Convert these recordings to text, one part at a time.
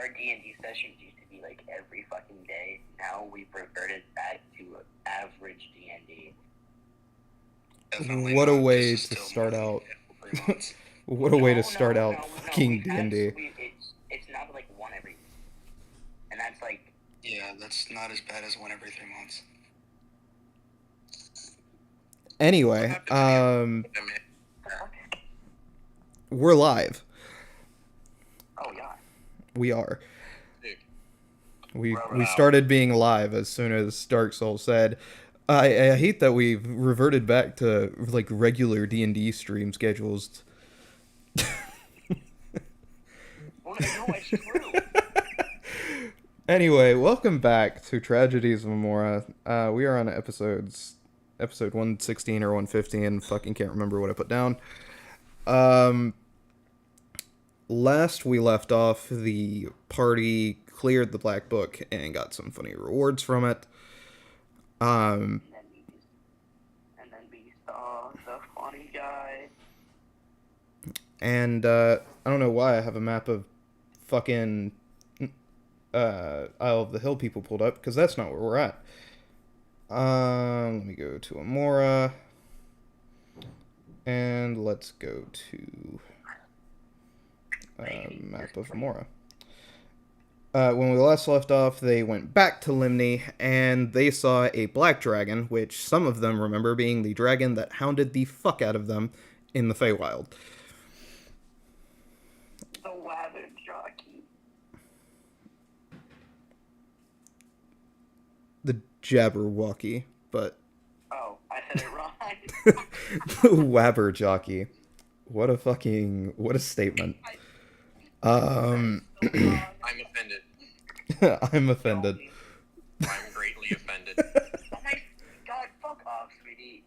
our D&D sessions used to be like every fucking day. Now we've reverted back to average D&D. What a way to start out. What a way to start out fucking D&D. It's now like one every week. And that's like... Yeah, that's not as bad as one every 3 months. Anyway, we're live. Oh, yeah. We are. We started being live as soon as Dark Soul said. I hate that we've reverted back to like regular D&D stream schedules. Well, no, it's true. Anyway, welcome back to Tragedies of Amora. We are on episode 116 or 115. Fucking can't remember what I put down. Last we left off, the party cleared the black book and got some funny rewards from it. And then we saw the funny guy. And I don't know why I have a map of fucking Isle of the Hill people pulled up, because that's not where we're at. Let me go to Amora. And let's go to map of Amora. When we last left off, they went back to Limney, and they saw a black dragon, which some of them remember being the dragon that hounded the fuck out of them in the Feywild. The Wabbit jockey. The Jabberwocky, but... Oh, I said it wrong. The Wabber jockey. What a statement. I'm offended. I'm offended. I'm greatly offended. Oh my god, fuck off, sweetie.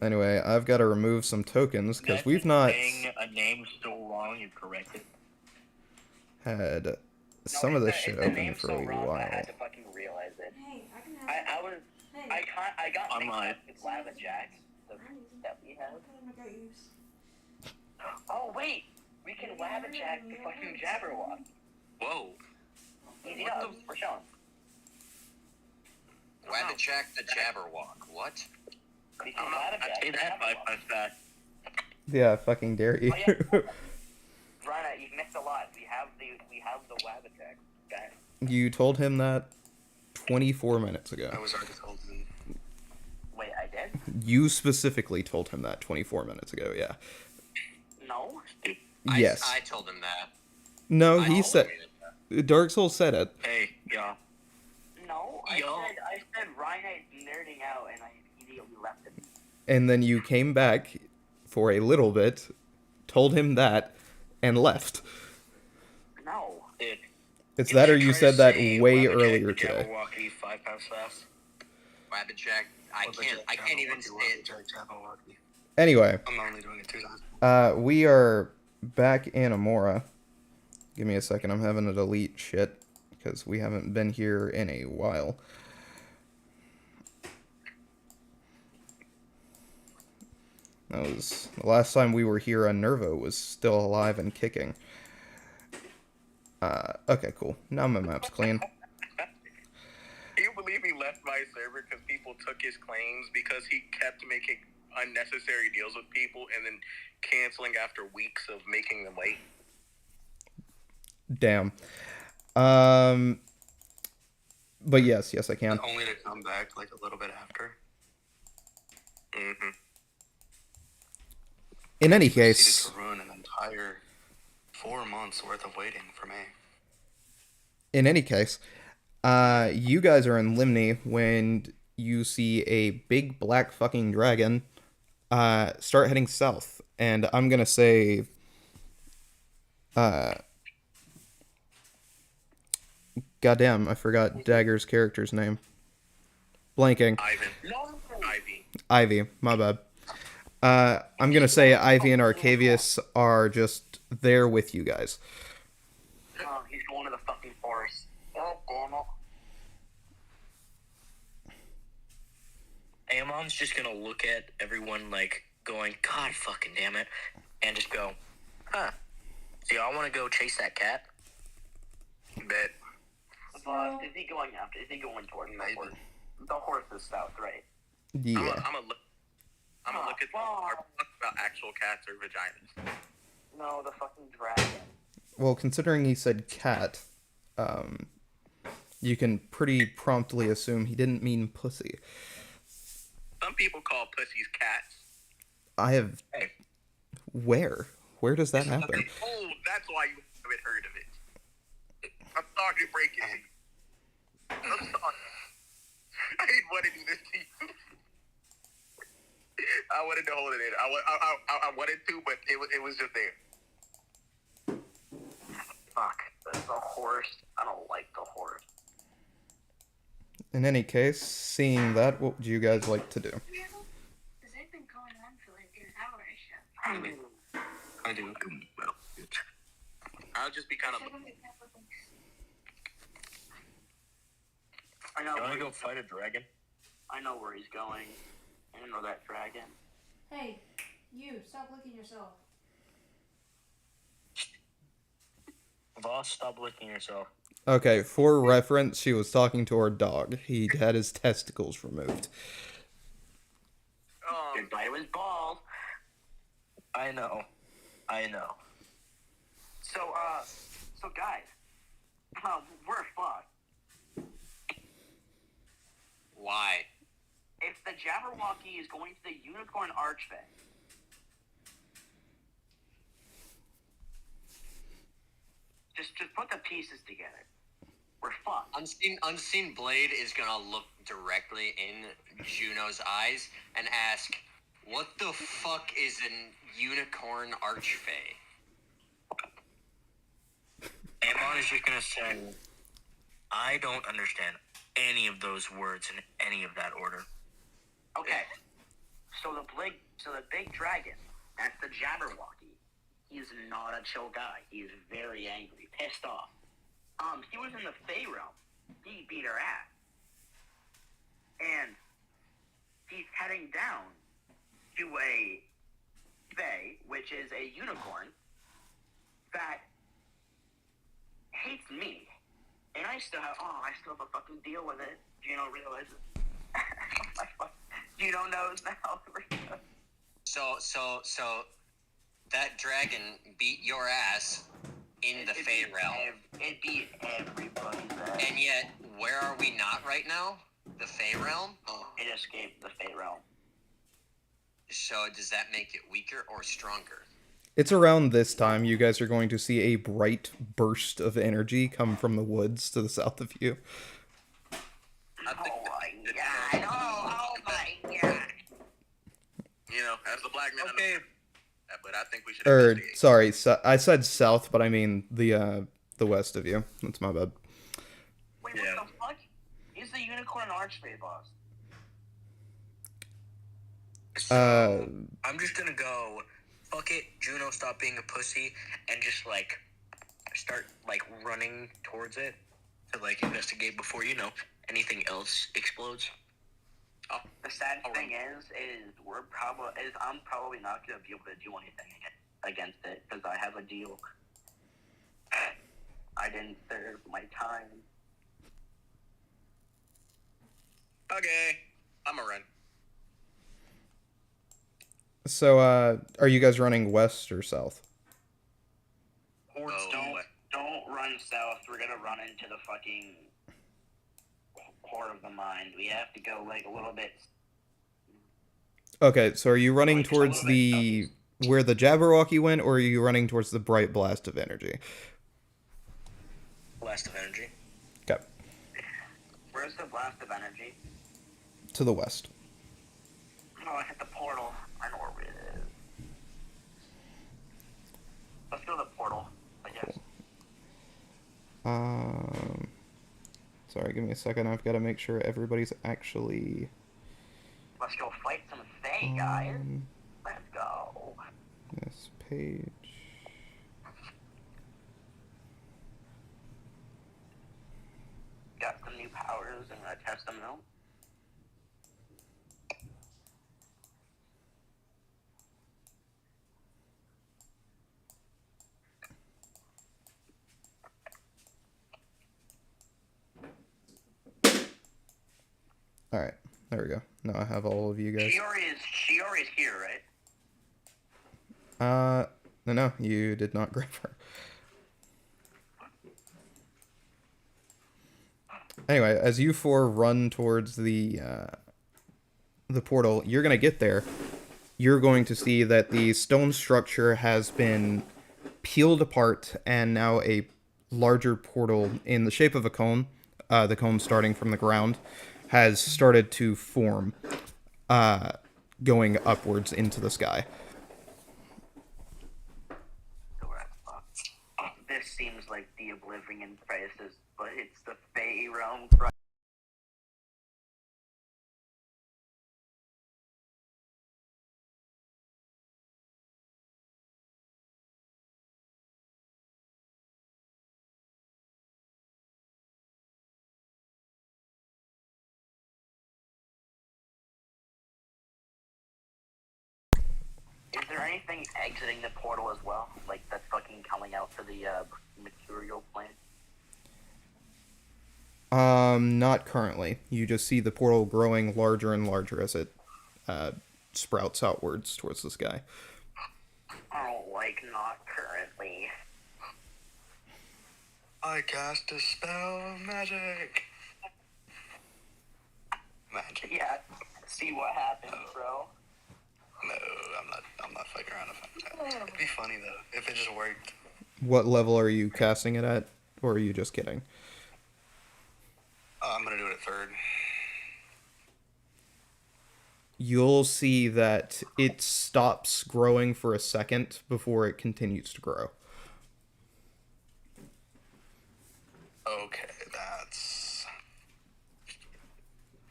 Anyway, I've got to remove some tokens, because we've not saying a name so wrong, you correct it. had some of this shit open for a while. I had to fucking realize it. Hey, I can have I got I'm mixed live. up with Lava Jack that we have. I got use. Oh wait, we can Lava Jack the fucking Jabberwock. Whoa. Easy up, we're showing. Wabbit the Jabberwock. What? We can Lava I'd Jack say the that by Jabberwock. fast. Yeah, I fucking dare you. Oh, yeah. Rana, you've missed a lot. We have the Lava Jack. Guys. You told him that 24 minutes ago. I was already told him. Wait, I did? You specifically told him that 24 minutes ago, yeah. No. Yes. I told him that. No, I he told said... him Dark Soul said it. Hey, yeah. No, I Yo. said Ryan is nerding out and I immediately left him. And then you came back for a little bit, told him that, and left. No. Dude, It's that or you said that way Wabbit earlier Jack, today. Jabberwocky 5 times fast. Wabbit Jack. I can't even say it. Anyway, I'm only doing it 2 times. we are back in Amora. Give me a second, I'm having to delete shit, because we haven't been here in a while. That was the last time we were here on Nervo was still alive and kicking. Okay, cool. Now my map's clean. Can you believe he left my server because people took his claims because he kept making unnecessary deals with people and then canceling after weeks of making them wait? Damn. But yes, I can. Only to come back like a little bit after. Mm-hmm. In any Proceeded case, to ruin an entire 4 months worth of waiting for me. You guys are in Limney when you see a big black fucking dragon start heading south. And I'm gonna say goddamn, I forgot Dagger's character's name. Blanking. Ivan. No. Ivy, my bad. I'm gonna say Ivy and Arcavius are just there with you guys. Oh, he's going to the fucking forest. Oh, damn it. Amon's just gonna look at everyone like going, God fucking damn it, and just go, huh. So y'all Y'all want to go chase that cat? Bet. Boss, is he going after? Is he going towards the horse? The horse is south, right? Yeah. I'm gonna look at are we talking about actual cats or vaginas. No, the fucking dragon. Well, considering he said cat, you can pretty promptly assume he didn't mean pussy. Some people call pussies cats. I have... Hey. Where? Where does that happen? Oh, that's why you haven't heard of it. I'm sorry to break it to you. I'm sorry. I didn't want to do this to you. I wanted to hold it in. I wanted to, but it was just there. Fuck. The horse. I don't like the horse. In any case, seeing that, what would you guys like to do? Because they've been going on for like an hour. I do. Well, I'll just be kind of. I know. you want to where go he's- fight a dragon? I know where he's going. I know that dragon. Hey, you, stop licking yourself. Boss, stop licking yourself. Okay, for reference, she was talking to our dog. He had his testicles removed. Good bite of his balls. I know. So guys, we're fucked. Why? If the Jabberwocky is going to the Unicorn Archfey, just put the pieces together. We're fucked. Unseen Blade is gonna look directly in Juno's eyes and ask, "What the fuck is an unicorn archfey?" Amon is just gonna say, I don't understand any of those words in any of that order. Okay. So the big dragon, that's the Jabberwocky. He's not a chill guy. He is very angry, pissed off. He was in the Fey realm. He beat her ass. And he's heading down to a Fey, which is a unicorn, that hates me. And I still have a fucking deal with it. Gino realizes. Gino knows now. So that dragon beat your ass in the Fey realm. It beat everybody's ass. And yet, where are we not right now? The Fey realm? It escaped the Fey realm. So does that make it weaker or stronger? It's around this time you guys are going to see a bright burst of energy come from the woods to the south of you. Oh my god! Oh my god! You know, as the black man. Okay. But I think we should. Or, investigate. sorry, I said south, but I mean the west of you. That's my bad. Wait, Yeah. what the fuck? He's the Unicorn Archfey boss. So, I'm just gonna go, fuck it, Juno, stop being a pussy, and just, like, start, like, running towards it to, like, investigate before, anything else explodes. The sad thing is I'm probably not gonna be able to do anything against it because I have a deal. I didn't serve my time. Okay, I'm a run. So, are you guys running west or south? Don't run south. We're gonna run into the fucking Horde of the Mind. We have to go like a little bit. Okay, so are you running Like, towards a little bit where the Jabberwocky went, or are you running towards the bright blast of energy? Blast of energy. Okay, Where's the blast of energy? to the west. Oh, I hit the portal. I know where it is. Let's go to the portal, I guess. Sorry, give me a second. I've got to make sure everybody's actually. Let's go fight some Fae, guys. Um, Let's go. this page. Got some new powers and I'm gonna test them out. Alright, there we go. Now I have all of you guys. Shiori's here, right? No, you did not grab her. Anyway, as you four run towards the portal, you're gonna get there. You're going to see that the stone structure has been peeled apart, and now a larger portal in the shape of a cone, the cone starting from the ground, has started to form, going upwards into the sky. This seems like the Oblivion crisis, but it's the Fey realm crisis. Is there anything exiting the portal as well? Like that's fucking coming out to the material plane? Not currently. You just see the portal growing larger and larger as it sprouts outwards towards the sky. Oh, like not currently. I cast a spell of magic. Magic. Yeah, see what happens, bro. No, I'm not fucking around about that. It'd be funny though if it just worked. What level are you casting it at, or are you just kidding? I'm gonna do it at 3rd. You'll see that it stops growing for a second before it continues to grow. Okay, that's.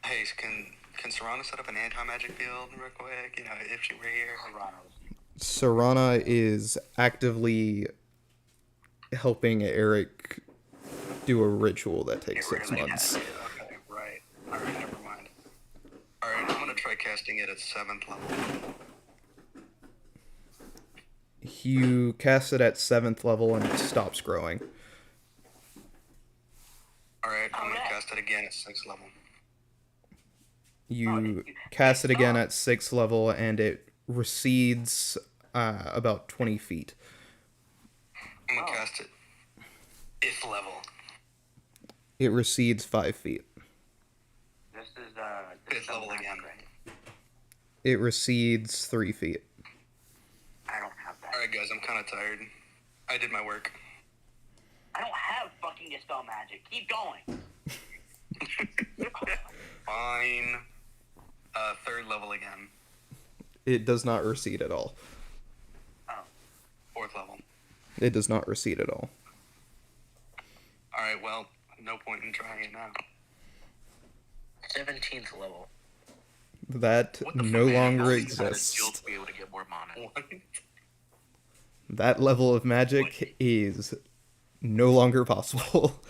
Hey, can Serana set up an anti-magic field real quick? You know, if she were here. Serana is actively helping Eric do a ritual that takes 6 months. Okay, right. Alright, never mind. Alright, I'm gonna try casting it at 7th level. You cast it at 7th level and it stops growing. Alright, I'm gonna cast it again at 6th level. You cast it again at 6th level and it recedes about 20 feet. I'm gonna cast it 5th level. It recedes 5 feet. This is 5th level again. Right? It recedes 3 feet. I don't have that. Alright guys, I'm kinda tired. I did my work. I don't have fucking dispel magic. Keep going. Fine. 3rd level again. It does not recede at all. Oh. 4th level. It does not recede at all. Alright, well, no point in trying it now. 17th level. That What the no fuck? longer Skill exists. to be able to get more mana. What? That level of magic is no longer possible.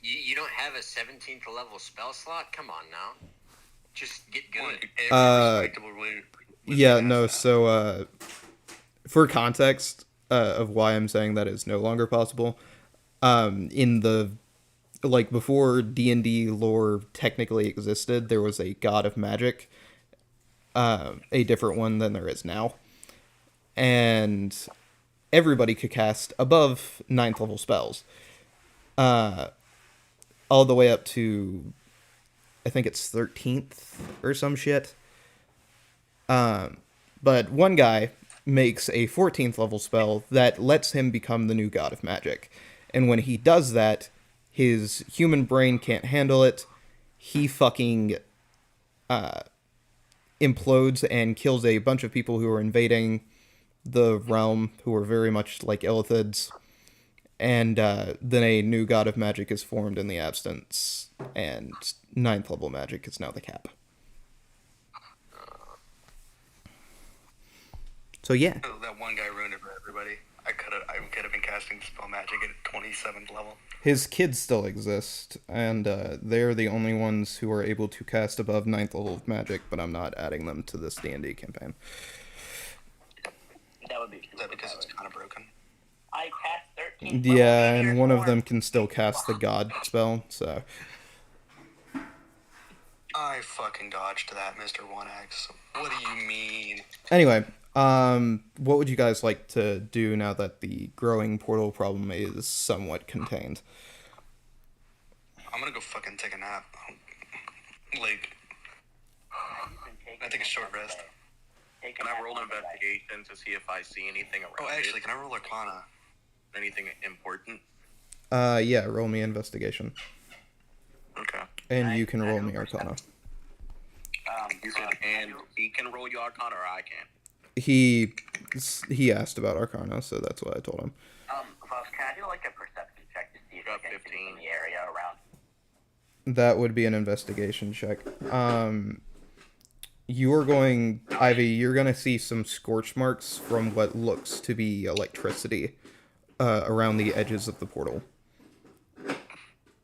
You don't have a 17th level spell slot? Come on now. Just get good. Yeah, no, so, for context of why I'm saying that is no longer possible, in the, like, before D&D lore technically existed, there was a god of magic, a different one than there is now, and everybody could cast above 9th level spells, all the way up to, I think it's 13th or some shit. But one guy makes a 14th level spell that lets him become the new god of magic. And when he does that, his human brain can't handle it. He fucking implodes and kills a bunch of people who are invading the realm, who are very much like Illithids. And then a new god of magic is formed in the absence, and 9th level magic is now the cap. So yeah. That one guy ruined it for everybody. I could have been casting spell magic at 27th level. His kids still exist, and they're the only ones who are able to cast above 9th level of magic, but I'm not adding them to this D&D campaign. That would be. Is that because it's kind of broken? I cast 13. Yeah, and one of them can still cast the god spell, so... I fucking dodged that, Mr. 1X. What do you mean? Anyway, what would you guys like to do now that the growing portal problem is somewhat contained? I'm gonna go fucking take a nap. Like, I take a short rest. Can I roll investigation to see if I see anything around Oh, actually, it? can I roll Arcana? Anything important? Yeah, roll me investigation. Okay. And you can roll me Arcana. You said, and he can roll you Arcana, or I can. He asked about Arcana, so that's what I told him. Voss, can I do like a perception check to see if I Got can 15. see in the area around? That would be an investigation check. You're going, Ivy, you're going to see some scorch marks from what looks to be electricity around the edges of the portal.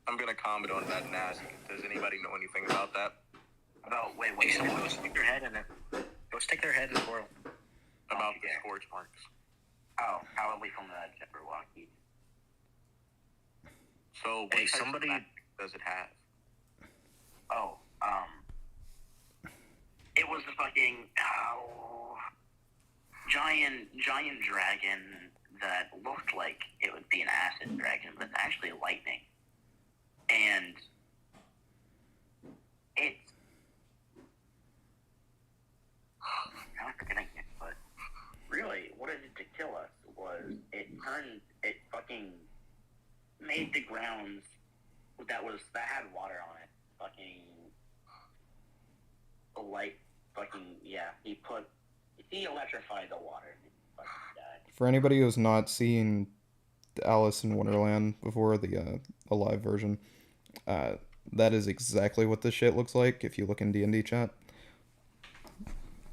I'm gonna comment on that and ask, does anybody know anything about that? Wait, someone go stick their head in it. Go stick their head in the portal. About the scorch marks. Oh, probably from the Jabberwocky. So, what Hey, type of somebody- magic does it have? Oh, it was a fucking giant dragon that looked like it would be an acid dragon, but it's actually lightning. And it's I'm forgetting it, but really, what it did to kill us was it fucking made the grounds that had water on it fucking light fucking he electrified the water and it fucking died. For anybody who's not seen Alice in Wonderland before, the alive version, that is exactly what this shit looks like if you look in D&D chat.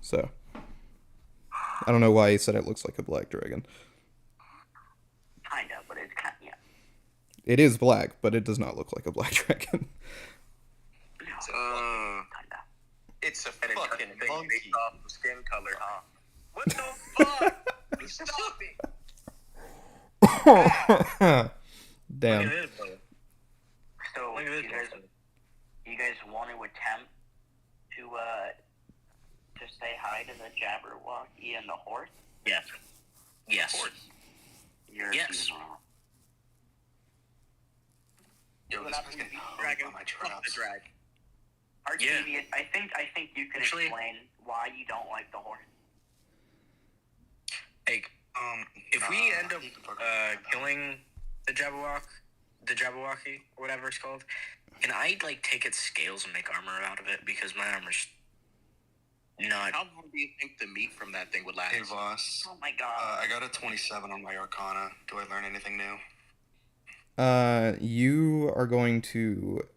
So, I don't know why he said it looks like a black dragon. Kinda, but it's kind yeah. It is black, but it does not look like a black dragon. Kinda. It's a And it fucking turns things monkey. based off of skin color, huh? What the fuck? Stop it! Damn. Look at this, brother. So Look at this, you guys want to attempt to say hi to the Jabberwocky and the horse? Yes. Yes. You're Yes. Yo, this guy's getting hung Dragon, by my fuck the traps. dragon. Arcadia, I think you can Actually- explain why you don't like the horse. Hey, if we Nah, end up you can fucking worry about it. killing the Jabberwocky, or whatever it's called, can I like take its scales and make armor out of it? Because my armor's not. How long do you think the meat from that thing would last? Hey, Voss. Oh my god. I got a 27 on my Arcana. Do I learn anything new? You are going to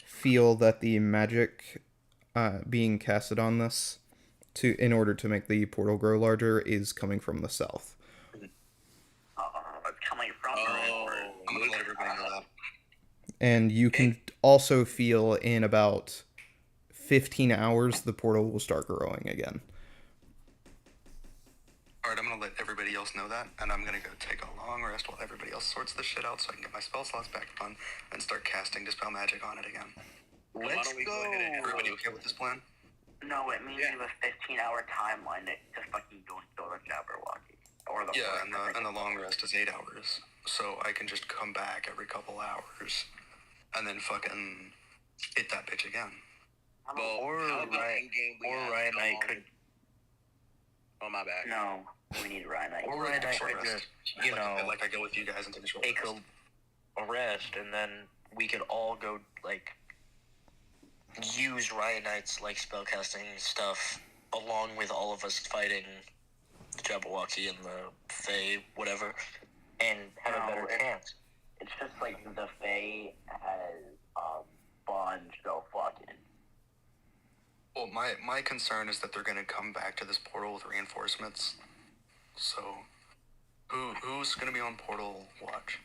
feel that the magic being casted on this in order to make the portal grow larger is coming from the south. It's coming from I'm gonna let everybody know that. And you can also feel in about 15 hours the portal will start growing again. Alright, I'm gonna let everybody else know that, and I'm gonna go take a long rest while everybody else sorts this shit out so I can get my spell slots back on and start casting Dispel Magic on it again. Why Let's don't we go ahead and Everybody okay with this plan? No, it means Yeah. you have a 15-hour timeline to fucking go and kill the Jabberwocky. Or the Yeah, horse. and the long rest is 8 hours. So I can just come back every couple hours and then fucking hit that bitch again. Well, Or how about Ryan- in-game we or have Ryan so I long- could. Oh, my bad. No, we need Ryan. Or Ryan I Short could rest. just, Like I go with you guys and take a short take rest. a rest, and then we could all go like use Ryanite's like spellcasting stuff along with all of us fighting the Jabberwocky and the Fae, whatever, and have a No, better it- chance. It's just like the Fae has a bunch so fucking. Well, my concern is that they're gonna come back to this portal with reinforcements. So, who's gonna be on portal watch?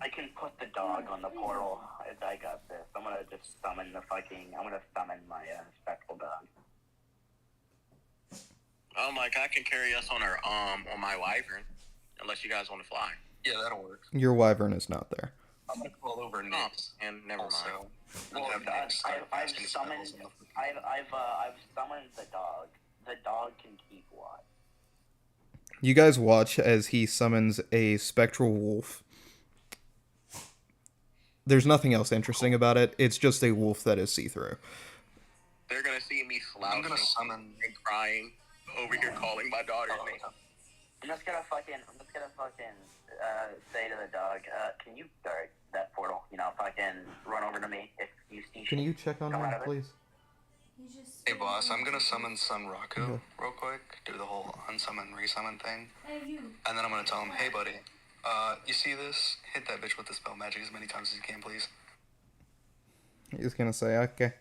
I can put the dog on the portal. I got this. I'm gonna just summon my spectral dog. Like I can carry us on my wyvern, unless you guys want to fly. Yeah, that'll work. Your wyvern is not there. I'm gonna call over Nix and never mind. also. And Well, have Nix start I've casting summoned. spells in the I've summoned the dog. The dog can keep watch. You guys watch as he summons a spectral wolf. There's nothing else interesting about it. It's just a wolf that is see-through. They're gonna see me I'm slouching gonna summon. and crying over here calling my daughter's name. I'm just gonna fucking say to the dog, can you guard that portal? You know, fucking run over to me if you see Can shit you check on come out her, of it. please? Hey boss, I'm gonna summon Sun Raku real quick. Do the whole unsummon, resummon thing. And then I'm gonna tell him, hey buddy, you see this? Hit that bitch with the spell magic as many times as you can, please. He's gonna say, okay.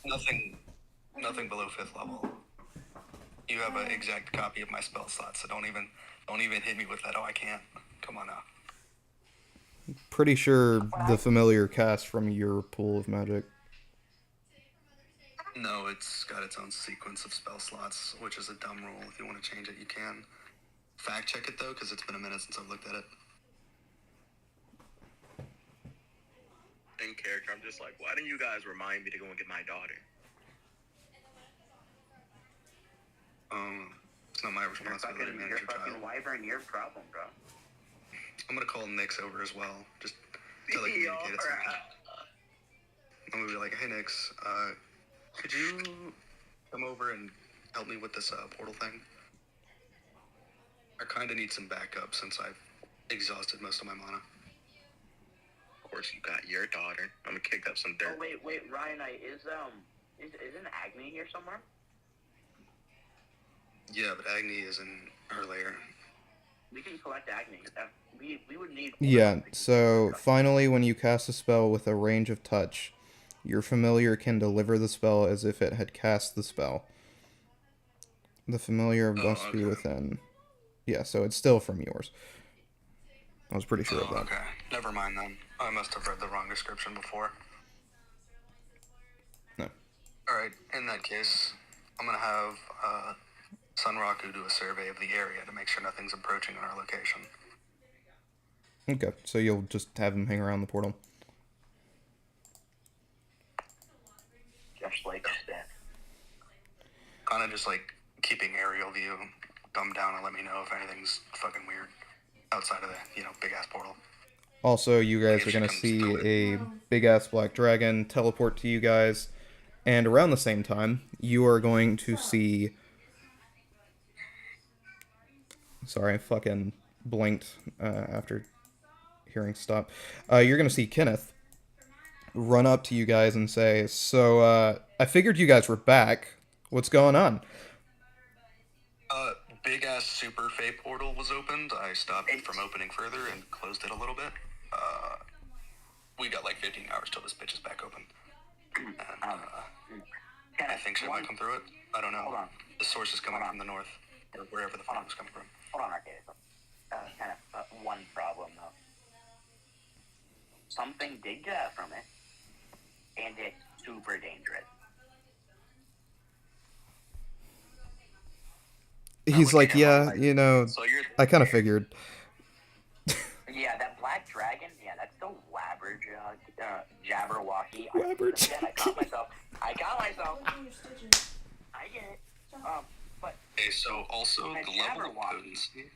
Nothing below 5th level. You have an exact copy of my spell slot, so don't even hit me with that. Oh, I can't. Come on now. Pretty sure the familiar cast from your pool of magic. No, it's got its own sequence of spell slots, which is a dumb rule. If you want to change it, you can. Fact check it though, because it's been a minute since I've looked at it. In character, I'm just like, why didn't you guys remind me to go and get my daughter? It's not my responsibility to manage your child. Wyvern, your problem, bro. I'm gonna call Nix over as well. Just to like communicate it to me. I'm gonna be like, hey Nix, could you come over and help me with this portal thing? I kinda need some backup since I've exhausted most of my mana. Of course, you got your daughter. I'm gonna kick up some dirt. Oh wait, Ryan, isn't Agni here somewhere? Yeah, but Agni is in her lair. We can collect Agni. We would need. Yeah, so finally when you cast a spell with a range of touch, your familiar can deliver the spell as if it had cast the spell. The familiar must be within. Yeah, so it's still from yours. I was pretty sure of that. Okay. Never mind then. I must have read the wrong description before. No. Alright, in that case, I'm gonna have Sun Raku do a survey of the area to make sure nothing's approaching our location. Okay, so you'll just have him hang around the portal. Just like that. Kinda just like keeping aerial view, dumb down and let me know if anything's fucking weird outside of the, big ass portal. Also, you guys are going to see a big-ass black dragon teleport to you guys. And around the same time, you are going to see... Sorry, I fucking blinked after hearing stop. You're going to see Kenneth run up to you guys and say, so, I figured you guys were back. What's going on? Big ass super fey portal was opened. I stopped it from opening further and closed it a little bit. We got like 15 hours till this bitch is back open. And, I think shit might come through it. I don't know. Hold on. The source is coming from the north, or wherever the fuck it's coming from. Hold on, Arcade. Kind of one problem though. Something did get out from it, and it's super dangerous. He's like, yeah, So you're I kind of figured. Yeah, that black dragon. Yeah, that's the Jabberwocky. Jabberwocky. I got myself. I get it. But Okay, so also the the level of Jabberwocky. potency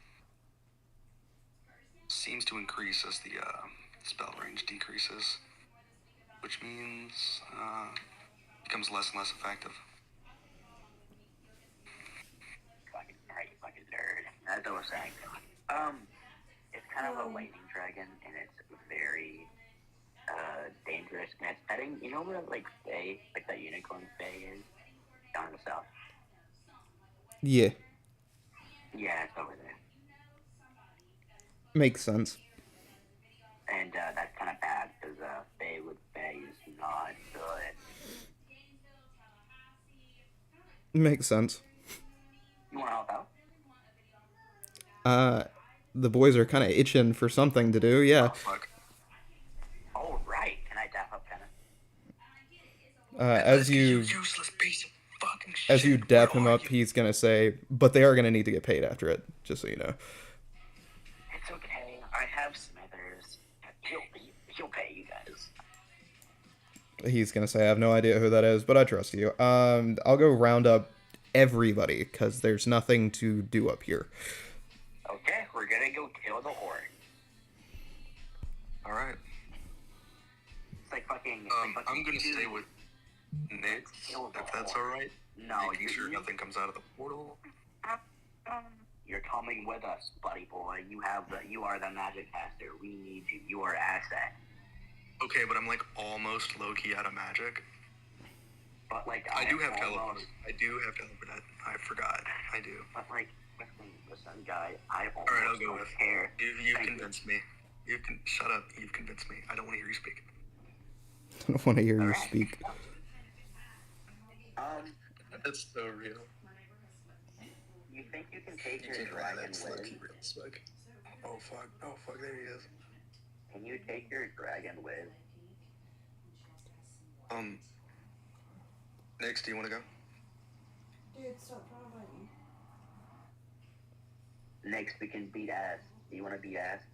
seems to increase as the spell range decreases, which means it becomes less and less effective. Fucking nerd. As I was saying, it's kind of a lightning dragon, and it's very dangerous. And it's heading, you know where like Fae, like that unicorn Fae is down in the south. Yeah, Yeah, it's over there, makes sense. and that's kind of bad because Fae with Fae is not good. Makes sense. You want to help out? The boys are kind of itching for something to do, yeah. Oh, fuck. Oh right, can I dap up Kenneth? As you useless piece of fucking shit. as you dap him Where are up, you? he's gonna say, but they are gonna need to get paid after it, just so you know. It's okay. I have Smithers. He'll pay you guys. He's gonna say, I have no idea who that is, but I trust you. I'll go round up everybody, because there's nothing to do up here. Okay, we're gonna go kill the horde. Alright. It's like fucking. I'm gonna stay with Nick, if that's alright. No, Making sure nothing comes out of the portal. You're coming with us, buddy boy. You are the magic caster. We need you. You are asset. Okay, but I'm like almost low-key out of magic. But like I do have teleport. I forgot. I do. But like, listen, guy. Alright, I'll go with. You've convinced me. Shut up. You've convinced me. I don't want to hear you speak. I don't want to hear you speak. That's so real. You think you can take your dragon with? Oh fuck, there he is. Can you take your dragon with? Next, do you want to go? Dude, stop talking. Next, we can beat ass. Do you want to beat ass?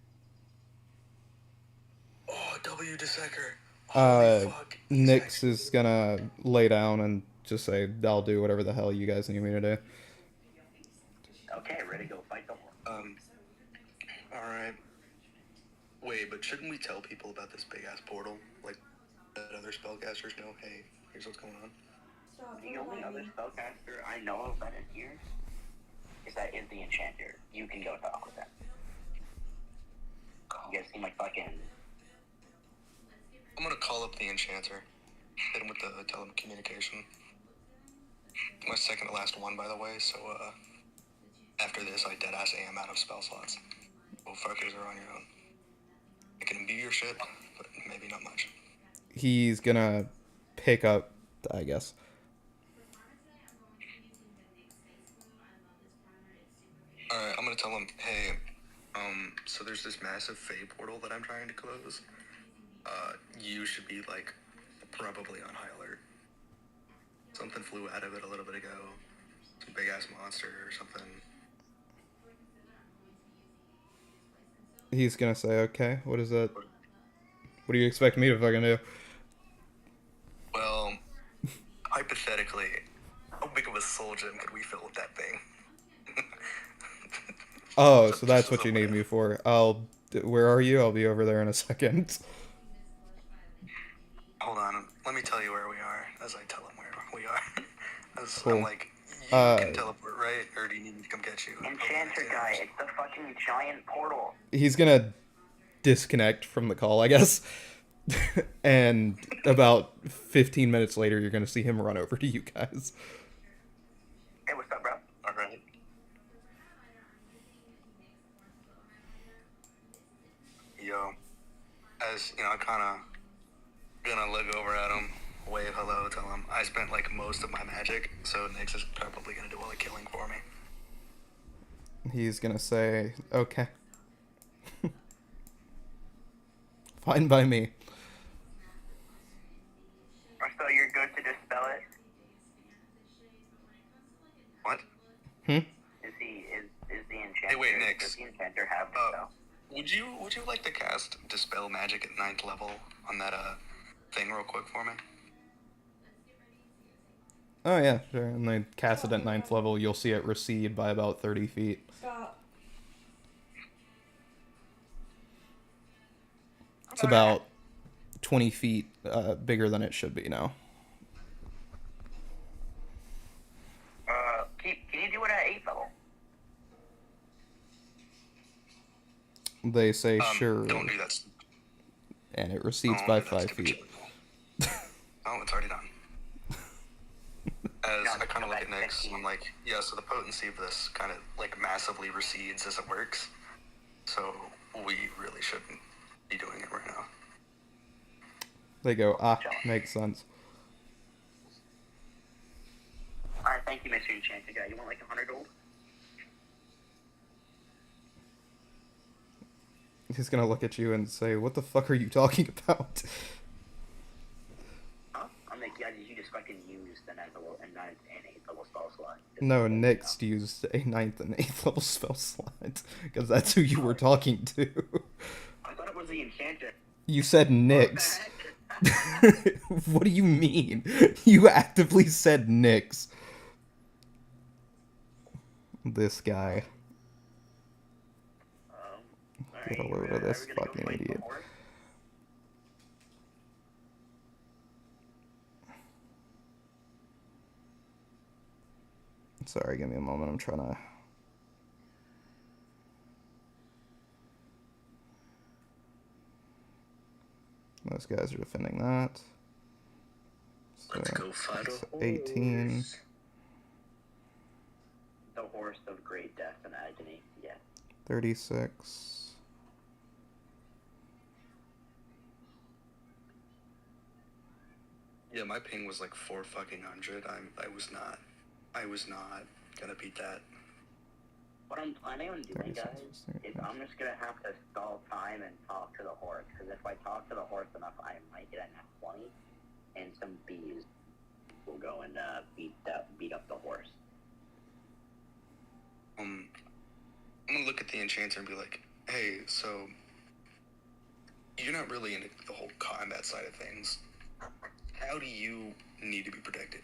Oh, W Desecker. Holy fuck. Nyx is gonna lay down and just say, I'll do whatever the hell you guys need me to do. Okay, ready to go fight the horde. Alright. Wait, but shouldn't we tell people about this big-ass portal? Like, that other spellcasters know, hey, here's what's going on? Stop The only other spellcaster I know of that is here is the enchanter. You can go talk with them. You guys seem like fucking. I'm gonna call up the enchanter. Hit him with the telecommunication. My second to last one, by the way, so, after this, I deadass am out of spell slots. Well, fuckers are on your own. I can imbue your shit, but maybe not much. He's gonna pick up, I guess. Alright, I'm gonna tell him, hey, so there's this massive Fey portal that I'm trying to close. You should be, like, probably on high alert. Something flew out of it a little bit ago. Some big-ass monster or something. He's gonna say, okay, what is that? What do you expect me to fucking do? Well, hypothetically, how big of a soul gem could we fill with that thing? Oh, so that's what you need me for. Where are you? I'll be over there in a second. Hold on, let me tell you where we are, as I tell him where we are. Cool. I'm like, you can teleport, right? Or do you need me to come get you? Enchanter guy, it's the fucking giant portal. He's gonna disconnect from the call, I guess. And about 15 minutes later, you're gonna see him run over to you guys. Hey, what's up, bro? Alright. Yo, as, you know, I kinda gonna look over at him, wave hello, tell him I spent, like, most of my magic, so Nyx is probably gonna do all the killing for me. He's gonna say, okay. Fine by me. So you're good to dispel it? What? Is the enchanter? Hey, wait, Nyx. Does the enchanter have dispel? Would you like to cast Dispel Magic at 9th level on that, thing real quick for me? Oh yeah, sure. And they cast it at 9th level, you'll see it recede by about 30 feet. Stop. It's about 20 feet bigger than it should be now. Can you do it at 8th level? They say sure, Don't do that. and it recedes Don't by do that 5 stupid feet. shit. Oh, it's already done. As I kind of look at Nyx, and I'm like, yeah, so the potency of this kind of, like, massively recedes as it works. So we really shouldn't be doing it right now. They go, makes sense. Alright, thank you, Mr. Enchanter guy. You want like 100 gold? He's gonna look at you and say, what the fuck are you talking about? Huh? I'm like, yeah, did you just fucking use the 9th level and 8th level spell slot? No, Nyx used a 9th and 8th level spell slot. Because that's who you were talking to. I thought it was was the enchanter. You said Nyx. What the heck? What do you mean? You actively said Nyx. This guy. Get a load of this fucking idiot. Sorry, give me a moment. I'm trying to... Those guys are defending that. So Let's go fight that's a horse. 18. The horse of great death and agony. Yeah. 36. Yeah, my ping was like 400. I was not gonna beat that. What I'm planning on doing, guys, is I'm just gonna have to stall time and talk to the horse. Because if I talk to the horse enough, I might get a nat 20, and some bees will go and beat up the horse. I'm gonna look at the enchanter and be like, hey, so you're not really into the whole combat side of things. How do you need to be protected?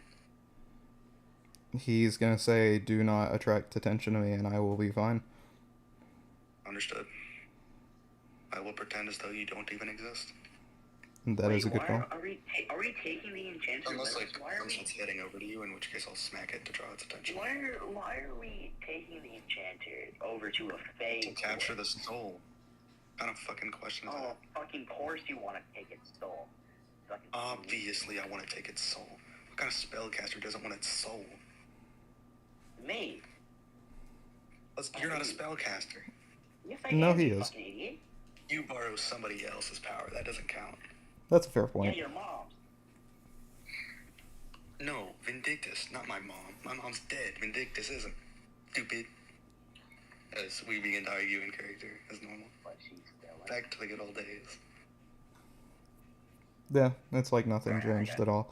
He's gonna say, do not attract attention to me and I will be fine. Understood. I will pretend as though you don't even exist. That is a good call. Are we taking the enchanter? Unless, like, Why are we? someone's heading over to you, in which case I'll smack it to draw its attention. Why are we taking the enchanter over to a fae? To capture the soul. What kind of fucking question is that? Fucking course you want to take its soul. Fucking Obviously I want to take its soul. What kind of spellcaster doesn't want its soul? me. You're not a spellcaster. Yes, I No, am, he you is. fucking idiot. You borrow somebody else's power. That doesn't count. That's a fair Yeah, point. your mom's. No, Vindictus, not my mom. My mom's dead. Vindictus isn't. Stupid. As we begin to argue in character, as normal. But she's still. Back to the good old days. Yeah, it's like nothing changed at all.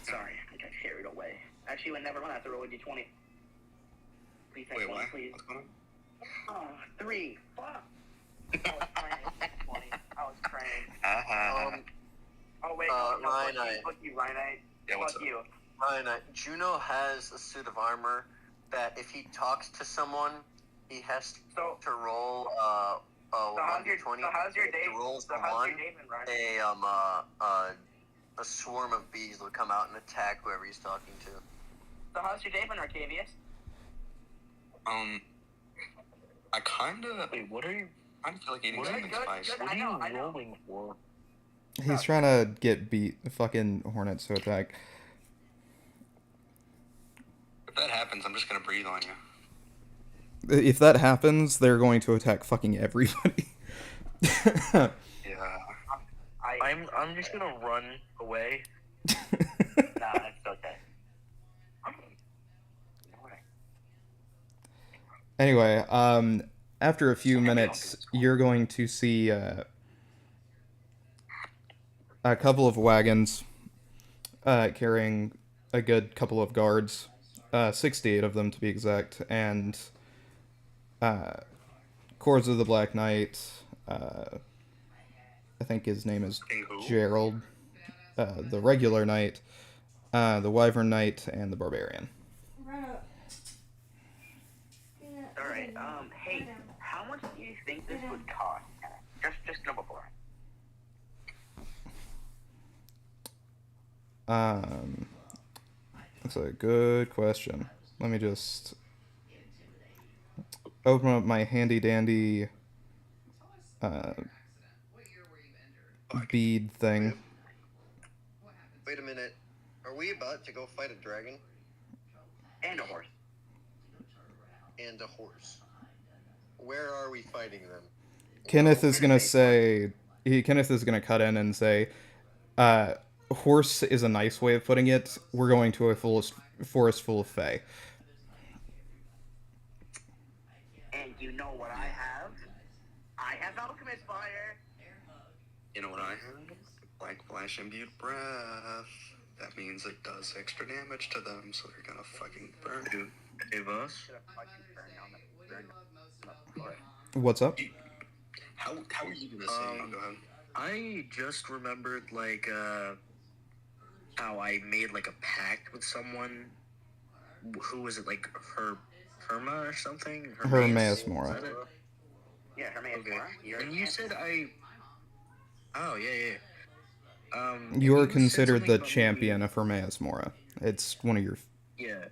Sorry, I got carried away. Actually, well, never mind. I have to roll a d20. Please, Wait, what? please. What's going on? Oh, 3. Fuck. I was praying. 20. I was praying. Oh wait, no, Ryanite. fuck you, Ryanite. Yeah, what's Fuck up? you. Ryanite, Juno has a suit of armor that if he talks to someone, he has So, to roll so how's your 1d20. day? If he rolls So a how's 1, your day been, Ryan? a swarm of bees will come out and attack whoever he's talking to. So how's your day been, Arcavius? I kinda... Wait, what are you? I feel like eating Good, something good, spicy. good. I know. for? He's trying to get fucking hornets to attack. If that happens, I'm just gonna breathe on you. If that happens, they're going to attack fucking everybody. Yeah. I'm just gonna run away. Nah, it's okay. Anyway, after a few minutes, you're going to see a couple of wagons carrying a good couple of guards, 68 of them to be exact, and Cords of the Black Knight. I think his name is Gerald, the regular knight, the Wyvern Knight, and the Barbarian. Alright, hey, how much do you think this would cost? Just number 4. That's a good question. Let me just open up my handy dandy bead thing. Wait a minute. Are we about to go fight a dragon? And a horse. And a horse. Where are we fighting them? Kenneth is gonna say. Kenneth is gonna cut in and say, "Horse is a nice way of putting it. We're going to a forest full of fae." And you know what I have? I have Alchemist Fire. You know what I have? Black Flash Imbued Breath. That means it does extra damage to them, so they're gonna fucking burn. Hey, boss. What's up? How are you gonna say? Go ahead. I just remembered how I made like a pact with someone. Who was it? Like Herma or something? Hermaeus Mora. Is that it? Yeah, Hermaeus Okay. Mora. And you said Oh yeah. You are and said considered something the about champion of Hermaeus Mora. It's one of your Yeah,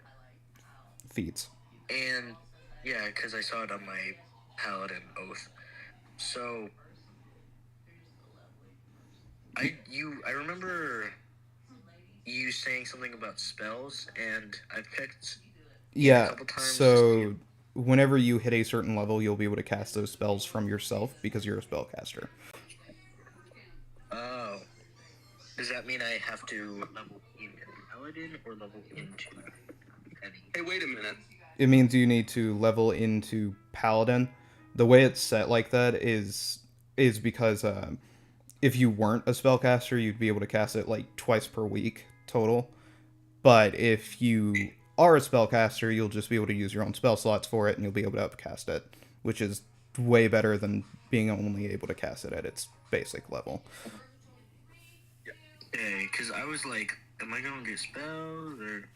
feats. and yeah, because I saw it on my paladin oath. So I remember you saying something about spells, and I picked a Yeah, couple times. so whenever you hit a certain level, you'll be able to cast those spells from yourself because you're a spellcaster. Oh, does that mean I have to level into paladin or level into any? Hey, wait a minute. It means you need to level into paladin. The way it's set like that is because if you weren't a spellcaster, you'd be able to cast it like twice per week total. But if you are a spellcaster, you'll just be able to use your own spell slots for it, and you'll be able to upcast it, which is way better than being only able to cast it at its basic level. Okay, because I was like, am I going to get spells or?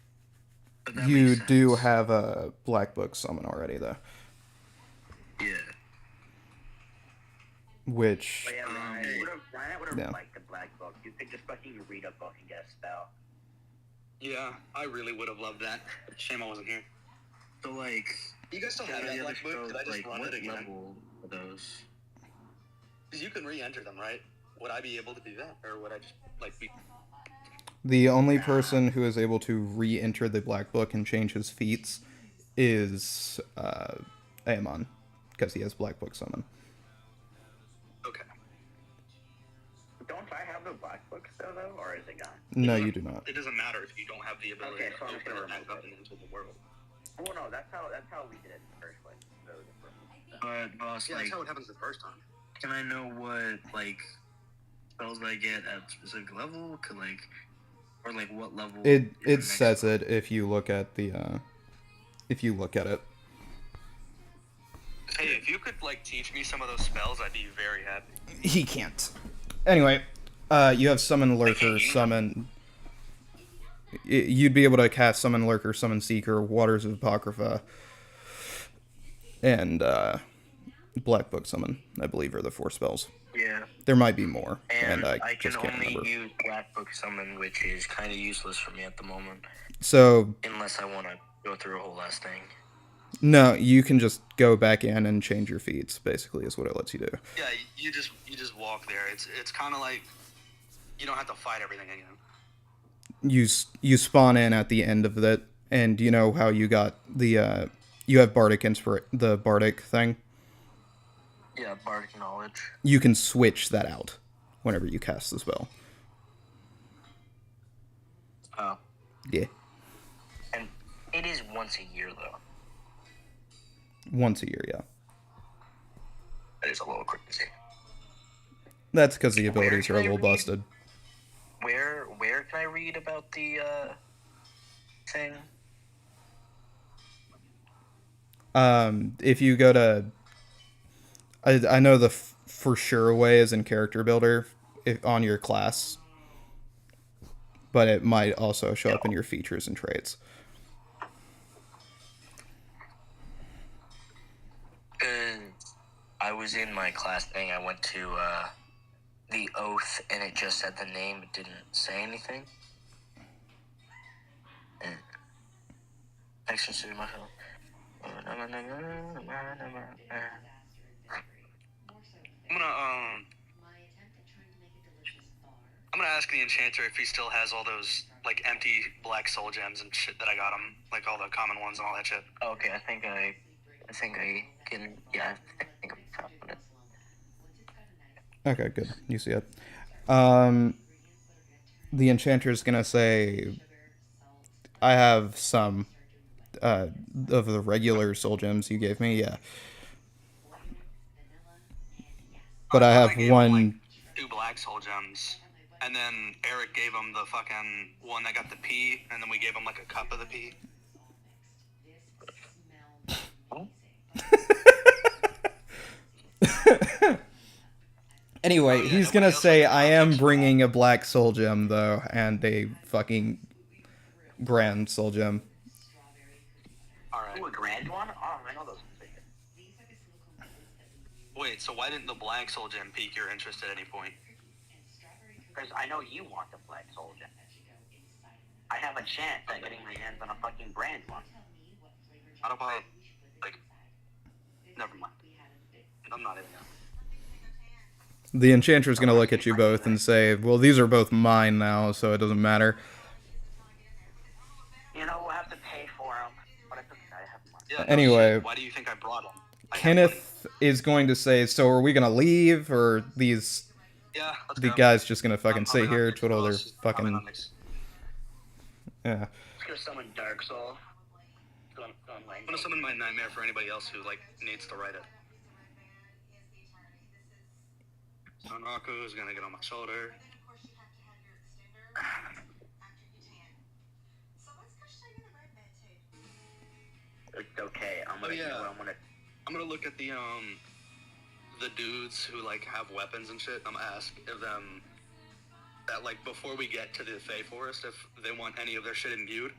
But that You makes sense. do have a Black Book summon already, though. Yeah. Which, But yeah, Ryan would have yeah. liked the Black Book. You could just fucking read a book and get a spell. Yeah, I really would have loved that. Shame I wasn't here. So like, You guys still have the that other black book? spells, Did I just like, run what it again? level are those? Because you can re-enter them, right? Would I be able to do that, or would I just like be? the only person who is able to re-enter the Black Book and change his feats is Aemon, because he has Black Book summon. Okay. Don't I have the Black Book still, though, or is it gone? No, you do not. It doesn't matter if you don't have the ability Okay, so I'm to just gonna open it remove back up it. and into the world. Well, no, that's how we did it in the first place. But boss, Yeah, like, that's how it happens the first time. can I know what like spells I get at specific level? Could like, or like what level? It is the it next says spell? it if you look at the if you look at it. Hey, if you could like teach me some of those spells, I'd be very happy. He can't. Anyway, you have Summon Lurker, Summon. You'd be able to cast Summon Lurker, Summon Seeker, Waters of Apocrypha, and Black Book Summon, I believe, are the 4 spells. Yeah. There might be more, And I I can just can't only remember. use Black Book Summon, which is kind of useless for me at the moment, So, unless I want to go through a whole last thing. no, you can just go back in and change your feats, basically, is what it lets you do. Yeah, you just walk there. It's kind of like you don't have to fight everything again. You spawn in at the end of it, and you know how you got the, you have Bardic the Bardic thing? Yeah, Bardic Knowledge. You can switch that out whenever you cast the spell. Oh. Yeah. And it is once a year, though. Once a year, yeah. That is a little crazy. That's because the abilities can are a I little read? busted. Where can I read about the thing? If you go to... I know the for sure way is in Character Builder on your class, but it might also show up in your features and traits. I was in my class thing. I went to the oath, and it just said the name. It didn't say anything. Thanks for seeing my phone. I'm gonna ask the enchanter if he still has all those like empty black soul gems and shit that I got him, like all the common ones and all that shit. Okay, I think I can. Yeah, I think I'm confident. Okay, good. You see it. The enchanter's gonna say, I have some of the regular soul gems you gave me, yeah. But I have gave him, one... like, 2 black soul gems, and then Eric gave him the fucking one that got the P, and then we gave him like a cup of the P. Anyway, Oh, yeah, he's nobody gonna else say, has I the am objects. bringing a black soul gem, though, and a fucking grand soul gem. Alright. Ooh, a grand one? Oh, I know those things. Wait, so why didn't the black soul gem pique your interest at any point? Because I know you want the black soul gem. I have a chance at getting my hands on a fucking brand one. How about, like, never mind. I'm not even gonna. The Enchanter's gonna look at you both and say, well, these are both mine now, so it doesn't matter. You know, we'll have to pay for them, but it's okay, I have money. Yeah, no Anyway. shit. Why do you think I brought them? Kenneth is going to say, so are we gonna leave, or these Yeah, let's the go. guys just gonna fucking I'm sit hovering on here, Nick's twiddle their boss. Hovering fucking... on Nick's. Yeah. Let's go summon Dark Soul. Going I'm gonna summon my nightmare for anybody else who, like, needs to write it. Sunraku is gonna get on my shoulder. It's okay, I'm gonna, Oh, yeah. you know, I'm gonna look at the dudes who, like, have weapons and shit. I'm gonna ask if them that, like, before we get to the Fey Forest, if they want any of their shit imbued.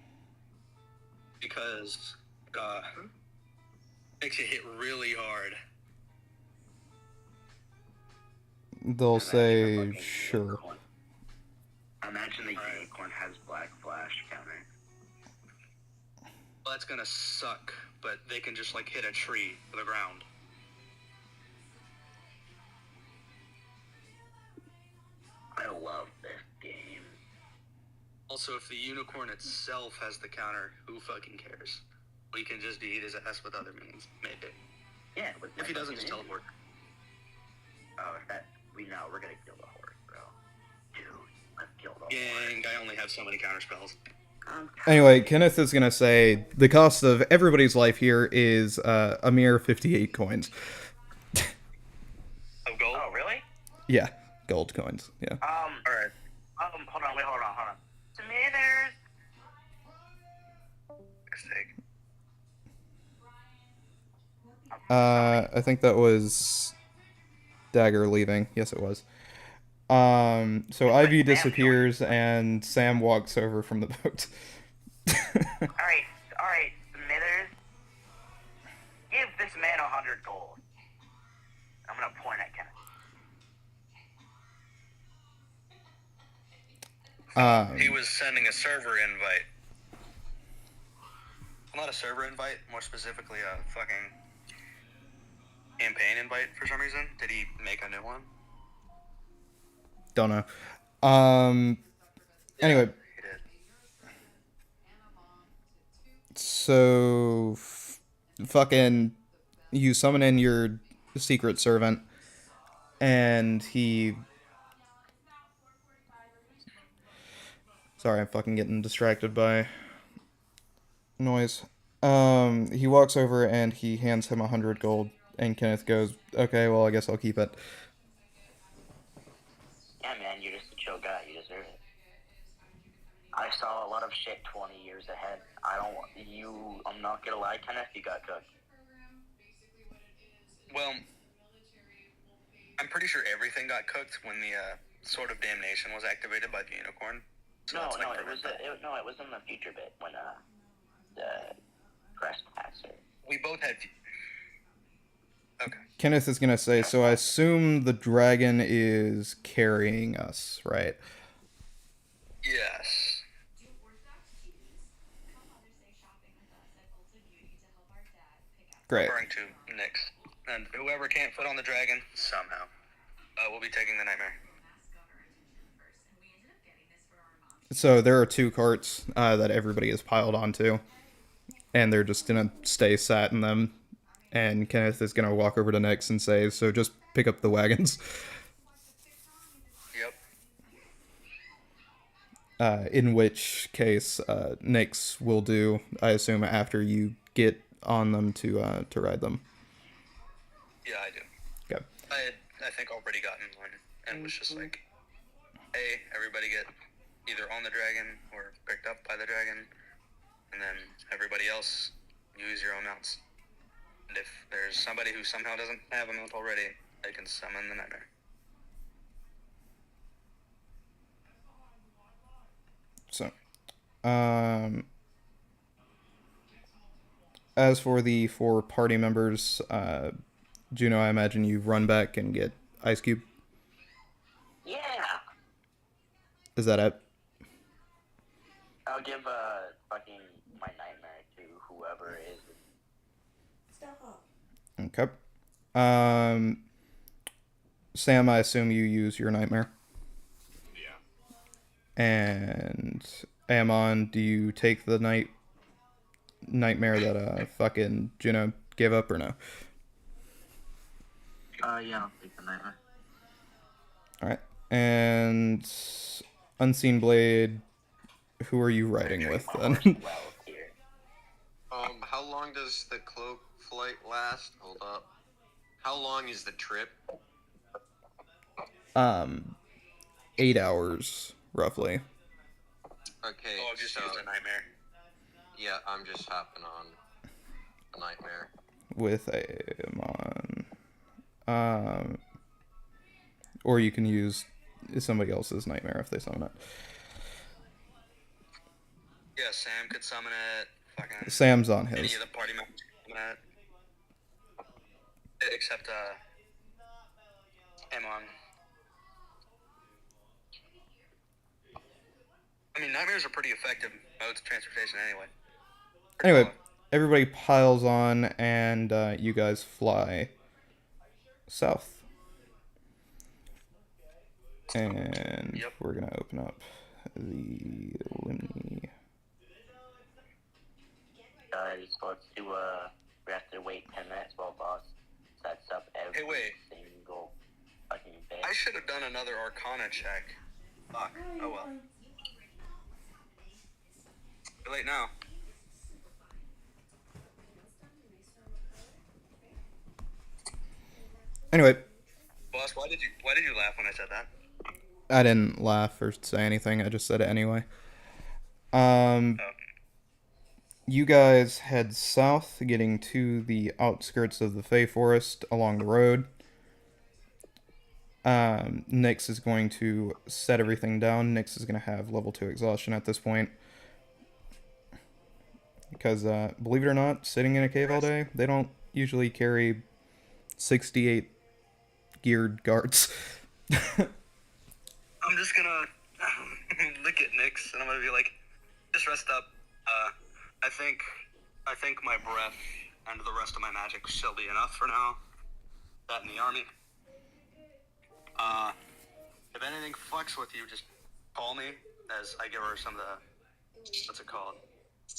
Because, makes you hit really hard. They'll say, sure. Imagine the unicorn has black flash counter. Well, that's gonna suck, but they can just, like, hit a tree to the ground. I love this game. Also, if the unicorn itself has the counter, who fucking cares? We can just beat his ass with other means, maybe. Yeah, with If he doesn't, fucking just teleport. Oh, if that, we know, we're gonna kill the horse, bro. Dude, let's kill the horse. Gang, I only have so many counter spells. Anyway, Kenneth is gonna say, the cost of everybody's life here is a mere 58 coins. Of gold? Oh, really? Yeah, gold coins, yeah. Alright. Hold on. Tomatoes! Mistake. I think that was Dagger leaving. Yes, it was. So Ivy disappears and Sam walks over from the boat. Alright, Smithers. Give this man 100 gold. I'm gonna point at Kenneth. He was sending a server invite. Not a server invite, more specifically a fucking campaign invite for some reason. Did he make a new one? Don't know. Anyway, He did. so fucking you summon in your secret servant and he... Sorry, I'm fucking getting distracted by noise. He walks over and he hands him 100 gold, and Kenneth goes, okay, well, I guess I'll keep it. Yeah, man, you're just a chill guy. You deserve it. I saw a lot of shit 20 years ahead. I'm not gonna lie, Kenneth, you got cooked. Well, I'm pretty sure everything got cooked when the Sword of Damnation was activated by the unicorn. So No, it's like it was in the future bit when the crest passer. we both had. Okay. Kenneth is gonna say, so I assume the dragon is carrying us, right? Yes. Great. Referring to Nyx. And whoever can't fit on the dragon, somehow, will be taking the nightmare. So there are 2 carts that everybody is piled onto, and they're just gonna stay sat in them. And Kenneth is gonna walk over to Nyx and say, so just pick up the wagons. Yep. In which case, Nyx will do, I assume, after you get on them to ride them. Yeah, I do. Okay. I think already gotten one, and was just like, hey, everybody get either on the dragon or picked up by the dragon, and then everybody else use your own mounts. And if there's somebody who somehow doesn't have a mount already, they can summon the nightmare. So, as for the 4 party members, Juno, I imagine you run back and get Ice Cube. Yeah. Is that it? I'll give fucking my nightmare to whoever is. Stop. Okay. Sam, I assume you use your nightmare. Yeah. And Amon, do you take the nightmare that fucking Juno gave up or no? Yeah, I'll take the nightmare. All right. And Unseen Blade, who are you riding with then? Well, here. How long does the cloak flight last? Hold up. How long is the trip? 8 hours roughly. Okay, Oh, I've just so used a nightmare. yeah, I'm just hopping on a nightmare. With Amon. Or you can use somebody else's nightmare if they summon it. Yeah, Sam could summon it. Fucking Sam's on any his. of the party members could summon it. Except, Amon. I mean, nightmares are pretty effective modes of transportation anyway. Anyway, everybody piles on and you guys fly south. And Yep. we're going to open up the Limni. Guys, let's do we have to wait 10 minutes while boss sets up every wait. single fucking bit. I should have done another Arcana check. Fuck. Oh well. Too late now. Anyway, Boss, why did you laugh when I said that? I didn't laugh or say anything. I just said it anyway. You guys head south, getting to the outskirts of the Fey Forest along the road. Nyx is going to set everything down. Nyx is going to have level 2 exhaustion at this point. Because, believe it or not, sitting in a cave all day, they don't usually carry 68 geared guards. I'm just gonna look at Nyx and I'm gonna be like, just rest up. I think my breath and the rest of my magic shall be enough for now. That in the army. If anything fucks with you, just call me as I give her some of the, what's it called?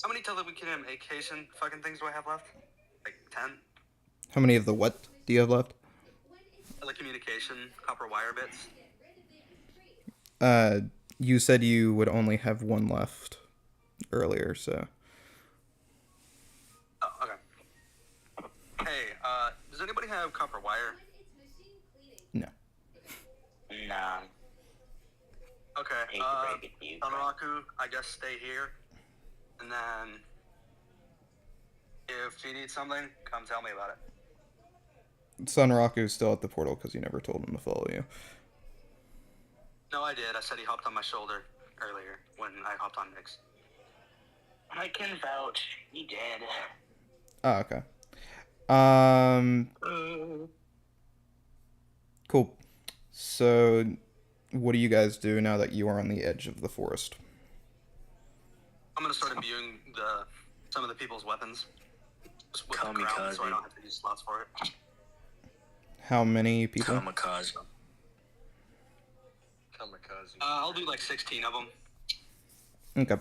How many telecommunication fucking things do I have left? Like 10? How many of the what do you have left? Telecommunication, copper wire bits. You said you would only have 1 left earlier, so. Oh, okay. Hey, does anybody have copper wire? No. Nah. Okay, Hate to break it to you, Sanraku, I guess stay here. And then, if she needs something, come tell me about it. Sunraku's still at the portal because you never told him to follow you. No, I did. I said he hopped on my shoulder earlier when I hopped on Nyx. I can vouch. He did. Oh, okay. Cool. So, what do you guys do now that you are on the edge of the forest? I'm gonna start imbuing some of the people's weapons just with the crown, so I don't have to use slots for it. How many people? Kamikaze. Kamikaze. I'll do like 16 of them. Okay.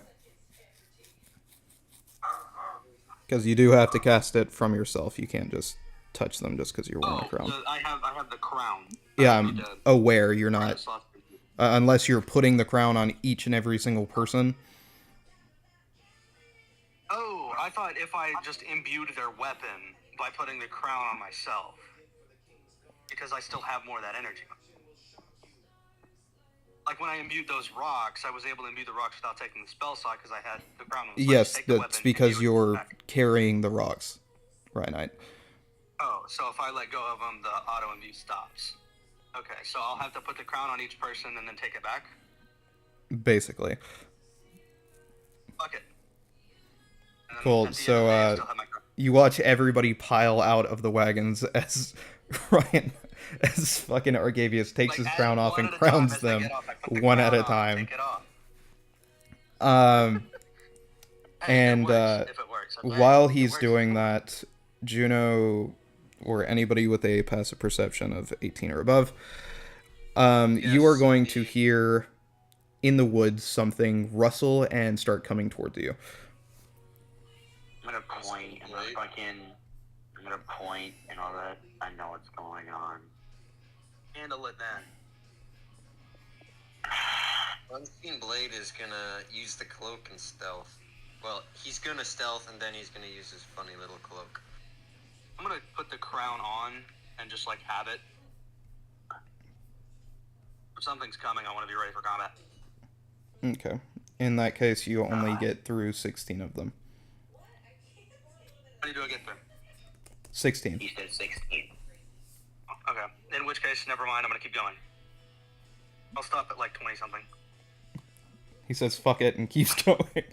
Because you do have to cast it from yourself. You can't just touch them just because you're wearing a crown. I have the crown. Yeah, I I'm need to aware you're burn the not. slots. Unless you're putting the crown on each and every single person. Oh, I thought if I just imbued their weapon by putting the crown on myself. Because I still have more of that energy. Like when I imbued those rocks, I was able to imbue the rocks without taking the spell slot because I had the crown. Was like, Yes, take the that's weapon, because imbue it, you're back. carrying the rocks. Right, Knight. Oh, so if I let go of them, the auto imbue stops. Okay, so I'll have to put the crown on each person and then take it back? Basically. Fuck it. And then Cool, at the end so, of the day, I still have my crown. You watch everybody pile out of the wagons as Ryan, as fucking Argavius takes his crown off and crowns them one at a time. And while he's doing that, Juno, or anybody with a passive perception of 18 or above, you are going to hear in the woods something rustle and start coming towards you. I'm gonna point and I'm gonna point and all that. I know what's going on. Handle it then. Unseen Blade is gonna use the cloak and stealth. Well, he's gonna stealth and then he's gonna use his funny little cloak. I'm gonna put the crown on and just like have it. If something's coming, I want to be ready for combat. Okay. In that case, you only get through 16 of them. How do I get through? 16. He said 16. Okay. In which case, never mind. I'm gonna keep going. I'll stop at like 20 something. He says fuck it and keeps going.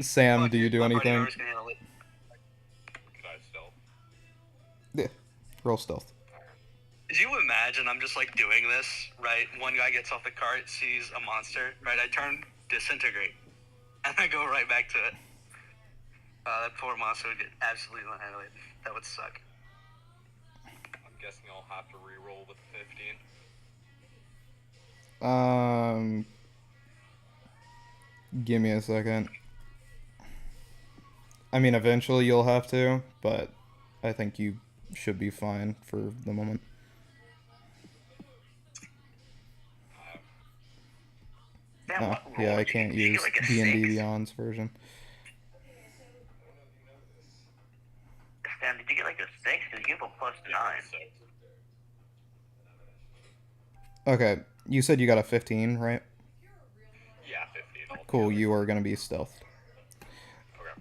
Sam, do you do anything? Could I stealth? Yeah. Roll stealth. Did you imagine I'm just like doing this, right? One guy gets off the cart, sees a monster, right? I turn disintegrate, and I go right back to it. That poor monster would get absolutely annihilated. That would suck. I'm guessing I'll have to re-roll with 15. Give me a second. I mean, eventually you'll have to, but I think you should be fine for the moment. Oh, yeah, I can't use D&D Beyond's version. Sam, did you get like a 6? Because you have a plus 9. Okay, you said you got a 15, right? Yeah, 15. Cool, you are going to be stealth. Okay.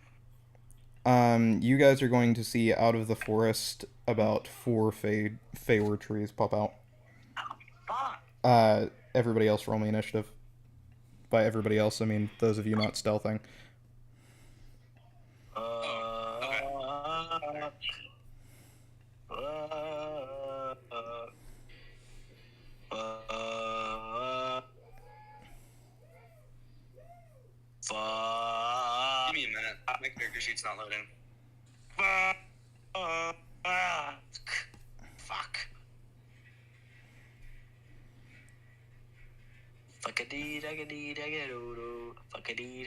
You guys are going to see out of the forest about 4 Feyward trees pop out. Everybody else roll me initiative. By everybody else, I mean those of you not stealthing. Give me a minute. My character sheet's not loading. Fuck.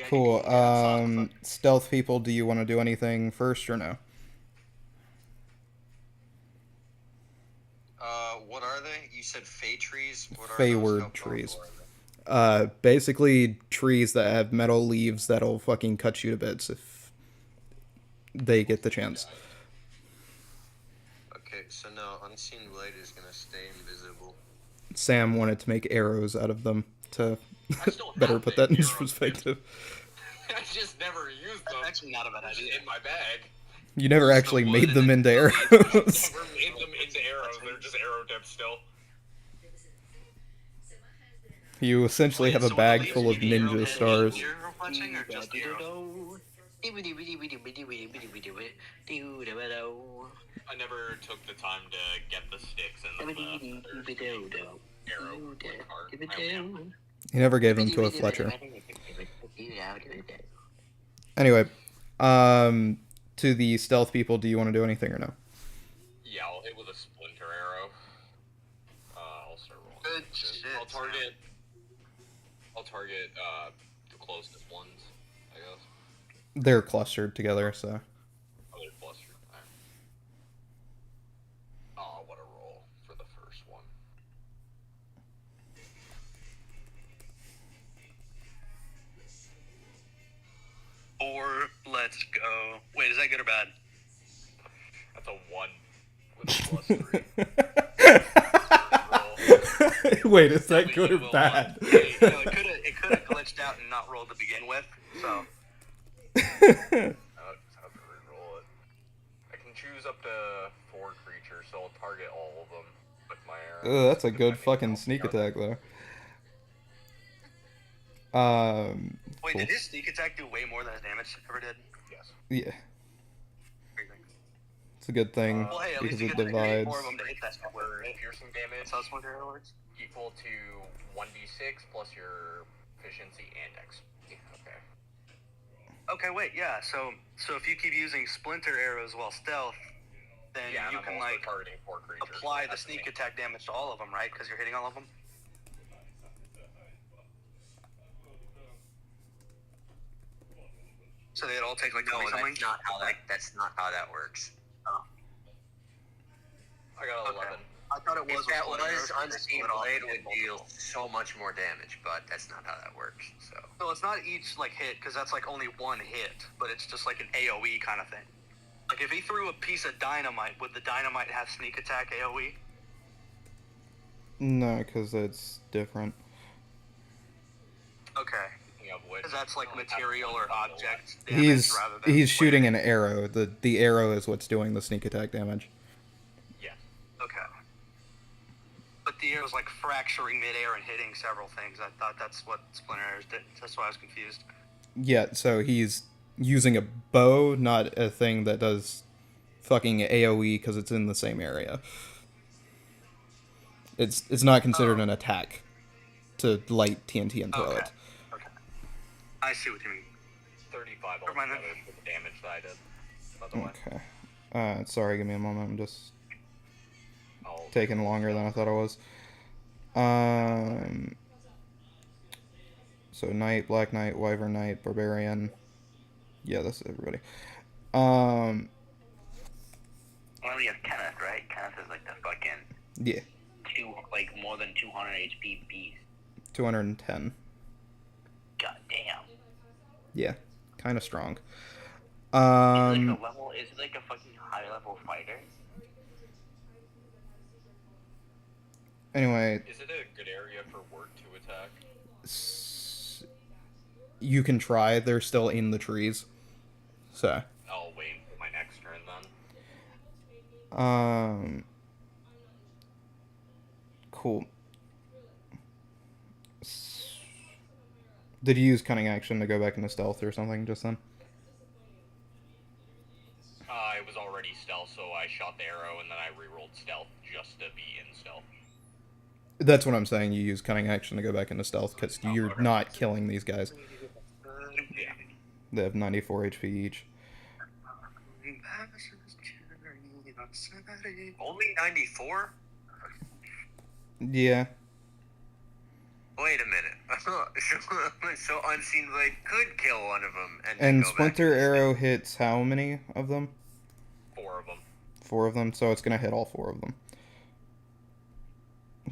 Cool. Stealth people, do you want to do anything first or no? What are they? You said Fey trees? What are Feyward those? trees. Basically trees that have metal leaves that'll fucking cut you to bits if they get the chance. Okay, so no, Unseen Blade is gonna stay invisible. Sam wanted to make arrows out of them to better put that in perspective. I just never used them. That's actually not a bad idea. In my bag. You never actually made them into arrows. Never made them into arrows. They're just arrow dipped still. You essentially have a bag full of ninja stars. I never took the time to get the sticks and the arrow card. You never gave them to a Fletcher. Anyway, to the stealth people, do you want to do anything or no? Yeah, I'll hit with a splinter arrow. I'll start rolling. Good shit. I'll target the closest ones, I guess. They're clustered together, so. Oh, they're clustered. Oh, what a roll for the first one. Or let's go. Wait, is that good or bad? That's a 1 with a +3. Wait, is that good or bad? It could have glitched out and not rolled to begin with, so. I'll just have to re-roll it. I can choose up to 4 creatures, so I'll target all of them with my arrow. Ugh, that's a good fucking sneak attack, though. Well, Wait, Cool. did his sneak attack do way more than his damage ever did? Yes. Yeah. It's a good thing Well, hey, at because least you it get to create divides. more of them to hit that square, right? Piercing damage That's how Splinter Arrow works? equal to 1d6 plus your efficiency and dex. Okay. Okay, wait, yeah. So if you keep using Splinter Arrows while stealth, then Yeah, you and can I'm also like targeting 4 creatures. apply so the that's sneak amazing. attack damage to all of them, right? Because you're hitting all of them. So they'd all take like No, 20 something. that's not how that works. I got 11. I thought it was. If that with was, Splinter Arrows, Unseen split off Blade and would hit deal multiple. so much more damage, but that's not how that works. So So it's not each like hit, because that's like only one hit, but it's just like an AOE kind of thing. Like if he threw a piece of dynamite, would the dynamite have sneak attack AOE? No, because it's different. Okay, Speaking of which, because that's like material or object damage He's rather than. he's shooting an arrow. The arrow is what's doing the sneak attack damage. Yeah. Okay. But the arrow's like fracturing midair and hitting several things. I thought that's what Splinter Arrows did. That's why I was confused. Yeah, so he's using a bow, not a thing that does fucking AoE because it's in the same area. It's not considered an attack to light TNT and throw Okay. it. Okay. I see what you mean. 35 Never mind then. altogether for the damage that I did. By the way. Okay. Sorry, give me a moment. I'm just I'll taking longer than I thought it was. So Knight, Black Knight, Wyvern Knight, Barbarian. Yeah, that's everybody. Well, we have Kenneth, right? Kenneth is like the fucking Yeah, more than 200 HP beast. 210. God damn. Yeah, kind of strong. Is it like a fucking high level fighter? Anyway, Is it a good area for Word to attack? you can try. They're still in the trees. So, I'll wait for my next turn then. cool. Did you use cunning action to go back into stealth or something just then? It was already stealth, so I shot the arrow and then I rerolled stealth just to be in stealth. That's what I'm saying. You use cunning action to go back into stealth because you're not killing these guys. Yeah. They have 94 HP each. only 94. Yeah. Wait a minute. so Unseen Blade could kill one of them, and And go back Splinter to Arrow hits how many of them? 4 of them. 4 of them, so it's going to hit all 4 of them.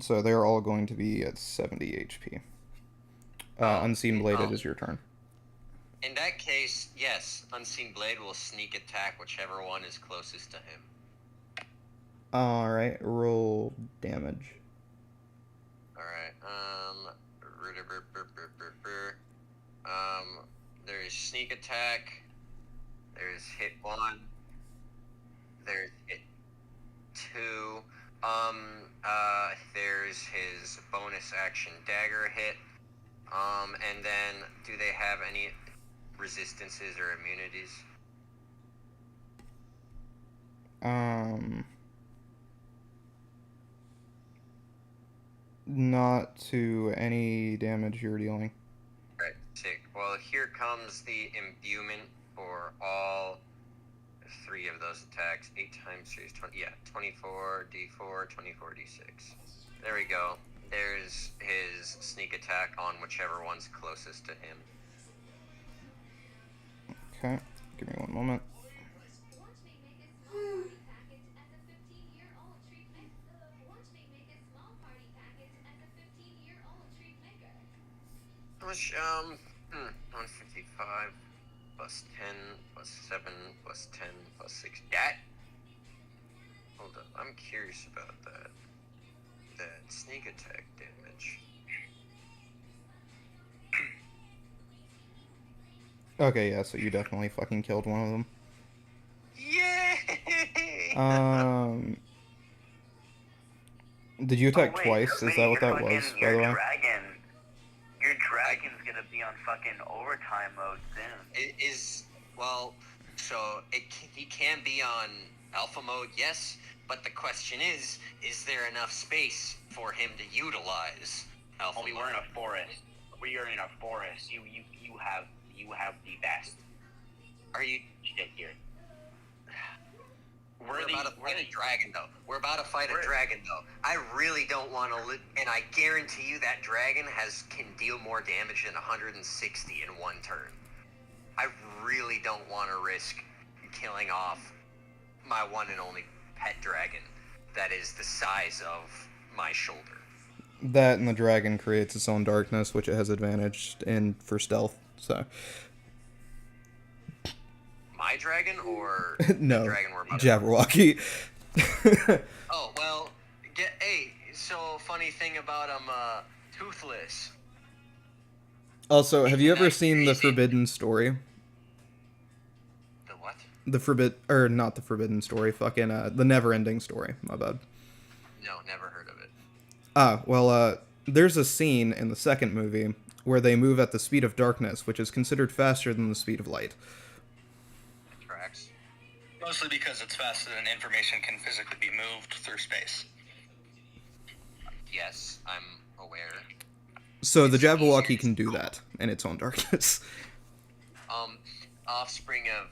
So they're all going to be at 70 HP. Unseen Blade, it is your turn. In that case, yes, Unseen Blade will sneak attack whichever one is closest to him. Alright, roll damage. Alright, there's sneak attack, there's hit 1, there's hit 2, there's his bonus action dagger hit, and then do they have any resistances or immunities? Not to any damage you're dealing. Right, sick. Well, here comes the imbuement for all 3 of those attacks. 8 times 3 is 20. Yeah, 24 d4, 24 d6. There we go. There's his sneak attack on whichever one's closest to him. Okay, give me one moment. How much, 155 plus 10 plus 7 plus 10 plus 6. That? Hold up, I'm curious about that. That sneak attack damage. Okay, yeah, so you definitely fucking killed one of them. Yay! Did you attack Oh, wait, twice? Is that what that was, by the way? Your dragon's gonna be on fucking overtime mode soon. It is, well, so he can be on alpha mode, yes, but the question is there enough space for him to utilize alpha Only mode? we're in a forest. We are in a forest. You have the best. Are you... Shit here. We're about to fight a dragon, though. We're about to fight a dragon, though. I really don't want to and I guarantee you that dragon can deal more damage than 160 in one turn. I really don't want to risk killing off my one and only pet dragon that is the size of my shoulder. That and the dragon creates its own darkness, which it has advantage in for stealth, so... My dragon, or no, the dragon we're about to... Jabberwocky. Oh, well, hey, so funny thing about him, Toothless. Also, have you ever seen the Forbidden Story? The what? Not the Forbidden Story, fucking, the Never-Ending Story, my bad. No, never heard of it. Well, there's a scene in the second movie where they move at the speed of darkness, which is considered faster than the speed of light. Tracks. Mostly because it's faster than information can physically be moved through space. Yes, I'm aware. So the Jabberwocky can do that in its own darkness. Offspring of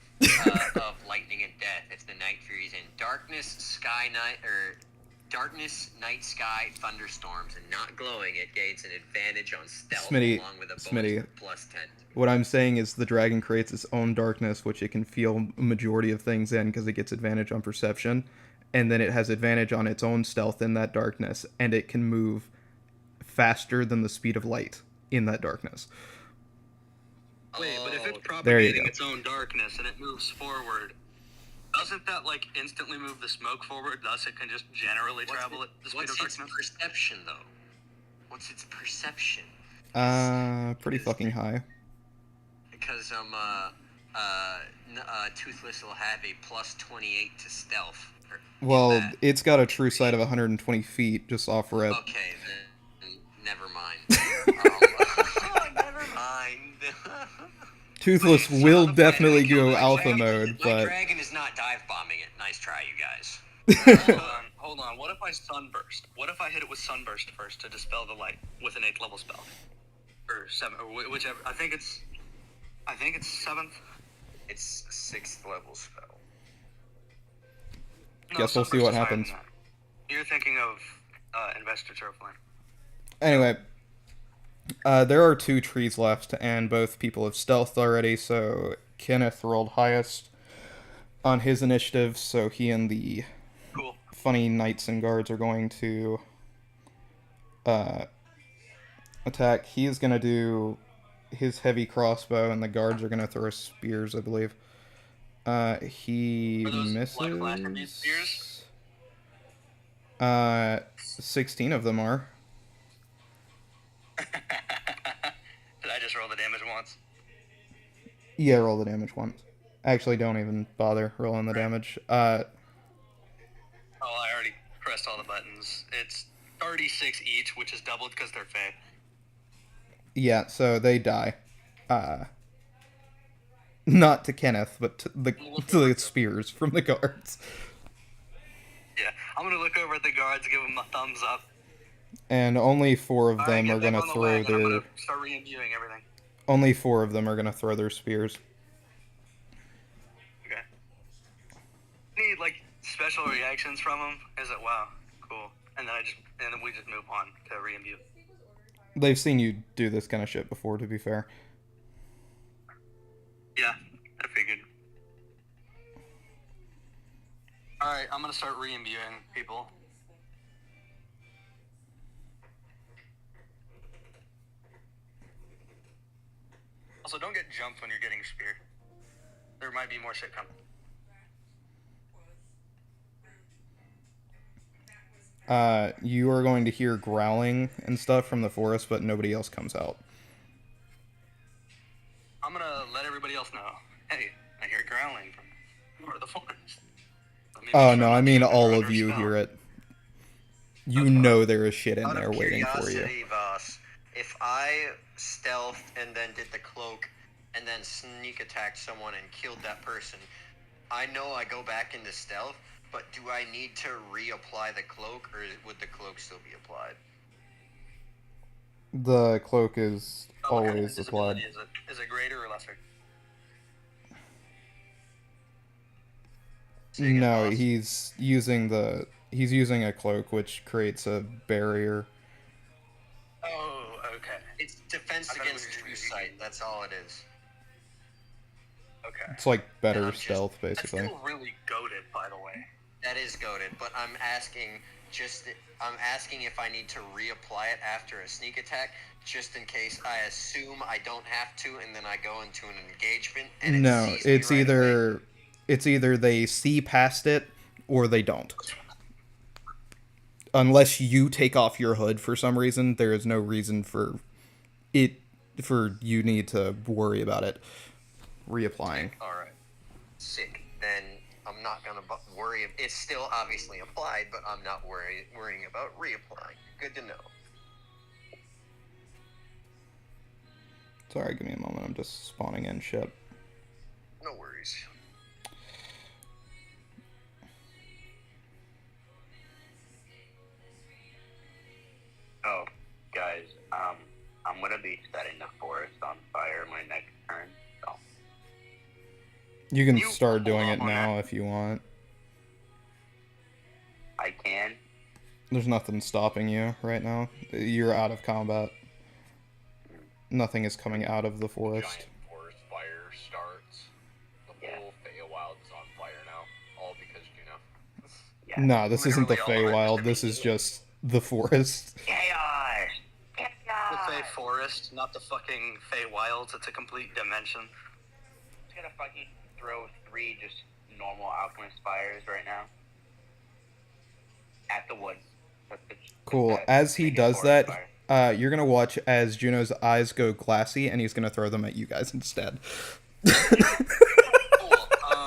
lightning and death. If the Night Fury's in darkness, night sky, thunderstorms, and not glowing, it gains an advantage on stealth along with a bonus of plus 10. What I'm saying is the dragon creates its own darkness, which it can feel a majority of things in because it gets advantage on perception, and then it has advantage on its own stealth in that darkness, and it can move faster than the speed of light in that darkness. Wait, but if it's There you propagating go. its own darkness and it moves forward, doesn't that, like, instantly move the smoke forward, thus it can just generally travel at the speed of What's darkness? its perception, though? What's its perception? Pretty fucking high. Because, Toothless will have a plus 28 to stealth. Well, it's got a true sight of 120 feet just off rip. Okay, then never mind. Never mind. Toothless will definitely go alpha mode, My but dragon is not dive bombing it. Nice try, you guys. Hold on. What if I sunburst? What if I hit it with sunburst first to dispel the light with an 8th level spell? Or 7, or whichever. I think it's 7th. It's 6th level spell. No, Guess we'll see sunburst what is higher happens. than that. You're thinking of Investor Turfline. anyway, there are 2 trees left, and both people have stealthed already, so Kenneth rolled highest on his initiative, so he and the funny knights and guards are going to attack. He's going to do his heavy crossbow, and the guards are going to throw spears, I believe. He misses. Spears? 16 of them are. Did I just roll the damage once? Yeah, roll the damage once. Actually, don't even bother rolling the damage. I already pressed all the buttons. It's 36 each, which is doubled because they're fey. Yeah, so they die. Not to Kenneth, but to the spears from the guards. Yeah, I'm gonna look over at the guards, give them a thumbs up. And only 4 of them Get are them gonna on the throw wagon. I'm their. gonna start re-imbuing everything. Only 4 of them are gonna throw their spears. Okay. Need like special reactions from them. Is it wow, cool? And then we just move on to re-imbue. They've seen you do this kind of shit before, to be fair. Yeah, I figured. Alright, I'm gonna start re-imbuing people. Also, don't get jumped when you're getting your spear. There might be more shit coming. You are going to hear growling and stuff from the forest, but nobody else comes out. I'm gonna let everybody else know. Hey, I hear growling from part of the forest. Oh, no, I mean all of you hear it. You know there is shit in Out there of waiting for you. curiosity, Voss, if I stealthed and then did the cloak and then sneak attacked someone and killed that person, I know I go back into stealth, but do I need to reapply the cloak, or would the cloak still be applied? The cloak is What kind of always applied. invisibility is it greater or lesser? No, he's using a cloak, which creates a barrier. Oh, okay. It's defense I thought it against was- true sight. That's all it is. Okay. It's like And better I'm just- stealth, That's basically. still really goated, by the way. That is goaded, but I'm asking if I need to reapply it after a sneak attack, just in case I assume I don't have to, and then I go into an engagement and it No, sees me it's right either away. it's either they see past it or they don't. Unless you take off your hood for some reason, there is no reason for you need to worry about it reapplying. All right, sick. Then I'm not gonna worry. It's still obviously applied, but I'm not worrying about reapplying. Good to know. Sorry, give me a moment. I'm just spawning in shit. No worries. Oh, guys, I'm gonna be setting the forest on fire my next turn. So You can You start doing hold it on now if you want. I can. There's nothing stopping you right now. You're out of combat. Nothing is coming out of the forest. Giant forest fire starts. The whole Feywild is on fire now, all because Juno. Yeah. No, this isn't the Literally all of it. Feywild. This is just the forest. Chaos. The Fey Forest, not the fucking Fey Wilds. It's a complete dimension. I'm just gonna fucking throw 3 just normal alchemist fires right now at the woods. Cool. As he does that, you're gonna watch as Juno's eyes go glassy, and he's gonna throw them at you guys instead. Cool.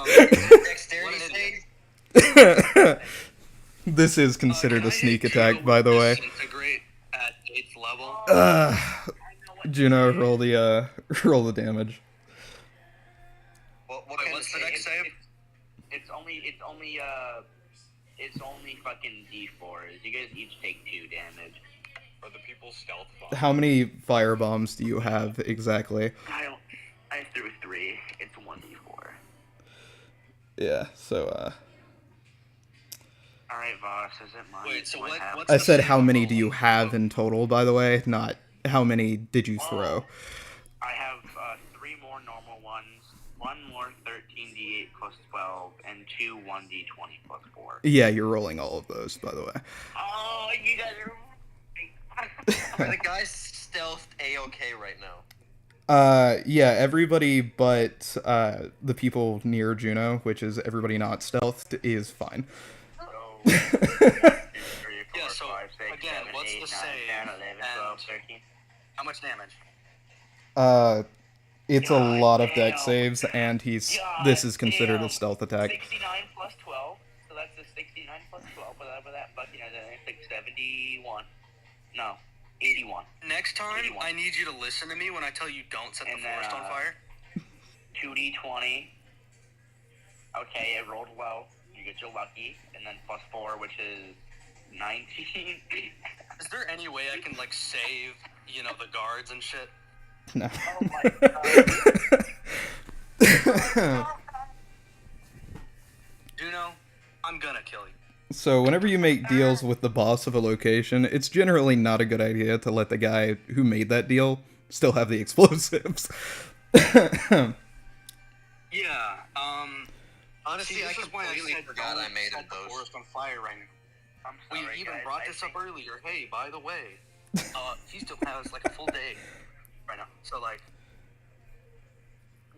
Dexterity save. This is considered a sneak attack, by the way. Disintegrate at 8th level. Juno, roll the damage. What Wait, kind what's of the next save? It's only fucking D4s. You guys each take 2 damage. Are the people stealth bombs? How many fire bombs do you have exactly? I threw 3. It's 1D4. Yeah. So Alright, Voss, is it mine? Wait, so What happened? what's I the said save how many roll? do you have in total, by the way, not how many did you throw. I have 3 more normal ones, 1 more 13d8 plus 12, and 2 1d20 plus 4. Yeah, you're rolling all of those, by the way. Oh, you guys are... Are the guys stealthed A-okay right now? Yeah, everybody but the people near Juno, which is everybody not stealthed, is fine. So, 1, 2, 3, 4, Yeah, so, 5, 6, again, 7, what's 8, the 9, save 10, 11, 12, 13. How much damage? It's a God lot of damn. deck saves, and God this is considered damn. a stealth attack. 69 plus 12, so that's a 69 plus 12, whatever that fucking is, I think 71. No, 81. Next time, 81. I need you to listen to me when I tell you don't set the And then, forest on fire. 2d20. Okay, it rolled well. You get your lucky, and then plus 4, which is 19. Is there any way I can, like, save, you know, the guards and shit? No. Oh my god. Juno, I'm gonna kill you. So whenever you make deals with the boss of a location, it's generally not a good idea to let the guy who made that deal still have the explosives. Yeah, Honestly, see, I this is why I completely said forgot I don't made set the those. forest on fire right now. I'm We sorry, even guys, brought I this up think earlier. Hey, by the way, he still has, like, a full day right now. So, like,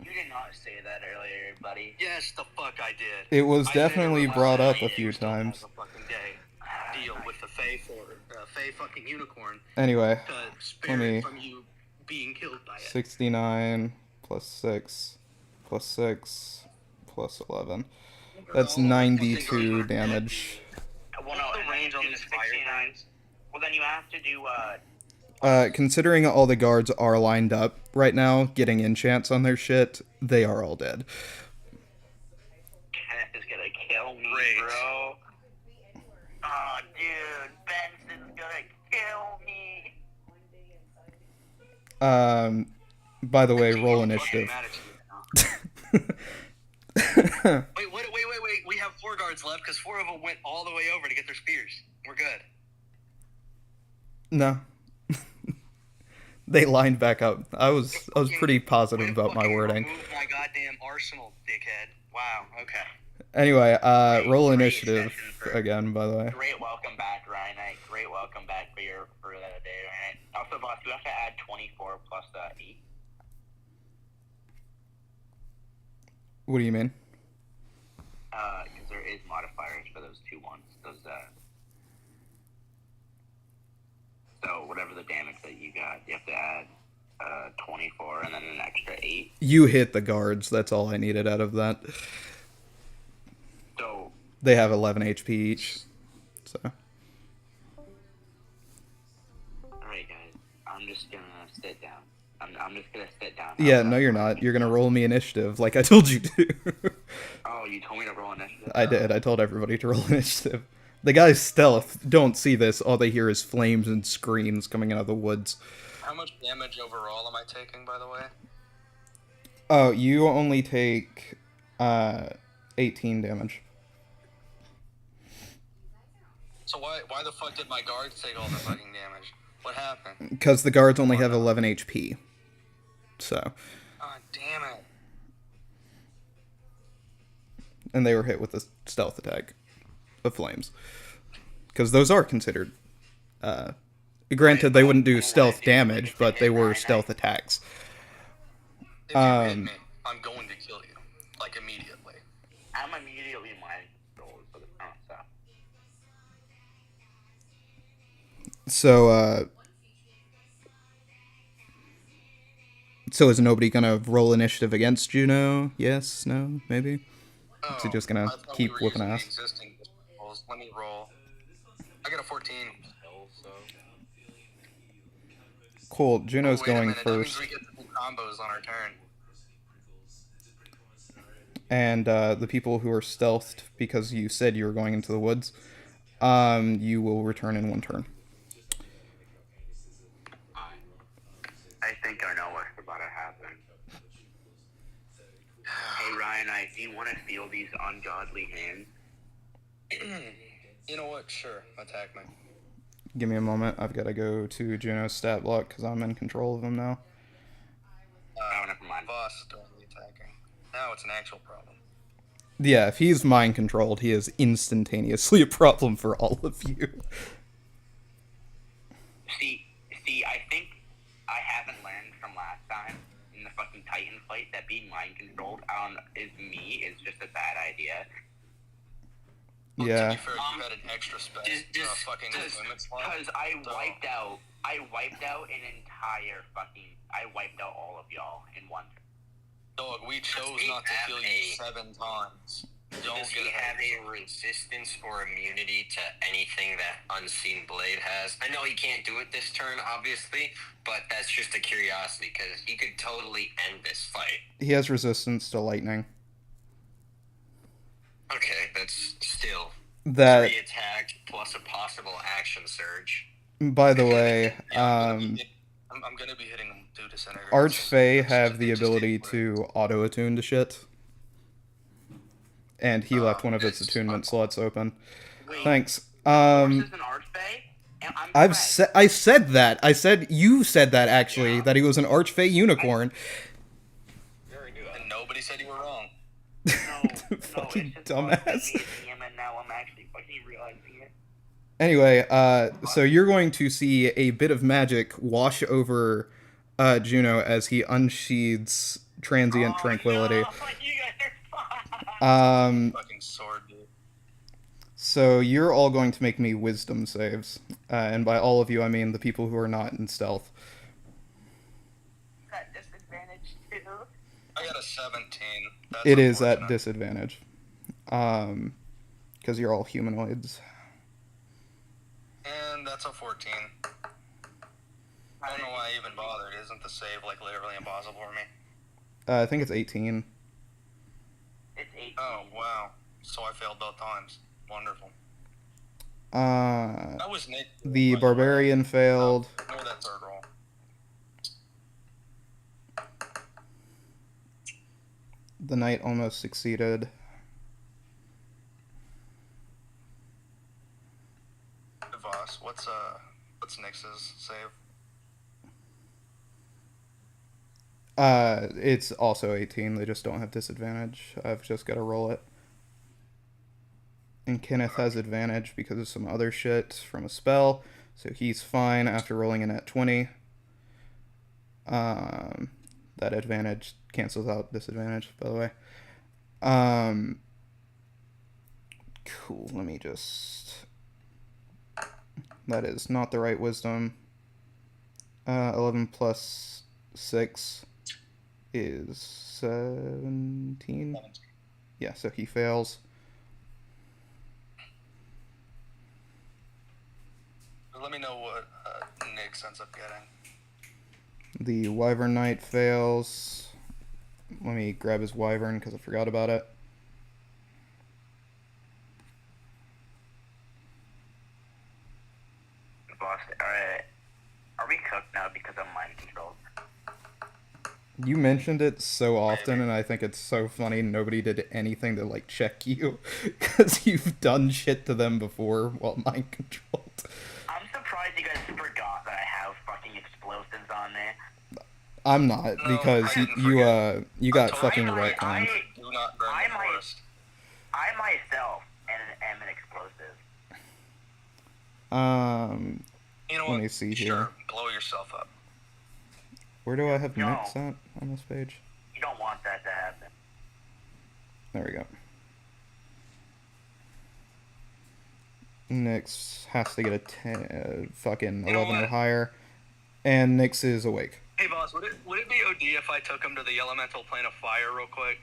You did not say that earlier, buddy. yes, the fuck I did. It was I said definitely it brought up a last few night, still has times. a fucking day deal with the Fey fucking unicorn Anyway, to spare me- it from you being killed by it. 69 plus 6 plus 6 plus 11. That's 92 damage. Well, no, What's the and then range you on do these the fire 69. guns? Well, then you have to do Considering all the guards are lined up right now, getting enchants on their shit, they are all dead. Kenneth is gonna kill me, Great. bro. Oh, dude, Benson's gonna kill me. By the way, roll I'm fucking initiative. mad at you now. Wait. We have 4 guards left because 4 of them went all the way over to get their spears. We're good. No. They lined back up. I was pretty positive about my wording. Remove my goddamn arsenal, dickhead. Wow. Okay. Anyway, roll Great initiative session for- again, by the way. Great welcome back, Ryan. Great welcome back for that day, Ryan. Also, boss, you have to add 24 plus 8. What do you mean? Because there is modifiers for those 2 ones. So whatever the damage that you got, you have to add 24 and then an extra 8. You hit the guards. That's all I needed out of that. So They have 11 HP each. So. alright, guys. I'm just gonna sit down. I'm just gonna sit down. Yeah, no, you're not. You're gonna roll me initiative, like I told you to. Oh, you told me to roll initiative? I did. I told everybody to roll initiative. The guys stealth don't see this. All they hear is flames and screams coming out of the woods. How much damage overall am I taking, by the way? Oh, you only take 18 damage. So why the fuck did my guards take all the fucking damage? What happened? Because the guards only have 11 HP. So. Ah, damn it. And they were hit with a stealth attack of flames. Because those are considered... granted, they wouldn't do stealth damage, but they were stealth attacks. If you hit me, I'm going to kill you. Like, immediately. I'm immediately mind controlled for the stuff. So is nobody gonna roll initiative against Juno? Yes? No? Maybe? Is he just gonna I thought keep we were whooping using the ass? existing rolls. Let me roll. I got a 14. So Cool, Juno's Wait a going minute, that means first. we get to do combos on our turn. And the people who are stealthed, because you said you were going into the woods, you will return in 1 turn. I think I know what's about to happen. Hey Ryan, do you want to feel these ungodly hands? You know what? Sure. Attack me. Give me a moment. I've got to go to Juno's stat block because I'm in control of him now. Never mind. Boss doing the attacking. Now it's an actual problem. Yeah, if he's mind controlled, he is instantaneously a problem for all of you. See, I think I haven't learned from last time in the fucking Titan fight that being mind controlled is just a bad idea. Well, Yeah. To be fair, you had an extra spell. Fucking limit slot. Because I wiped out an entire fucking. I wiped out all of y'all in 1 turn. Dog, we chose not to kill you 7 times. Don't Does get he ahead have of a yourself. resistance or immunity to anything that Unseen Blade has? I know he can't do it this turn, obviously, but that's just a curiosity, because he could totally end this fight. He has resistance to lightning. Okay, that's still That, 3 attack plus a possible action surge. by the way, I'm gonna be hitting him due to center. Archfey have the ability to auto-attune to shit. And he left one of his attunement slots open. Wait, Thanks. Horse is an Archfey? And I'm I correct. said that. You said that actually, that he was an Archfey unicorn. you already knew that. And nobody said you were wrong. No, Fucking it's just dumbass. Archfey and now I'm actually fucking realizing it. Anyway, so you're going to see a bit of magic wash over Juno as he unsheathes transient tranquility. No, you guys are fucked. Fucking sword, dude. So you're all going to make me wisdom saves. And by all of you, I mean the people who are not in stealth. Got disadvantage too. I got a 17. That's It is at unfortunate. disadvantage. Because you're all humanoids. And that's a 14. I don't know why I even bothered. Isn't the save like literally impossible for me? I think it's 18. It's 18. Oh wow! So I failed both times. Wonderful. That was Nick. The barbarian failed. Ignore that third roll. The knight almost succeeded. Voss, what's Nix's save? It's also 18. They just don't have disadvantage. I've just got to roll it. And Kenneth has advantage because of some other shit from a spell, so he's fine after rolling in at 20. That advantage cancels out disadvantage, by the way. Cool, let me just... That is not the right wisdom. 11 plus 6 is 17. Yeah, so he fails. Let me know what Nix ends up getting. The Wyvern Knight fails. Let me grab his Wyvern because I forgot about it. Boss, alright. Are we cooked now because I'm mind controlled? You mentioned it so often, and I think it's so funny nobody did anything to, like, check you, because you've done shit to them before while mind controlled. I'm surprised you guys forgot that I have fucking explosives on there. I'm not, because you got fucking retconned. Do not burn the forest. I myself am an explosive. You know Let what? me see Sure, here. blow yourself up. Where do I have No. Nix at on this page? You don't want that to happen. There we go. Nix has to get a fucking 11 or higher, and Nix is awake. Hey, boss, would it be OD if I took him to the elemental plane of fire real quick?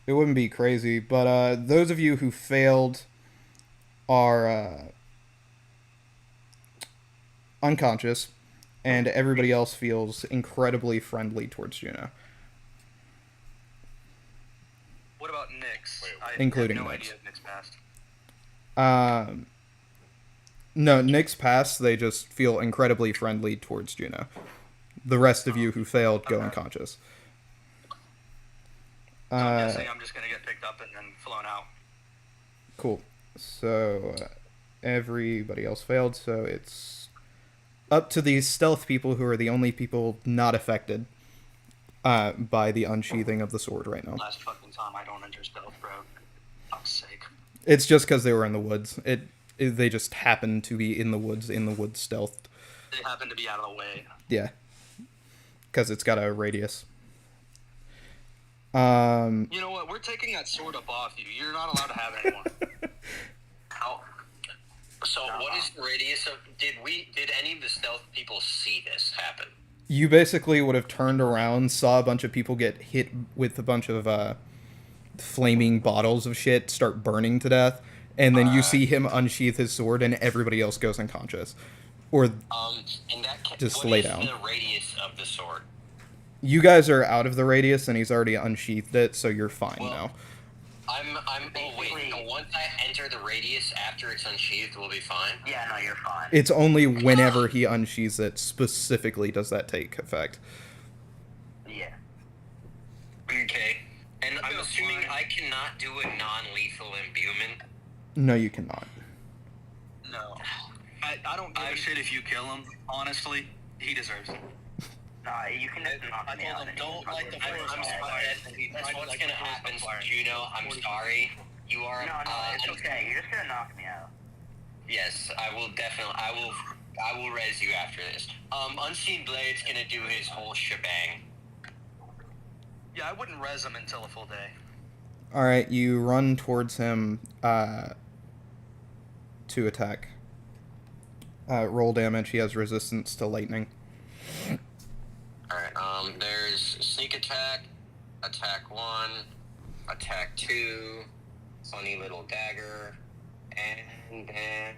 It wouldn't be crazy, but those of you who failed are unconscious, and everybody else feels incredibly friendly towards Juno. What about Nyx? Including I have no Nyx. idea if Nyx passed. No, Nyx passed, they just feel incredibly friendly towards Juno. The rest of you who failed go unconscious. So I'm guessing I'm just going to get picked up and then flown out. Cool. So, everybody else failed, so it's up to these stealth people who are the only people not affected by the unsheathing of the sword right now. Last fucking time I don't enter stealth, bro. Fuck's sake. It's just because they were in the woods. They just happened to be in the woods stealthed. They happen to be out of the way. Yeah. Because it's got a radius. You know what? We're taking that sword up off you. You're not allowed to have it anymore. How? So what is the radius of? Did any of the stealth people see this happen? You basically would have turned around, saw a bunch of people get hit with a bunch of flaming bottles of shit, start burning to death, and then you see him unsheath his sword, and everybody else goes unconscious, or in that case, just what lay is down. the radius of the sword? You guys are out of the radius, and he's already unsheathed it, so you're fine now. Once I enter the radius after it's unsheathed, we'll be fine. Yeah, no, you're fine. It's only whenever he unsheathes it specifically does that take effect. Yeah. Okay. And I'm assuming I cannot do a non-lethal imbuement. No, you cannot. No. I don't give a shit if you kill him. Honestly, he deserves it. Nah, you can just knock me out. Don't let the force. I'm sorry. That's what's gonna happen, Juno. I'm sorry. You are. No, it's okay. You're just gonna knock me out. Yes, I will definitely. I will res you after this. Unseen Blade's gonna do his whole shebang. Yeah, I wouldn't res him until a full day. Alright, you run towards him to attack. Roll damage. He has resistance to lightning. Alright, there's sneak attack, attack 1, attack 2, funny little dagger, and then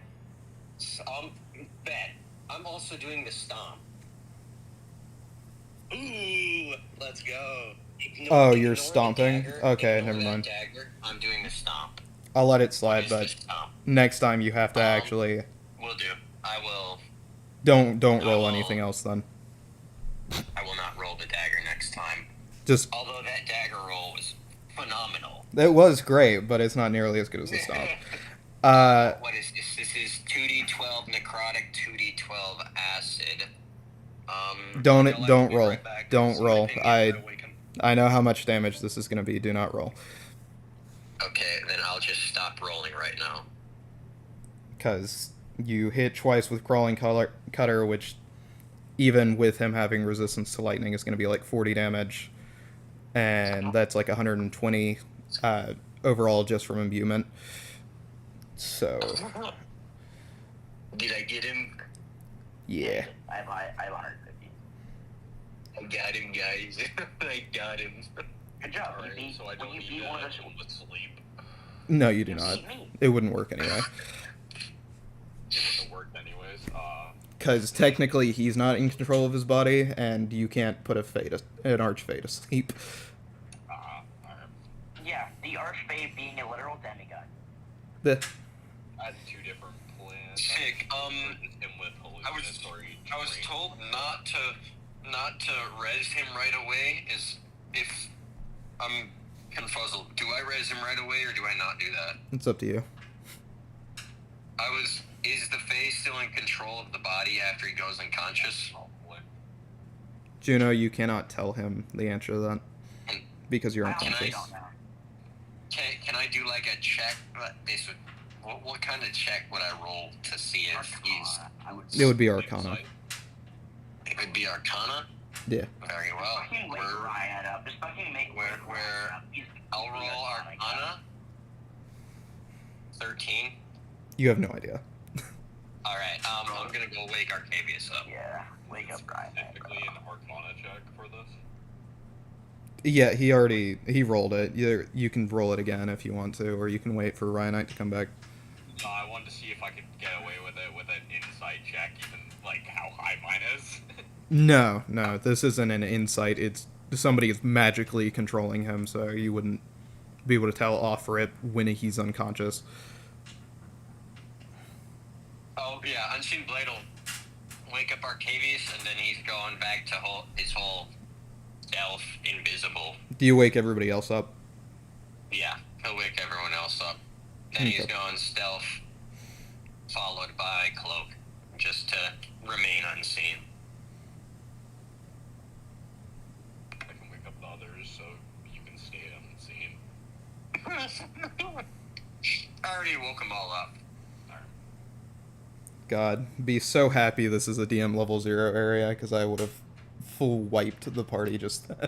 bet. I'm also doing the stomp. Ooh, let's go. Oh, you're Ignore the stomping? dagger, Okay, ignore never that mind. Dagger. I'm doing the stomp. I'll let it What slide, is but the stomp? next time you have to actually Will do. I will. don't I roll will- anything else then. I will not roll the dagger next time. Just Although that dagger roll was phenomenal. it was great, but it's not nearly as good as the stomp. What is this? This is 2d12 necrotic, 2d12 acid. Don't I'd like to don't be roll. right back. Don't So roll. anything I awaken. I know how much damage this is going to be. Do not roll. Okay, then I'll just stop rolling right now. Because you hit twice with Crawling Cutter, which, even with him having resistance to lightning, is going to be like 40 damage. And that's like 120 overall just from imbuement. So, Did I get him? yeah. I have 150. I got him, guys. I got him. Good job. Alright, You beat, so I when don't you need beat to one of go the... to sleep. No, you do You not. beat me. It wouldn't work anyway. It wouldn't have worked anyways. Because technically he's not in control of his body, and you can't put an Archfey to sleep. Alright. Yeah, the Archfey being a literal demigod. The I had two different plans. Sick. Him with hallucinatory I was dreams. told not to res him right away. If I'm confuzzled. Do I res him right away or do I not do that? It's up to you. Is the Fae still in control of the body after he goes unconscious? Probably. Juno, you cannot tell him the answer to that. Because you're I don't unconscious. know. Can I do like a check? What kind of check would I roll to see if he's... I would It would be Arcana. Insight. It would be Arcana? Yeah. Very well. fucking wake Ryan up. Just fucking make Where- Ryan up. He's I'll roll Arcana. 13. You have no idea. Alright, I'm gonna go wake Arcavius up. Yeah, wake up Ryan. Specifically an Arcana check for this. Yeah, he rolled it. You can roll it again if you want to, or you can wait for Ryanite to come back. No, I wanted to see if I could get away with it with an insight check, even like how high mine is. No, this isn't an insight. It's somebody is magically controlling him, so you wouldn't be able to tell off rip when he's unconscious. Oh, yeah, Unseen Blade will wake up Arcavius, and then he's going back to his whole stealth, invisible. Do you wake everybody else up? Yeah, he'll wake everyone else up. Then he's Okay. going stealth, followed by cloak, just to remain unseen. I can wake up the others so you can stay unseen. I already woke them all up. God, be so happy this is a DM level 0 area, because I would have full wiped the party just then.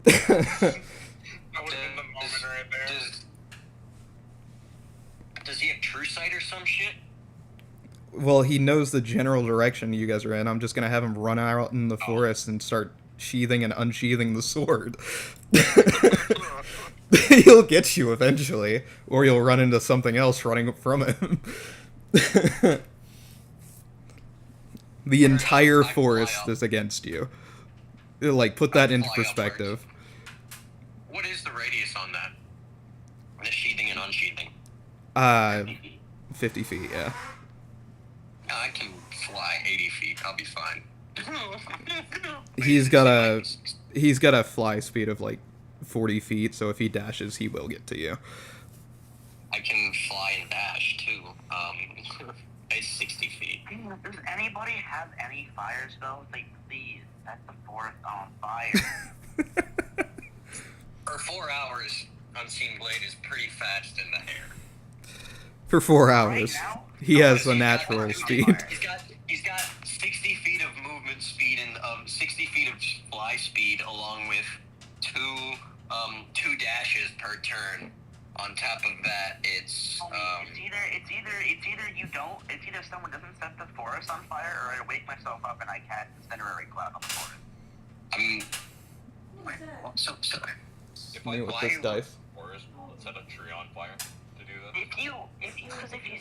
That would have been the moment right there. Does he have True Sight or some shit? Well, he knows the general direction you guys are in. I'm just gonna have him run out in the forest and start sheathing and unsheathing the sword. He'll get you eventually, or you'll run into something else running from him. The entire forest is against you. Like, put that into perspective. What is the radius on that? The sheathing and unsheathing. 50 feet, yeah. I can fly 80 feet. I'll be fine. He's got a fly speed of like 40 feet, so if he dashes, he will get to you. I can fly and dash too. At 60 feet. Does anybody have any fire spells? Like, please, set the forest on fire. For 4 hours, Unseen Blade is pretty fast in the hair. For 4 hours. Right now? He has a He's natural got- speed. He's got 60 feet of movement speed and 60 feet of fly speed, along with two dashes per turn. On top of that, it's either someone doesn't set the forest on fire, or I wake myself up and I cast incendiary cloud on the forest. What was that? So If Me I with fly this in dice. the forest, let's set a tree on fire to do this. If you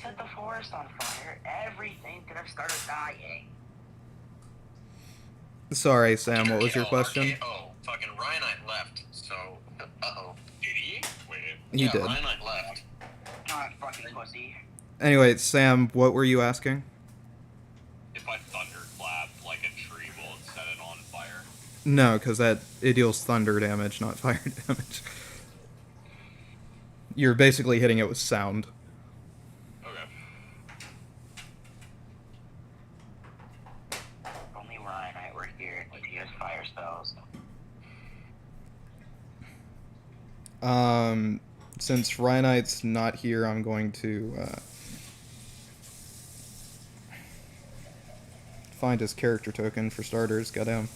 set the forest on fire, everything could have started dying. Sorry, Sam, what was your question? Okay. Oh, fucking Ryanite left, so... Uh-oh. Did he? Wait. He did. Ryanite left. God, fucking pussy. Anyway, Sam, what were you asking? If I thunderclap like a tree, will it set it on fire? No, because it deals thunder damage, not fire damage. You're basically hitting it with sound. Okay. Only Ryan and I were here to use fire spells. Since Ryanite's not here, I'm going to find his character token for starters. Goddamn.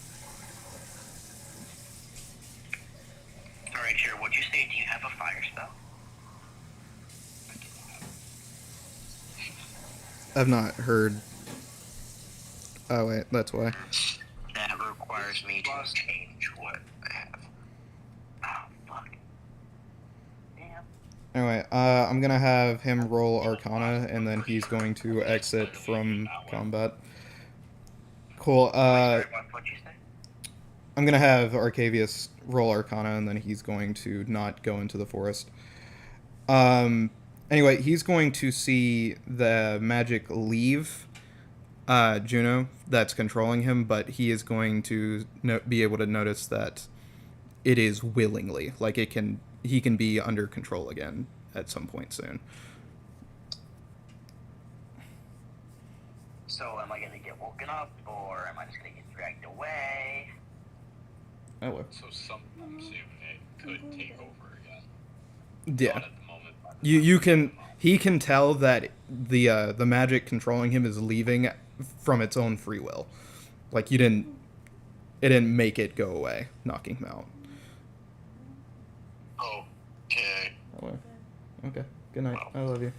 Alright, sure. What'd you say? Do you have a fire spell? I've not heard. Oh wait, that's why. That requires me to change what I have. Oh, fuck. Damn. Anyway, I'm gonna have him roll Arcana, and then he's going to exit from combat. Cool. What'd you say? I'm gonna have Arcavius roll Arcana, and then he's going to not go into the forest. Anyway, he's going to see the magic leave Juno that's controlling him, but he is going to be able to notice that it is willingly. Like, he can be under control again at some point soon. So, am I gonna get woken up, or am I just gonna get dragged away? Oh, well. So some soon it could take over again. Yeah. Not at the moment. He can tell that the magic controlling him is leaving from its own free will. Like, it didn't make it go away, knocking him out. Okay. Oh, well. Okay. Good night. I love you.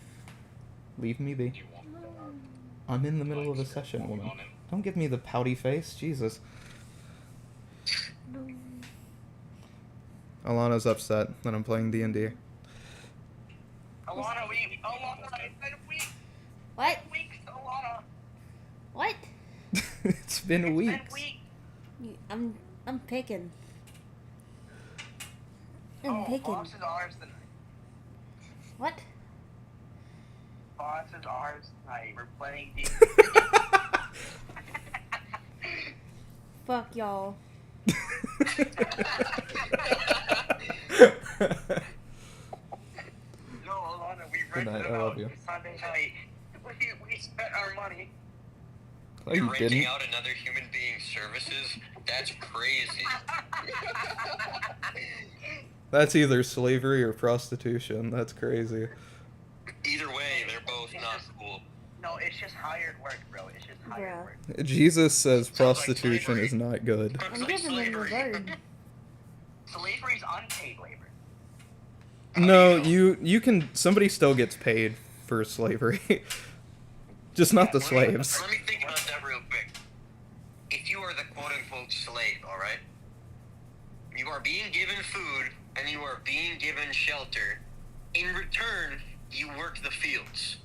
Leave me be. Do you want I'm in the middle of a session, woman. on him? Don't give me the pouty face. Jesus. Alana's upset that I'm playing D&D. Alana, it's been weeks. What? Weeks, Alana. What? It's been weeks. It's been weeks. I'm picking. I'm Oh, picking. boss is ours tonight. What? Boss is ours tonight. We're playing D. Fuck y'all. No, Alana, we Good rented night, it I love out you. Sunday night. We spent our money. Oh, you Renting didn't? out another human being's services? That's crazy. That's either slavery or prostitution. That's crazy. Either way, they're both not cool. No, it's just hired work, bro. It's just hired Bruh. work. Jesus says Sounds like prostitution slavery. is not good. I'm giving them the bird. Slavery's unpaid labor. No, you can. Somebody still gets paid for slavery, just not the slaves. Let me think about that real quick. If you are the quote-unquote slave, alright? You are being given food, and you are being given shelter. In return, you work the fields.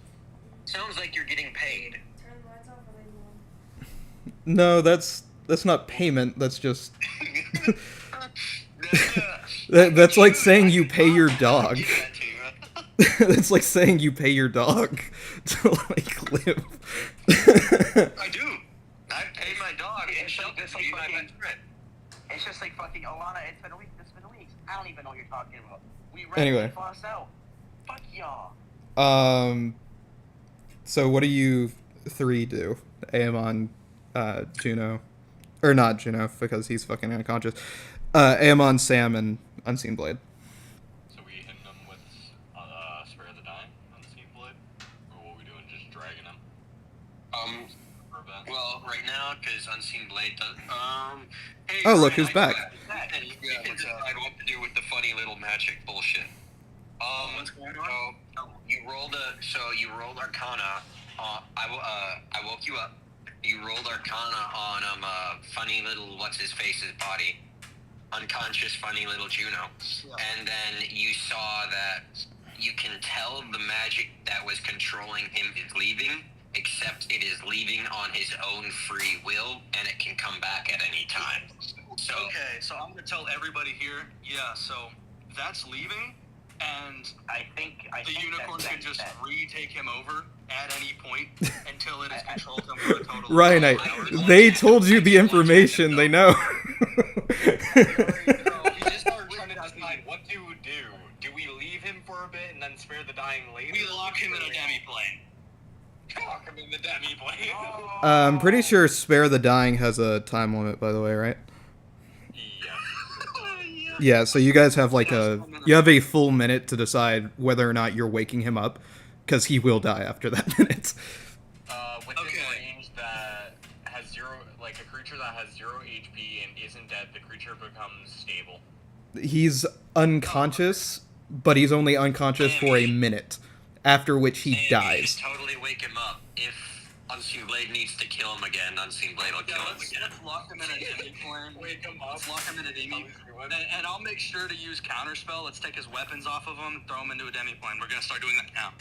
Sounds like you're getting paid. Turn the lights off or leave them on. No, that's not payment. That's just that's like saying you pay your dog. That's like saying you pay your dog to like live. I do. I pay my dog and shelter to be my best friend. It's just like fucking Alana. It's been weeks. I don't even know what you're talking about. We Anyway. us out. Fuck y'all. So what do you three do? Aemon, Juno, or not Juno because he's fucking unconscious. Aemon, Sam, and Unseen Blade. So we hitting them with Spare the Dying on the Steam Blade? Or what we doing, just dragging them? Well, right now, because Unseen Blade does, hey, Oh, look Ryan, who's back. And you can decide what to do with the funny little magic bullshit. What's going on? So you rolled Arcana. I woke you up. You rolled Arcana on funny little what's his face's body, unconscious funny little Juno, and then you saw that you can tell the magic that was controlling him is leaving, except it is leaving on his own free will, and it can come back at any time. So Okay, so I'm gonna tell everybody here. Yeah, so that's leaving, and I think the unicorn that's can just that. retake him over at any point until it has controlled him for a total of Ryan, 12 hours. they told you the information. They know. We just are trying to decide what to do. Do we leave him for a bit and then spare the dying later? We lock him in a demi-plane. Lock him in the demi-plane. I'm pretty sure Spare the Dying has a time limit, by the way, right? Yeah, so you guys have you have a full minute to decide whether or not you're waking him up, because he will die after that minute. Within range that has zero, like a creature that has 0 HP and isn't dead, the creature becomes stable. He's unconscious, but he's only unconscious for a minute, after which he dies. You can totally wake him up. If Unseen Blade needs to kill him again, Unseen Blade will kill him again. Let's lock him in a demi-plane. Wake him up. Let's lock him in a demi, and I'll make sure to use counterspell. Let's take his weapons off of him, throw him into a demi-plane. We're gonna start doing that now.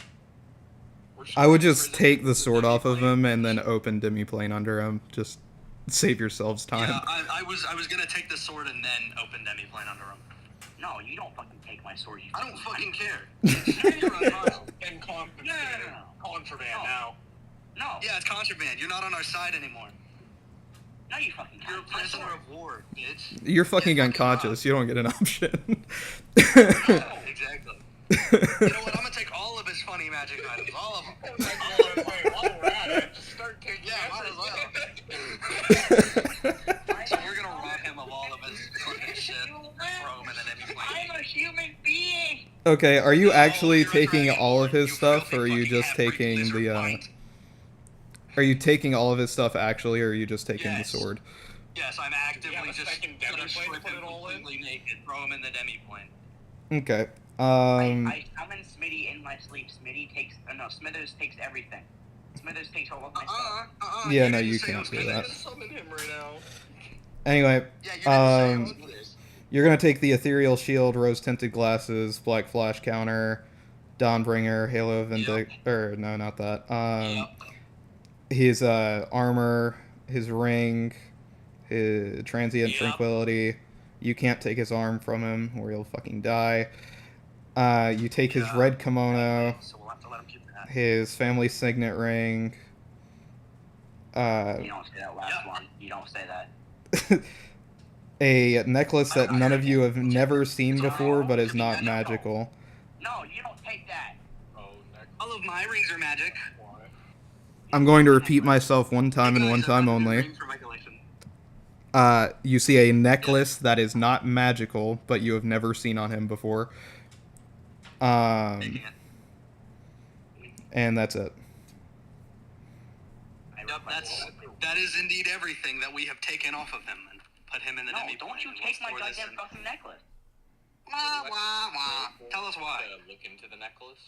I would just take the sword off of him and then open demiplane under him. Just save yourselves time. Yeah, I was gonna take the sword and then open demi-plane under him. No, you don't fucking take my sword. You I don't fucking care. You're unconscious and confident. No. Contraband No. now. No. Yeah, it's contraband. You're not on our side anymore. No, you fucking You're a can't. prisoner of war, bitch. You're fucking Yeah, unconscious. You don't get an option. Exactly. You know what? I'm gonna take all of his funny magic items. All of them. While we're at it, just start taking Might as well. So we're gonna rob him of all of his fucking shit, throw him in the demi-plane. I'm a human being. Okay, are you actually you're a taking dragon. all of his You stuff, or are filthy you fucking just half-breed taking lizard the, white. Are you taking all of his stuff actually, or are you just taking Yes. the sword? Yes, I'm actively You have a just second gonna demi-plane to strip put him it all in? completely naked, throw him in the demi-plane. Okay. I summon Smitty in my sleep. Smithers takes everything. Smithers takes all of my stuff. Yeah, no, didn't you say can't I was do gonna that. Summon him right now. Anyway, Yeah, you didn't say I was gonna. you're gonna take the ethereal shield, rose tinted glasses, black flash counter, Dawnbringer, Halo of or no, not that. His armor, his ring, his transient tranquility. You can't take his arm from him, or he'll fucking die. You take his red kimono, So we'll have to let him keep that. his family signet ring. You don't say that last one. You don't say that. A necklace that none of you have never seen before, but is not magical. No, you don't take that. Oh, next All of my rings are magic. one. I'm going to repeat myself one time and one time only. Ring for regulation. You see a necklace that is not magical, but you have never seen on him before. And that's it. Yep, that is indeed everything that we have taken off of him and put him in the No, demi-plane. don't you and take my we'll store this goddamn in- fucking necklace. Wah, wah, wah. Tell us why. Look into the necklace.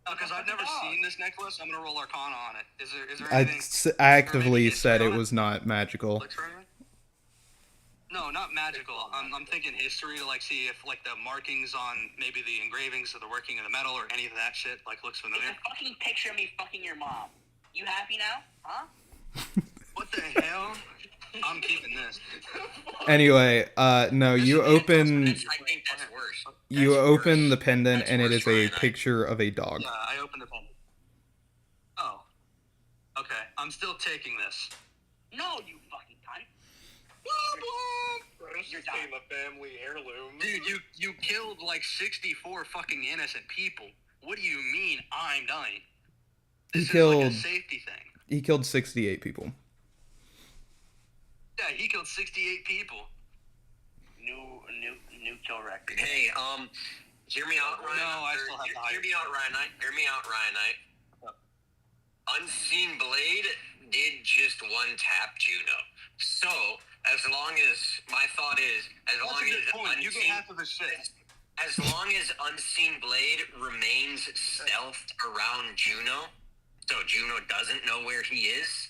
Because I've never seen this necklace. I'm gonna roll Arcana on it. Is there I anything? actively said it was not magical. Looks for anything? No, not magical. I'm thinking history to see if the markings on maybe the engravings of the working of the metal or any of that shit looks familiar. It's a fucking picture of me fucking your mom. You happy now? Huh? What the hell? I'm keeping this. Anyway, no, you open I think that's worse. the pendant, That's and it worse, is a Ryan. picture of a dog. Yeah, I opened the pendant. Oh. Okay, I'm still taking this. No, you fucking cunt. First You're became a family heirloom. Dude, you killed 64 fucking innocent people. What do you mean I'm dying? He This is killed- a safety thing. He killed 68 people. Yeah, he killed 68 people. New kill record. Hey, hear me out, Ryan. No, I still have the Hear me out, Ryan. Hear me out, Ryan. Unseen Blade did just one tap Juno. So, as long as my thought is, as long as You get half of the shit. as long as Unseen Blade remains stealthed around Juno, so Juno doesn't know where he is,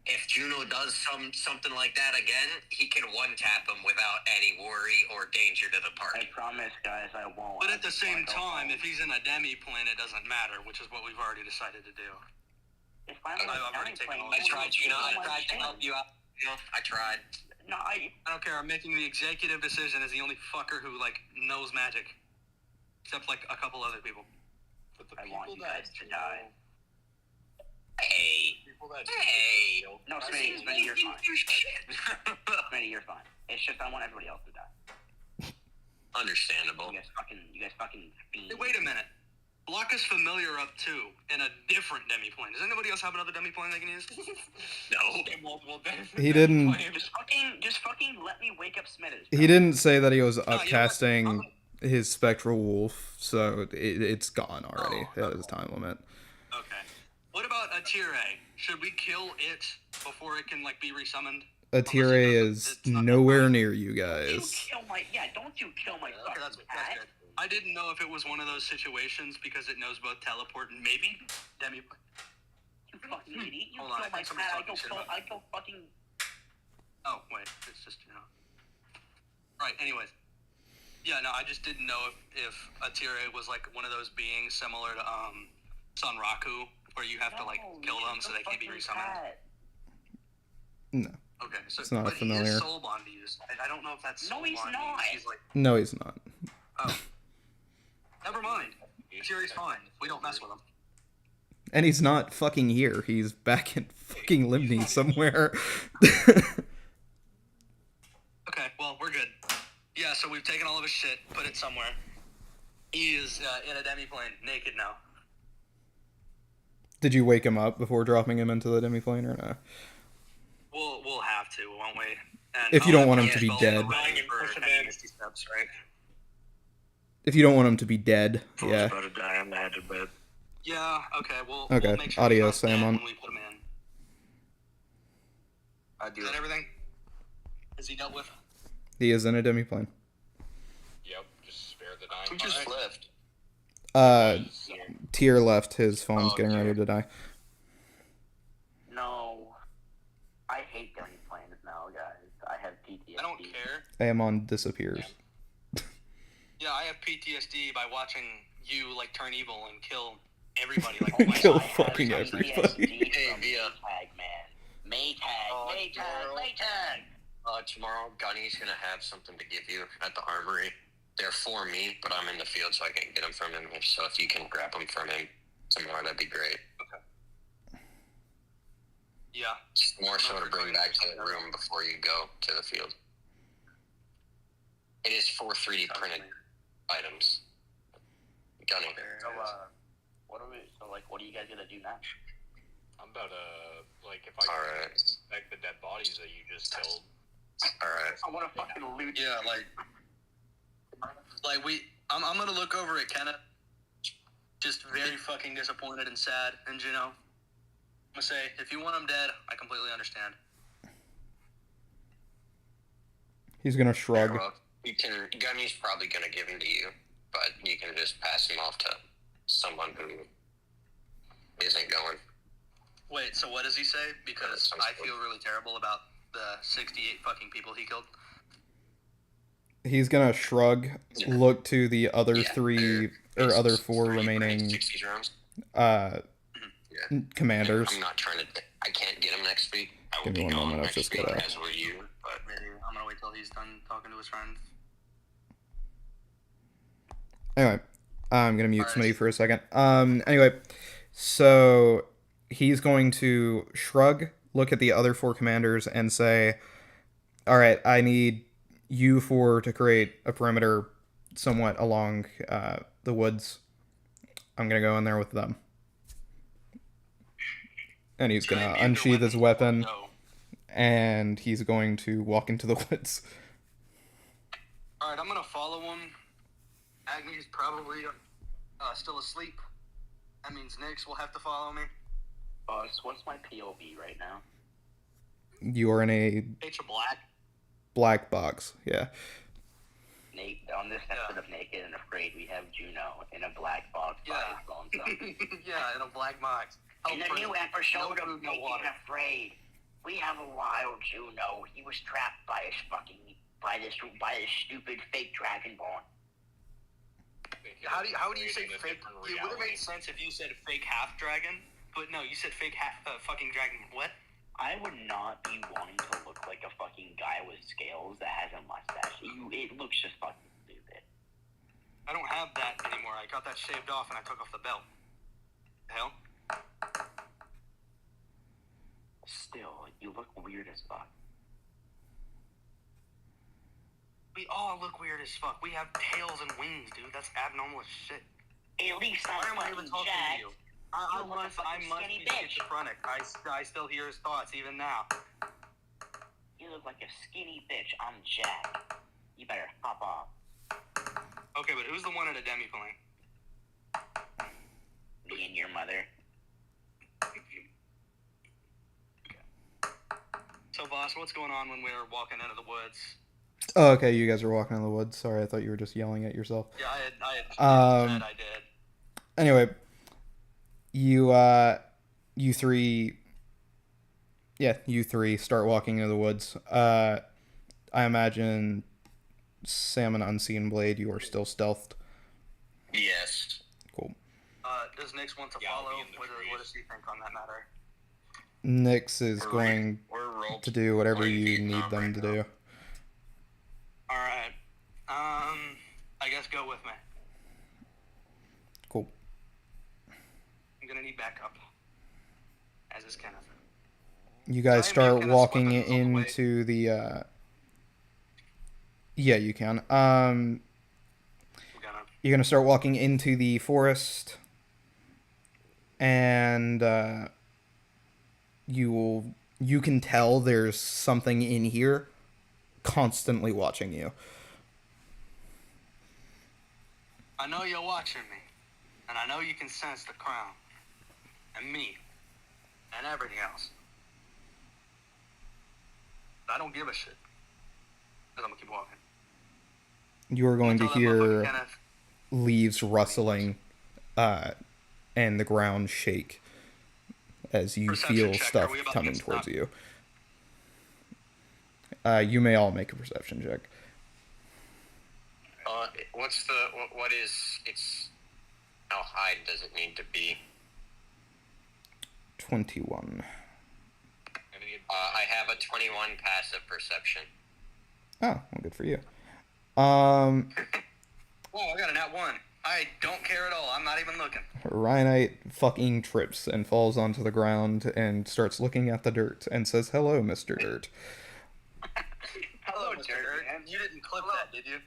if Juno does something like that again, he can one-tap him without any worry or danger to the I party. promise, guys, I won't. But at the same time, if he's in a demi-plane, it doesn't matter, which is what we've already decided to do. If I'm in a I've already taken demi-plane, all I this. tried, Juno. I tried to help you out. You know, I tried. No, I don't care. I'm making the executive decision as the only fucker who, like, knows magic. Except, like, a couple other people. But the I people want you that guys to die. Hey. people that Hey. No, Smitty, you're fine. Smitty, you're fine. It's just I want everybody else to die. Understandable. You guys fucking fiends. Hey, wait a minute. Block is familiar up too in a different demi-plane. Does anybody else have another demi-plane they can use? No. He didn't. Just fucking let me wake up Smithers. He didn't say that he was you know what? upcasting his spectral wolf, so it's gone already. Oh, At his time limit. Okay. What about Atire? Should we kill it before it can, like, be resummoned? Atire is nowhere near you guys. Don't you kill my Okay, fucking that's cat. good. I didn't know if it was one of those situations because it knows both teleport and maybe demi-plane. You fucking idiot. You Hold on, kill I my think somebody's cat, talking shit about I go fucking... Oh, wait, it's just, you know. Right, anyways. Yeah, no, I just didn't know if Atire was, like, one of those beings similar to, Sanraku, where you have to, like, kill them so they can't be resummoned. No. Okay, so It's not but familiar. he is soul bond to use. I don't know if that's soul No, he's bond not. means he's like, No, he's not. oh. Never mind. Atire's fine. We don't mess with him. And he's not fucking here. He's back in fucking Limney somewhere. Okay, well, we're good. Yeah, so we've taken all of his shit, put it somewhere. He is in a demi-plane, naked now. Did you wake him up before dropping him into the demiplane or not? We'll have to, won't we? And If you don't want him I'll to be spell dead. ready for any misty steps, right? If you don't want him to be dead, yeah. about to die on the edge of bed. Yeah, okay, we'll Okay, make sure adios, he's not dead Sam. when we put him in. Is that everything? Is he dealt with? He is in a demiplane. Yep, just spare the dying. Who just part. left? Tier left. His phone's Oh, getting Tier. ready to die. No. I hate demi-planes now, guys. I have PTSD. I don't care. Amon disappears. Yeah, I have PTSD by watching you, like, turn evil and kill everybody. Like, Kill myself. fucking I have everybody. PTSD Hey, from Via. Maytag, man. Maytag. Tomorrow, Gunny's gonna have something to give you at the armory. They're for me, but I'm in the field, so I can't get them from him. So if you can grab them from him tomorrow, that'd be great. Yeah. More so to bring back to the room before you go to the field. It is 4 3D printed ins. Gunny. So, what are you guys gonna do now? I'm about to, like, if I Alright. can inspect the dead bodies that you just killed. Alright. I wanna fucking loot. Yeah, like I'm gonna look over at Kenneth, just very fucking disappointed and sad, and you know, I'm gonna say, if you want him dead, I completely understand. He's gonna shrug. Well, Gunny's probably gonna give him to you, but you can just pass him off to someone who isn't going. Wait, so what does he say? Because I feel really terrible about the 68 fucking people he killed. He's gonna shrug, look to the other Yeah, three they're- or other it's 4 3D printed remaining 60 rounds. commanders. I'm not trying to. I can't get him next week. I will Give me be one gone moment, I've next just week, gotta- as will you. But Maybe I'm gonna wait till he's done talking to his friends. Anyway, I'm gonna mute Alright. somebody for a second. Anyway, so he's going to shrug, look at the other 4 commanders, and say, "Alright, I need you 4 to create a perimeter somewhat along the woods. I'm gonna go in there with them." And he's gonna unsheath his weapon, and he's going to walk into the woods. Alright, I'm gonna follow him. Agnes probably still asleep. That means Nyx will have to follow me. Boss, what's my POV right now? You are in a H a black. black box, yeah. On this episode of Naked and Afraid, we have Juno in a black box by Yeah. his lonesome. Yeah, in a black box. In the new episode No of food, no Naked water. and Afraid, We have a wild Juno. He was trapped by his stupid fake dragonborn. How do you say fake? It would have made sense if you said fake half dragon, but no, you said fake fucking dragon. What? I would not be wanting to look like a fucking guy with scales that has a mustache. It looks just fucking stupid. I don't have that anymore. I got that shaved off and I took off the belt. The hell? Still, you look weird as fuck. We all look weird as fuck. We have tails and wings, dude. That's abnormal as shit. At least Why am I fucking even talking jacked. to you? I You look must like a skinny be bitch. schizophrenic. I still hear his thoughts even now. You look like a skinny bitch. I'm jacked. You better hop off. Okay, but who's the one at a demi-plane? Me and your mother. So, boss, what's going on when we're walking into the woods? Oh, okay, you guys are walking in the woods. Sorry, I thought you were just yelling at yourself. Yeah, I had said I did. Anyway, you three start walking into the woods. I imagine Sam and Unseen Blade, you are still stealthed. Yes. Cool. Does Nix want to follow? What does he think on that matter? Nyx is going to do whatever you need them to do. Alright. I guess go with me. Cool. I'm gonna need backup. As is Kenneth. You guys start walking into the, yeah, you can. You're gonna start walking into the forest, and, you can tell there's something in here constantly watching you. I know you're watching me, and I know you can sense the crown, and me, and everything else. But I don't give a shit, because I'm gonna keep walking. You are going to Until that motherfucker hear Kenneth- leaves rustling, and the ground shake as you Perception feel check. stuff Are we about to coming get towards stopped? you. You may all make a perception check. What is its? How high does it need to be? 21. I have a 21 passive perception. Oh, well, good for you. Whoa, I got a nat 1. I don't care at all. I'm not even looking. Ryanite fucking trips and falls onto the ground and starts looking at the dirt and says, "Hello, Mr. Dirt." Hello, Dirt. You didn't clip that, did you?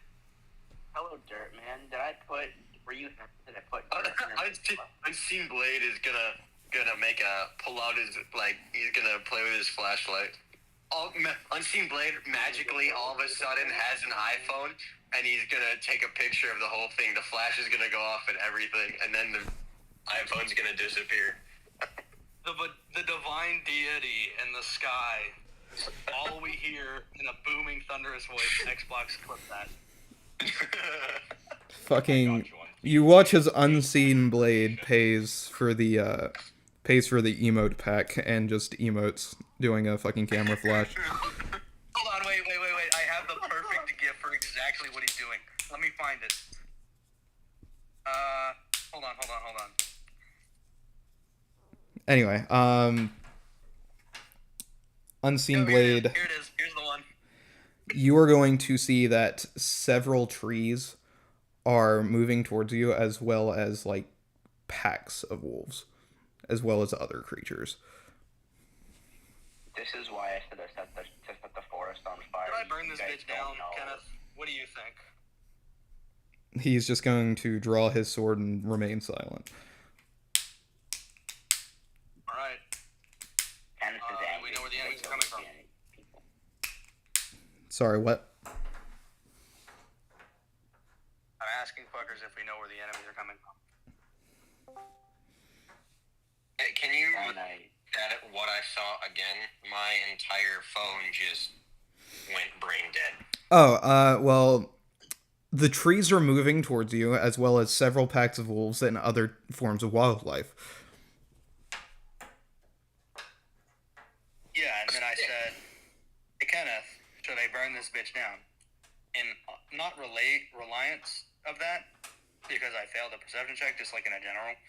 Hello, Dirt Man. Did I put? Did I put? Unseen Blade is gonna pull out his he's gonna play with his flashlight. Unseen Blade magically all of a sudden has an iPhone, and he's gonna take a picture of the whole thing. The flash is gonna go off and everything, and then the iPhone's gonna disappear. The divine deity in the sky. All we hear in a booming, thunderous voice. Xbox, clip that. Fucking, you watch as Unseen Blade pays for the emote pack and just emotes doing a fucking camera flash. Hold on, wait. I have the perfect gift for exactly what he's doing. Let me find it. Hold on. Anyway, Unseen Blade. Here it is. Here's the one. You are going to see that several trees are moving towards you, as well as like packs of wolves, as well as other creatures. This is why I said I set the forest on fire. Did I burn You this guys bitch don't down, know. Kenneth? What do you think? He's just going to draw his sword and remain silent. Alright. Kenneth is angry. We know where the enemies are coming from. Sorry, what? I'm asking fuckers if we know where the enemies are coming from. Can you at what I saw again? My entire phone just went brain dead. Oh, well, the trees are moving towards you, as well as several packs of wolves and other forms of wildlife. Yeah, and then I said, "Hey Kenneth, should I burn this bitch down?" And not reliance of that, because I failed a perception check, just like in a general.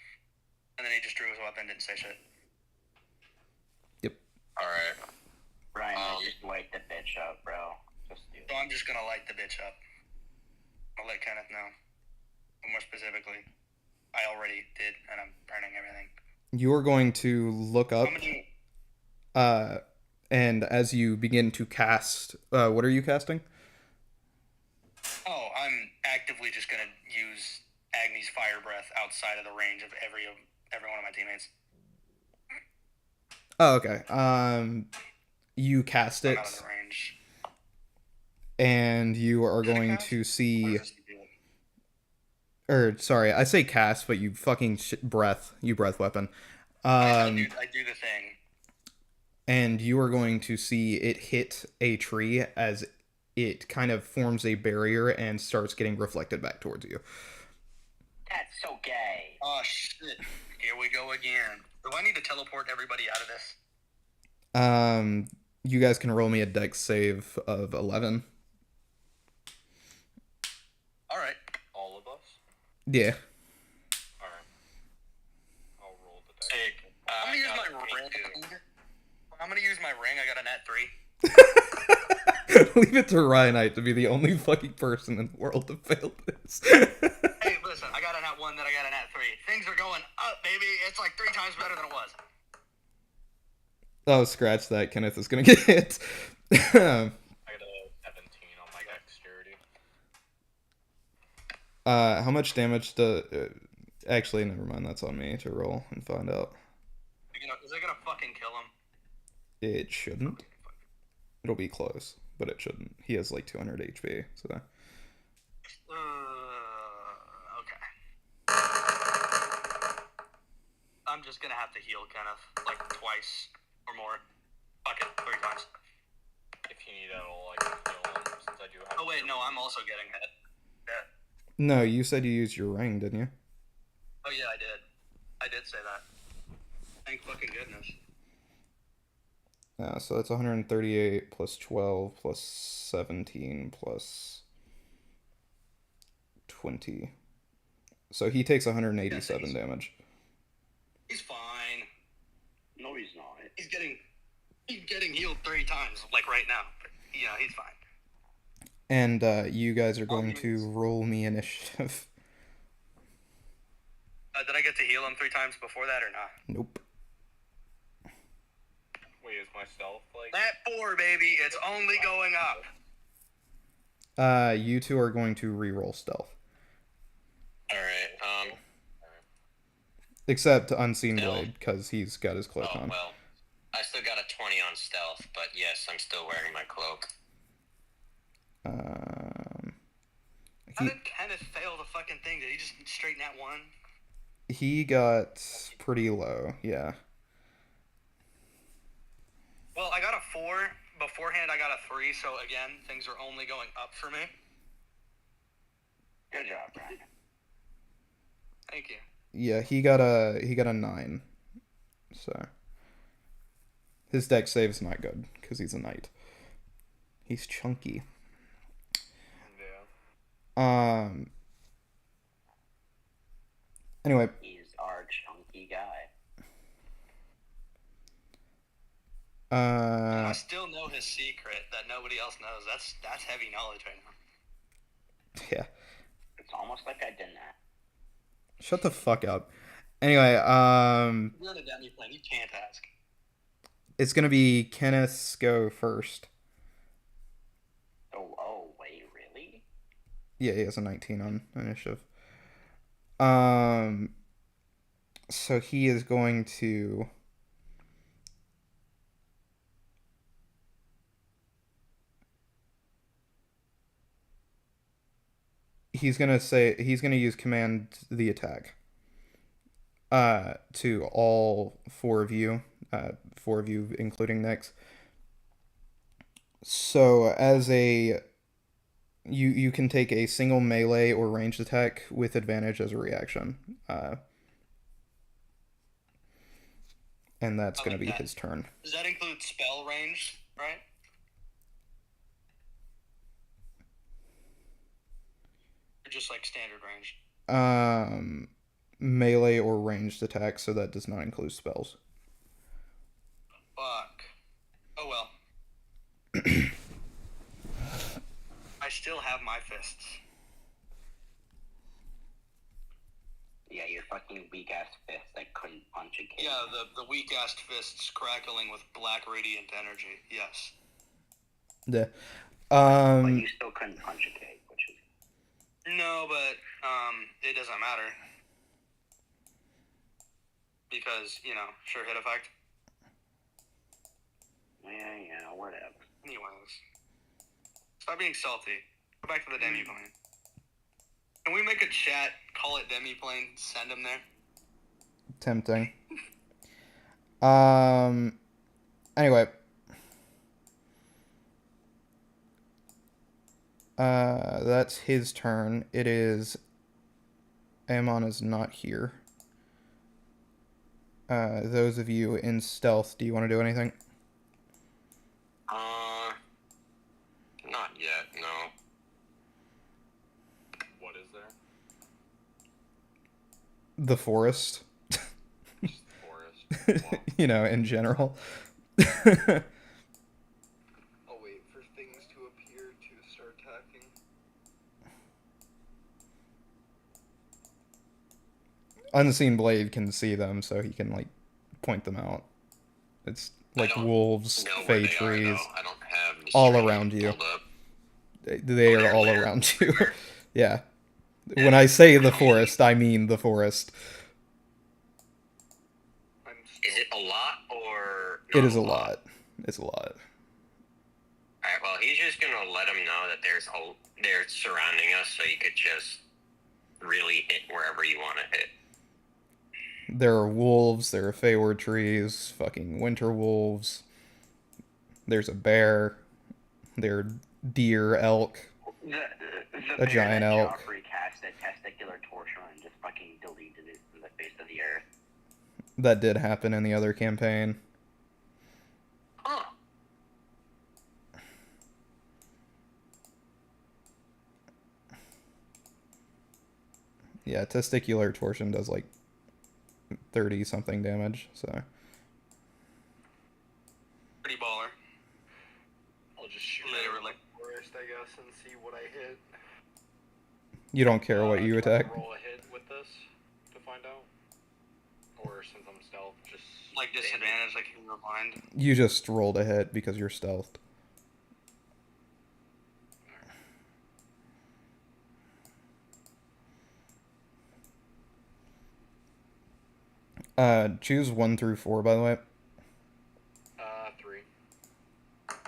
And then he just drew his weapon, didn't say shit. Alright. Ryan, just light the bitch up, bro. Just do it. So I'm just gonna light the bitch up. I'll let Kenneth know. But more specifically, I already did, and I'm burning everything. You're going to look up, and as you begin to cast, what are you casting? Oh, I'm actively just gonna use Agni's fire breath outside of the range of every one of my teammates. Oh, okay. You cast it, I'm out of the range. and you are going to see. Or sorry, I say cast, but you fucking breath. You breath weapon. I do the thing. And you are going to see it hit a tree as it kind of forms a barrier and starts getting reflected back towards you. That's so gay. Oh shit! Here we go again. Do I need to teleport everybody out of this? You guys can roll me a dex save of 11. All right. All of us? Yeah. Alright. I'll roll the dice. Sick. I'm gonna use my ring. I'm gonna use my ring. I got a nat 3. Leave it to Ryanite to be the only fucking person in the world to fail this. Hey, listen, I got a nat 1, then I got a nat 3. Things are going up, baby. It's like 3 times better than it was. Oh, scratch that. Kenneth is gonna get hit. I got a 17 on my dexterity. How much damage actually, never mind. That's on me to roll and find out. Is it gonna fucking kill him? It shouldn't. It'll be close, but it shouldn't. He has like 200 HP, so. Okay. I'm just gonna have to heal Kenneth like twice or more. Fuck it, 3 times. If you need it all, I can heal him, since I do have... Oh wait, no, I'm also getting hit. Yeah. No, you said you used your ring, didn't you? Oh yeah, I did. I did say that. Thank fucking goodness. Yeah, so that's 138 plus 12 plus 17 plus 20. So he takes 187 damage. He's fine. No, he's not. He's getting healed 3 times, like right now. But, you know, he's fine. And you guys are going to roll me initiative. Did I get to heal him 3 times before that or not? Nope. Wait, is my stealth like... That 4, baby, it's only going up. You two are going to re-roll stealth. Alright, Except Unseen Blade, because he's got his cloak on. well, I still got a 20 on stealth, but yes, I'm still wearing my cloak. How did Kenneth fail the fucking thing? Did he just straighten that 1? He got pretty low, yeah. Well, I got a 4. Beforehand, I got a 3, so again, things are only going up for me. Good job, Brian. Thank you. Yeah, he got a 9. So his dex save's not good because he's a knight. He's chunky. Yeah. Anyway. He's our chunky guy. I still know his secret that nobody else knows. That's heavy knowledge right now. Yeah. It's almost like I did that. Shut the fuck up. Anyway, You're in a Demi plane. You can't ask. It's gonna be Kenneth's go first. Oh, wait, really? Yeah, he has a 19 on initiative. So he is going to... He's gonna use command the attack. To all 4 of you. 4 of you including Nyx. So as a... You can take a single melee or ranged attack with advantage as a reaction. and that's I going to like be that. his turn. Does that include spell range, right? Or just like standard range? Melee or ranged attacks, so that does not include spells. Fuck. Oh well. I still have my fists. Yeah, your fucking weak ass fist that couldn't punch a kid. Yeah, the weak ass fists crackling with black radiant energy. Yes. Yeah. But you still couldn't punch a kid, which is... No, but it doesn't matter. Because, sure hit effect. Yeah, whatever. Anyways. Stop being salty. Go back to the demi-plane. Can we make a chat, call it demi-plane, send him there? Tempting. Anyway. That's his turn. It is... Amon is not here. Those of you in stealth, do you want to do anything? Not yet, no. What is there? The forest. Just the forest. In general. I'll wait for things to appear to start attacking. Unseen Blade can see them, so he can, point them out. It's like wolves, fey trees, I don't have all around you. They are all around you. Yeah. When I say the forest, I mean the forest. Is it a lot or? It is a lot. It's a lot. Alright, well, he's just gonna let him know that they're surrounding us, so you could just really hit wherever you want to hit. There are wolves, there are Feyward trees, fucking winter wolves. There's a bear. There are deer, elk, The a giant that elk. Joffrey cast a testicular torture and just fucking deleted it from the face of the earth. That did happen in the other campaign. Huh. Yeah, testicular torsion does 30 something damage, so. Pretty baller. I'll just shoot Literally. at the forest, I guess, and see what I hit. You don't care what you Do I attack? roll a hit with this to find out? Or since I'm stealth, just... Like disadvantage, like in your mind. You just rolled a hit because you're stealthed. Choose 1 through 4, by the way. 3. I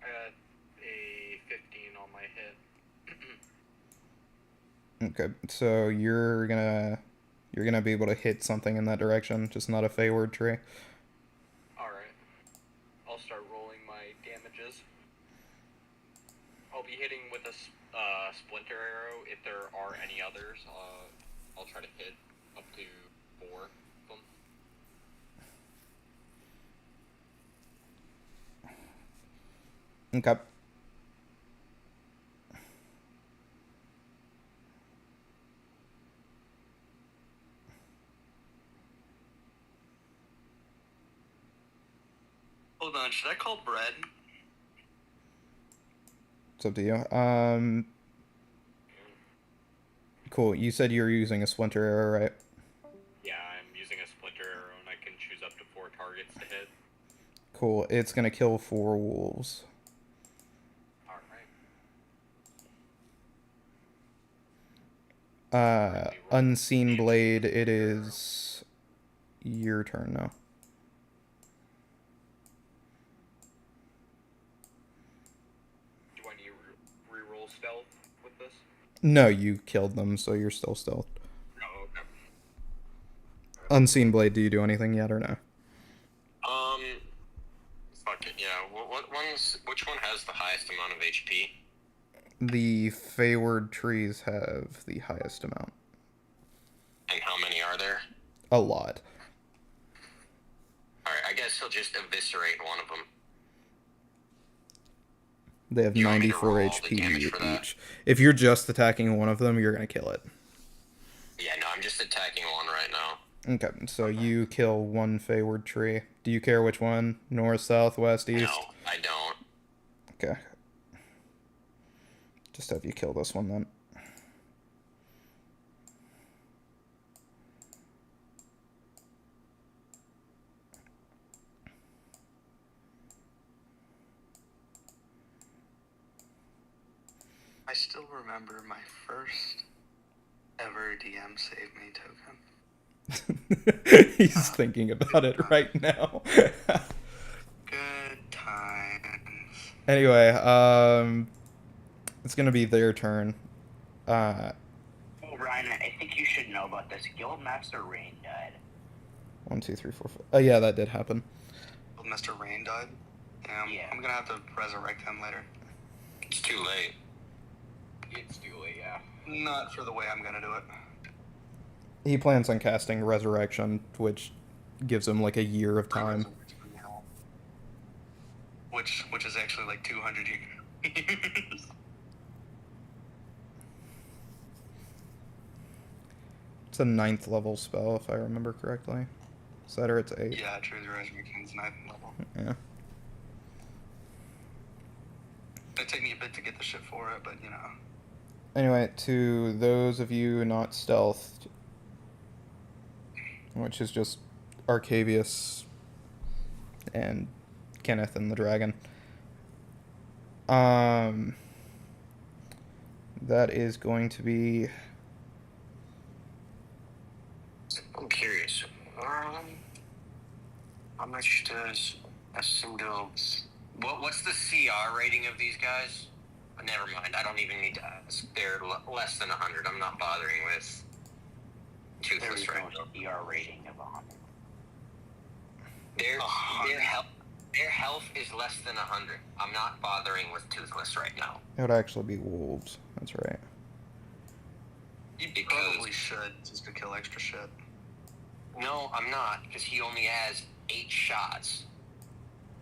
got a 15 on my hit. Okay, so you're gonna be able to hit something in that direction, just not a Feyward tree. Alright. I'll start rolling my damages. I'll be hitting with a splinter arrow. If there are any others, I'll try to hit up to 4 of them. Okay. Hold on, should I call bread? It's up to you. Cool. You said you were using a splinter arrow, right? Yeah, I'm using a splinter arrow and I can choose up to 4 targets to hit. Cool. It's gonna kill 4 wolves. Alright. Unseen Blade, it is your turn now. Do I need to re-roll stealth with this? No, you killed them, so you're still stealth. Oh, okay. Unseen Blade, do you do anything yet or no? Fuck it, yeah. Which one has the highest amount of HP? The Feyward trees have the highest amount. And how many are there? a lot. Alright, I guess he'll just eviscerate one of them. They have You want me to 94 roll all the damage HP for that? each. If you're just attacking one of them, you're going to kill it. Yeah, no, I'm just attacking one right now. Okay, so you kill one Feyward tree. Do you care which one? North, south, west, east? No, I don't. Okay. Just have you kill this one then. I still remember my first ever DM Save Me token. He's thinking about it right now. Good times. Anyway, it's gonna be their turn. Oh, Ryan, I think you should know about this. Guildmaster Rain died. 1, 2, 3, 4, 5. Oh yeah, that did happen. Mr. Rain died. Yeah. I'm gonna have to resurrect him later. It's too late. It's too late, yeah. Not for the way I'm gonna do it. He plans on casting Resurrection, which gives him like a year of time. Which is actually like 200 years. It's a 9th level spell, if I remember correctly. Is that or it's 8? Yeah, True Resurrection's 9th level. Yeah. It'd take me a bit to get the shit for it, but you know. Anyway, to those of you not stealthed, which is just Arcavius and Kenneth and the dragon. That is going to be... I'm curious. How much does a single... What's the CR rating of these guys? Never mind. I don't even need to ask. They're less than 100. I'm not bothering with Toothless right now. ER rating of 100. Their health is less than 100. I'm not bothering with Toothless right now. It would actually be wolves. That's right. You probably should, just to kill extra shit. No, I'm not, because he only has 8 shots.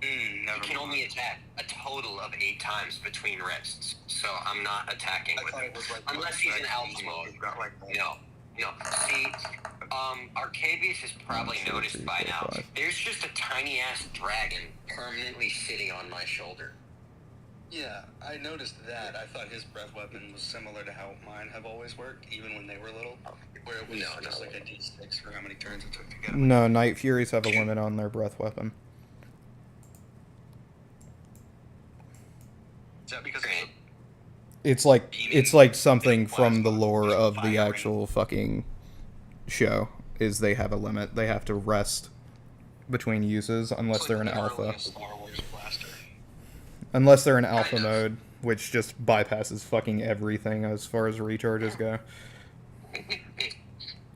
He can only attack a total of 8 times between rests, so I'm not attacking with him. Unless he's in alpha mode. No. See, Arcavius has probably 1, 2, noticed 3, by 4, now, 5. there's just a tiny-ass dragon permanently sitting on my shoulder. Yeah, I noticed that. I thought his breath weapon was similar to how mine have always worked, even when they were little. Where it was just like a D6 for how many turns it took to get him. No, Night Furies have a limit on their breath weapon. Is that because It's like something from the lore of the actual fucking show, is they have a limit. They have to rest between uses unless they're in alpha. Unless they're in alpha mode, which just bypasses fucking everything as far as recharges go.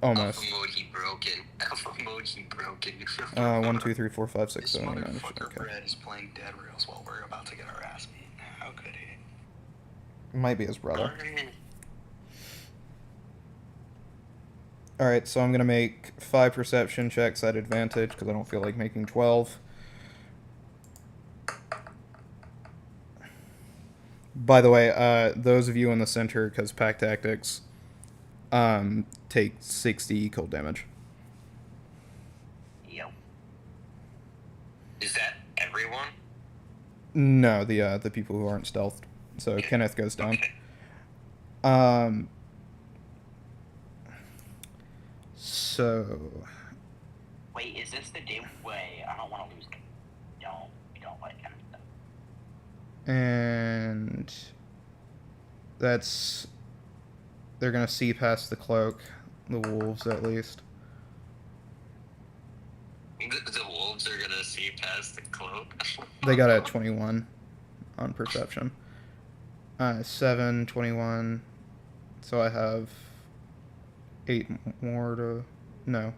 Almost. Alpha mode, he broken. Alpha mode, he broken. 1, 2, 3, 4, 5, 6, this 7, 8, 9, motherfucker okay. Brett is playing Dead Rails while we're about to get our ass beat. How could he? Might be his brother. Alright, so I'm gonna make 5 perception checks at advantage, because I don't feel like making 12. By the way, those of you in the center, because pack tactics, take 60 cold damage. Yep. Is that everyone? No, the people who aren't stealthed. So Okay. Kenneth goes down. Okay. So... Wait, is this the day? Wait, I don't want to lose. Don't let him. And... That's... They're gonna see past the cloak. The wolves, at least. The wolves are gonna see past the cloak. They got a 21 on perception. 7, 21. So I have 8 more to... No.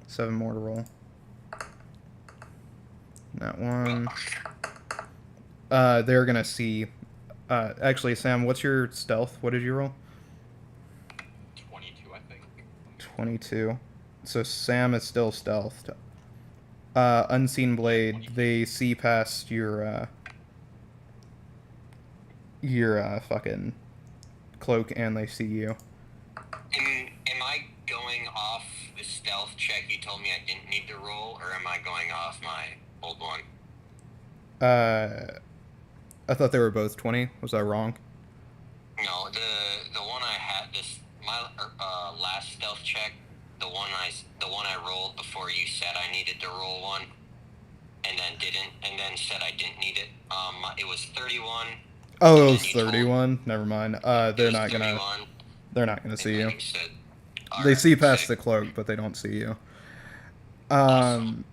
7 more to roll. That one. They're gonna see... actually, Sam, what's your stealth? What did you roll? 22, I think. 22. So Sam is still stealthed. Unseen Blade, they see past your fucking cloak and they see you. Am I going off the stealth check you told me I didn't need to roll, or am I going off my old one? I thought they were both 20. Was I wrong? No, the one I had my last stealth check, the one I rolled before you said I needed to roll one, and then said I didn't need it. It was 31. Oh, it was 31. Never mind. They're not 31, gonna see you. said, They right, see past sick. the cloak, but they don't see you. Awesome.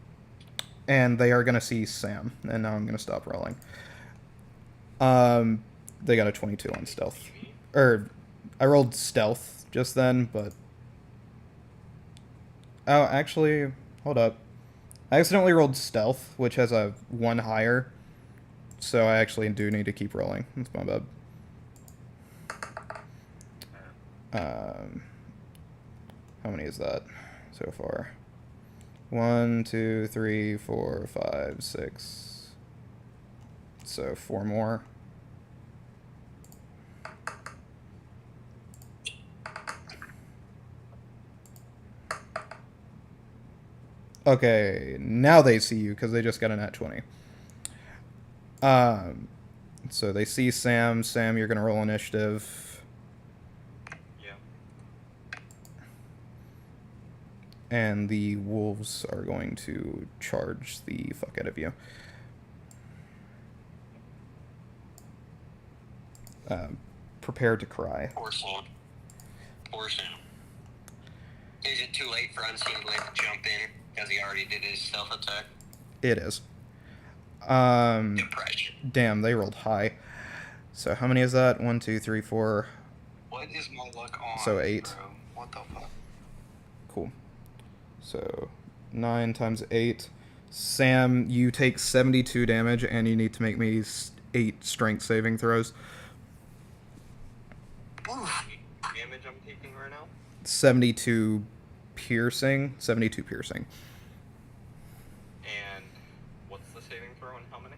And they are gonna see Sam. And now I'm gonna stop rolling. They got a 22 on stealth. I rolled stealth just then, but... Oh, actually, hold up. I accidentally rolled stealth, which has a 1 higher. So I actually do need to keep rolling. That's my bad. How many is that so far? 1, 2, 3, 4, 5, 6. So 4 more. Okay, now they see you because they just got a nat 20. So they see Sam. Sam, you're gonna roll initiative. Yeah. And the wolves are going to charge the fuck out of you. Prepare to cry. Poor Sam. Is it too late for Unseen Blade to jump in because he already did his stealth attack? It is. Depression. Damn, they rolled high. So how many is that? 1, 2, 3, 4. What is my luck on? So 8. Bro? What the fuck? Cool. So 9 times 8. Sam, you take 72 damage, and you need to make me 8 strength saving throws. Damage I'm taking right now? 72 piercing. 72 piercing. And what's the saving throw and how many?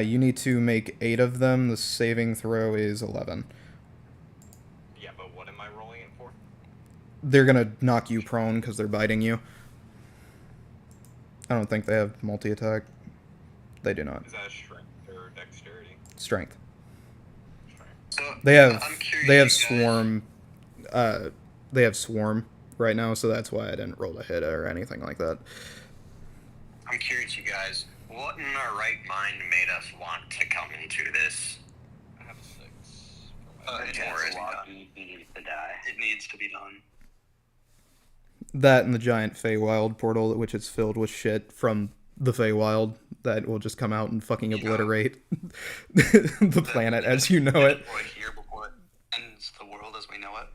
You need to make 8 of them. The saving throw is 11. Yeah, but what am I rolling it for? They're gonna knock you prone because they're biting you. I don't think they have multi-attack. They do not. Is that a strength or dexterity? Strength. So, They have I'm curious, they have you guys. swarm. They have swarm right now, so that's why I didn't roll a hit or anything like that. I'm curious, you guys. What in our right mind made us want to come into this? I have 6. It Or has is to be done. He needs to die. It needs to be done. That and the giant Feywild portal, which is filled with shit from the Feywild that will just come out and fucking obliterate the planet as you know it. Right here before it ends the world as we know it.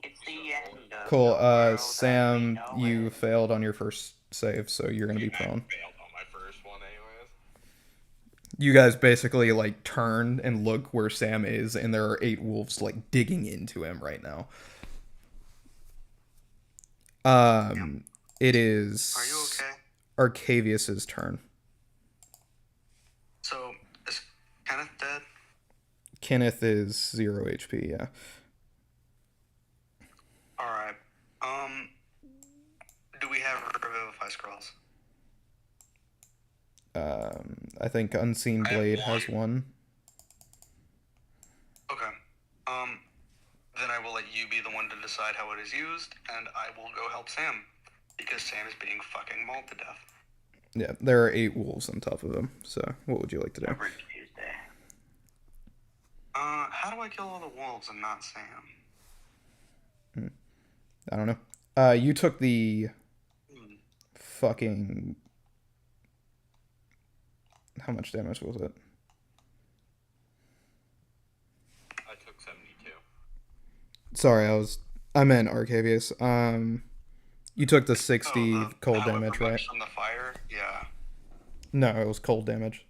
It's the end of Cool. the world as we Sam, know you it. failed on your first save, so you're gonna be I prone. failed on my first one anyways. You guys basically like turn and look where Sam is, and there are 8 wolves like digging into him right now. It is Are you okay? Arcavius's turn. So, is Kenneth dead? Kenneth is 0 HP, yeah. Alright. Do we have Revivify Scrolls? I think Unseen I have Blade one. has one. Okay. Then I will let you be the one to decide how it is used, and I will go help Sam. Because Sam is being fucking mauled to death. Yeah, there are 8 wolves on top of him, so what would you like to do? Every Tuesday. How do I kill all the wolves and not Sam? I don't know. You took the fucking... How much damage was it? I took 72. Sorry, I meant Arcavius. You took the 60 cold Power damage, from right? From the fire? Yeah. No, it was cold damage.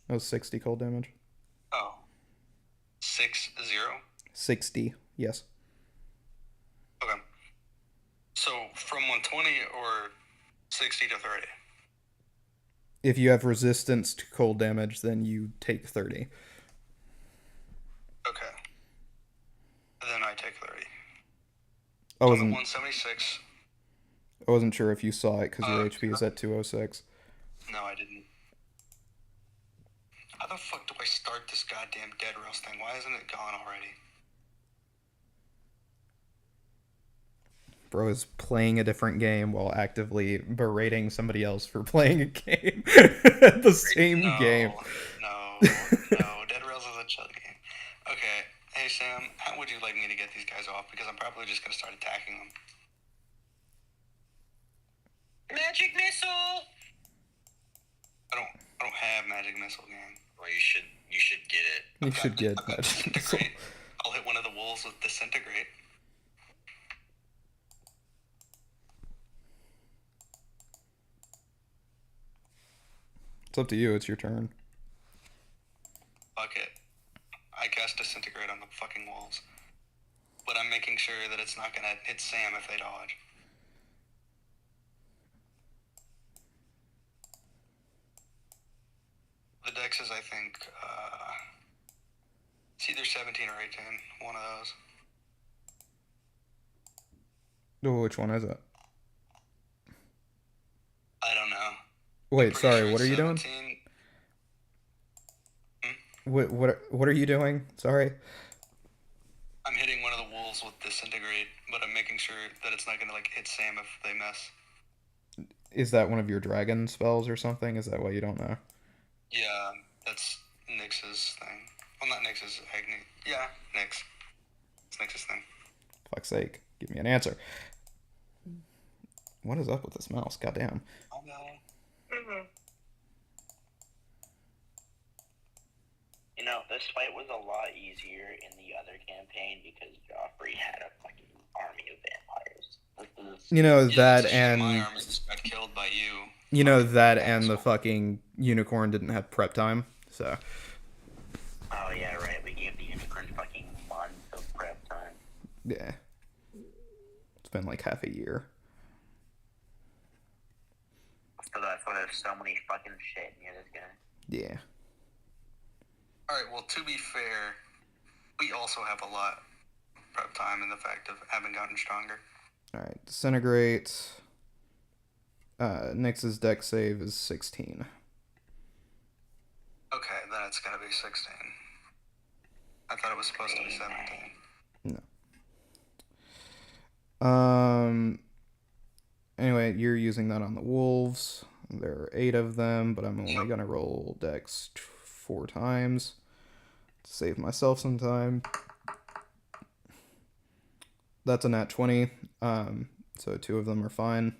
It was 60 cold damage. Oh. 6-0? 60, yes. Okay. From 120 or 60 to 30? If you have resistance to cold damage, then you take 30. Okay. Then I take 30. I I'm at wasn't 176. I wasn't sure if you saw it because your HP is at 206. No, I didn't. How the fuck do I start this goddamn dead rails thing? Why isn't it gone already? Bro is playing a different game while actively berating somebody else for playing a game. The same game. No. Dead rails is a chill game. Okay. Hey, Sam, how would you like me to get these guys off? Because I'm probably just gonna start attacking them. Magic missile. I don't have magic missile, gang. Well, you should get it. You should get I've got magic missile. disintegrate. I'll hit one of the wolves with disintegrate. It's up to you. It's your turn. Fuck it. I cast disintegrate on the fucking wolves. But I'm making sure that it's not gonna hit Sam if they dodge. The dex is, I think, it's either 17 or 18. One of those. Oh, which one is it? I don't know. Wait, Pretty sorry. sure What are it's you doing? 17. What are you doing? Sorry. I'm hitting one of the wolves with disintegrate, but I'm making sure that it's not gonna like hit Sam if they miss. Is that one of your dragon spells or something? Is that why you don't know? Yeah, that's Nyx's thing. Well, not Nyx's, Agni. Yeah, Nyx. It's Nyx's thing. Fuck's sake. Give me an answer. What is up with this mouse? Goddamn. Oh no. You know, this fight was a lot easier in the other campaign because Joffrey had a fucking army of vampires. You know, Yeah, that it's a shame my and... army just got killed by you. You know, that and the fucking unicorn didn't have prep time, so... Oh yeah, right. We gave the unicorn fucking months of prep time. Yeah. It's been like half a year. So that's why there's so many fucking shit near this guy. Yeah. Alright, well, to be fair, we also have a lot of prep time in the fact of having gotten stronger. Alright, disintegrate. Nyx's dex save is 16. Okay, then it's gonna be 16. I thought it was supposed to be 17. No. Anyway, you're using that on the wolves. There are 8 of them, but I'm only gonna roll dex 4 times to save myself some time. That's a nat 20, so 2 of them are fine.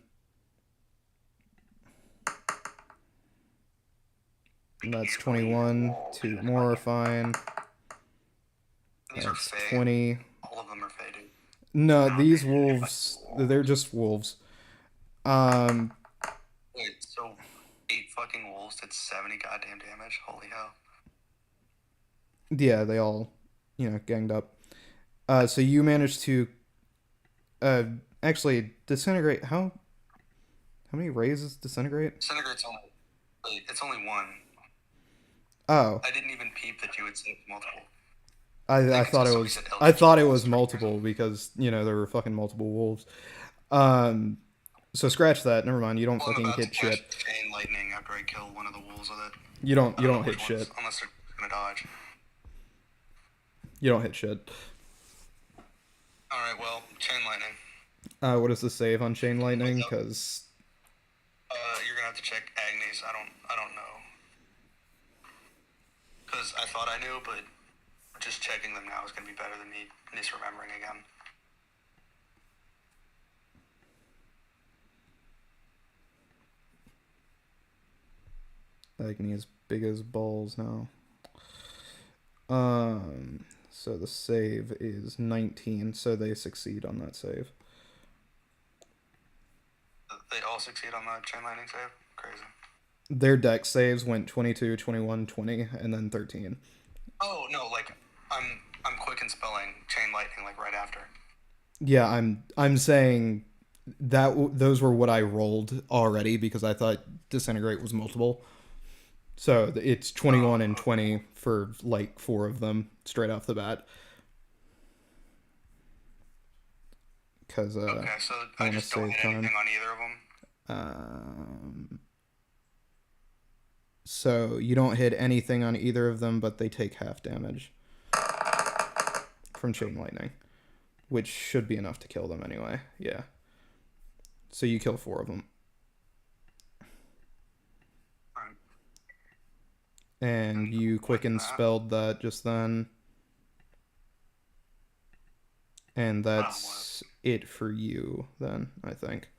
That's 21. 2 more are fine. These are That's fey. 20. All of them are fey, dude. No, these wolves, they're just wolves. Wait, so 8 fucking wolves did 70 goddamn damage? Holy hell. Yeah, they all, ganged up. So you managed to, actually, disintegrate. How many raises disintegrate? Disintegrate's it's only 1. Oh, I didn't even peep that you would say multiple. I thought it was. I thought it was multiple because there were fucking multiple wolves. So scratch that. Never mind. You don't fucking hit shit. Chain lightning after I kill one of the wolves with it. You don't know hit which shit. ones, unless they're gonna dodge. You don't hit shit. All right. Well, chain lightning. What is the save on chain lightning? Because You're gonna have to check Agnes. I don't know. Because I thought I knew, but just checking them now is gonna be better than me misremembering again. Agni is big as balls now. So the save is 19, so they succeed on that save. They all succeed on the chain lightning save? Crazy. Their dex saves went 22, 21, 20, and then 13. Oh, no, like, I'm quick in spelling chain lightning, like, right after. Yeah, I'm saying those were what I rolled already because I thought disintegrate was multiple. So it's 21 and 20 for like 4 of them straight off the bat. Because Okay, so I I want to just don't save hit time. anything on either of them. So you don't hit anything on either of them, but they take half damage from chain lightning, which should be enough to kill them anyway. Yeah. So you kill 4 of them. Alright. And you quicken spelled that just then. And that's it for you then, I think.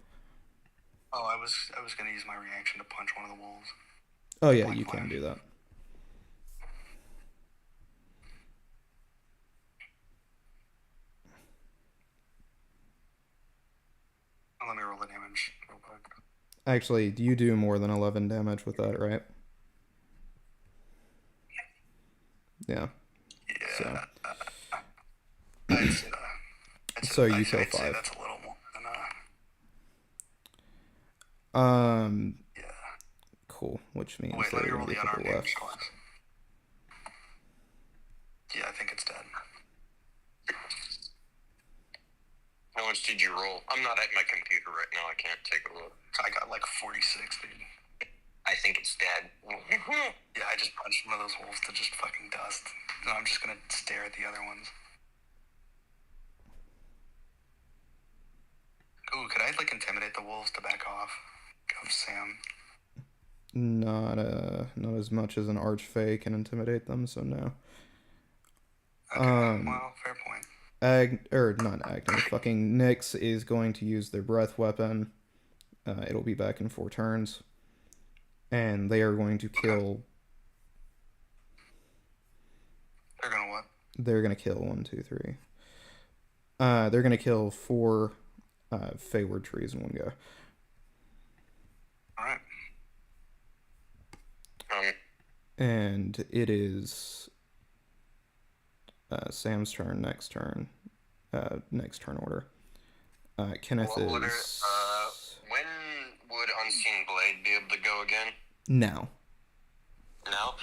Oh, I was gonna use my reaction to punch one of the wolves. Oh yeah, you can do that. Let me roll the damage real quick. Actually, you do more than 11 damage with that, right? Yeah. Yeah. So you kill I'd say 5. that's a little more than Yeah. Cool. Which means wait, there let me are roll gonna be the a couple unarmed left. damage twice. Yeah, I think it's dead. How much did you roll? I'm not at my computer right now. I can't take a look. I got like 46, dude. I think it's dead. Yeah, I just punched one of those wolves to just fucking dust. No, I'm just gonna stare at the other ones. Ooh, could I like intimidate the wolves to back off of Sam? Not as much as an archfey can intimidate them, so no. Okay, well, fair point. Not Agni. Fucking Nyx is going to use their breath weapon. It'll be back in 4 turns. And they are going to kill. They're gonna what? They're gonna kill 1, 2, 3. They're gonna kill 4 Feyward trees in one go. Alright. And it is Sam's turn, next turn order. Kenneth is... when would Unseen Blade be able to go again? Now. Now?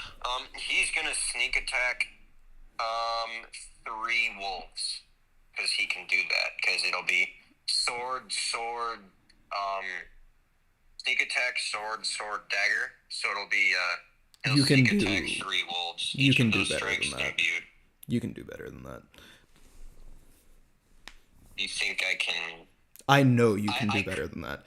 He's gonna sneak attack 3 wolves. Because he can do that. Because it'll be sword, sneak attack, sword, dagger. So it'll be, he'll You can sneak do... attack 3 wolves. You Each can of do those better strengths than that. imbued. You can do better than that. You think I can... I know you can do better than that.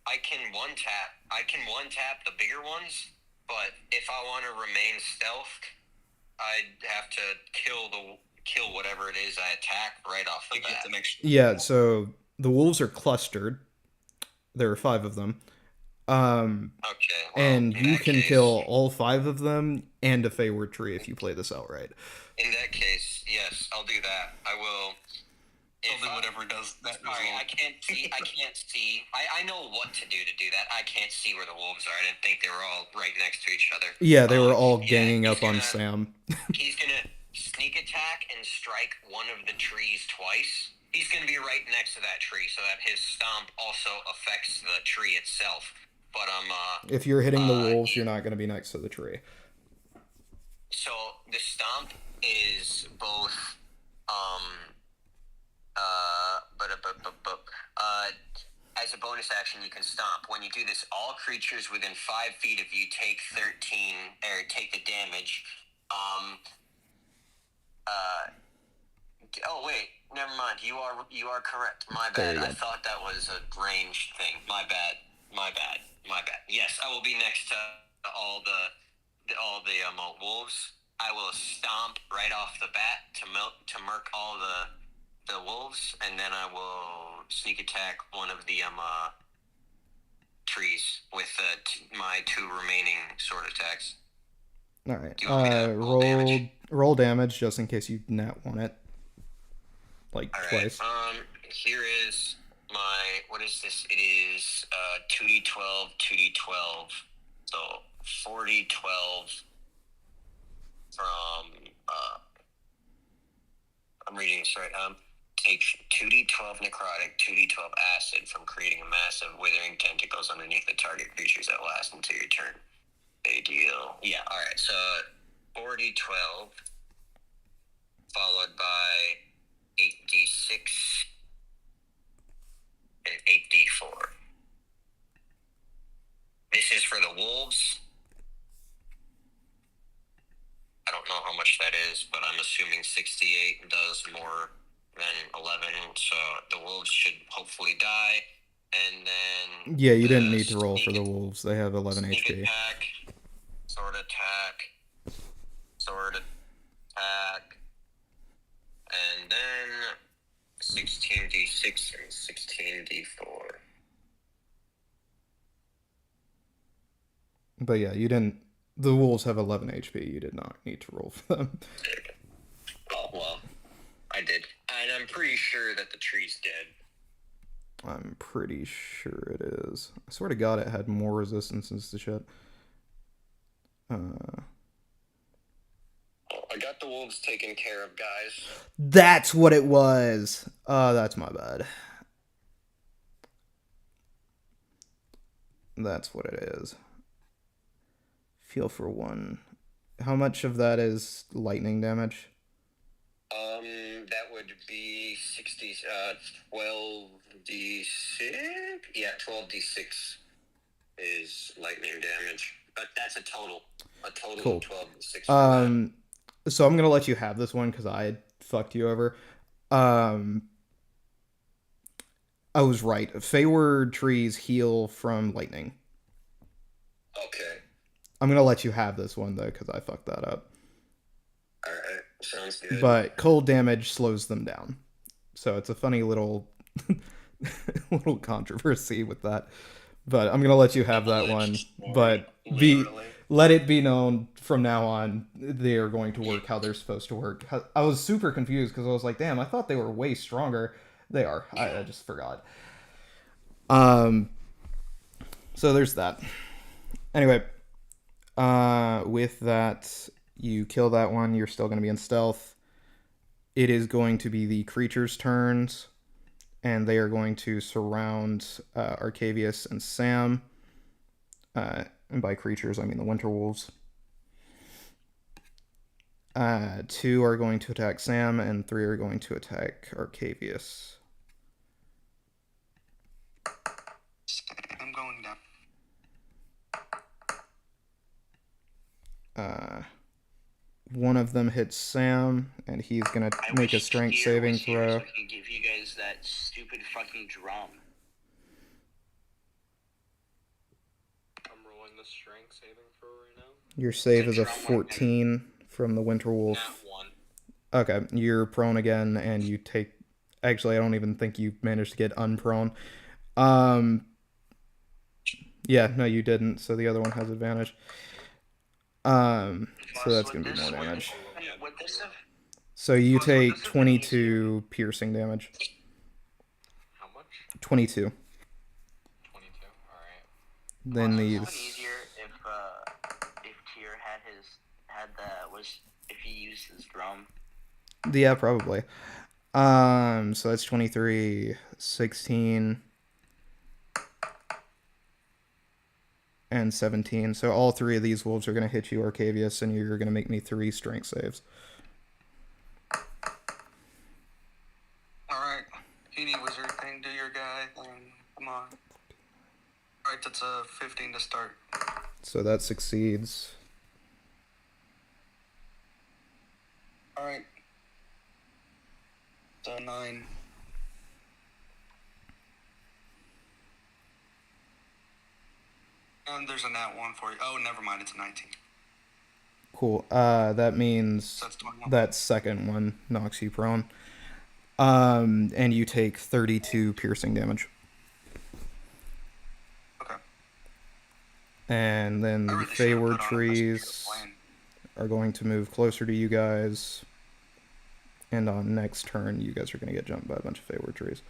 I can one-tap the bigger ones, but if I want to remain stealthed, I'd have to kill whatever it is I attack right off the bat. Yeah, so the wolves are clustered. There are 5 of them. Okay. Well, and in you that can case, kill all 5 of them and a Feyward tree if you play this outright. In that case, yes, I'll do that. I will. I'll do whatever does that. Sorry, I can't see. I know what to do that. I can't see where the wolves are. I didn't think they were all right next to each other. Yeah, they were all ganging up on Sam. He's gonna sneak attack and strike one of the trees twice. He's gonna be right next to that tree, so that his stomp also affects the tree itself. But if you're hitting the wolves, you're not gonna be next to the tree. So the stomp is both as a bonus action, you can stomp. When you do this, all creatures within 5 feet of you take 13 or take the damage. Oh wait, never mind. You are correct. My bad. I thought that was a ranged thing. My bad. Yes, I will be next to all the wolves. I will stomp right off the bat to murk all the wolves, and then I will sneak attack one of the trees with my 2 remaining sword attacks. All right. Roll damage just in case you nat 1 it. Like all twice. Right. Here is my, what is this? It is 2d12. So 4d12 from I'm reading this right. take 2d12 necrotic, 2d12 acid from creating a mass of withering tentacles underneath the target creatures that last until your turn. They deal. Yeah, alright, so 4d12 followed by 8d6 and 8d4. This is for the wolves. I don't know how much that is, but I'm assuming 68 does more than 11, so the wolves should hopefully die. And then... Yeah, you didn't need to roll for the wolves. They have 11 sneak HP. attack, sword attack, sword attack, and then 16d6 and 16d4. But yeah, you didn't... The wolves have 11 HP. You did not need to roll for them. Oh, well, I did. And I'm pretty sure that the tree's dead. I'm pretty sure it is. I swear to God it had more resistances to shit. I got the wolves taken care of, guys. That's what it was. That's my bad. That's what it is. Feel for 1. How much of that is lightning damage? That would be 12d6? Yeah, 12d6 is lightning damage. But that's a total. A total Cool. of 12d6. So I'm gonna let you have this one because I fucked you over. I was right. Feyward trees heal from lightning. Okay. I'm gonna let you have this one though because I fucked that up. Alright, sounds good. But cold damage slows them down. So it's a funny little little controversy with that. But I'm gonna let you have that one. But let it be known from now on they are going to work how they're supposed to work. I was super confused because I was like, damn, I thought they were way stronger. They are. I just forgot. So there's that. Anyway, with that, you kill that one. You're still going to be in stealth. It is going to be the creatures' turns, and they are going to surround Arcavius and Sam. And by creatures, I mean the Winter Wolves. 2 are going to attack Sam, and 3 are going to attack Arcavius. I'm going down. One of them hits Sam, and he's gonna make a strength saving throw. So I can give you guys that stupid fucking drum. I'm rolling the strength saving throw right now. Your save is a 14 from the Winter Wolf. Not 1. Okay, you're prone again, and you take... Actually, I don't even think you managed to get unprone. Yeah, no, you didn't, so the other one has advantage. So that's going to be more damage. So you take 22 piercing damage. How much? 22. 22. Alright. Then these... It would be easier if Tyr if he used his drum. Yeah, probably. So that's 23, 16, and 17. So all 3 of these wolves are going to hit you, Arcavius, and you're going to make me 3 strength saves. Alright. Genie wizard thing, do your guy thing. Come on. Alright, that's a 15 to start. So that succeeds. Alright. So 9. And there's a nat 1 for you. Oh, never mind, it's a 19. Cool. That means So that's 21. that second one knocks you prone. And you take 32 piercing damage. Okay. And then the really should've Feyward put on a trees plan. are going to move closer to you guys. And on next turn, you guys are going to get jumped by a bunch of Feyward trees.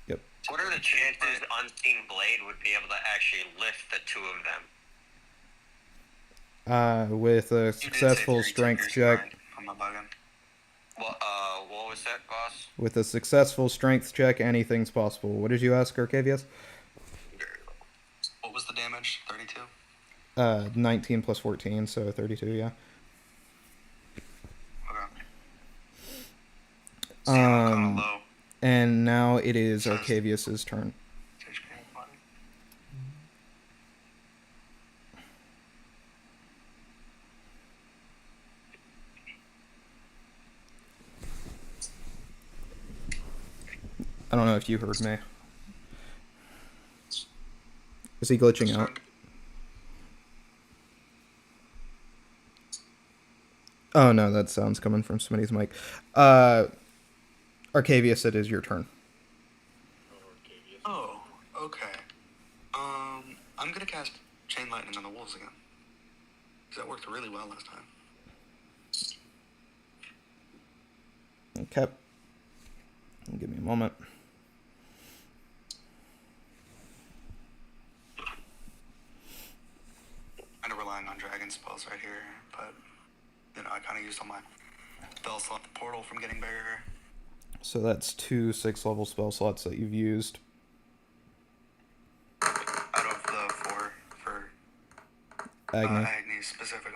Yep. What are the chances Unseen Blade would be able to actually lift the 2 of them? With a You did say successful 32, strength you're check. right. I'm not bugging. What was that, boss? With a successful strength check, anything's possible. What did you ask, Arcavius? What was the damage? 32? 19 plus 14, so 32, yeah. Okay. See, I'm kind of low. And now it is Arcavius's turn. I don't know if you heard me. Is he glitching out? Oh no, that sound's coming from somebody's mic. Arcavius, it is your turn. Oh, okay. I'm gonna cast Chain Lightning on the wolves again. Because that worked really well last time. Okay. Give me a moment. Kind of relying on dragon spells right here, but, you know, I kind of used all my spell slot the portal from getting bigger. So that's 2 6-level spell slots that you've used. Out of the 4 for Agni. Agni specifically.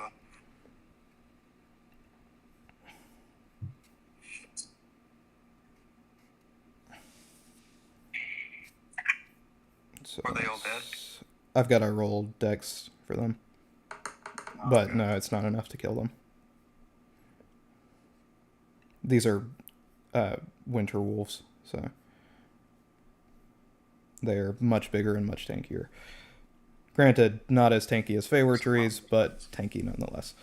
So Are they all dead? I've got to roll dex for them. But no, it's not enough to kill them. These are winter wolves, so they're much bigger and much tankier. Granted, not as tanky as Feywar trees, but tanky nonetheless.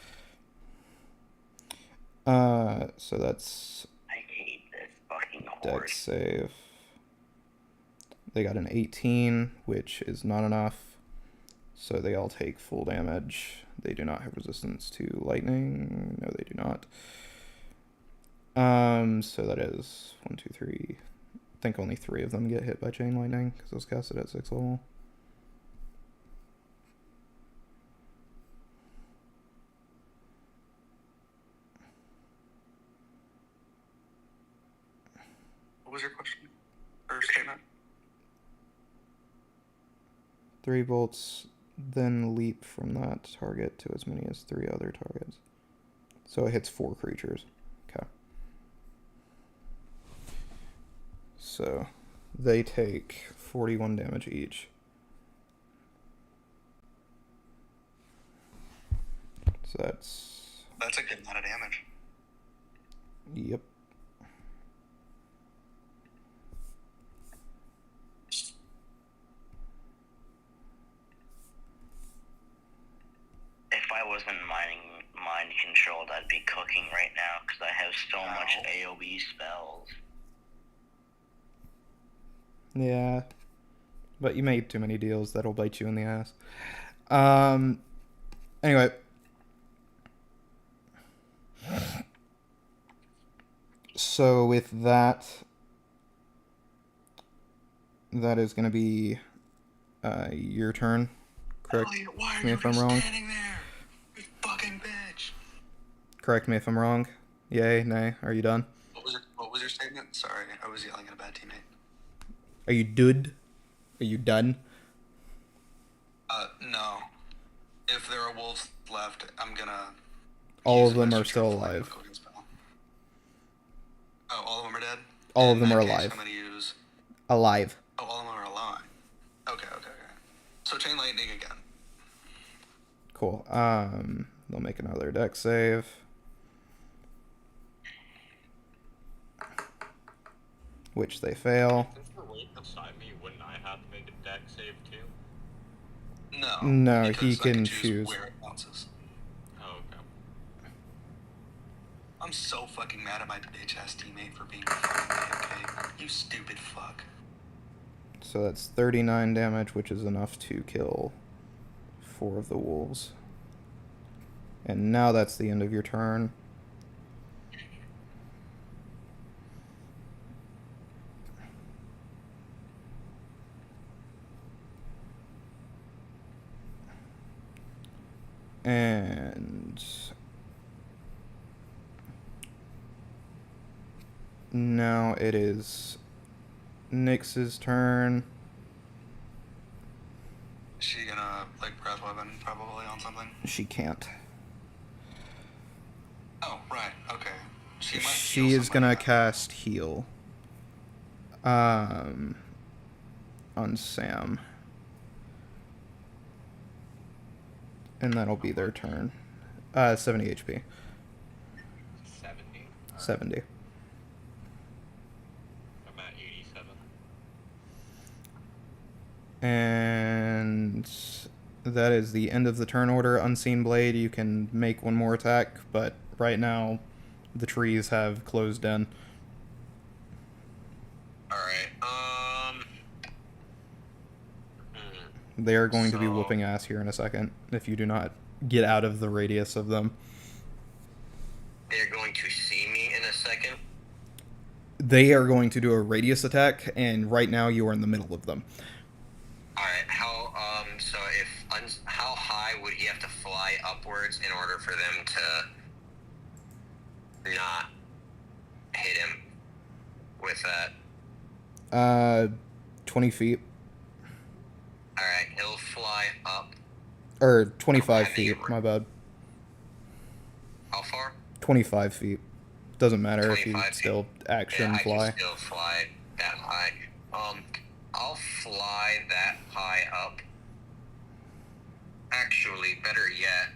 So that's I hate this fucking dex horse. save. They got an 18, which is not enough. So they all take full damage. They do not have resistance to lightning. No, they do not. So that is 1, 2, 3. I think only 3 of them get hit by chain lightning because it was casted at 6th level. What was your question? Or statement? 3 bolts then leap from that target to as many as 3 other targets. So it hits 4 creatures. Okay. So they take 41 damage each. So that's That's a good amount of damage. Yep. If I wasn't mind controlled, I'd be cooking right now because I have so much AoE spells. Yeah. But you made too many deals that'll bite you in the ass. Anyway. So with that, that is going to be your turn. Correct Why are me you if I'm just wrong. standing there? You fucking bitch. Correct me if I'm wrong. Yay, nay. Are you done? What was your statement? Sorry, I was yelling at a bad teammate. Are you done? Are you done? No. If there are wolves left, I'm gonna... All use of a them are messenger still flying alive. cooking spell. Oh, all of them are dead? All of In them that are case, alive. I'm gonna use... Alive. Oh, all of them are alive. Okay. So chain lightning again. Cool. They'll make another dex save. Which they fail. Since you're right beside me, wouldn't I have to make a deck save too? No. No, he because I can choose choose. where it bounces. Oh, okay. I'm so fucking mad at my bitch-ass teammate for being fucking AFK. You stupid fuck. So that's 39 damage, which is enough to kill 4 of the wolves. And now that's the end of your turn. And now it is Nyx's turn. Is she gonna, like, breath weapon probably on something? She can't. Oh, right, okay. She might She heal is somebody gonna back. cast heal. On Sam. And that'll be their turn. 70 HP. 70. 70. I'm at 87. And that is the end of the turn order. Unseen Blade, you can make one more attack, but right now the trees have closed in. Alright, They are going to be So- whooping ass here in a second if you do not get out of the radius of them. they're going to see me in a second. They are going to do a radius attack, and right now you are in the middle of them. Alright, how high would he have to fly upwards in order for them to not hit him with that? 20 feet. Alright, he'll fly up. Or 25 Okay, feet, my bad. How far? 25 feet. Doesn't matter if you 25 feet. still action I fly. can still fly that high. I'll fly that high up. Actually, better yet.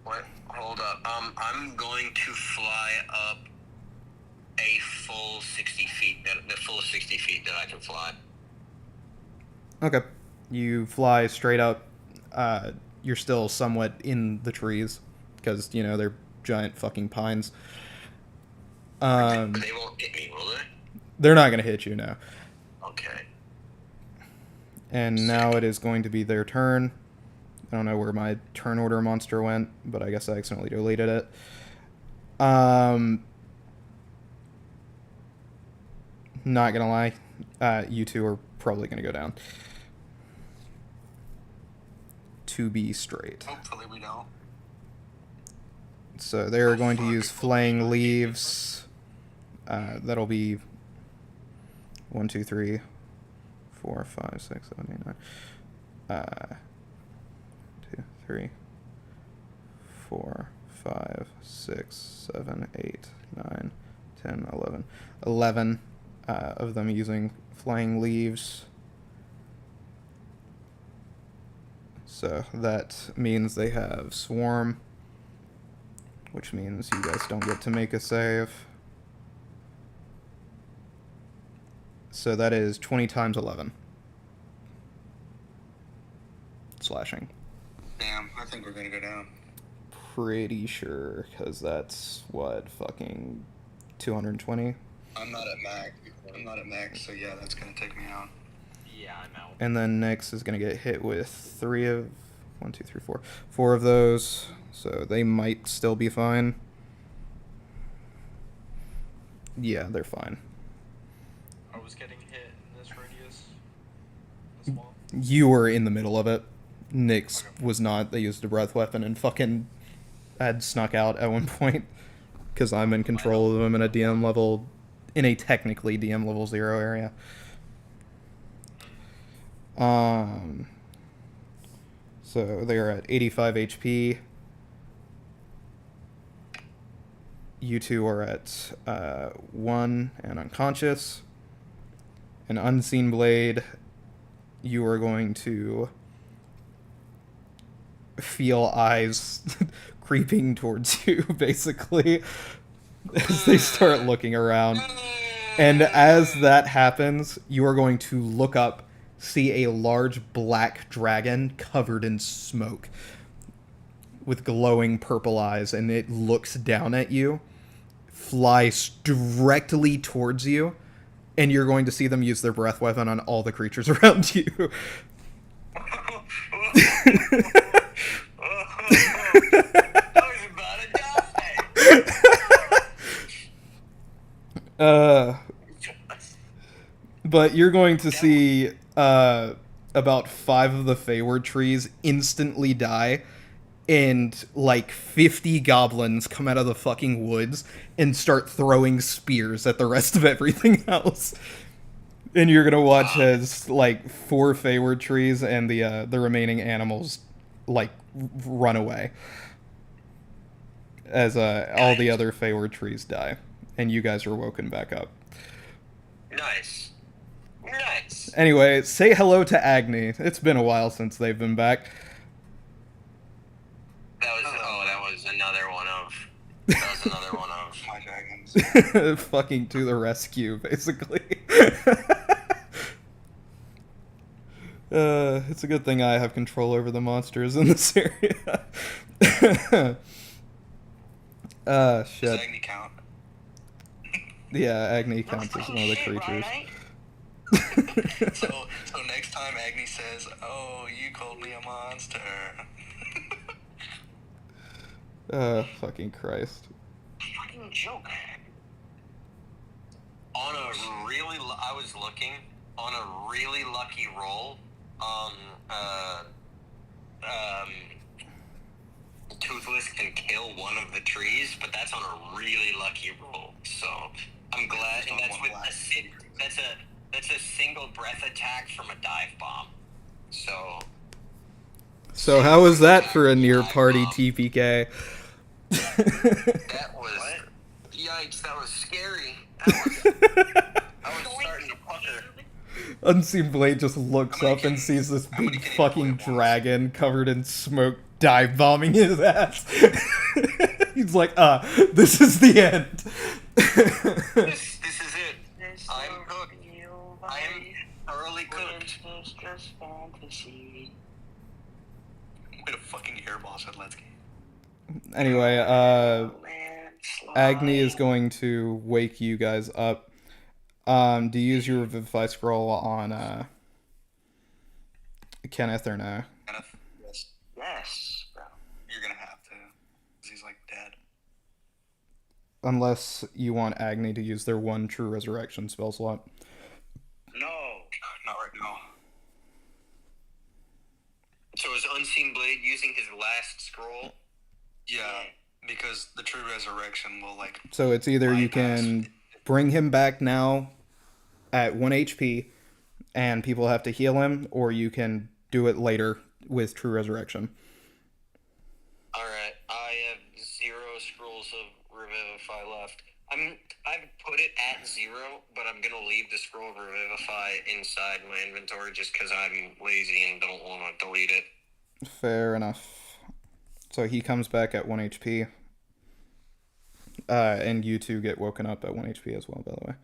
What? Hold up. I'm going to fly up a full 60 feet. The full 60 feet that I can fly. Okay. You fly straight up. You're still somewhat in the trees because, you know, they're giant fucking pines. They won't hit me, will they? They're not going to hit you now. Okay. And now it is going to be their turn. I don't know where my turn order monster went, but I guess I accidentally deleted it. Not gonna lie, you two are probably gonna go down. To be straight. Hopefully we don't. So they're going to use Flaying Leaves. That'll be 1, 2, 3, 4, 5, 6, 7, 8, 9. 2, 3, 4, 5, 6, 7, 8, 9, 10, 11. 11 of them using Flying Leaves. So that means they have Swarm, which means you guys don't get to make a save. So that is 20 times 11. Slashing. Damn, I think we're gonna go down. Pretty sure, because that's, what, fucking 220? I'm not at max, so yeah, that's gonna take me out. Yeah, I'm out. And then next is going to get hit with 4 of those. So they might still be fine. Yeah, they're fine. I was getting hit in this radius. This wall. You were in the middle of it. Nyx was not. They used a breath weapon and fucking had snuck out at one point. Because I'm in control of them in a DM level, in a technically DM level 0 area. So they are at 85 HP. You two are at 1 and unconscious. An Unseen Blade, you are going to feel eyes creeping towards you, basically, as they start looking around. And as that happens, you are going to look up, see a large black dragon covered in smoke with glowing purple eyes, and it looks down at you, flies directly towards you, and you're going to see them use their breath weapon on all the creatures around you. But you're going to see about 5 of the Feyward trees instantly die, and like 50 goblins come out of the fucking woods and start throwing spears at the rest of everything else. And you're gonna watch as like 4 Feyward trees and the remaining animals like run away as all the other Feyward trees die, and you guys are woken back up. Nice. Nice. Anyway, say hello to Agni. It's been a while since they've been back. That was another one of. That was another one of My dragons. Fucking to the rescue, basically. It's a good thing I have control over the monsters in this area. Shit. Does Agni count? Yeah, Agni counts as one of the creatures. So next time Agni says, "Oh, you called me a monster." Fucking Christ. Fucking joke. on a I was looking on a really lucky roll. Toothless can kill one of the trees, but that's on a really lucky roll. So I'm glad, and that's with that's a single breath attack from a dive bomb. So how was that for a near party TPK? that was yikes. That was scary. I was starting to pucker. Unseen Blade just looks up and sees this big fucking dragon covered in smoke dive bombing his ass. He's like, this is the end. This is it. I'm cooked. I am thoroughly cooked. Way to fucking airball said let's go. Anyway, Agni is going to wake you guys up. Do you use your Revivify scroll on Kenneth or no? Kenneth? Yes. Yes, bro. You're gonna have to, because he's like dead. Unless you want Agni to use their one true resurrection spell slot. No. Not right now. So is Unseen Blade using his last scroll? Yeah, because the true resurrection will like. So it's either you bypass. can bring him back now at 1 HP and people have to heal him, or you can do it later with true resurrection. Alright, I have 0 scrolls of Revivify left. I've put it at 0, but I'm gonna leave the scroll of Revivify inside my inventory just because I'm lazy and don't want to delete it. Fair enough. So he comes back at 1 HP. And you two get woken up at 1 HP as well, by the way.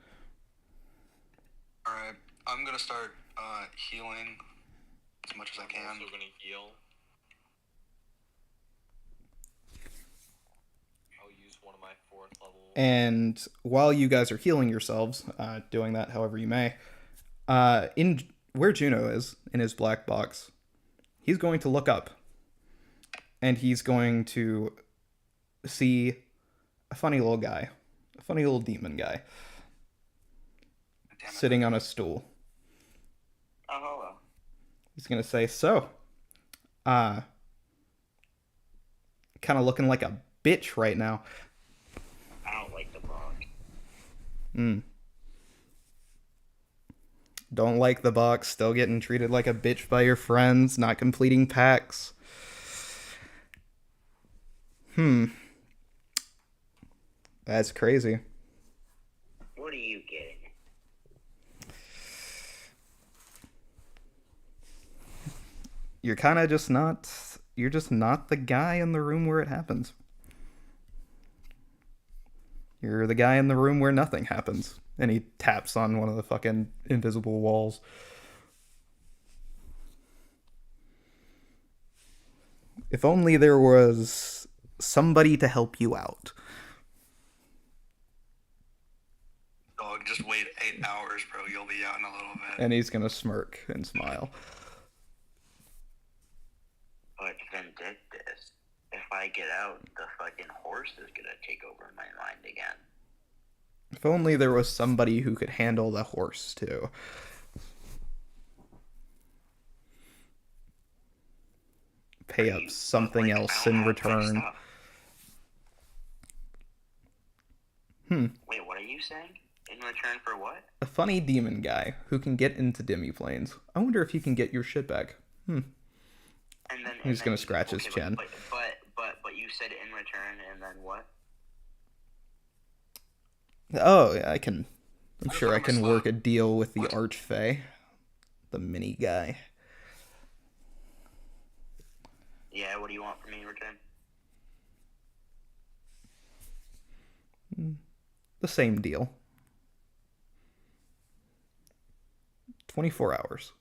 Alright, I'm gonna start healing as much as I can. I'm also gonna heal. I'll use one of my 4th level. And while you guys are healing yourselves, doing that however you may, in where Juno is, in his black box, he's going to look up. And he's going to see a funny little guy. A funny little demon guy. Sitting on a stool. Oh, hello. He's going to say, so, kind of looking like a bitch right now. I don't like the box. Don't like the box, still getting treated like a bitch by your friends, not completing packs. That's crazy. What are you getting? You're kind of just not... You're just not the guy in the room where it happens. You're the guy in the room where nothing happens. And he taps on one of the fucking invisible walls. If only there was somebody to help you out. Dog, just wait 8 hours, bro. You'll be out in a little bit. And he's gonna smirk and smile. But Vindictus, if I get out, the fucking horse is gonna take over my mind again. If only there was somebody who could handle the horse, too. pay up something else in return. Wait, what are you saying? In return for what? A funny demon guy who can get into demi-planes. I wonder if he can get your shit back. And then He's gonna scratch his chin. But you said in return, and then what? Oh, yeah, I'm sure I can work a deal with the Archfey. The mini guy. Yeah, what do you want from me in return? The same deal. 24 hours.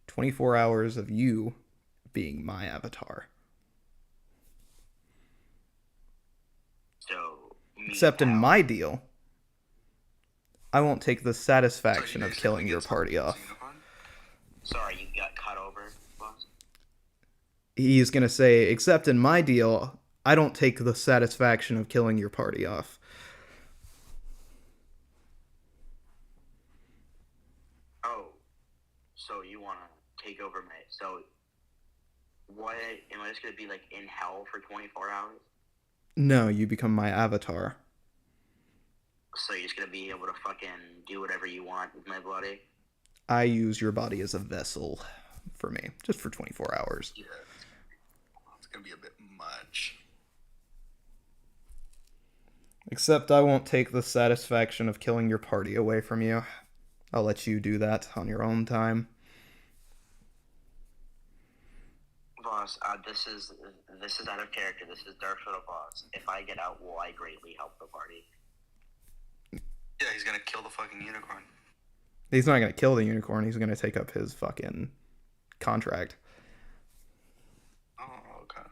"24 hours of you being my avatar." So, Except in my deal, I won't take the satisfaction of killing your party off. Sorry, you got cut over, boss. He's gonna say, except in my deal, I don't take the satisfaction of killing your party off. Oh, so you want to take over my... So, what... Am I just going to be, like, in hell for 24 hours? No, you become my avatar. So you're just going to be able to fucking do whatever you want with my body? I use your body as a vessel for me, just for 24 hours. Yeah. It's gonna be a bit much. Except I won't take the satisfaction of killing your party away from you. I'll let you do that on your own time. Boss, this is out of character. This is Dark Shadow Boss. If I get out, will I greatly help the party? Yeah, he's gonna kill the fucking unicorn. He's not gonna kill the unicorn, he's gonna take up his fucking contract. Oh, okay.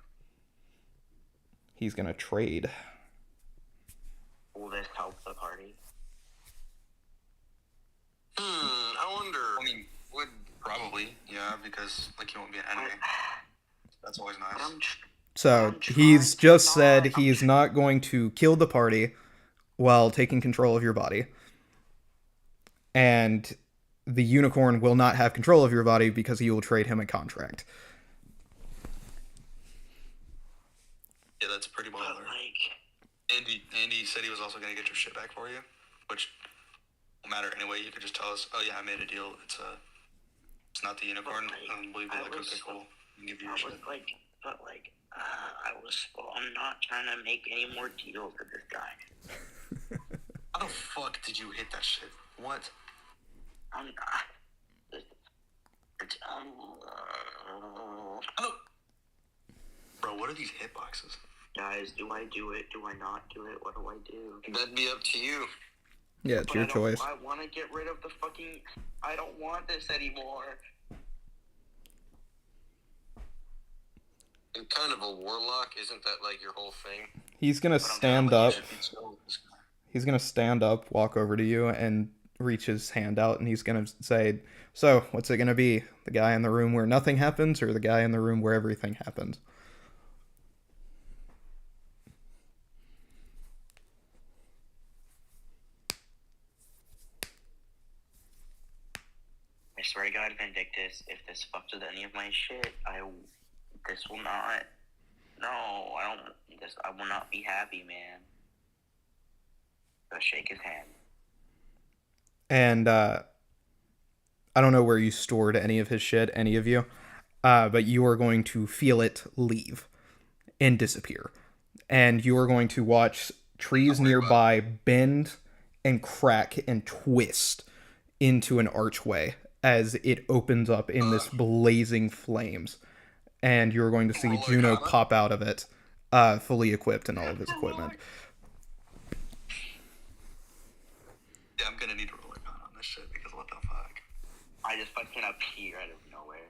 He's gonna trade. Will this help the party? I wonder. I mean, would probably, yeah, because like he won't be an enemy. That's always nice. So he's just said he's not going to kill the party while taking control of your body. And the unicorn will not have control of your body because you will trade him a contract. Yeah, that's pretty baller. Andy said he was also going to get your shit back for you, which won't matter anyway. You could just tell us, oh yeah, I made a deal. It's not the unicorn. And we'll be like, okay, cool. I'll give you your shit. I'm not trying to make any more deals with this guy. How the fuck did you hit that shit? What? I'm not. Bro, what are these hitboxes? Guys, do I do it? Do I not do it? What do I do? That'd be up to you. Yeah, it's your choice. I want to get rid of the fucking... I don't want this anymore. And kind of a warlock, isn't that like your whole thing? He's gonna stand up. He's gonna stand up, walk over to you, and reach his hand out, and he's gonna say, "So, what's it gonna be? The guy in the room where nothing happens, or the guy in the room where everything happens?" I swear to God, Vindictus, if this fucks with any of my shit, this will not... No, I will not be happy, man. I'll shake his hand. And, I don't know where you stored any of his shit, any of you, but you are going to feel it leave and disappear. And you are going to watch trees nearby bend and crack and twist into an archway as it opens up in this blazing flames. And you're going to see Juno pop out of it, fully equipped and all of his equipment. Yeah, I'm gonna need a roller gun on this shit because what the fuck? I just fucking appear out of nowhere.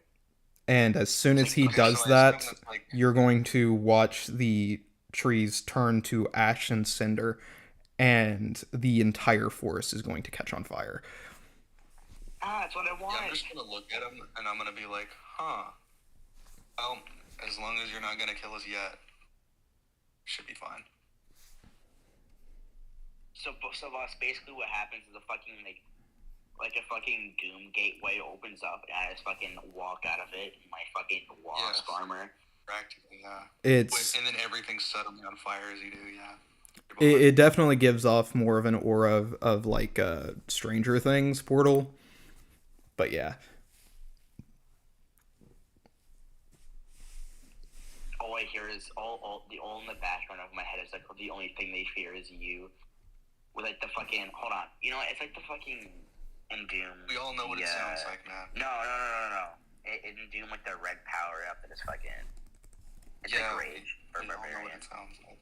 And as soon as he does that, you're going to watch the trees turn to ash and cinder, and the entire forest is going to catch on fire. That's what I want. Yeah, I'm just gonna look at him and I'm gonna be like, huh. Well, as long as you're not gonna kill us yet, should be fine. So boss, basically what happens is a fucking like a fucking doom gateway opens up, and I just fucking walk out of it in my fucking wasp armor. Practically, yeah. It's and then everything's suddenly on fire as you do, yeah. it definitely gives off more of an aura of like Stranger Things portal. But yeah. All I hear is all in the background of my head is like the only thing they fear is you. With like the fucking hold on, you know, it's like the fucking in Doom. We all know what it sounds like now. No. In Doom, like the red power up that is fucking. It's like rage for we all know what barbarian. it sounds like.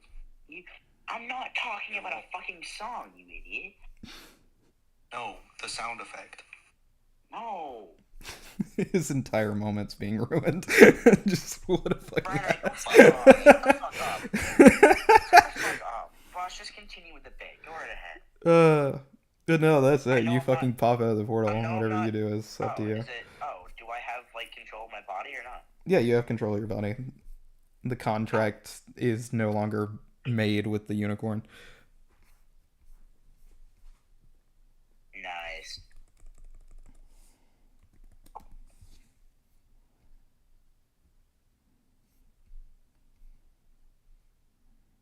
I'm not talking about a fucking song, you idiot. No, the sound effect. No. His entire moment's being ruined. Just what a fucking Brian, go fuck off. Boss, just continue with the bit. Go right ahead. But no, that's it. You fucking pop out of the portal. Whatever you do is up to you. Do I have like control of my body or not? Yeah, you have control of your body. The contract is no longer made with the unicorn. Nice.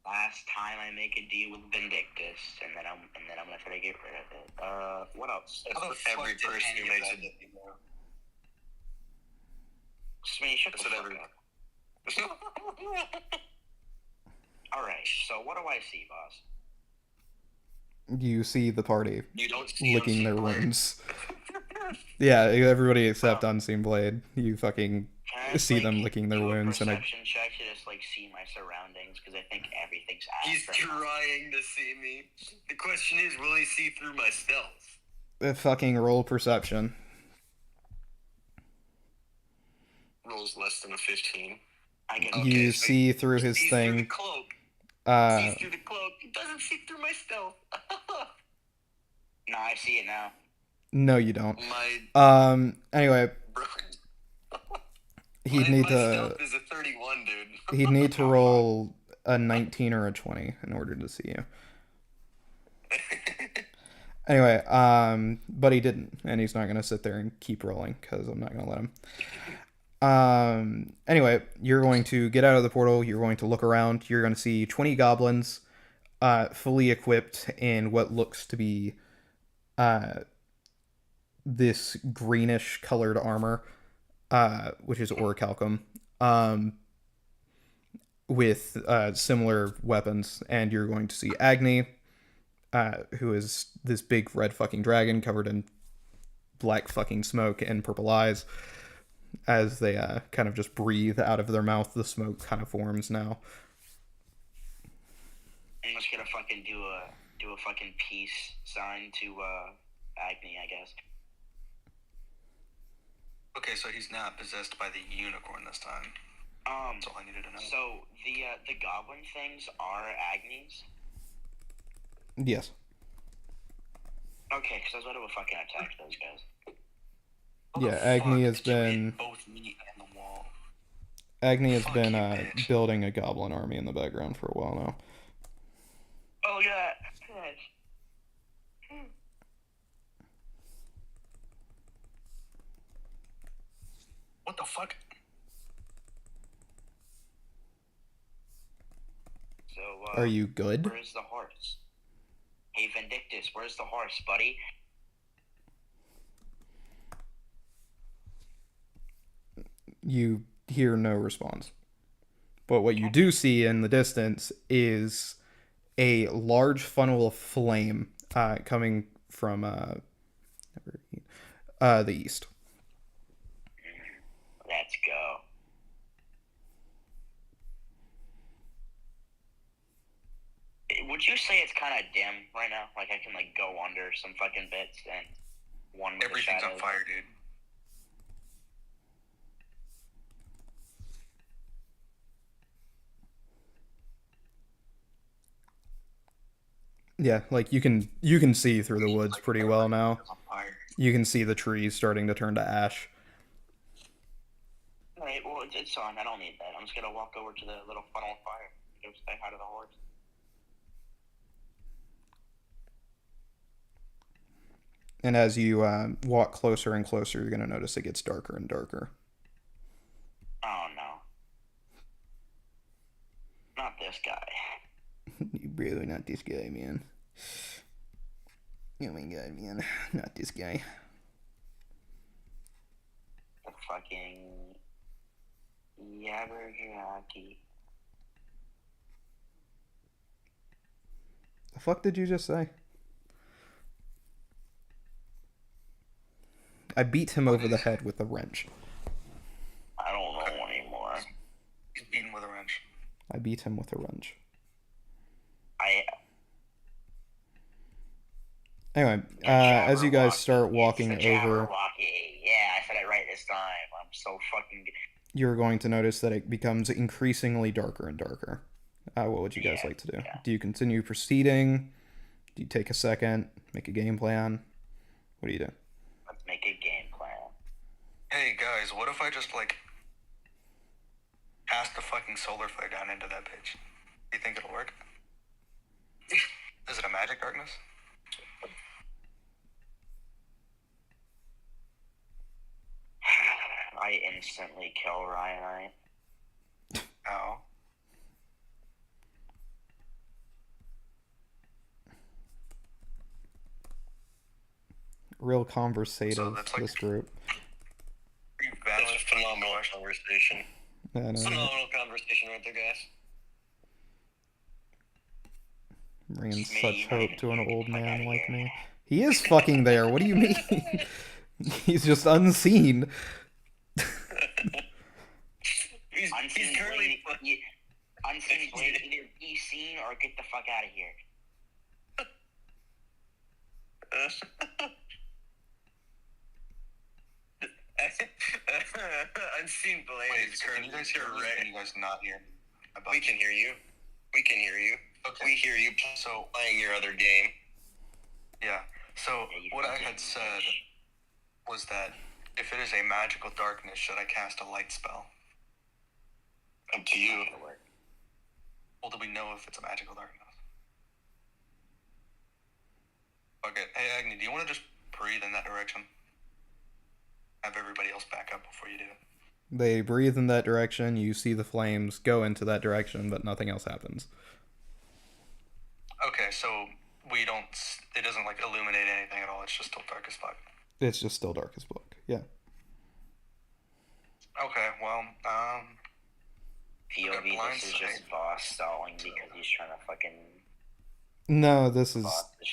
Last time I make a deal with Vindictus, and then I'm gonna try to get rid of it. What else? How the fuck every person who makes a deal. Smee, shut the fuck up. Alright, so what do I see, boss? You see the party You don't see licking their wounds. Yeah, everybody except Unseen Blade. You fucking see them licking their wounds, and perception check to just like see my surroundings because I think everything's He's trying to see me. The question is, will he see through my stealth? fucking roll perception. Rolls less than a 15. You see through his thing. Through the cloak. Sees through the cloak. He doesn't see through my stealth. No, I see it now. No, you don't. Anyway, he'd need my to. stealth is a 31, dude. He'd need to roll a 19 or a 20 in order to see you. Anyway, but he didn't, and he's not gonna sit there and keep rolling because I'm not gonna let him. Anyway, you're going to get out of the portal. You're going to look around. You're going to see 20 goblins, fully equipped in what looks to be, this greenish colored armor, which is orichalcum, with, similar weapons. And you're going to see Agni, who is this big red fucking dragon covered in black fucking smoke and purple eyes. As they kind of just breathe out of their mouth, the smoke kind of forms now. I'm just gonna fucking do a fucking peace sign to Agni, I guess. Okay, so he's not possessed by the unicorn this time. That's all I needed to know. So the goblin things are Agni's? Yes. Okay, because I was about to fucking attack those guys. Yeah, Agni has been. Both me and the wall. Agni has been building a goblin army in the background for a while now. Oh yeah. What the fuck? So Are you good? Where's the horse? Hey Vindictus, where's the horse, buddy? You hear no response. But what you do see in the distance is a large funnel of flame coming from the east. Let's go. Would you say it's kind of dim right now? Like I can like go under some fucking bits and one with Everything's the on fire, dude. Yeah, like you can see through the woods pretty well now. You can see the trees starting to turn to ash. Alright, well it's fine. I don't need that. I'm just gonna walk over to the little funnel of fire. Go say hi to the horse. And as you walk closer and closer, you're going to notice it gets darker and darker. Oh no. Not this guy. Bro, not this guy, man. Oh my god, man. Not this guy. The fucking Yabberwocky. The fuck did you just say? I beat him over the head with a wrench. I don't know anymore. He's beaten with a wrench. I beat him with a wrench. Anyway, as you guys start walking over, yeah, I said it right this time. I'm so fucking. you're going to notice that it becomes increasingly darker and darker. What would you guys like to do? Yeah. Do you continue proceeding? Do you take a second, make a game plan? What do you do? Let's make a game plan. Hey guys, what if I just like cast the fucking solar flare down into that bitch? Do you think it'll work? Is it a magic darkness? I instantly kill Ryan. No. Real conversative, So that's like- this group. Pretty That's valid a phenomenal conversation. I know. Phenomenal conversation right there, guys. Bringing Me, such you hope need to an to old get the fuck man outta like here. me. He is fucking there. What do you mean? He's just unseen. He's currently. Unseen blade, either be seen or get the fuck out of here. Unseen blade. Wait, is can currently you guys hear me? right. Can you guys not hear me? We can hear you. We can hear you. Okay. We hear you So, playing your other game. yeah. So, Yeah, you what I fucking had said bitch. was that if it is a magical darkness, should I cast a light spell? Up to you. Not gonna work. Well, do we know if it's a magical darkness? Okay. Hey, Agni, do you want to just breathe in that direction? Have everybody else back up before you do it. They breathe in that direction. You see the flames go into that direction, but nothing else happens. Okay, so we don't. It doesn't like illuminate anything at all. It's just still dark as fuck. It's just still dark as fuck. Yeah. Okay, well, POV, blind this is sight. just Voss stalling because he's trying to fucking. No, this is. Voss the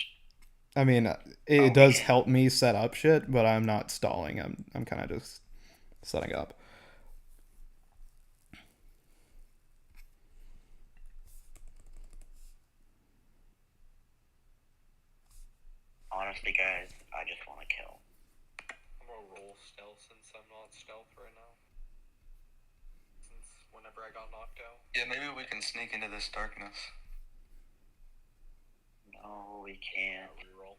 I mean, it does help me set up shit, but I'm not stalling. I'm kind of just setting up. Honestly, guys, I just want to kill. I'm gonna roll stealth since I'm not stealth right now. Since whenever I got knocked out. yeah, maybe we can sneak into this darkness. No, we can't. Reroll.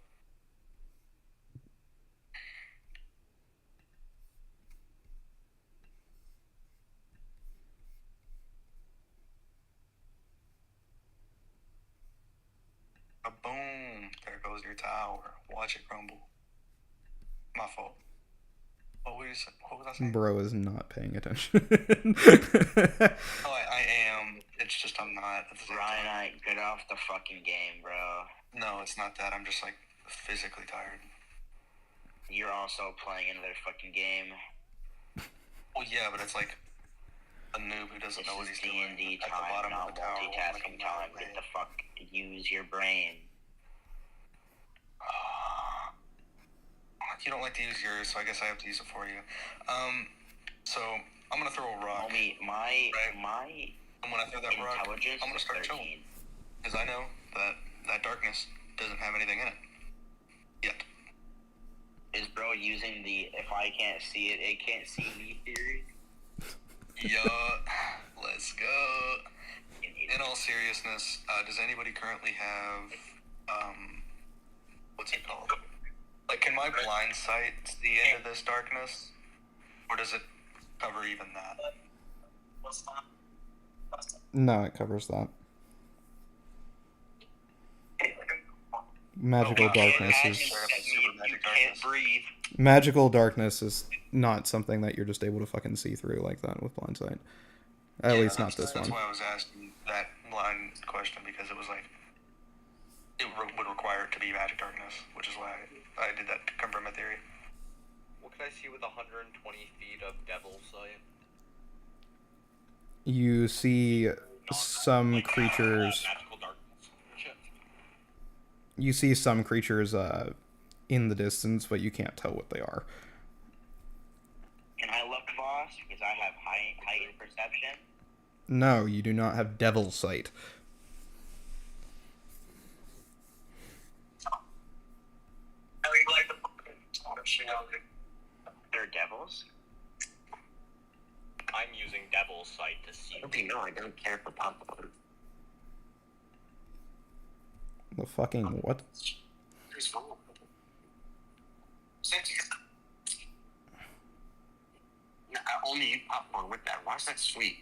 A boom! There goes your tower. Watch it crumble. My fault. What was I saying? Bro is not paying attention. Oh, I am. It's just I'm not. At the same Ryan, time. get off the fucking game, bro. No, it's not that. I'm just like physically tired. You're also playing another fucking game. Well, yeah, but it's like a noob who doesn't This know what is he's doing. D&D At the time, bottom of not the tower, multitasking time. Get the fuck, use your brain. You don't like to use yours, so I guess I have to use it for you. So I'm gonna throw a rock. Homie, my And when I throw that rock, intelligence I'm gonna is start 13. chilling. Because I know that darkness doesn't have anything in it. Yet. Is bro using the if I can't see it, it can't see me theory? Yeah, let's go. In all seriousness, does anybody currently have, what's it called? Like, can my blind sight see into this darkness? Or does it cover even that? No, it covers that. Magical wow. darkness It is. has Straight up to super see- magic darkness. breathe. Magical darkness is not something that you're just able to fucking see through like that with blind sight. At least not this That's one. why I was asking that line question, because it was like, it would require it to be magic darkness, which is why I did that to confirm my theory. What could I see with 120 feet of Devil's Sight? You see some creatures. Magical darkness. Shit. You see some creatures in the distance, but you can't tell what they are. Can I look, boss? Because I have heightened perception. No, you do not have devil's sight. They're devils. I'm using Devil's Sight to see. No, I don't care for popcorn. The fucking what? No, I only eat popcorn with that. Why is that sweet?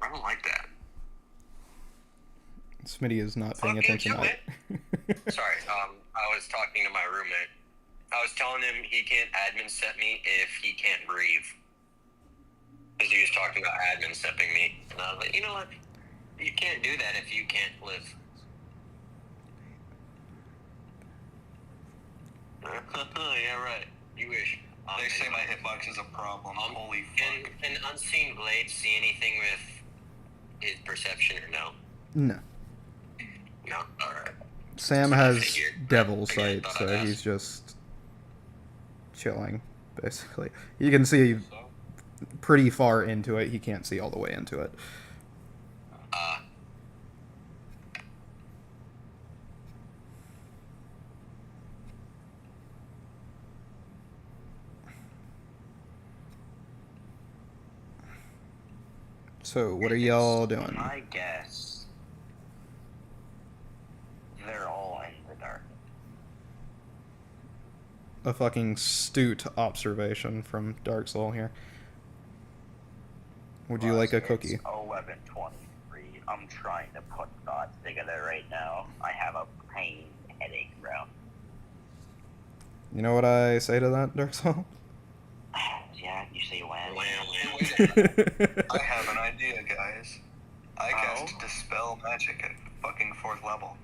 I don't like that. Smitty is not paying Fucking attention. kill it. Sorry, I was talking to my roommate. I was telling him he can't admin set me if he can't breathe. Because he was talking about admin stepping me. And I was like, you know what? You can't do that if you can't live. Yeah, right. You wish. They say my hitbox is a problem. Holy fuck. Can Unseen Blade see anything with his perception or no? No. No? Alright. Sam has figured. devil's Okay, I sight, thought so I'd ask. he's just chilling, basically. You can see pretty far into it. He can't see all the way into it. So, what are y'all doing? I guess they're all in the dark. A fucking astute observation from Dark Soul here. Would you like a cookie? It's 11:23. I'm trying to put thoughts together right now. I have a pain headache, bro. You know what I say to that, Dark Soul? Yeah, you say when? I have an idea, guys. I cast Dispel Magic at fucking 4th level.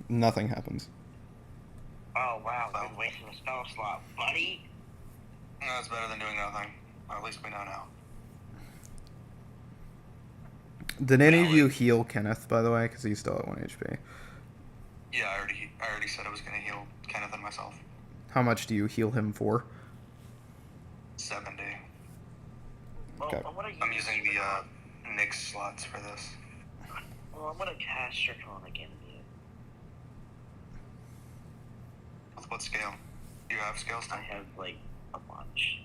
Nothing happens. Oh wow, been wasting a spell slot, buddy. That's better than doing nothing. Or at least we know now. Did any of you heal Kenneth, by the way? Because he's still at 1 HP. Yeah, I already said I was gonna heal Kenneth and myself. How much do you heal him for? 70. Well, Okay. I'm using the Nyx slots for this. Well, I'm gonna cast Stricon again, dude. With what scale? Do you have scale still? I have like a bunch.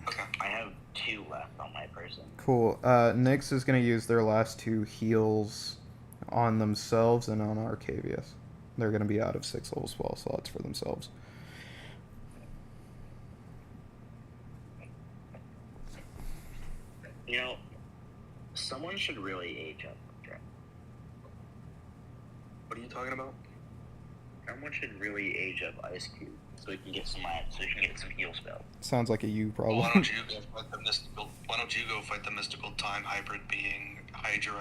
Okay. I have 2 left on my person. Cool. Nyx is going to use their last 2 heals on themselves and on Arcavius. They're going to be out of 6 level spell slots for themselves. You know, someone should really age up. What are you talking about? Someone should really age up Ice Cube so we can get some heal spell. Sounds like a you problem. Why don't you go fight the mystical? Why don't you go fight the mystical time hybrid being Hydra,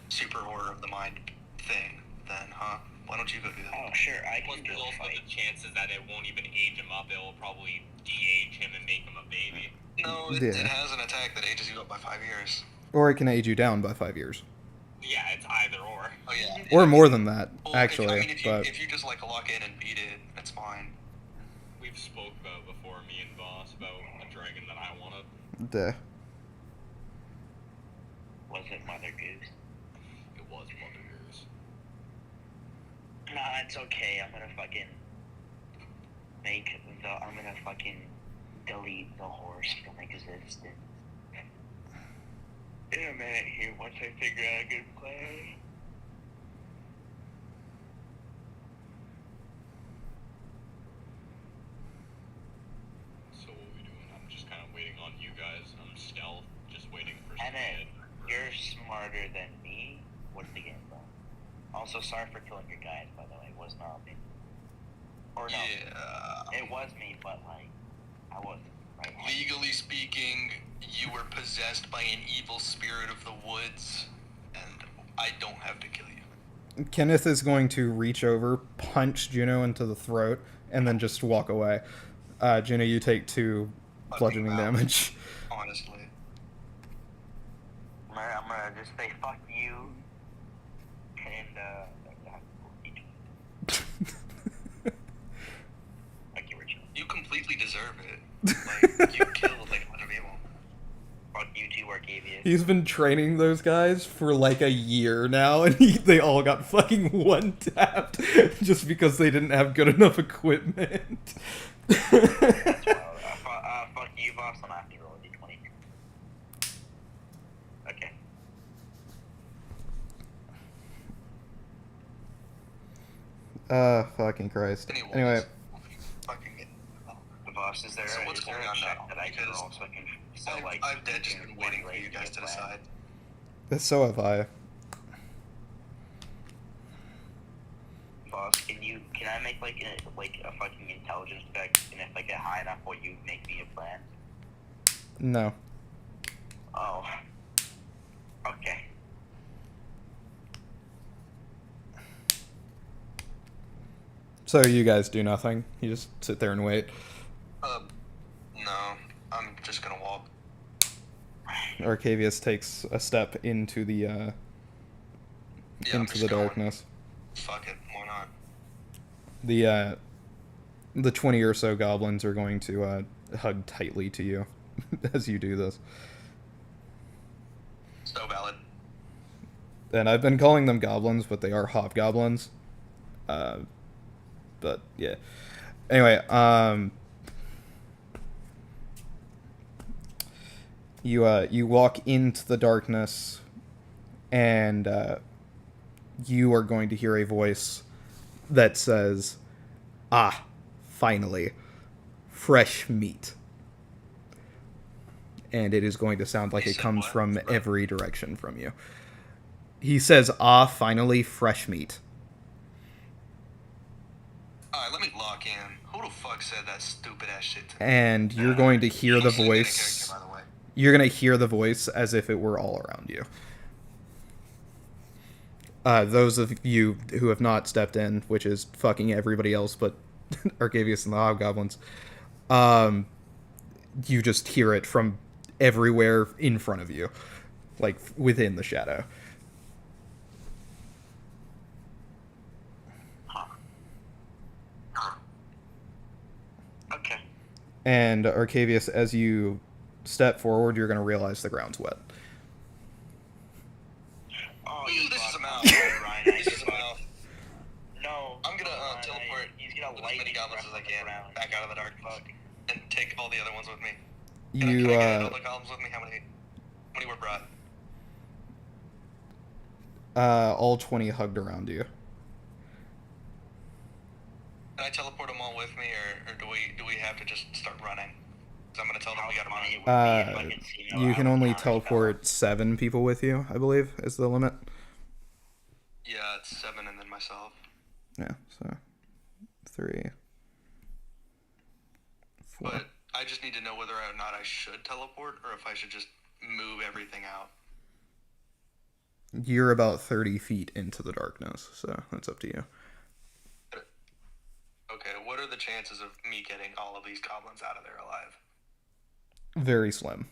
super horror of the mind thing? Then, huh? Why don't you go do that? Oh, sure, I can There's go also fight. the chances that it won't even age him up. It will probably de-age him and make him a baby. No, Yeah. it has an attack that ages you up by 5 years. Or it can age you down by 5 years. Yeah, it's either or. Oh yeah. Or more than that, Well, actually. But if you just like lock in and beat it, it's fine. We've spoke about before, me and Boss, about a dragon that I wanted. duh. Was it Mother Goose? It was Mother Goose. Nah, it's okay. I'm gonna fucking delete the horse from existence. In a minute here, once I figure out a good play. So what we doing? I'm just kind of waiting on you guys. I'm stealth, just waiting for And then, something. you're smarter than me. What's the game plan? Also, sorry for killing your guys, by the way. It was not me. Or no, Yeah. it was me, but like, I wasn't. Right? Legally speaking, you were possessed by an evil spirit of the woods, and I don't have to kill you. Kenneth is going to reach over, punch Juno into the throat, and then just walk away. Juno, you take 2 bludgeoning damage. Honestly. I'm gonna just say fuck you, and fuck you, Richard. You completely deserve it. Like, you killed like a bunch of people. Fuck you too, Arcadia. He's been training those guys for like a year now, and they all got fucking one-tapped just because they didn't have good enough equipment. That's wild. Fuck you, boss. I'm after roll a d20. Okay. Fucking Christ. Anyway. The boss, is there, So what's is there going a on check now? that I can Because roll so I can, so like, I've just been waiting for you guys to decide. So have I. Boss, can I make like a fucking intelligence check, and if I get high enough, will you make me a plan? No. Oh. Okay. So you guys do nothing? You just sit there and wait? No. I'm just gonna walk. Arcavius takes a step into the, into the darkness. Fuck it, why not? The 20 or so goblins are going to, hug tightly to you as you do this. So valid. And I've been calling them goblins, but they are hobgoblins. But, yeah. Anyway, you walk into the darkness, and, you are going to hear a voice that says, "Ah, finally, fresh meat." And it is going to sound like it comes from every direction from you. He says, "Ah, finally, fresh meat." Alright, let me lock in. Who the fuck said that stupid ass shit to me? And you're going to hear the I'm sitting in a voice. character, by the way. You're going to hear the voice as if it were all around you. Those of you who have not stepped in, which is fucking everybody else but Arcavius and the Hobgoblins, you just hear it from everywhere in front of you, like within the shadow. Okay. And Arcavius, as you step forward, you're going to realize the ground's wet. Oh, Ooh, this is a mouth. Ryan, This is a mouth. No. I'm gonna teleport He's gonna with as light many me goblins as I can back out of the darkness and take all the other ones with me. Can You, I get all the goblins with me? How many were brought? all 20 hugged around you. Can I teleport them all with me, or do we have to just start running? 'Cause I'm gonna tell them we gotta run. You can only teleport 7 people with you, I believe, is the limit. Yeah, it's 7 and then myself. Yeah, so 3, 4. But I just need to know whether or not I should teleport, or if I should just move everything out. You're about 30 feet into the darkness, so that's up to you. Okay, what are the chances of me getting all of these goblins out of there alive? Very slim.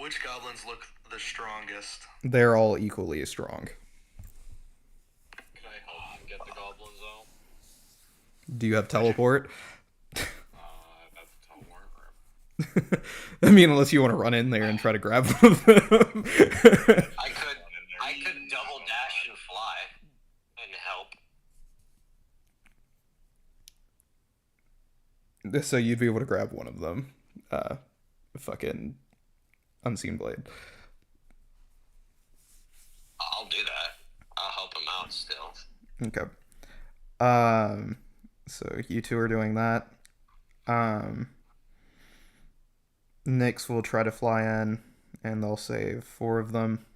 Which goblins look the strongest? They're all equally strong. Can I help him get the goblins out? Do you have teleport? That's a teleport. I mean, unless you want to run in there and try to grab one of them. I could double dash and fly and help. So you'd be able to grab one of them. Fucking Unseen Blade. I'll do that. I'll help him out still. Okay. So you two are doing that. Nyx will try to fly in, and they'll save 4 of them.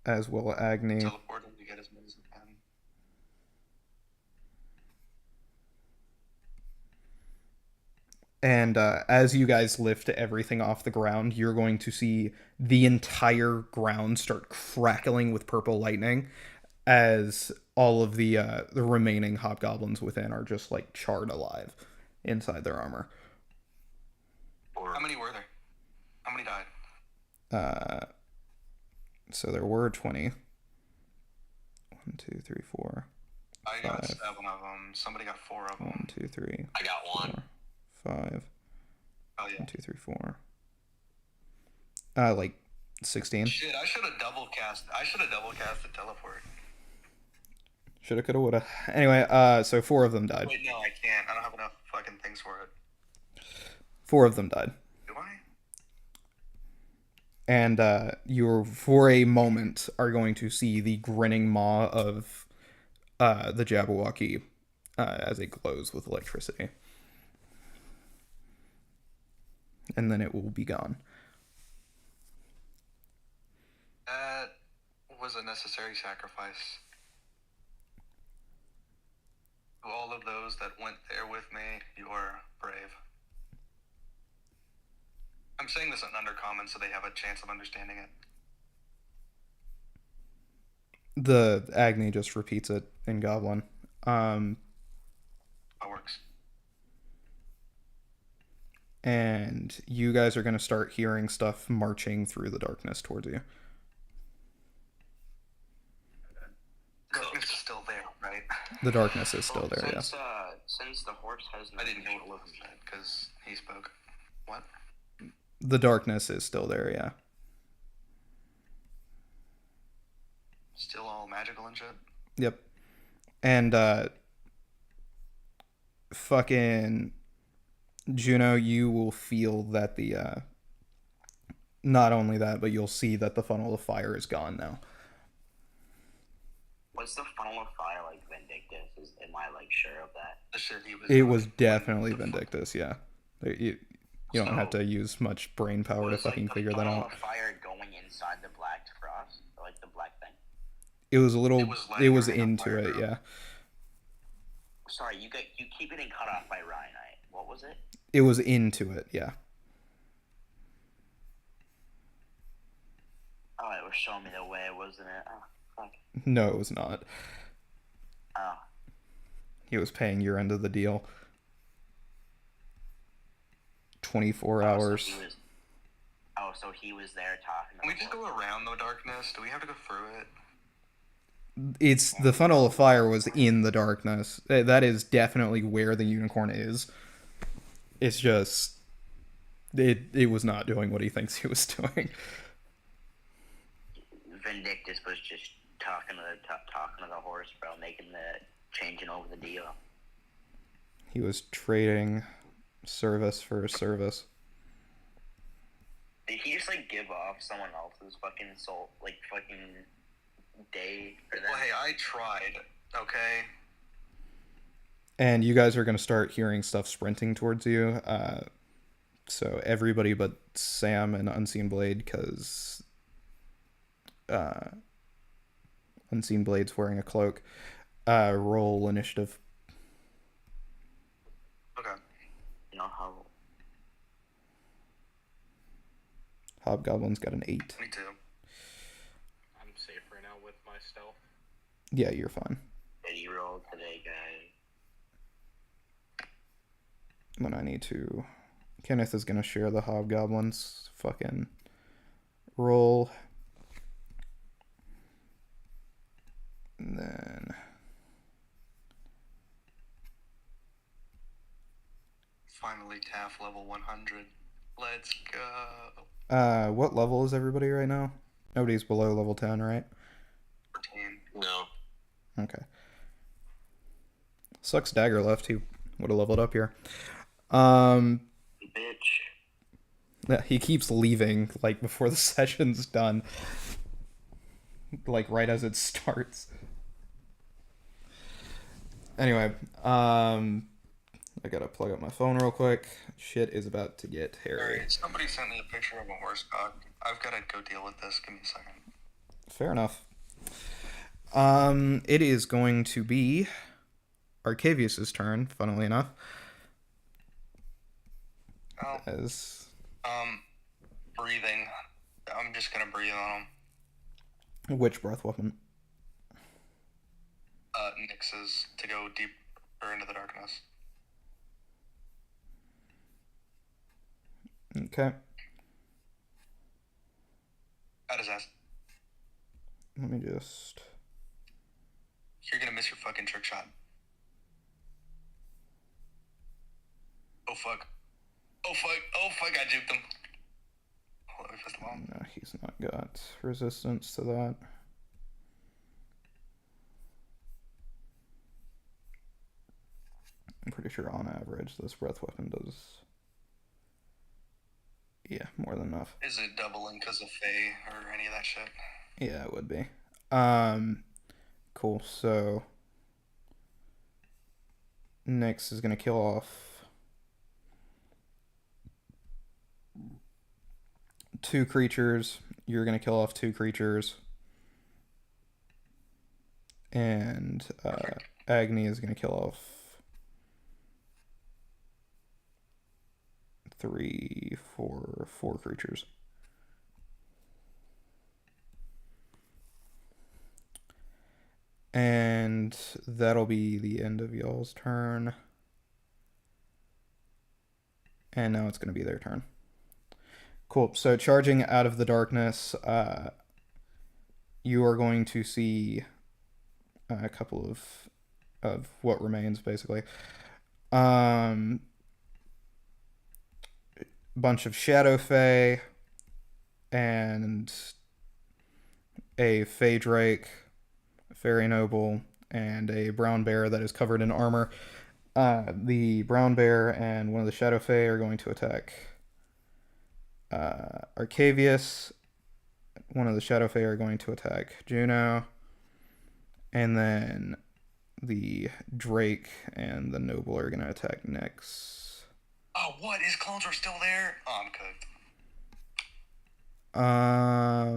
as will Agni. Teleport him to get as many as I can. And as you guys lift everything off the ground, you're going to see the entire ground start crackling with purple lightning as all of the remaining hobgoblins within are just like charred alive inside their armor. How many were there? How many died? So there were 20. 1, 2, 3, 4. I got 5. 7 of them. Somebody got 4 of them. 1, 2, 3. I got one. 4, 5. Oh yeah. 1, 2, 3, 4. Like 16. Shit, I should have double cast the teleport. Shoulda, coulda, woulda. Anyway, so 4 of them died. Wait, no, I can't. I don't have enough fucking things for it. 4 of them died. Do I? And you, for a moment, are going to see the grinning maw of the Jabberwocky as it glows with electricity. And then it will be gone. That was a necessary sacrifice. To all of those that went there with me, you are brave. I'm saying this in Undercommon so they have a chance of understanding it. The Agni just repeats it in Goblin. That works. And you guys are going to start hearing stuff marching through the darkness towards you. Darkness is still there, right? The darkness is still there, yeah. Since the horse has no I didn't hear control what of he said because he spoke. What? The darkness is still there, yeah. Still all magical and shit? Yep. And fucking Juno, you will feel that the not only that, but you'll see that the funnel of fire is gone now. Was the funnel of fire like Vindictus? Am I like sure of that? Sure, he was. It was definitely Vindictus, yeah. You don't have to use much brain power to fucking figure that out. Was the funnel of fire going inside the black frost, like the black thing? It was a little. It was lighter in a into fire it, room. yeah. Sorry, you keep getting cut off by Ryanite. What was it? It was into it, yeah. Oh, it was showing me the way, wasn't it? Oh, fuck. No, it was not. Oh. He was paying your end of the deal. 24 hours. So he was there talking. Can we just go around the darkness? Do we have to go through it? It's the funnel of fire was in the darkness. That is definitely where the unicorn is. It's just it was not doing what he thinks he was doing. Vindictus was just talking to the horse, bro, changing over the deal. He was trading service for service. Did he just like give off someone else's fucking soul, like fucking day for them? Well, hey, I tried. Okay. And you guys are going to start hearing stuff sprinting towards you. So everybody but Sam and Unseen Blade, because Unseen Blade's wearing a cloak. Roll initiative. Okay. You know how? Hobgoblin's got an 8. Me too. I'm safe right now with my stealth. Yeah, you're fine. Did you roll today, guys? When I need to... Kenneth is going to share the Hobgoblin's fucking roll. And then... Finally, TAF level 100. Let's go. What level is everybody right now? Nobody's below level 10, right? 14. No. Okay. Sucks Dagger left. He would have leveled up here. Bitch. Yeah, he keeps leaving, like, before the session's done. Like, right as it starts. Anyway, I gotta plug up my phone real quick. Shit is about to get hairy. Alright, somebody sent me a picture of a horse cock. I've gotta go deal with this. Give me a second. Fair enough. It is going to be Arcavius's turn, funnily enough. Oh. As Breathing. I'm just gonna breathe on him. which breath weapon? Nyx's to go deeper into the darkness. Okay. How does that? Let me just... You're gonna miss your fucking trick shot. Oh fuck. Oh fuck. Oh fuck, I juked him. Hold on, first of all. No, he's not got resistance to that. I'm pretty sure on average this breath weapon does... Yeah, more than enough. Is it doubling because of Fae or any of that shit? Yeah, it would be. Cool, so... Nyx is going to kill off 2 creatures. You're going to kill off 2 creatures. And Agni is going to kill off 4 creatures. And that'll be the end of y'all's turn. And now it's going to be their turn. Cool. So charging out of the darkness, you are going to see a couple of what remains, basically. Bunch of Shadow Fae and a Fae Drake, Fairy Noble, and a brown bear that is covered in armor. The brown bear and one of the Shadow Fae are going to attack Arcavius. One of the Shadow Fae are going to attack Juno. And then the Drake and the Noble are going to attack Nyx. Oh, what? His clones are still there? Oh, I'm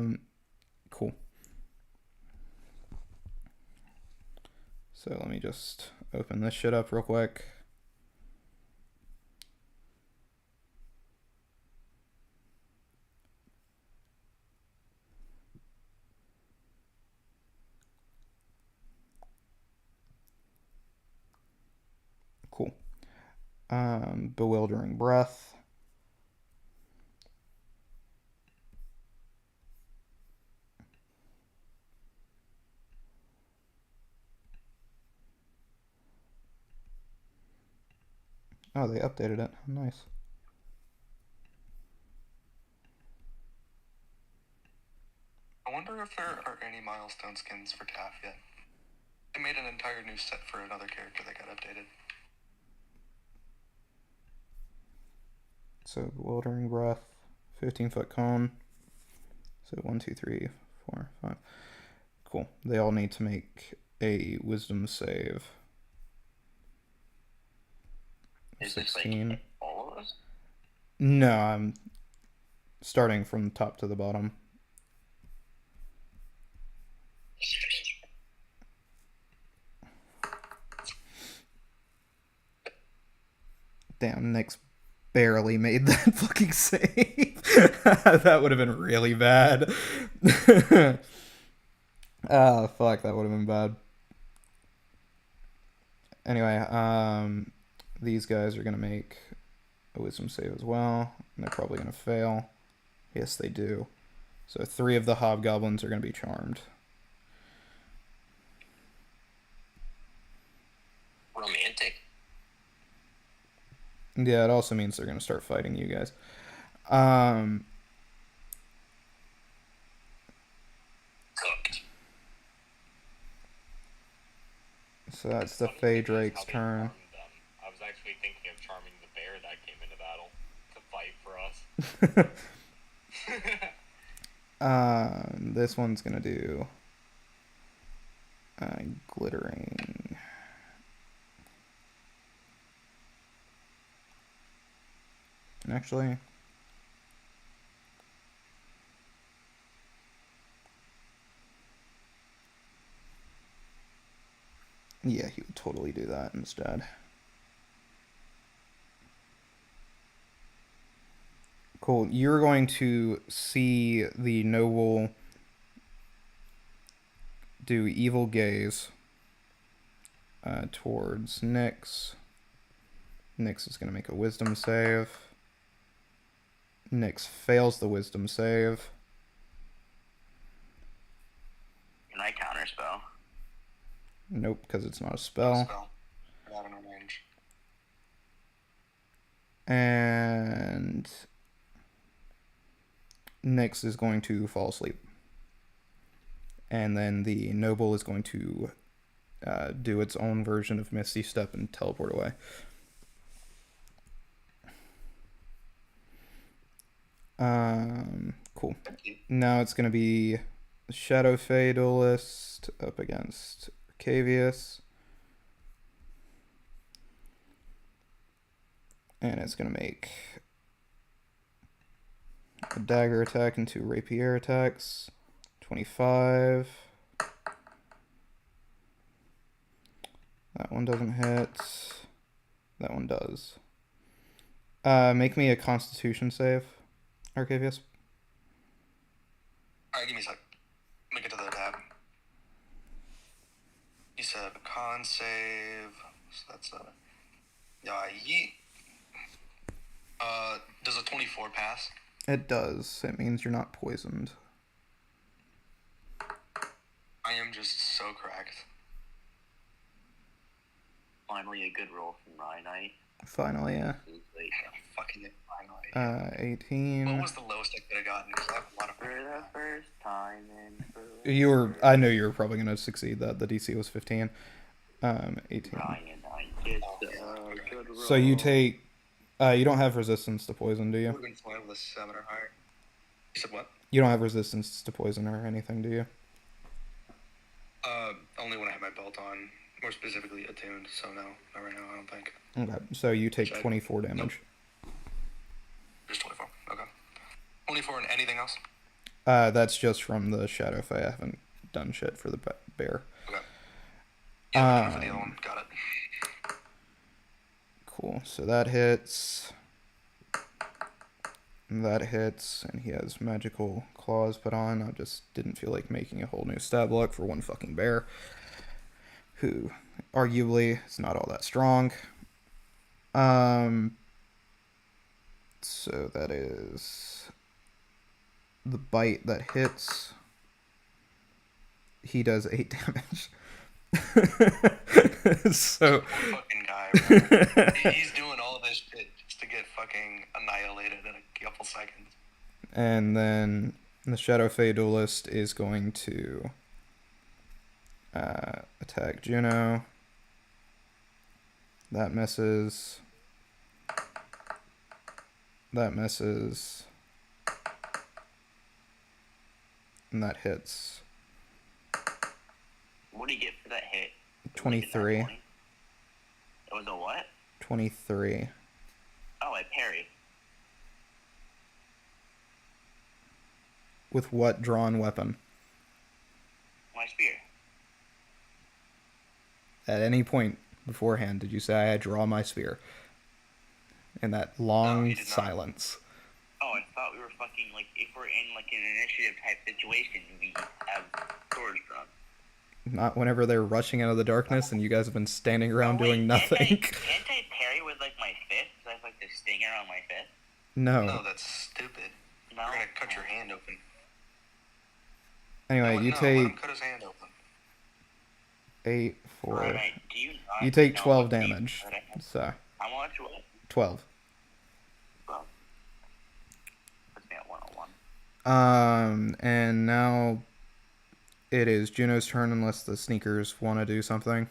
cooked. Cool. So let me just open this shit up real quick. Cool. Bewildering Breath. Oh, they updated it. Nice. I wonder if there are any milestone skins for Taff yet. They made an entire new set for another character that got updated. So Bewildering Breath, 15-foot cone. So 1, 2, 3, 4, 5. Cool. They all need to make a wisdom save. Is 16. this like all of us? No, I'm starting from top to the bottom. Damn, Nick's barely made that fucking save. That would have been really bad. Ah, fuck, that would have been bad. Anyway, these guys are gonna make a wisdom save as well, and they're probably gonna fail. Yes, they do. So 3 of the hobgoblins are gonna be charmed. Romantic. Yeah, it also means they're gonna start fighting you guys. Cooked. So that's the Fae Drake's turn. I was actually thinking of charming the bear that came into battle to fight for us. This one's gonna do glittering. Actually, totally do that instead. Cool. You're going to see the noble do evil gaze towards Nyx. Nyx is going to make a wisdom save. Nyx fails the wisdom save. Can I counterspell? Nope, because it's not a spell. Not in a range. And Nyx is going to fall asleep. And then the noble is going to do its own version of Misty Step and teleport away. Cool. Now it's going to be Shadow Fae Duelist up against Arcavius. And it's going to make a dagger attack and 2 rapier attacks. 25. That one doesn't hit. That one does. Make me a Constitution save, Arcavius. Alright, give me a sec. Let me get to the tab. You said con save. So that's a. Yeah, yeet. Does a 24 pass? It does. It means you're not poisoned. I am just so cracked. Finally, a good roll from Rhinite. Finally, yeah. Fucking finally. 18. What was the lowest I could have gotten? Because I have a lot of. For the first time in. You were. I knew you were probably going to succeed. That the DC was 15. 18. So you take. You don't have resistance to poison, do you? Would have been fine with a 7 or higher. You said what? You don't have resistance to poison or anything, do you? Only when I have my belt on. More specifically attuned, so no. Not right now, I don't think. Okay, so you take 24 damage. Nope. Just 24, okay. 24 and anything else? That's just from the Shadow Fae. I haven't done shit for the bear. Okay. Yeah, for the other one. Got it. Cool, so that hits. That hits, and he has magical claws put on. I just didn't feel like making a whole new stat block for one fucking bear, who arguably is not all that strong. So that is the bite that hits. He does 8 damage. So fucking guy, bro. He's doing all this shit just to get fucking annihilated in a couple seconds. And then the Shadow Fae Duelist is going to attack Juno. That misses. That misses. And that hits. What do you get for that hit? 23. It was a what? 23. Oh, I parry. With what drawn weapon? My spear. At any point beforehand did you say I draw my spear? In that long silence. Oh, I thought we were fucking, like, if we're in, like, an initiative type situation, we have swords drawn. Not whenever they're rushing out of the darkness and you guys have been standing around doing nothing. Can't I parry with, like, my fist? Because I have, like, the stinger on my fist? No. No, that's stupid. No. You're gonna cut your hand open. Anyway, No, you let take him cut his hand open. 8, 4. Right, do you not You take know 12 what damage. So, How much? What? 12. Well, puts me at 101. And now it is Juno's turn unless the sneakers want to do something.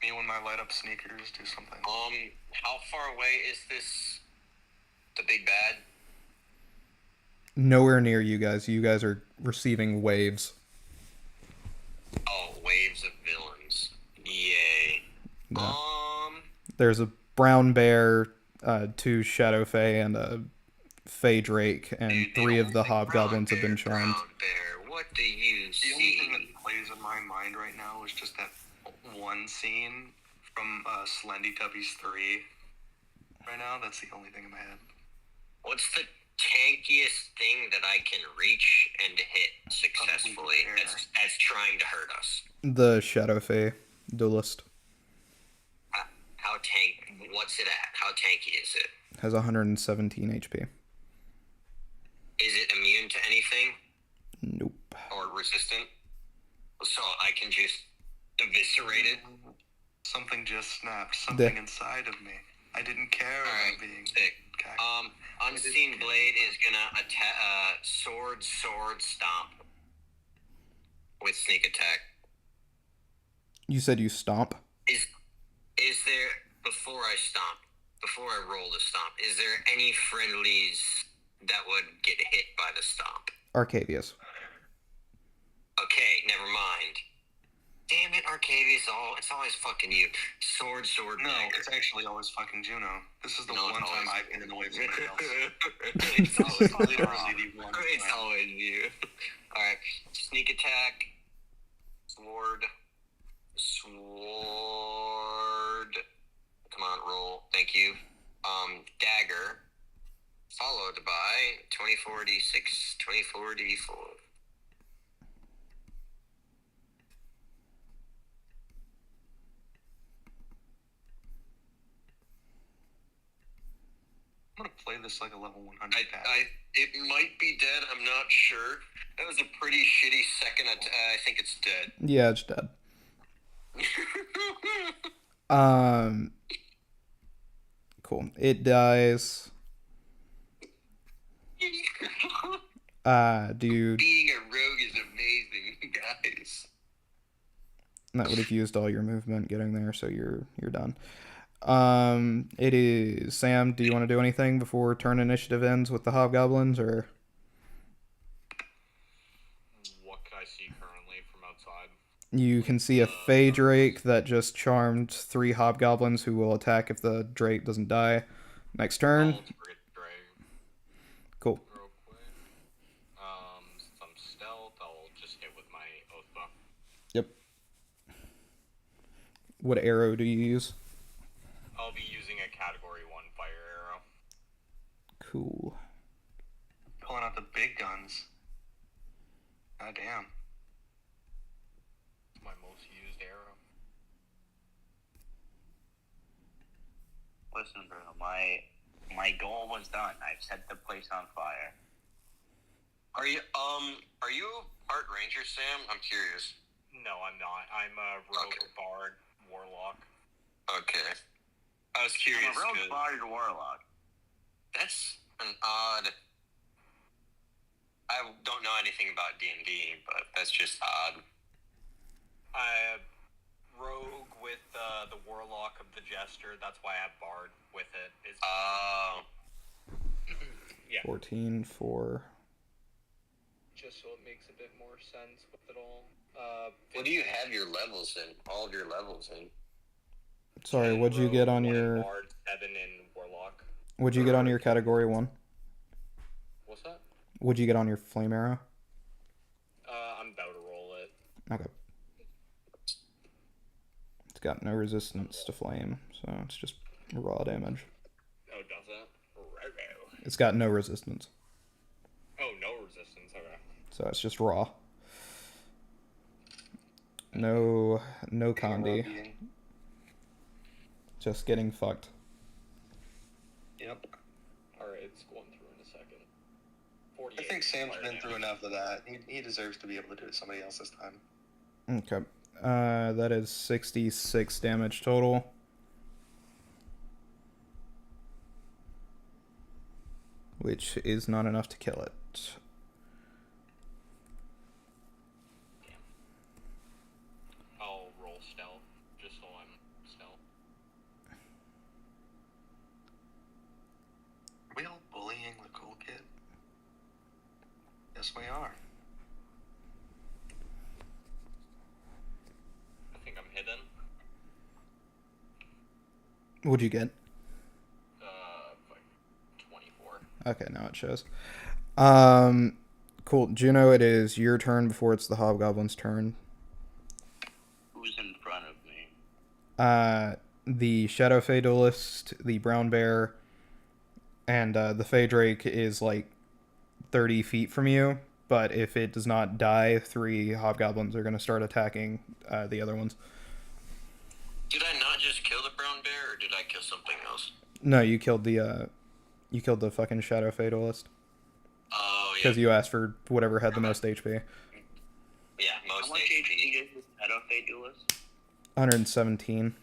Me when my light up sneakers do something. How far away is this? The big bad? Nowhere near you guys. You guys are receiving waves. Oh, waves of villains. Yay. Yeah. There's a brown bear, 2 Shadow Fae, and a Fae Drake, and 3 of the hobgoblins have been charmed. Brown bear, what do you The see? only thing that plays in my mind right now is just that one scene from Slendy Tubbies 3 right now. That's the only thing in my head. What's the tankiest thing that I can reach and hit successfully that's trying to hurt us? The Shadow Fae Duelist. How tank? What's it at? How tanky is it? Has 117 HP. Is it immune to anything? Nope. Or resistant? So I can just eviscerate it? Something just snapped. Something inside of me. I didn't care about being sick. Unseen Blade is gonna attack. Sword stomp with sneak attack. You said you stomp? Is there, before I roll the stomp, is there any friendlies that would get hit by the stomp? Arcavius. Okay, never mind. Damn it, Arcavius, it's always fucking you. Sword, No, dagger. it's actually always fucking Juno. This is the one time I've been in the way of somebody else. It's always literally the one It's time. always you. Alright, sneak attack. Sword. Come on, roll. Thank you. Dagger. Followed by 24d6, 24d4. I'm gonna play this like a level 100 pad. It might be dead. I'm not sure. That was a pretty shitty second. I think it's dead. Yeah, it's dead. Cool. It dies. Dude. Being a rogue is amazing, guys. That would have used all your movement getting there, so you're done. It is Sam. Do you want to do anything before turn initiative ends with the hobgoblins, or? What can I see currently from outside? You can see a Fey Drake that just charmed 3 hobgoblins who will attack if the Drake doesn't die. Next turn. I'll target Drake Cool. real quick. Since I'm stealth, I'll just hit with my oath bow. Yep. What arrow do you use? I'll be using a category 1 fire arrow. Cool. Pulling out the big guns. God damn. It's my most used arrow. Listen, bro, my goal was done. I've set the place on fire. Are you part ranger, Sam? I'm curious. No, I'm not. I'm a rogue bard warlock. Okay. I was curious. I'm a rogue bard warlock. That's an odd. I don't know anything about D&D, but that's just odd. I rogue with the warlock of the jester. That's why I have bard with it. Yeah. 14 for. Just so it makes a bit more sense with it all. What do you have your levels in? All of your levels in? Sorry, what'd you get on your? Bard, 7 in warlock. What'd you get on your category 1? What's that? What'd you get on your flame arrow? I'm about to roll it. Okay. It's got no resistance to flame, so it's just raw damage. Oh, does it? It's got no resistance, Oh, no resistance. Okay. so it's just raw. No condi. Just getting fucked. Yep. Alright, it's going through in a second. I think Sam's been through enough of that. He deserves to be able to do it somebody else this time. Okay. That is 66 damage total. Which is not enough to kill it. I'll roll stealth, just so I'm stealth. Are we all bullying the cool kid? Yes, we are. I think I'm hidden. What'd you get? Like 24. Okay, now it shows. Cool. Juno, it is your turn before it's the hobgoblin's turn. Who's The Shadow Fey Duelist, the Brown Bear, and the Fey Drake is like 30 feet from you. But if it does not die, 3 hobgoblins are going to start attacking the other ones. Did I not just kill the brown bear, or did I kill something else? No, you killed the fucking Shadow Fey Duelist. Oh, yeah. Because you asked for whatever had the most HP. Yeah, most How much HP. HP is this Shadow Fey Duelist? 117.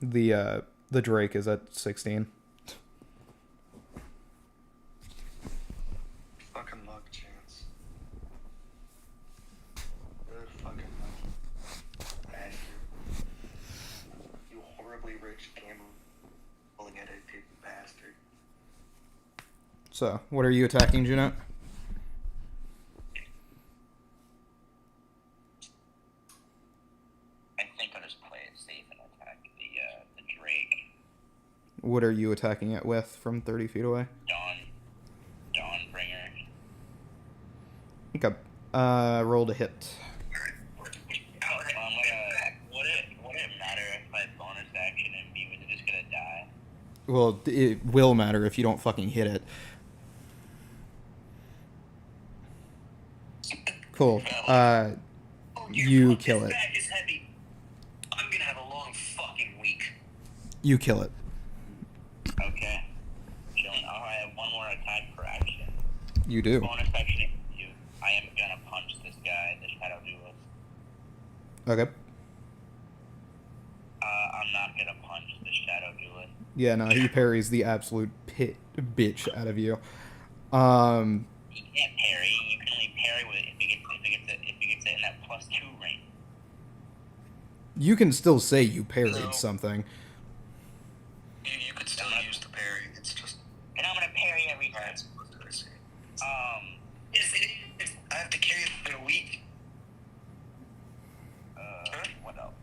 The Drake is at 16. Fucking luck, Chance. Good fucking luck. Bastard. You horribly rich gambling addicted bastard. So, what are you attacking, Juno? I think I'll just play it safe and attack the Drake. What are you attacking it with from 30 feet away? Dawnbringer. Okay. Roll to hit. Would it matter if I bonus action and be was it just gonna die? Well, it will matter if you don't fucking hit it. Cool. You kill it. Back is heavy. I'm gonna have a long fucking week. You kill it. Okay. Chilling. I have one more attack per action. You do. Bonus action. I am gonna punch this guy, the Shadow Duelist. Okay. I'm not gonna punch the Shadow Duelist. Yeah, no, he parries the absolute bitch out of you. You can't parry. You can only parry with it if he gets it in that +2 range. You can still say you parried No. something. You could still use the parry. It's just. And I'm gonna parry every time. Yes, it is. I have to carry it for a week. What else?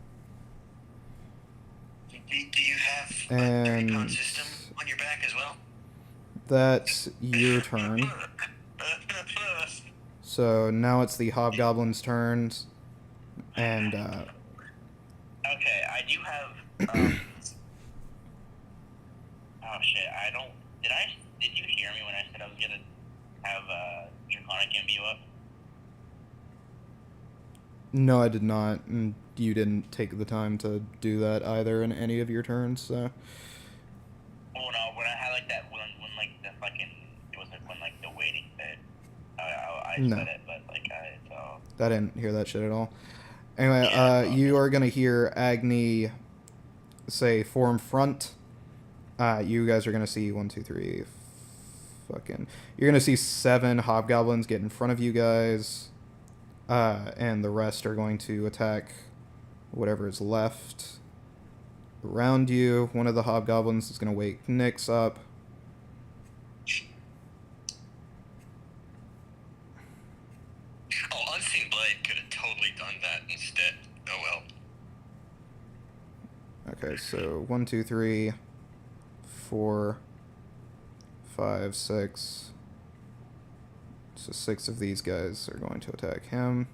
Do you have And a recon system on your back as well? that's your turn. So now it's the hobgoblin's turns, and Okay, I do have. Oh shit! Did you hear me when I said I was gonna have Draconic imbue up? no, I did not, and you didn't take the time to do that either in any of your turns. So Oh no! When I had like that, when like the fucking, it was like when like the waiting bit. I No. said it, but like so. I didn't hear that shit at all. Anyway, you are gonna hear Agni say form front. You guys are gonna see 1, 2, 3. Fucking, you're gonna see 7 hobgoblins get in front of you guys, and the rest are going to attack whatever is left around you. One of the hobgoblins is gonna wake Nyx up. Oh, Unseen Blade could have totally done that instead. Oh well. Okay, so 1, 2, 3, 4, 5, 6. So 6 of these guys are going to attack him.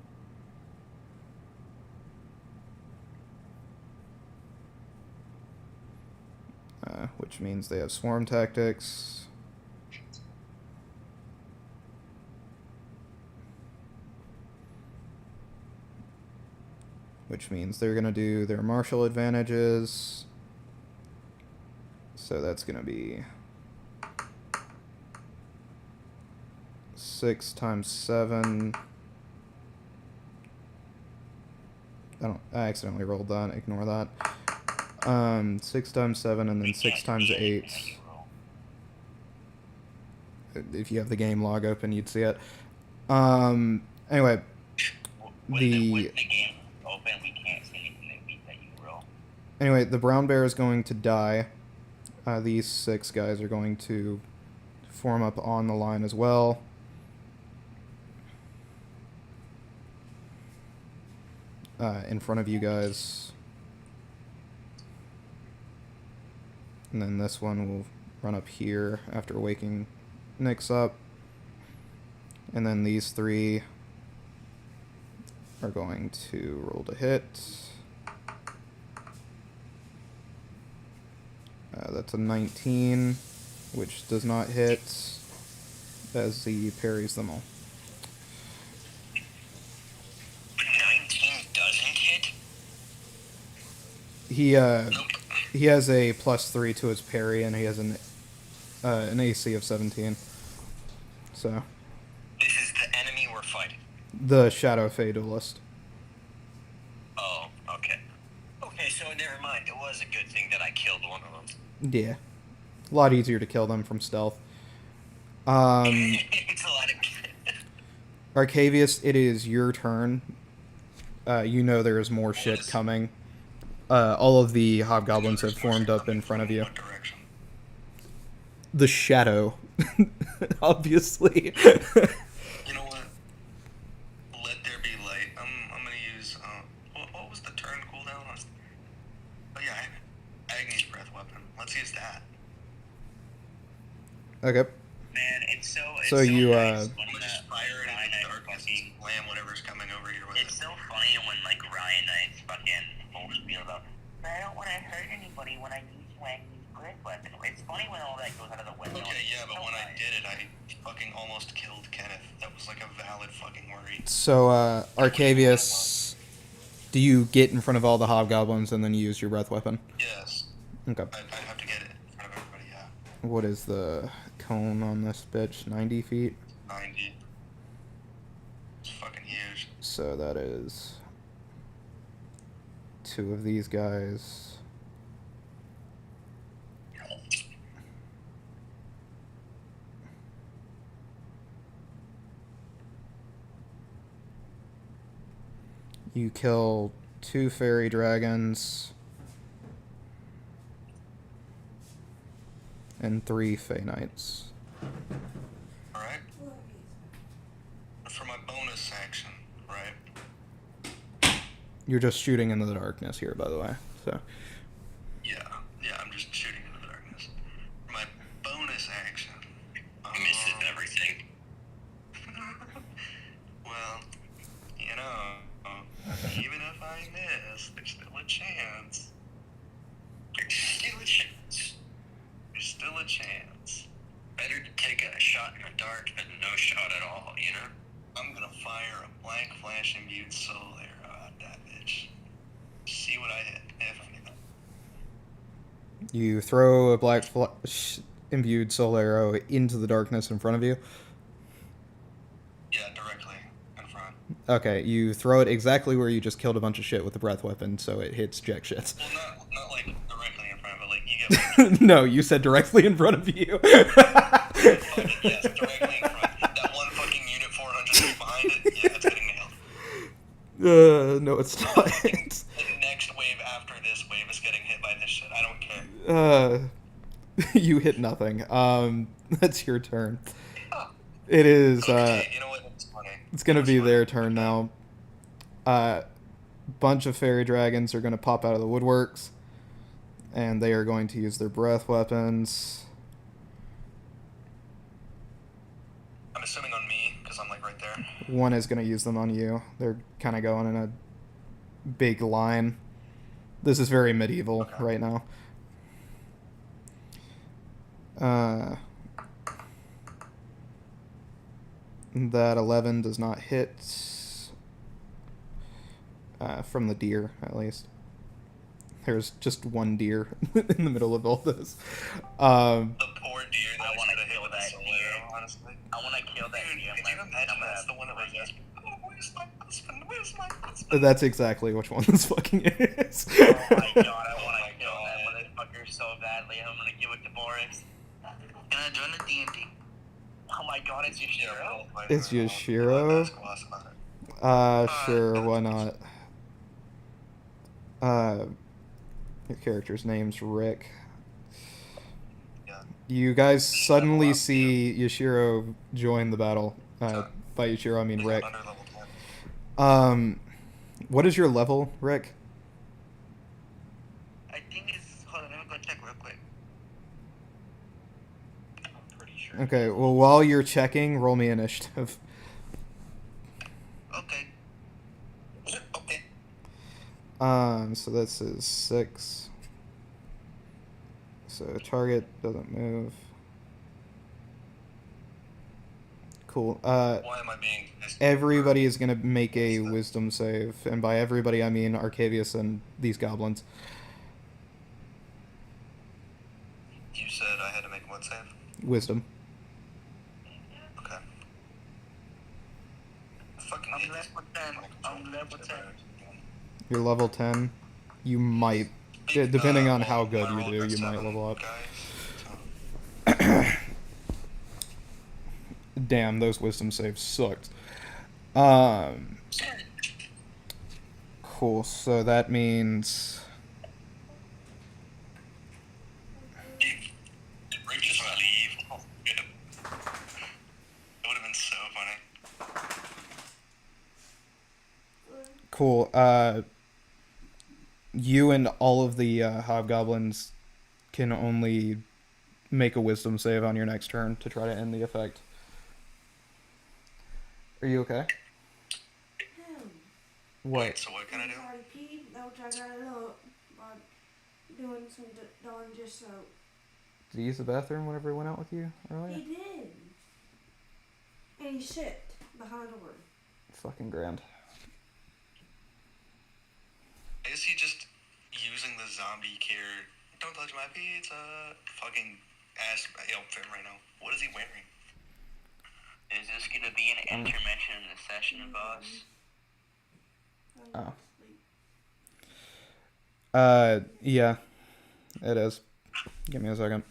Which means they have swarm tactics. Which means they're going to do their martial advantages. So that's going to be 6 times 7. I accidentally rolled that. Ignore that. 6 times 7 and then 6 times 8. If you have the game log open, you'd see it. Anyway, With the game open, we can't see anything that you roll. Anyway, the brown bear is going to die. These 6 guys are going to form up on the line as well. In front of you guys. And then this one will run up here after waking Nyx up. And then these 3 are going to roll to hit. That's a 19, which does not hit, as he parries them all. 19 doesn't hit? He has a +3 to his parry, and he has an AC of 17. So. This is the enemy we're fighting. The Shadow Fey Duelist. Oh, okay. Okay, so never mind. It was a good thing that I killed one of them. Yeah. A lot easier to kill them from stealth. It's a lot of... Arcavius, it is your turn. You know there is more shit coming. All of the hobgoblins have formed up in front of you. What direction? The shadow. Obviously. You know what? Let there be light. I'm gonna use, what was the turn cooldown on? Oh yeah, Agni's breath weapon. Let's use that. Okay. Man, it's so So you, nice I'm when gonna just the fire it Ryan into the Knight darkness fucking- and slam whatever's coming over here with It's it. so funny when like Ryan Knight's fucking full spiel about I don't want to hurt anybody when I use Wagner's breath weapon. It's funny when all that goes out of the window. Okay, yeah, but So when I nice. did it, I fucking almost killed Kenneth. That was like a valid fucking worry. So, Arcavius, do you get in front of all the hobgoblins and then use your breath weapon? Yes. Okay. I have to get it in front of everybody, yeah. What is the cone on this bitch? 90 feet? 90. It's fucking huge. So that is 2 of these guys. You kill 2 fairy dragons and 3 fey knights. Alright? For my bonus action, right? You're just shooting into the darkness here, by the way. So Yeah, I'm just shooting into the darkness. For my bonus action. Misses everything. Well, you know, even if I miss, there's still a chance. There's still a chance. There's still a chance. Better to take a shot in the dark than no shot at all, you know? I'm gonna fire a blank flash imbued soul arrow at that bitch. See what I hit, if anything. you throw a black imbued soul arrow into the darkness in front of you. Yeah, directly in front. Okay, you throw it exactly where you just killed a bunch of shit with the breath weapon, so it hits jack shit. Well, not like directly in front, but like you get what I'm No, you said directly in front of you. yes, directly in front. That one fucking unit 400 feet behind it, yeah, it's getting nailed. No, it's not. The next wave after this wave is getting hit by this shit. I don't care. You hit nothing. That's your turn. It is, Okay, you know what? It's funny. it's gonna be It's their funny. turn now. Bunch of fairy dragons are gonna pop out of the woodworks, and they are going to use their breath weapons. I'm assuming on me, because I'm like right there. One is gonna use them on you. They're kind of going in a big line. This is very medieval Okay. right now. That 11 does not hit. From the deer, at least. There's just one deer in the middle of all this. The poor deer that I I wanna should have hit kill with that that soul deer. arrow, honestly. I want to kill that Dude, deer. could you imagine that's the one that was asking, oh, where's my husband? Where's my husband? That's exactly which one this fucking is. Oh my god, I want to kill that motherfucker so badly. I'm gonna give it to Boris. Can I join the D&D? Oh my god, it's Yoshiro. It's Yoshiro? Sure, why not? Your character's name's Rick. Yeah. You guys suddenly see Yoshiro join the battle. By Yoshiro, I mean Rick. Under level 10. What is your level, Rick? I think it's. Hold on, let me go check real quick. I'm pretty sure. Okay, well, while you're checking, roll me initiative. Okay. So this is 6. So target doesn't move. Cool. Why am I being... Everybody is gonna make a wisdom save, and by everybody I mean Arcavius and these goblins. You said I had to make what save? Wisdom. Okay. I fucking I'm hate level this. 10. I'm level 10. You're level 10. You might, depending on how good you do, you might level up. Damn, those wisdom saves sucked. Cool, so that means... Did Rick just leave? Oh, yeah. That would have been so funny. Cool, you and all of the hobgoblins can only make a wisdom save on your next turn to try to end the effect. Are you okay? What? Wait, so what can I do? I already peed, which I got it up by doing some darn just so. Did he use the bathroom whenever he went out with you earlier? He did. And he shit behind the door. Fucking grand. Is he just using the zombie care? Don't touch my pizza. Fucking ass outfit right now. What is he wearing? Is this gonna be an intervention in the session, boss? Oh. Yeah. It is. Give me a second.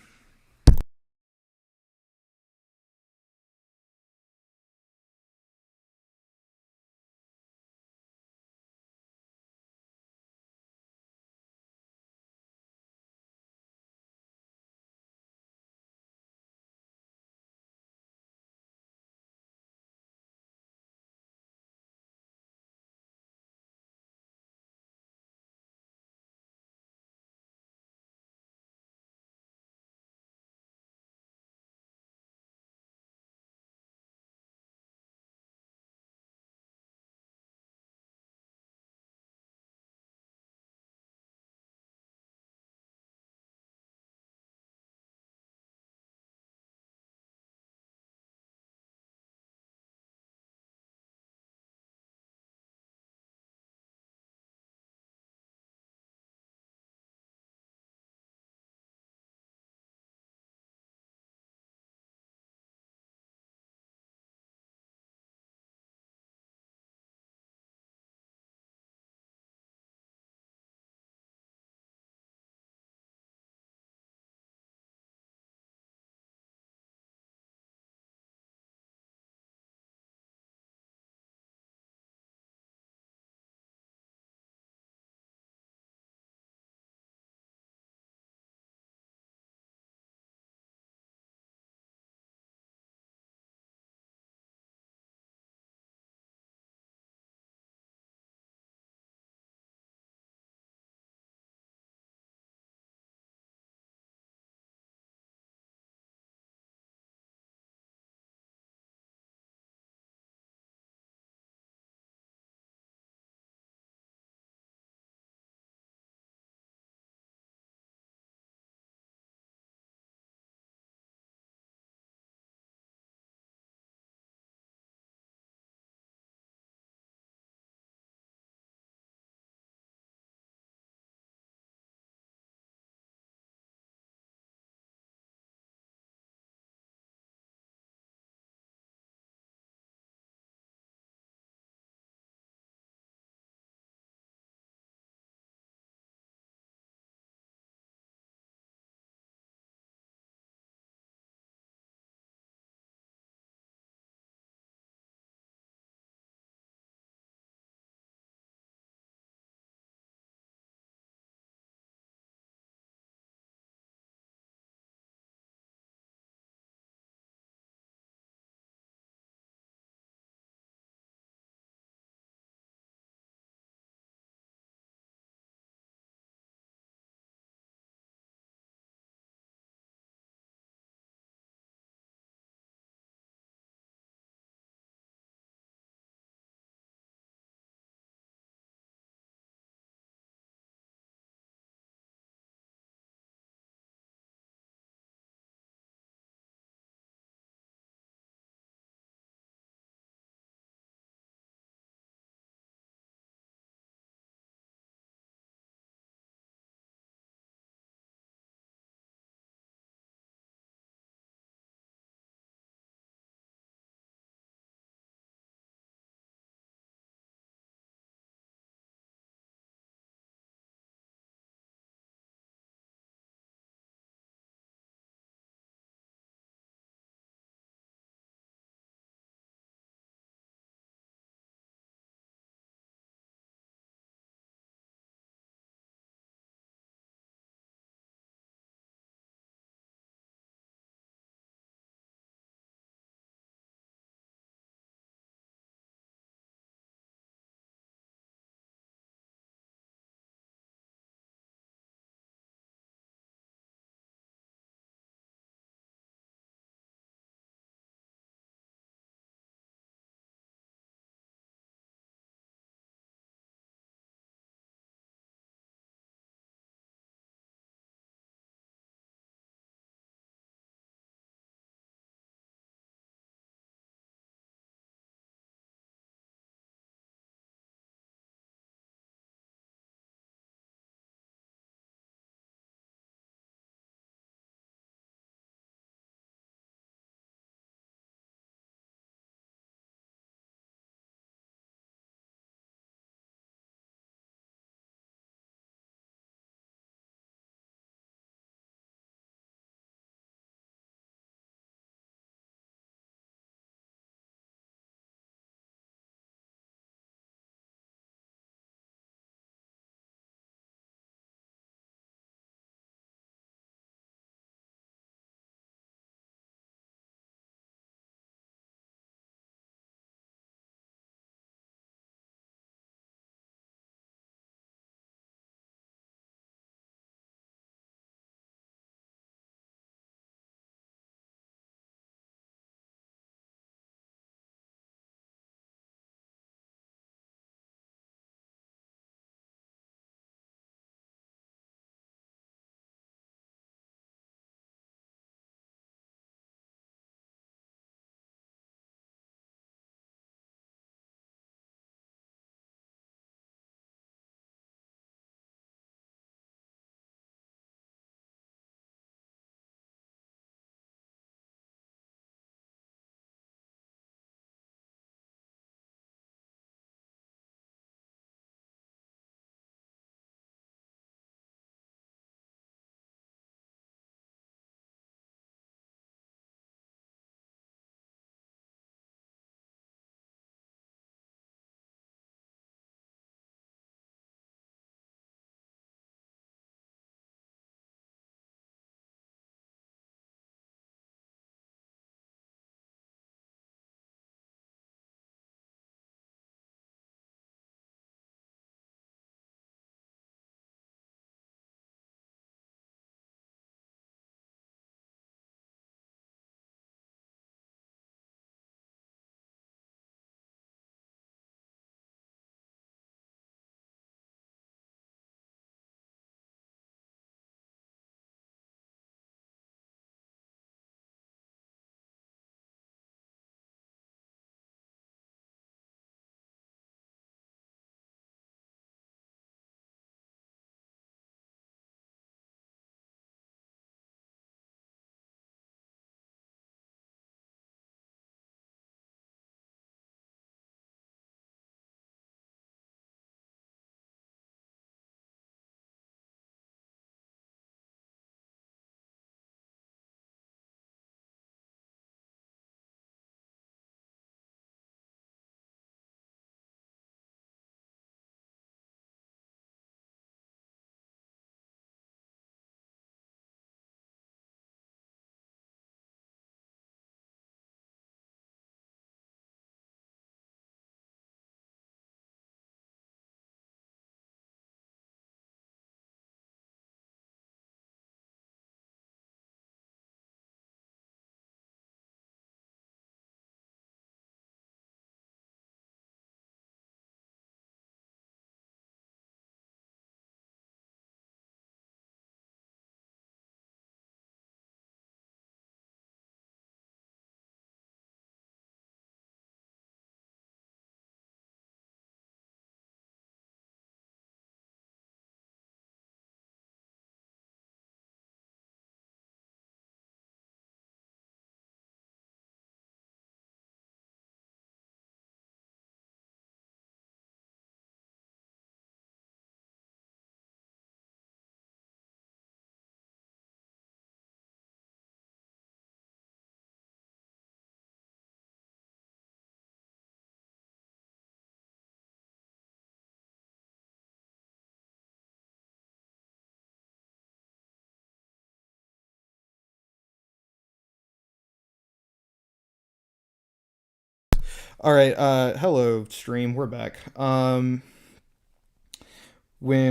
Alright, hello, stream. We're back. When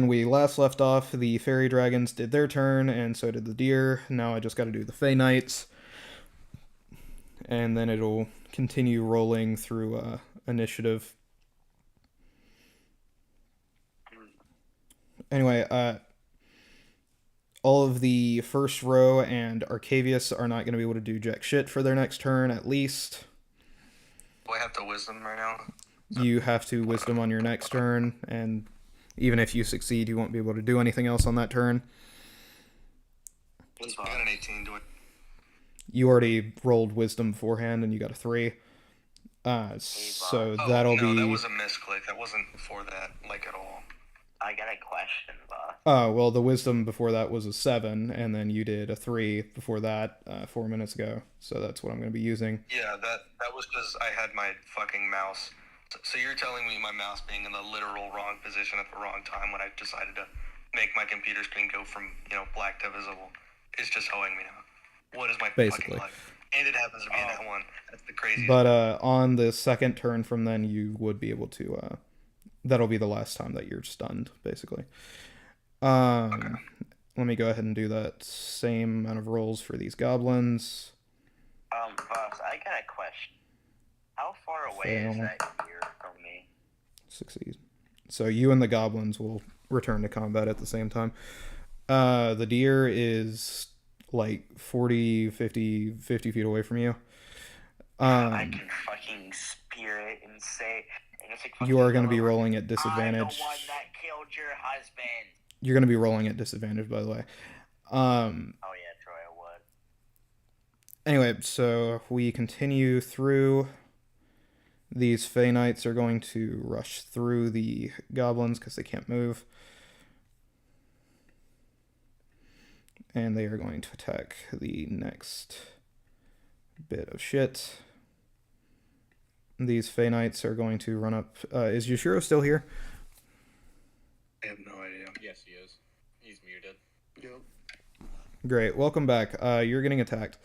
we last left off, the fairy dragons did their turn, and so did the deer. Now I just gotta do the Fey Knights. And then it'll continue rolling through, initiative. Anyway, all of the first row and Arcavius are not gonna be able to do jack shit for their next turn, at least. Do I have to wisdom right now? You have to wisdom on your next turn, and even if you succeed, you won't be able to do anything else on that turn. I got an 18. Do it. You already rolled wisdom beforehand, and you got a 3. So that'll be... that was a misclick. That wasn't for that, like, at all. I got a question, boss. Oh, well, the wisdom before that was a 7, and then you did a 3 before that 4 minutes ago. So that's what I'm going to be using. Yeah, that was because I had my fucking mouse. So you're telling me my mouse being in the literal wrong position at the wrong time when I decided to make my computer screen go from, black to visible is just hoeing me now. What is my fucking life? And it happens to be in that one. That's the craziest. But on the second turn from then, you would be able to... that'll be the last time that you're stunned, basically. Okay. Let me go ahead and do that same amount of rolls for these goblins. Boss, I got a question. How far away is that deer from me? Succeed. So you and the goblins will return to combat at the same time. The deer is like 40, 50 feet away from you. I can fucking spear it and say... You are going to be rolling at disadvantage. I'm the one that killed your husband. You're going to be rolling at disadvantage, by the way. Oh yeah, Troy, I would. Anyway, so we continue through. These Fey Knights are going to rush through the goblins because they can't move. And they are going to attack the next bit of shit. These Fey Knights are going to run up. Is Yoshiro still here? I have no idea. Yes, he is. He's muted. Yep. Great. Welcome back. You're getting attacked.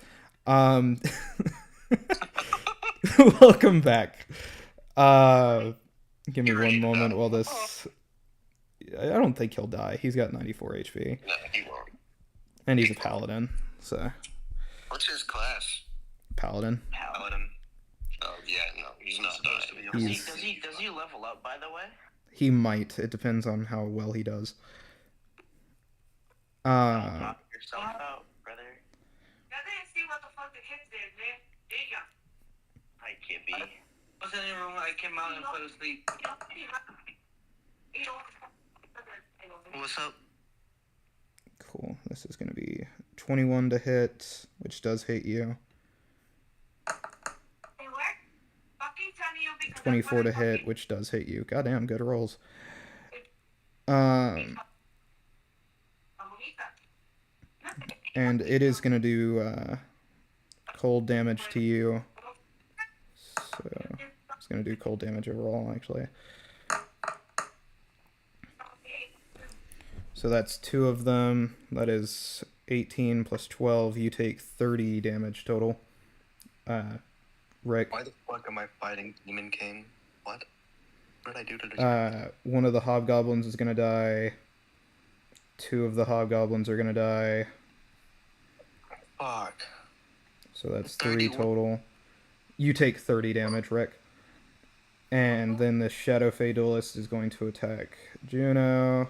Welcome back. Give me one moment while this... I don't think he'll die. He's got 94 HP. No, he won't. And he's a paladin, so... What's his class? Paladin. Paladin. Oh, yeah, no, he's not supposed to be. Does he level up, by the way? He might. It depends on how well he does. Knock yourself out, brother. I didn't see what the fuck the kids did, man. Damn. Hi, Kibby. I was in the room, I came out and fell asleep. What's up? Cool. This is going to be 21 to hit, which does hit you. 24 to hit, which does hit you. Goddamn, good rolls. And it is going to do cold damage to you. So it's going to do cold damage overall, actually. So that's 2 of them. That is 18 plus 12. You take 30 damage total. Rick. Why the fuck am I fighting Demon King? What? What did I do to deserve one of the hobgoblins is gonna die. 2 of the hobgoblins are gonna die. Fuck. So that's 3 total. You take 30 damage, Rick. And then the Shadow Fey Duelist is going to attack Juno.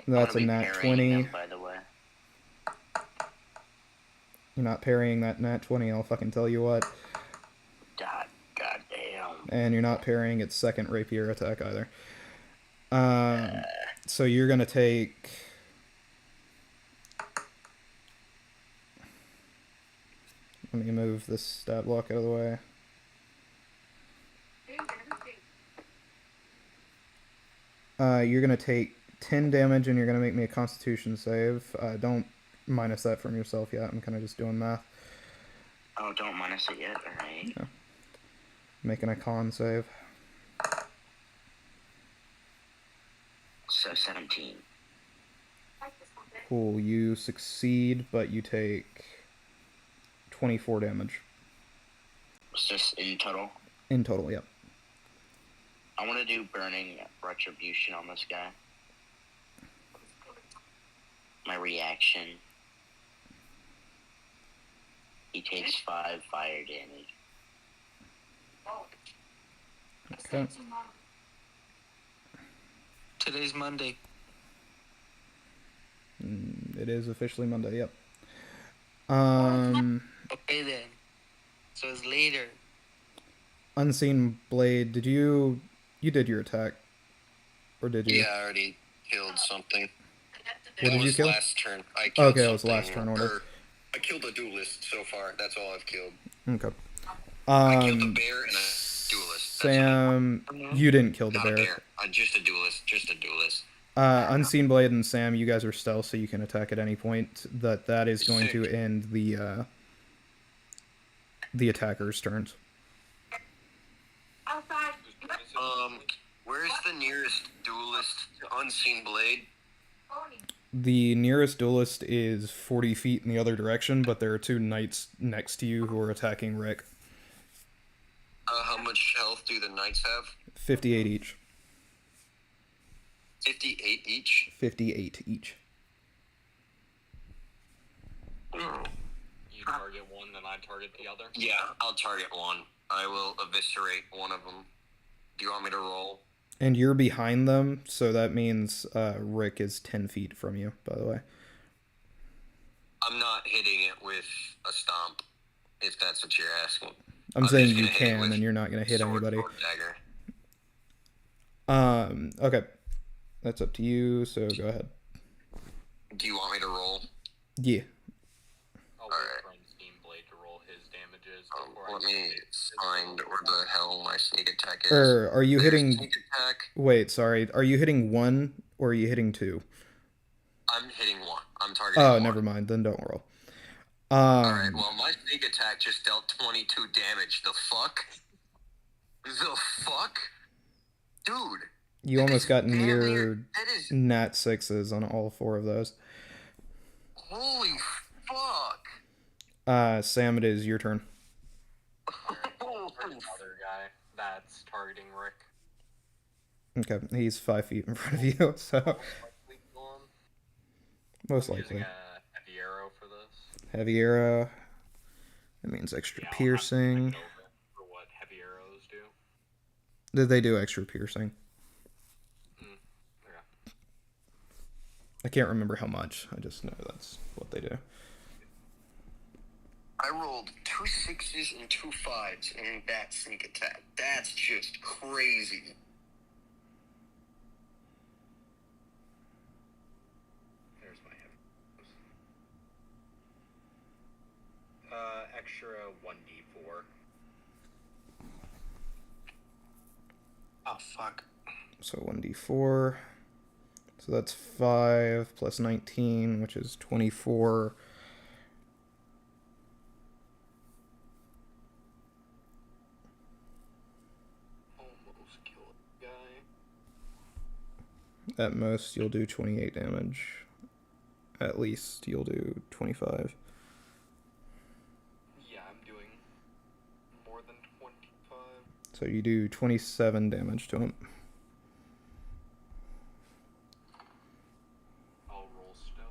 That's a nat 20. By the way. You're not parrying that nat 20, I'll fucking tell you what. Goddamn. And you're not parrying its second rapier attack either. So you're gonna take... Let me move this stat block out of the way. You're gonna take 10 damage and you're gonna make me a Constitution save. Don't minus that from yourself yet. I'm kind of just doing math. Oh, don't minus it yet? Alright. Yeah. Making a con save. So 17. Cool. You succeed, but you take 24 damage. It's just in total. In total, yep. I want to do Burning Retribution on this guy. My reaction. He takes 5 fire damage. Okay. Today's Monday. It is officially Monday, yep. Okay then. So it's later. Unseen Blade, did you did your attack? Or did you? Yeah, I already killed something. What did you kill? Last turn. I killed Okay, it was something, last turn order. I killed a duelist so far. That's all I've killed. Okay. I killed a bear and a duelist. Sam, you didn't kill the Not a bear. bear. Just a duelist. Just a duelist. Unseen Blade and Sam, you guys are stealth, so you can attack at any point. That is going to end the attacker's turns. Where's the nearest duelist to Unseen Blade? The nearest duelist is 40 feet in the other direction, but there are 2 knights next to you who are attacking Rick. How much health do the knights have? 58 each. 58 each? 58 each. You target one, then I target the other? Yeah, I'll target one. I will eviscerate one of them. Do you want me to roll? And you're behind them, so that means Rick is 10 feet from you, by the way. I'm not hitting it with a stomp, if that's what you're asking. I'm saying you can, and you're not going to hit anybody. Dagger. Okay. That's up to you, so go ahead. Do you want me to roll? Yeah. I'll wait for Unseen Blade to roll his damages. Let me find where the hell my sneak attack is. Are you hitting... Sneak attack. Wait, sorry. Are you hitting 1, or are you hitting 2? I'm hitting 1. I'm targeting 1. Never mind. Then don't roll. Alright, well, my sneak attack just dealt 22 damage. The fuck? The fuck? Dude. You almost got near nat 6s on all 4 of those. Holy fuck. Sam, it is your turn. There's another guy that's targeting Rick. Okay, he's 5 feet in front of you, so... Most likely. Using a heavy arrow for this. Heavy arrow. That means extra piercing. For what heavy arrows do. Did they do extra piercing? Yeah. I can't remember how much. I just know that's what they do. I rolled 2 6s and 2 5s in that sneak attack. That's just crazy. There's my heavy. Extra 1d4. Oh, fuck. So 1d4. So that's 5 plus 19, which is 24. Almost killed the guy. At most, you'll do 28 damage. At least, you'll do 25. Yeah, I'm doing more than 25. So you do 27 damage to him. I'll roll still.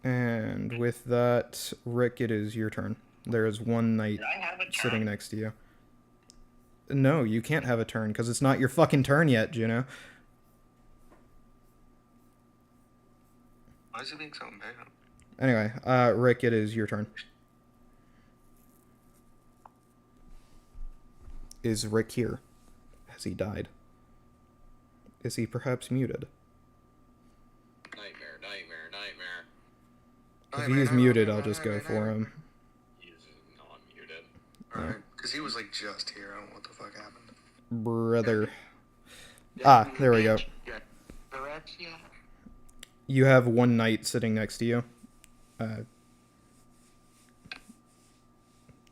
And with that, Rick, it is your turn. There is 1 knight Did I have a turn? sitting next to you. No, you can't have a turn, because it's not your fucking turn yet, Juno. Why is he being so mad? Anyway, Rick, it is your turn. Is Rick here? Has he died? Is he perhaps muted? Nightmare, nightmare, nightmare. If he's muted, I'll just go for him. He's not muted. Alright, because he was like just here. I don't know what the fuck happened. Brother. There we go. You have 1 knight sitting next to you. Do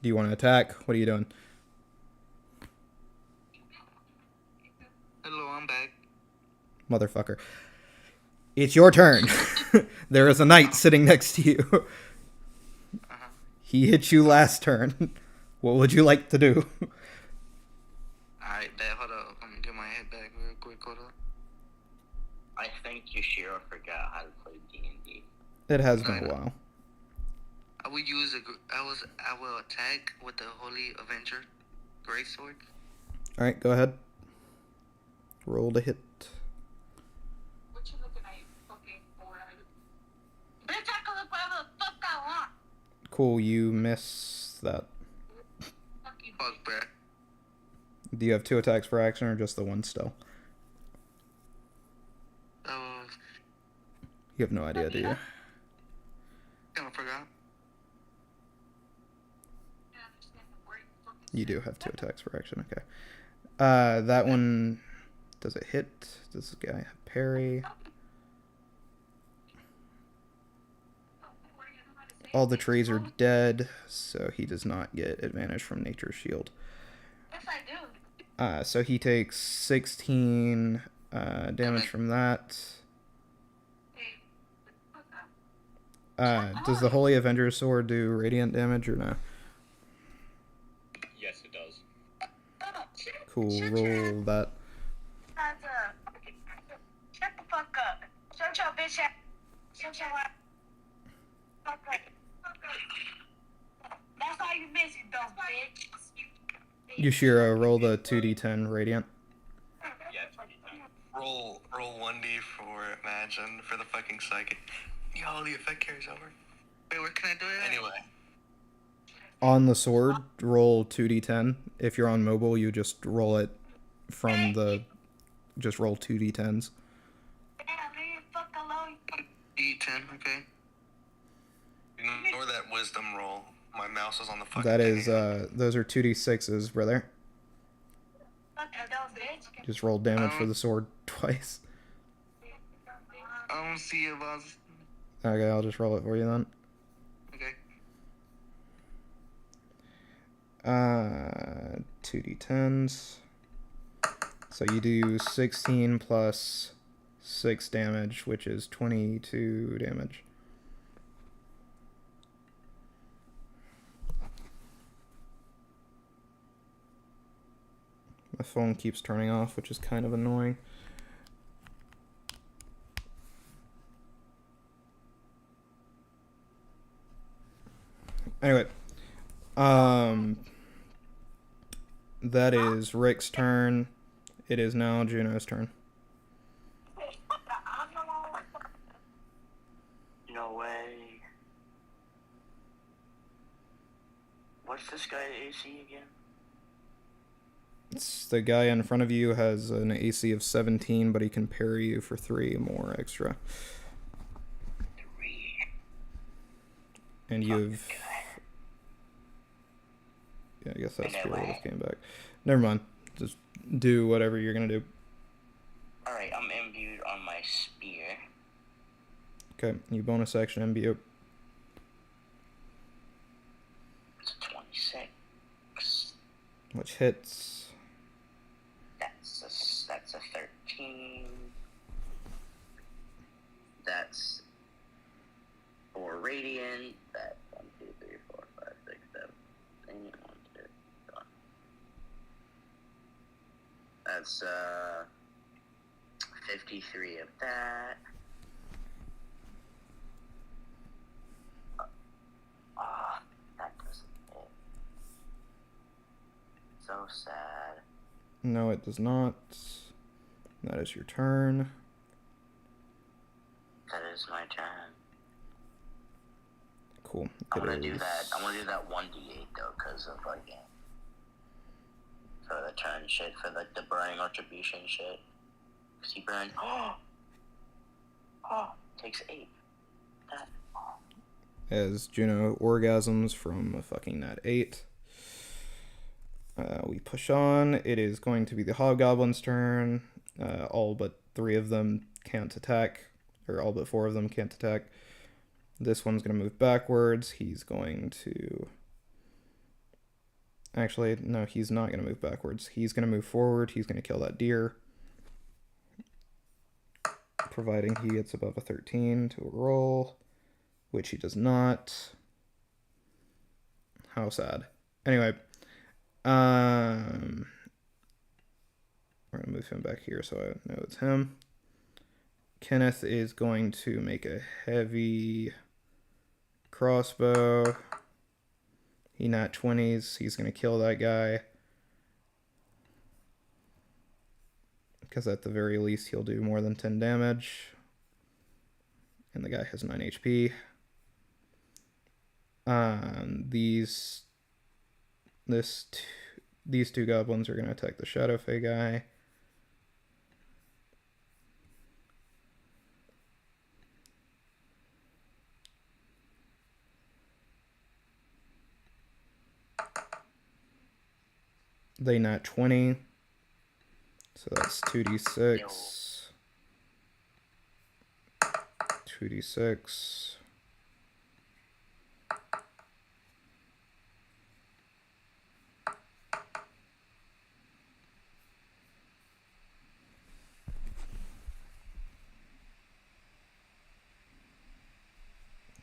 you want to attack? What are you doing? motherfucker. It's your turn. There is a knight sitting next to you. He hit you last turn. What would you like to do? Alright, bet. Hold up. I'm gonna get my head back real quick. Hold up. I think Yoshiro forgot how to play D&D. It has been a while. I will use I will attack with the Holy Avenger Greatsword. Alright, go ahead. Roll to hit. What you looking at, you fucking bored? Bitch, I can look whatever the fuck I want. Cool, you miss that. Fuck, bruh. Do you have 2 attacks for action or just the one still? You have no idea, do you? I forgot. You do have 2 attacks for action, okay. That one, does it hit? Does this guy have parry? All the trees are dead, so he does not get advantage from Nature's Shield. Yes, I do. So he takes 16 damage from that. Does the Holy Avenger's Sword do radiant damage or no? Yes, it does. Cool, roll that. Shut the fuck up. Shut your bitch ass. Shut your ass. Fuck up. That's all you miss, you dumb bitch. Yushiro, roll the 2d10 radiant. Yeah, Roll 1d for Imagine for the fucking psychic. Yo, the effect carries over. Wait, where can I do it? Anyway. On the sword, roll 2d10. If you're on mobile, you just roll it from the... Just roll 2d10s. Damn, leave the fuck alone. D10, okay. Ignore that wisdom roll. My mouse is on the fucking That is, thing. those are 2d6s, brother. Fuck you, dumb bitch. Just roll damage for the sword twice. I don't see it, boss. Okay, I'll just roll it for you then. Okay. 2d10s. So you do 16 plus 6 damage, which is 22 damage. My phone keeps turning off, which is kind of annoying. Anyway, that is Rick's turn. It is now Juno's turn. No way. What's this guy's AC again? It's the guy in front of you has an AC of 17, but he can parry you for 3 more extra. 3. And you've... Yeah, I guess that's true. I just came back. Never mind. Just do whatever you're gonna do. Alright, I'm imbued on my spear. Okay, you bonus action MBO. It's 26. Which hits. That's a 13. That's 4 radiant. That's 1, 2, 3, 4, 5, 6, 7, 8, 1, 2, 3. That's 53 of that. That doesn't hit. So sad. No, it does not. That is your turn. That is my turn. Cool. I'm gonna do that 1d8 though, because of like for the turn shit, for the burning retribution shit. Cause he burned. Takes 8. That. As Juno orgasms from a fucking nat 8. We push on. It is going to be the Hobgoblin's turn. All but 3 of them can't attack. Or all but 4 of them can't attack. This one's going to move backwards. He's going to... Actually, no, he's not going to move backwards. He's going to move forward. He's going to kill that deer. providing he gets above a 13 to a roll, which he does not. How sad. Anyway, we're going to move him back here so I know it's him. Kenneth is going to make a heavy crossbow. He nat 20s. He's going to kill that guy. Because at the very least he'll do more than 10 damage. And the guy has 9 HP. These two goblins are going to attack the Shadow Fae guy. They nat 20. So that's 2d6. 2d6.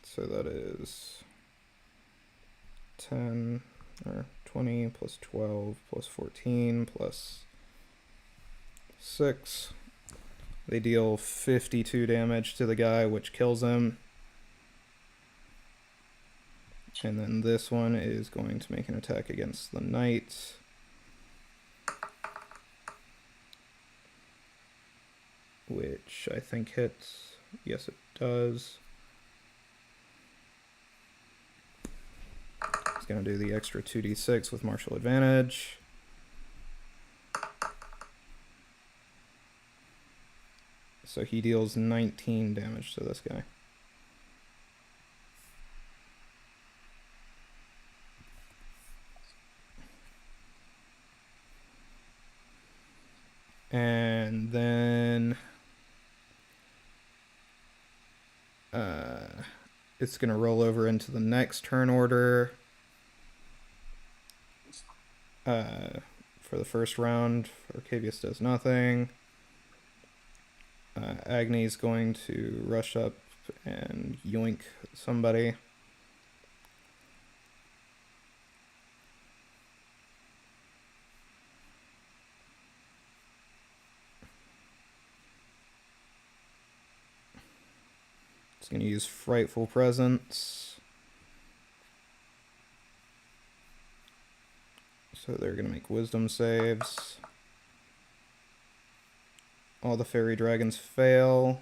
So that is 10 or 20 plus 12 plus 14 plus 6. They deal 52 damage to the guy, which kills him. And then this one is going to make an attack against the knight. Which I think hits. Yes, it does. It's going to do the extra 2d6 with martial advantage. So he deals 19 damage to this guy. And then it's going to roll over into the next turn order. For the first round, Arcavius does nothing. Agni's going to rush up and yoink somebody. It's going to use Frightful Presence. So they're going to make wisdom saves. All the fairy dragons fail.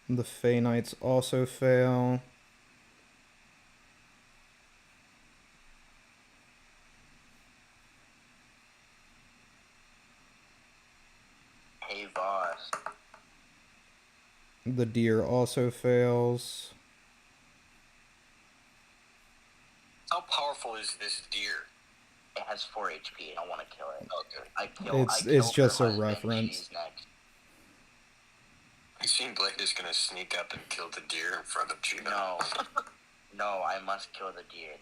The Fey Knights also fail. Hey, boss. The deer also fails. How powerful is this deer? It has 4 HP, and I want to kill it. Okay. It's just a reference. You think Blake is gonna sneak up and kill the deer in front of Gino? No. No, I must kill the deer.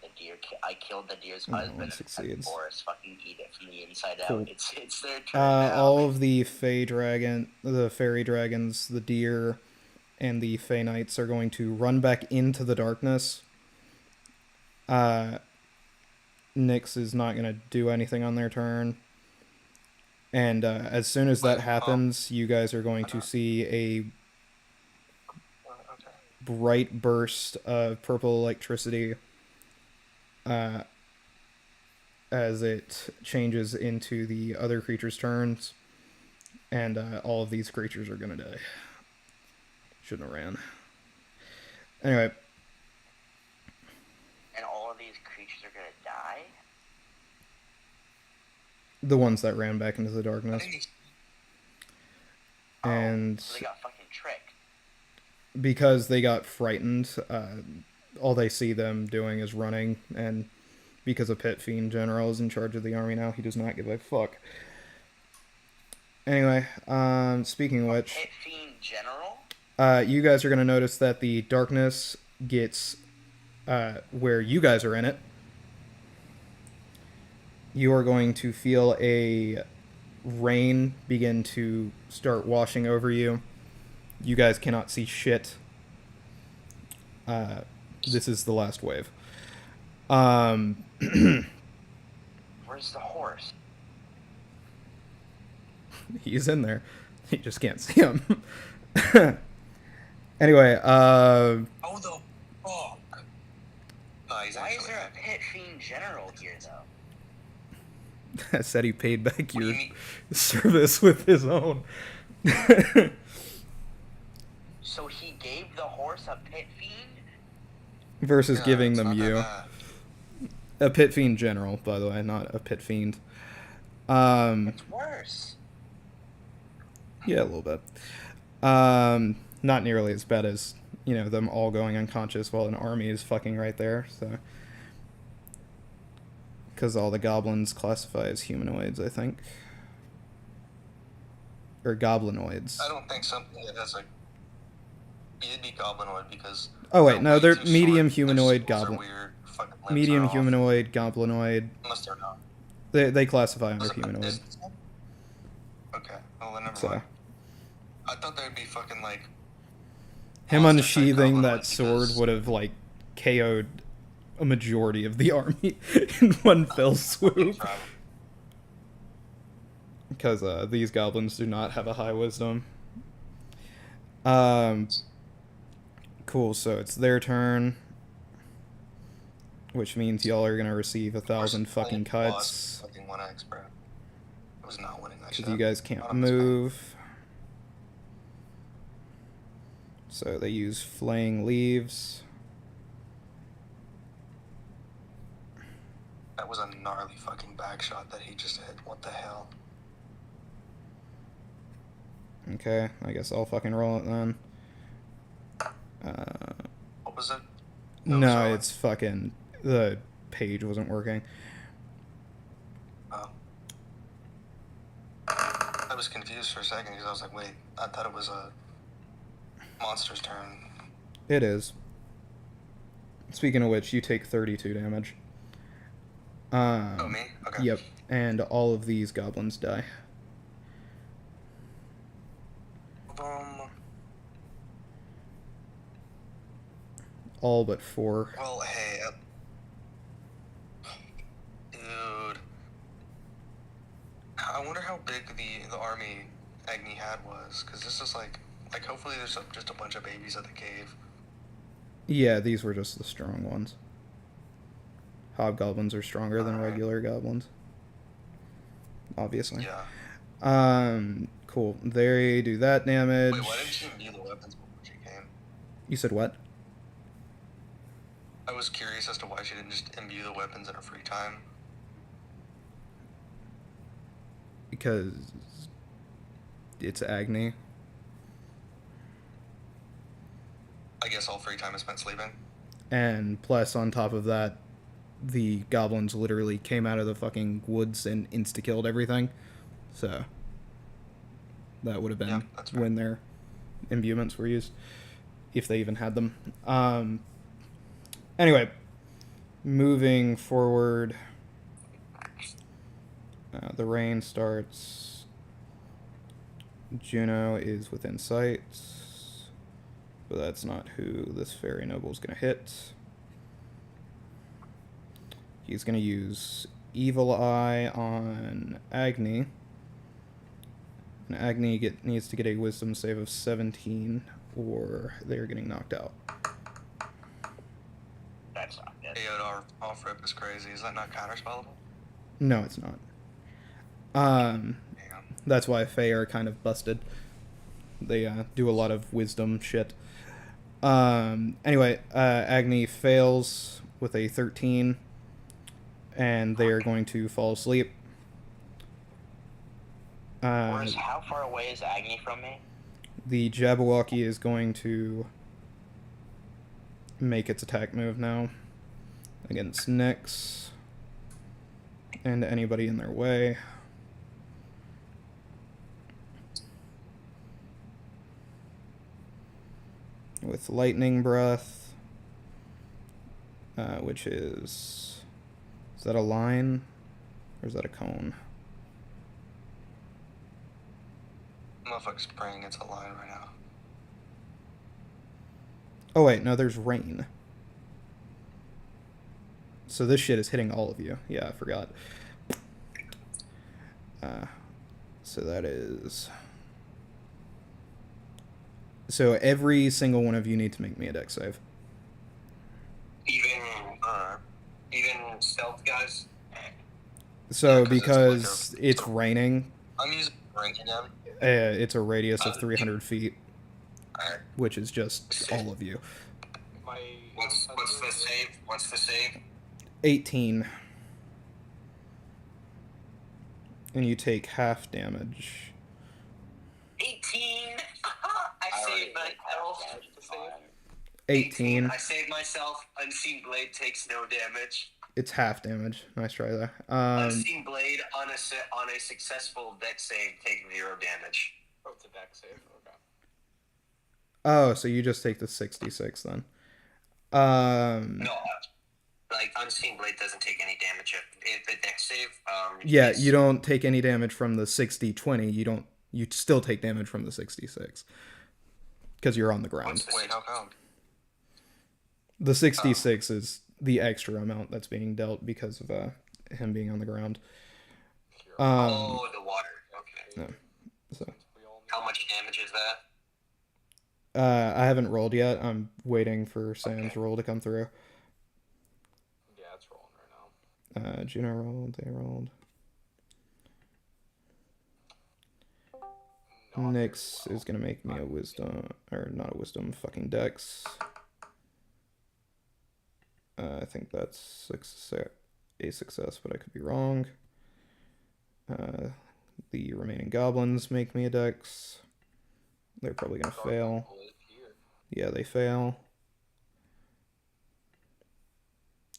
I killed the deer's husband. And succeeds. the forest fucking eat it from the inside Cool. out. It's their turn now. All of the fairy dragons, the deer, and the Fey Knights are going to run back into the darkness. Nyx is not going to do anything on their turn. And as soon as that happens, you guys are going to see a bright burst of purple electricity as it changes into the other creatures' turns. And all of these creatures are going to die. Shouldn't have ran. Anyway. And all of these creatures are gonna die? The ones that ran back into the darkness. And So they got fucking tricked. because they got frightened, all they see them doing is running, and because a Pit Fiend General is in charge of the army now, he does not give a fuck. Anyway, speaking of which, Pit Fiend General? you guys are going to notice that the darkness gets where you guys are in it, you are going to feel a rain begin to start washing over you. You guys cannot see shit. This is the last wave. Where's the horse? He's in there. You just can't see him. Anyway, Oh, the fuck. No, he's Why is actually there a happy. pit fiend general here, though? I said he paid back What do your you mean? service with his own. So he gave the horse a pit fiend? Versus Yeah, giving it's them not that you. bad. A pit fiend general, by the way, not a pit fiend. It's worse. Yeah, a little bit. Not nearly as bad as, them all going unconscious while an army is fucking right there, so. Because all the goblins classify as humanoids, I think. Or goblinoids. I don't think something that has it'd be goblinoid because. Oh, wait, no, they're way too medium short. Their humanoid skulls are goblin. weird, fucking limbs Medium are off. humanoid, goblinoid. Unless they're not. They classify under Was it the humanoid. distance one? Okay, well then never So. mind. I thought they would be fucking Him monster type unsheathing goblinoid that sword because- would have, KO'd a majority of the army in one fell swoop. Because these goblins do not have a high wisdom. Cool, so it's their turn. Which means y'all are gonna receive 1,000 fucking cuts. Fucking 1x, bro. I was not winning that shit. Because you guys Not can't on this map. move. So they use flaying leaves. That was a gnarly fucking back shot that he just hit. What the hell? Okay, I guess I'll fucking roll it then. What was it? No, sorry. it's fucking... The page wasn't working. Oh. I was confused for a second because I was like, wait, I thought it was a monster's turn. It is. Speaking of which, you take 32 damage. Oh, me? Okay. Yep, and all of these goblins die. All but 4. Well, hey, dude. I wonder how big the army Agni had was, because this is like hopefully there's just a bunch of babies at the cave. Yeah, these were just the strong ones. Hobgoblins are stronger than regular goblins. Obviously. Yeah. Cool. They do that damage. Wait, why didn't she imbue the weapons before she came? You said what? I was curious as to why she didn't just imbue the weapons in her free time. Because it's Agni. I guess all free time is spent sleeping. And plus, on top of that, the goblins literally came out of the fucking woods and insta-killed everything. So, that would have been when their imbuements were used. If they even had them. Anyway, moving forward, the rain starts. Juno is within sight, but that's not who this fairy noble is going to hit. He's going to use Evil Eye on Agni. And Agni needs to get a wisdom save of 17, or they're getting knocked out. That's not good. AOD off rip is crazy. Is that not counterspellable? No, it's not. That's why Fae are kind of busted. They do a lot of wisdom shit. Anyway, Agni fails with a 13, and they are going to fall asleep. How far away is Agni from me? The Jabberwocky is going to make its attack move now against Nyx and anybody in their way. With Lightning Breath. which is that a line or is that a cone? Motherfucker's praying it's a line right now. Oh wait, no, there's rain. So this shit is hitting all of you. Yeah, I forgot. So that is... So every single one of you need to make me a dex save. Even stealth guys. So Yeah, 'cause because it's raining, I'm using ring again. it's a radius of 300 feet, Alright. which is just all of you. What's the save? What's the save? 18. And you take half damage. 18. I saved myself. 18. I saved myself. Unseen Blade takes no damage. It's half damage. Nice try there. Unseen Blade on a successful dex save take 0 damage. Oh, it's a dex save. Okay. Oh, so you just take the 66 then. No, like Unseen Blade doesn't take any damage if the dex save. Yeah, you don't take any damage from the 60-20. You still take damage from the 66 because you're on the ground. Wait, how come? The 66 is the extra amount that's being dealt because of him being on the ground. The water. Okay. No. So How much damage is that? I haven't rolled yet. I'm waiting for Sam's roll to come through. Yeah, it's rolling right now. Juno rolled. They rolled. Nyx is gonna make me a wisdom, or not a wisdom, fucking dex. I think that's a success, but I could be wrong. The remaining goblins make me a dex. They're probably gonna fail. Yeah, they fail.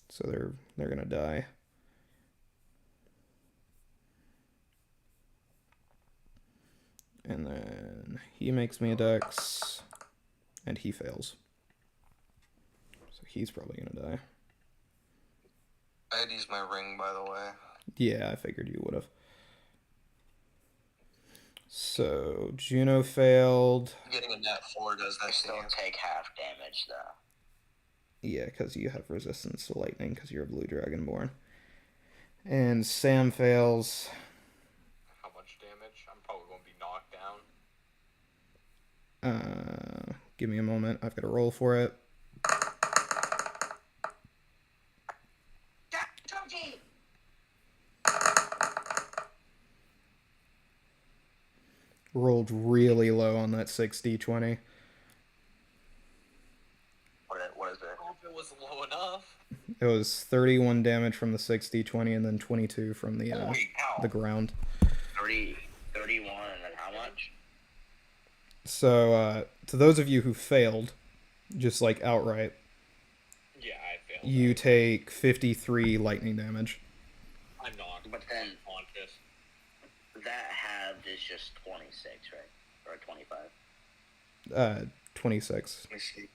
So they're gonna die. And then he makes me a dex, and he fails. So he's probably gonna die. I had used my ring, by the way. Yeah, I figured you would have. So Juno failed. Getting a net 4 does that. Still take half damage though. Yeah, because you have resistance to lightning because you're a blue dragonborn. And Sam fails. How much damage? I'm probably going to be knocked down. Give me a moment. I've got to roll for it. Rolled really low on that 60-20. What is it? I hope it was low enough. It was 31 damage from the 60-20 and then 22 from the ground. 30, 31, and then how much? So, to those of you who failed, just like outright, Yeah, I failed. you take 53 lightning damage. I'm knocked. But then- unconscious. That halved is just 26, right? Or 25. 26. Because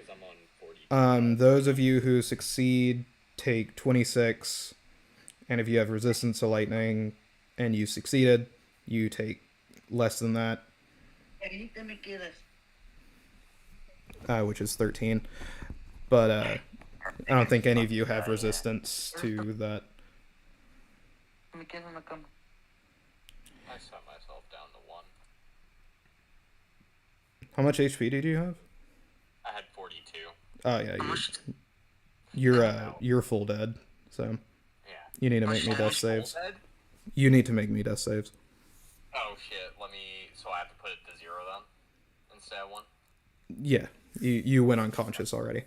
I'm on 40. Those of you who succeed take 26, and if you have resistance to lightning and you succeeded, you take less than that, which is 13. But I don't think any of you have resistance to that. I set myself down to 1. How much HP did you have? I had 42. Oh yeah, you're full dead. So Yeah. you need to make me death saves. You need to make me death saves. Oh shit, so I have to put it to 0 then? Instead of 1? Yeah, you went unconscious already.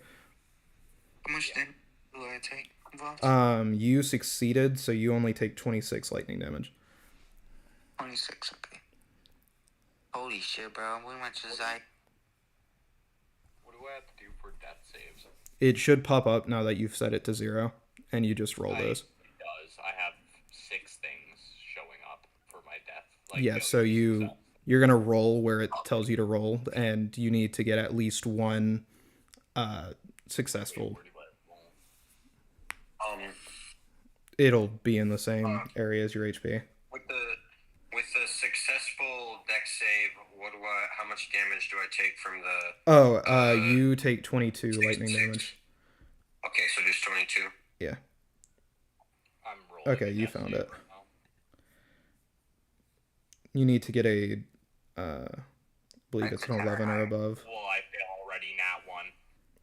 How much damage do I take? You succeeded, so you only take 26 lightning damage. 26, okay. Holy shit, bro. How much is that? What do I have to do for death saves? It should pop up now that you've set it to 0, and you just roll those. It does. I have 6 things showing up for my death. Yeah, so you're gonna roll where it tells you to roll, and you need to get at least one successful. It'll be in the same area as your HP. With the successful dex save, how much damage do I take from the... You take 22 lightning damage. Okay, so just 22. Yeah. I'm rolling. Okay, you found it. You need to get a, believe it's an 11 or above. Well, I fail already, nat 1.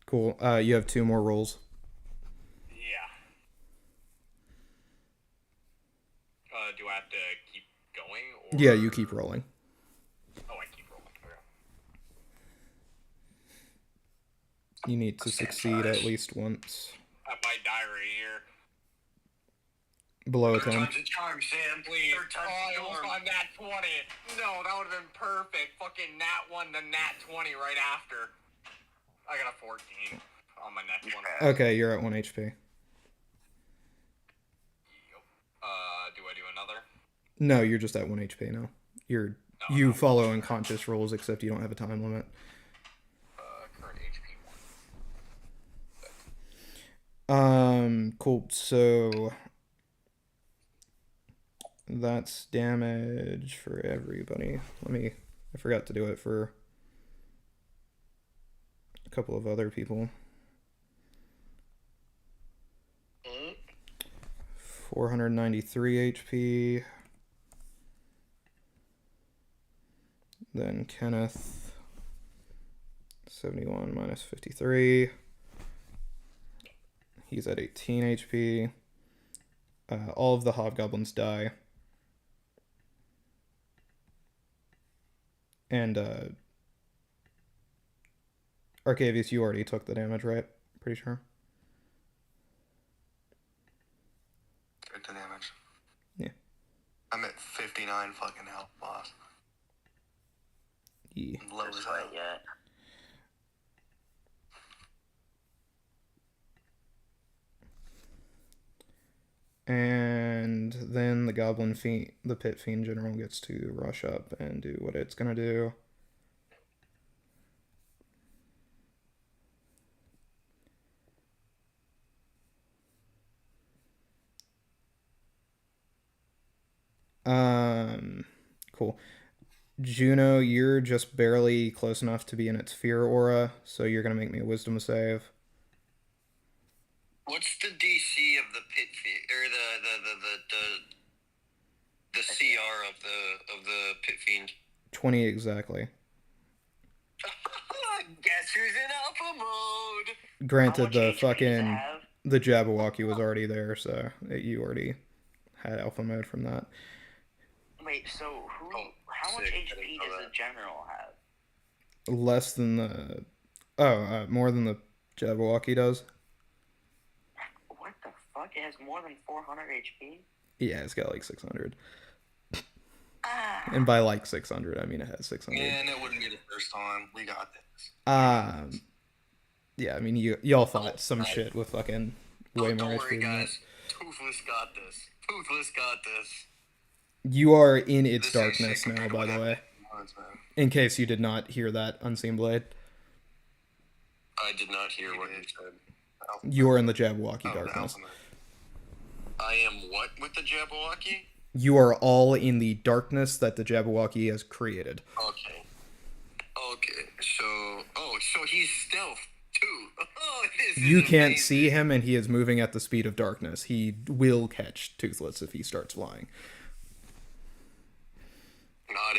Cool. You have 2 more rolls. Yeah. Do I have to keep going? Or... Yeah, you keep rolling. Oh, I keep rolling. Okay. You need to succeed at least once. I might die right here. Below a 10. Time's a charm, Sam. Please. Third time's I the almost charm. got nat 20. No, that would have been perfect. Fucking nat 1 to nat 20 right after. I got a 14 on my next one. Okay, you're at 1 HP. Do I do another? No, you're just at 1 HP now. You follow unconscious rolls, except you don't have a time limit. Current HP 1. Cool. So that's damage for everybody. I forgot to do it for a couple of other people. 493 HP. Then Kenneth, 71 minus 53. He's at 18 HP. All of the hobgoblins die. And Arcavius, you already took the damage, right? Pretty sure. Took the damage. Yeah. I'm at 59 fucking health, boss. Yeah. I'm low as hell. yet. And then the pit fiend general gets to rush up and do what it's gonna do. Cool. Juno, you're just barely close enough to be in its fear aura, so you're gonna make me a wisdom save. What's the DC of the pit or the CR of the pit fiend? 20 exactly. Guess who's in alpha mode? Granted, the How much HP does it fucking have? the Jabberwocky was already there, so you already had alpha mode from that. Wait, so how much sick. I HP didn't know does that. the general have? Less than the more than the Jabberwocky does. What the fuck? It has more than 400 HP? Yeah, it's got like 600. Ah. And by like 600, I mean it has 600. And it wouldn't be the first time. We got this. Yeah, I mean y'all fought some shit with fucking way more Don't HP worry, than that. guys. Toothless got this. Toothless got this. You are in its This ain't darkness shit now, compared to by what the happened way. once, man. In case you did not hear that, Unseen Blade. I did not hear what you said. You are in the Jabberwocky Oh, the darkness. alpha mode. I am what with the Jabberwocky? You are all in the darkness that the Jabberwocky has created. Okay. Okay. So he's stealth too. Oh, this is You can't amazing. see him, and he is moving at the speed of darkness. He will catch Toothless if he starts flying. Not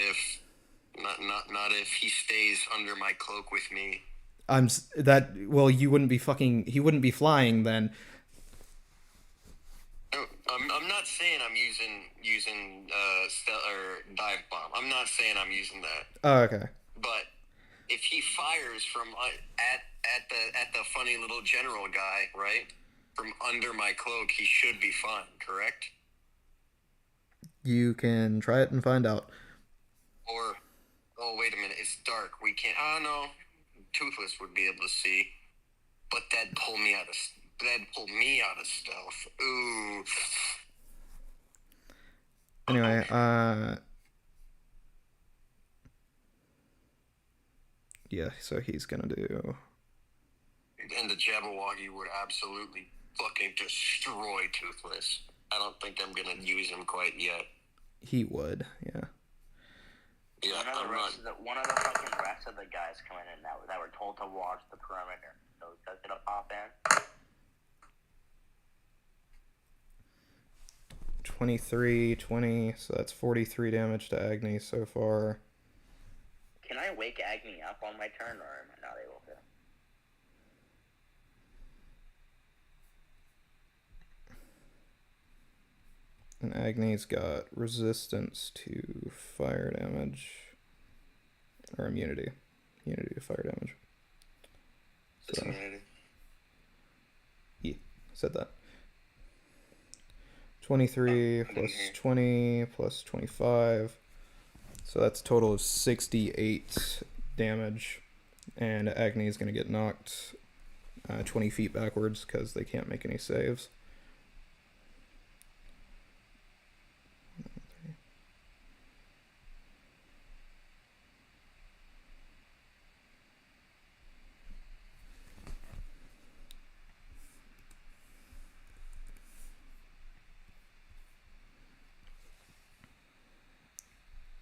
if he stays under my cloak with me. You wouldn't be he wouldn't be flying then. No, I'm not saying I'm using or dive bomb. I'm not saying I'm using that. Oh, okay. But if he fires from at the funny little general guy, right, from under my cloak, he should be fine. Correct? You can try it and find out. Or, oh wait a minute, it's dark. We can't. Oh no, Toothless would be able to see, but that'd pull me out of stealth. Ooh. Anyway, yeah, so he's gonna do... And the Jabberwocky would absolutely fucking destroy Toothless. I don't think I'm gonna use him quite yet. He would, yeah. Yeah, One of the fucking rest of the guys coming in that were told to watch the perimeter. Those guys gonna pop in. 23, 20, so that's 43 damage to Agni so far. Can I wake Agni up on my turn, or am I not able to? And Agni's got resistance to fire damage. Or immunity. Immunity to fire damage. So, Immunity. Yeah, said that. 23 plus 20 plus 25. So that's a total of 68 damage. And Agni is going to get knocked 20 feet backwards because they can't make any saves.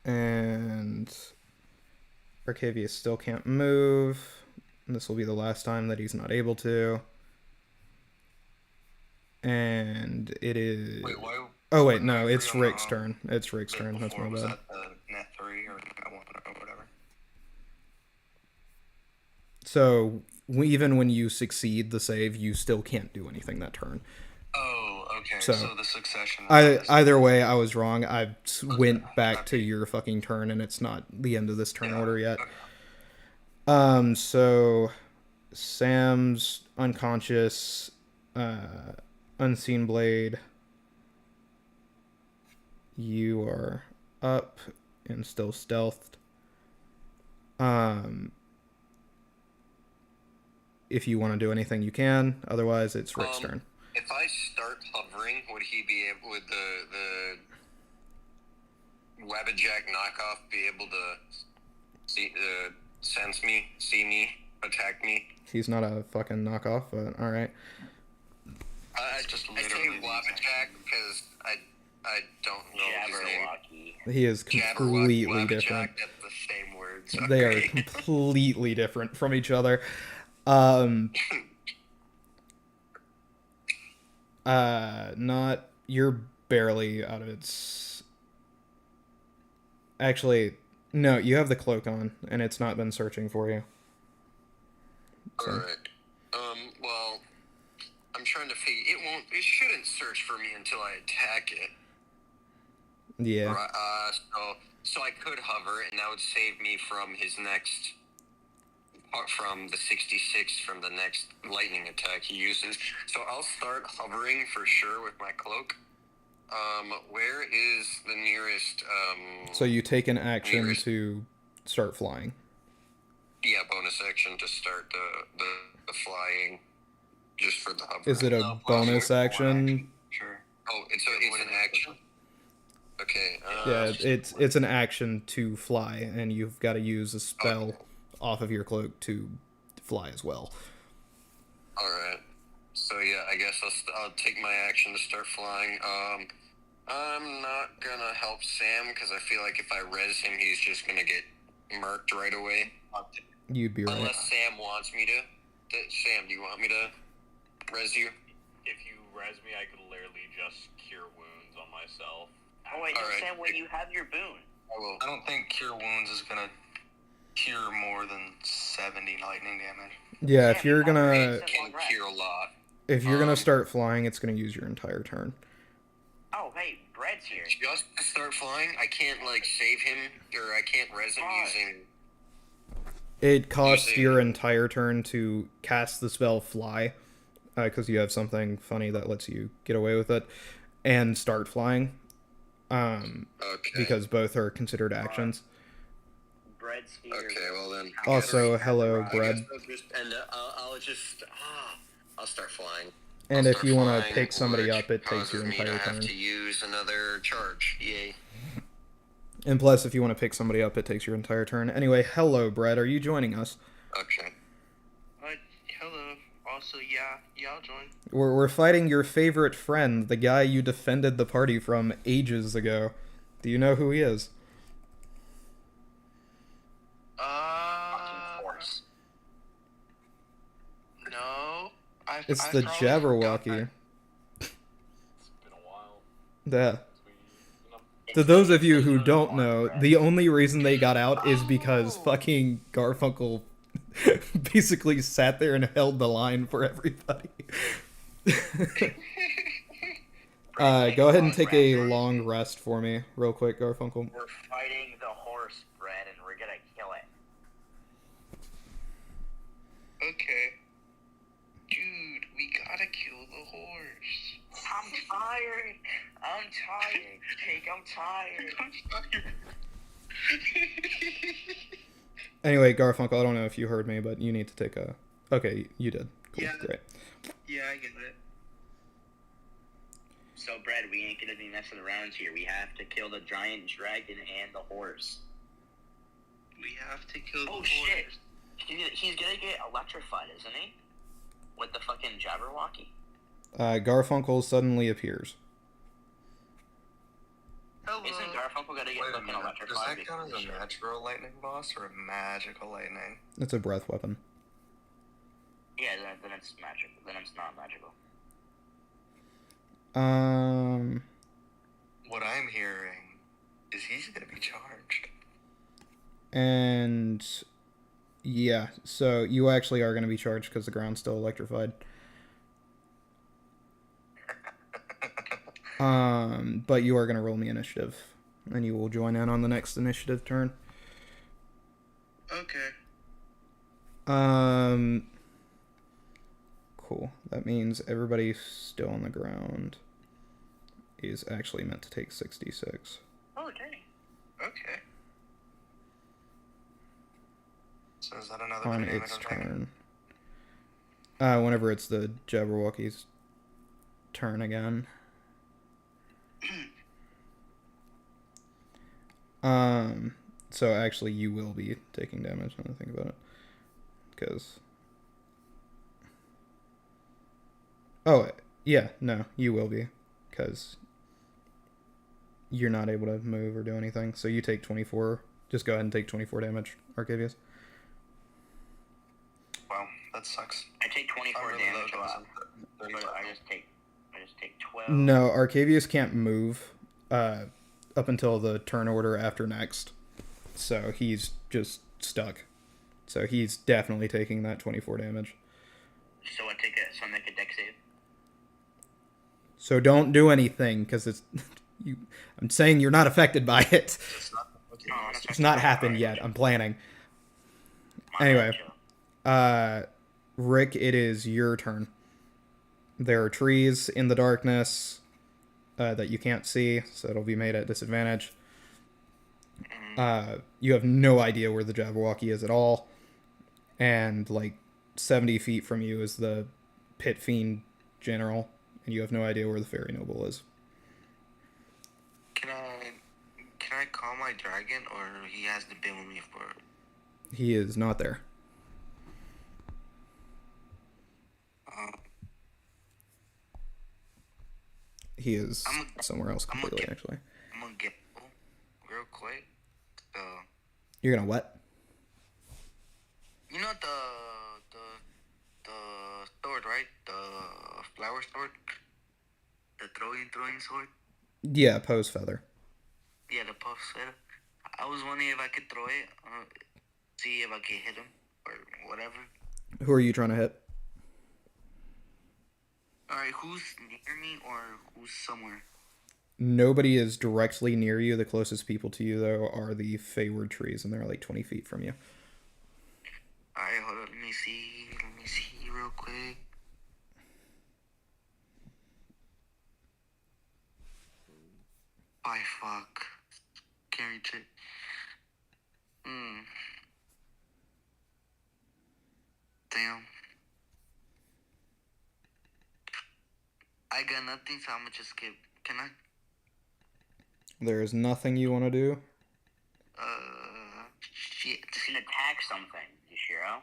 And Arcavius still can't move. And this will be the last time that he's not able to. And it is... Wait, why? Oh, wait, no, it's Rick's turn. It's Rick's turn, that's my Was bad. that net 3 or net 1 or whatever? So, even when you succeed the save, you still can't do anything that turn. Oh, okay. So, So the succession. Either way, I was wrong. I went back to your fucking turn, and it's not the end of this turn order yet. Okay. So Sam's unconscious, Unseen Blade. You are up and still stealthed. If you want to do anything, you can. Otherwise, it's Rick's turn. If I start hovering, would he be able, would the Wabbajack knockoff be able to sense me, see me, attack me? He's not a fucking knockoff, but alright. I say Wabbajack because I don't know his name. He is completely different. That's the same words. Okay. They are completely different from each other. You're barely out of its... Actually, no, you have the cloak on, and it's not been searching for you. So. Alright. Well, I'm trying to figure... It shouldn't search for me until I attack it. Yeah. So I could hover, and that would save me from his next... from the 66 from the next lightning attack he uses. So I'll start hovering for sure with my cloak. Where is the nearest... So you take an action to start flying. Yeah, bonus action to start the flying, just for the hover. Is it a bonus action? Sure. Oh, it's an action? Okay. Yeah, it's an action to fly, and you've got to use a spell off of your cloak to fly as well. Alright. So yeah, I guess I'll take my action to start flying. I'm not gonna help Sam, because I feel like if I res him, he's just gonna get murked right away. You'd be right. Unless Sam wants me to. Sam, do you want me to res you? If you res me, I could literally just cure wounds on myself. Oh wait, Sam, when you have your boon. I will. I don't think Cure Wounds is gonna cure more than 70 lightning damage. Yeah, if you're gonna... Can cure a lot. If you're gonna start flying, it's gonna use your entire turn. Oh, hey, Bread's here. Just to start flying, I can't, save him, or I can't res him using... It costs your entire turn to cast the spell Fly, because you have something funny that lets you get away with it, and start flying. Because both are considered actions. Bread's here. Okay, well then... Also, hello, Bread. I'll start flying. And if you want to pick somebody up, it takes your entire I turn. have to use another charge. Yay. And plus, if you want to pick somebody up, it takes your entire turn. Anyway, hello, Brett. Are you joining us? Okay. Hello. Also, yeah, Yeah, I'll join. We're fighting your favorite friend, the guy you defended the party from ages ago. Do you know who he is? Force. No. It's I've the probably Jabberwocky. forgotten It's been a while Yeah. since we, you know. To those of you who don't know, the only reason they got out is because fucking Garfunkel basically sat there and held the line for everybody. Go ahead and take a long rest for me, real quick, Garfunkel. We're fighting the horse, Brad, and we're gonna kill it. Okay. Dude, we gotta kill the horse. I'm tired. Jake, I'm tired. Anyway, Garfunkel, I don't know if you heard me, but you need to take a... Okay, you did. Cool, Yeah. great. Yeah, I get it. So, Brad, we ain't gonna be messing around here. We have to kill the giant dragon and the horse. We have to kill the Oh, horse. shit. He's gonna get electrified, isn't he? With the fucking Jabberwocky. Garfunkel suddenly appears. Hello. Isn't Garfunkel gonna get Wait a fucking minute. electrified? Does that count because as of a the natural lightning boss or a magical lightning? It's a breath weapon. Yeah, then it's magical. Then it's not magical. What I'm hearing is he's gonna be charged. And yeah, so you actually are going to be charged because the ground's still electrified. But you are going to roll me initiative, and you will join in on the next initiative turn. Okay. Cool. That means everybody still on the ground is actually meant to take 66. Oh, dang. Okay. So is that another On way to name its it? Okay. turn. Whenever it's the Jabberwocky's turn again. So actually you will be taking damage when I think about it. Because... Oh, yeah, no, you will be. Because you're not able to move or do anything. So you take 24. Just go ahead and take 24 damage, Arcavius. Wow, that sucks. I take 24 I'm really damage low, off. guys. I'm But 35. I just take 12. No, Arcavius can't move up until the turn order after next. So he's just stuck. So he's definitely taking that 24 damage. So I make a dex save. So don't do anything, because it's... I'm saying you're not affected by it. It's not, okay, Oh, it's It's not happened yet. I'm planning. Anyway. Rick, it is your turn. There are trees in the darkness that you can't see, so it'll be made at disadvantage. You have no idea where the Jabberwocky is at all. And, 70 feet from you is the Pit Fiend General, and you have no idea where the Fairy Noble is. Can I call my dragon, or he hasn't been with me for... He is not there. He is somewhere else completely, actually. I'm gonna get real quick. So, You're gonna what? you know the sword, right? The flower sword? The throwing sword? Yeah, Poe's Feather. Yeah, the puff sword. I was wondering if I could throw it, see if I could hit him, or whatever. Who are you trying to hit? Alright, who's near me, or who's somewhere? Nobody is directly near you. The closest people to you, though, are the Feyward trees, and they're 20 feet from you. Alright, hold on, let me see real quick. Bye, fuck. Can't reach it. Damn. I got nothing, so I'm gonna just skip. Can I? There is nothing you want to do. Shit. You can attack something, Yashiro.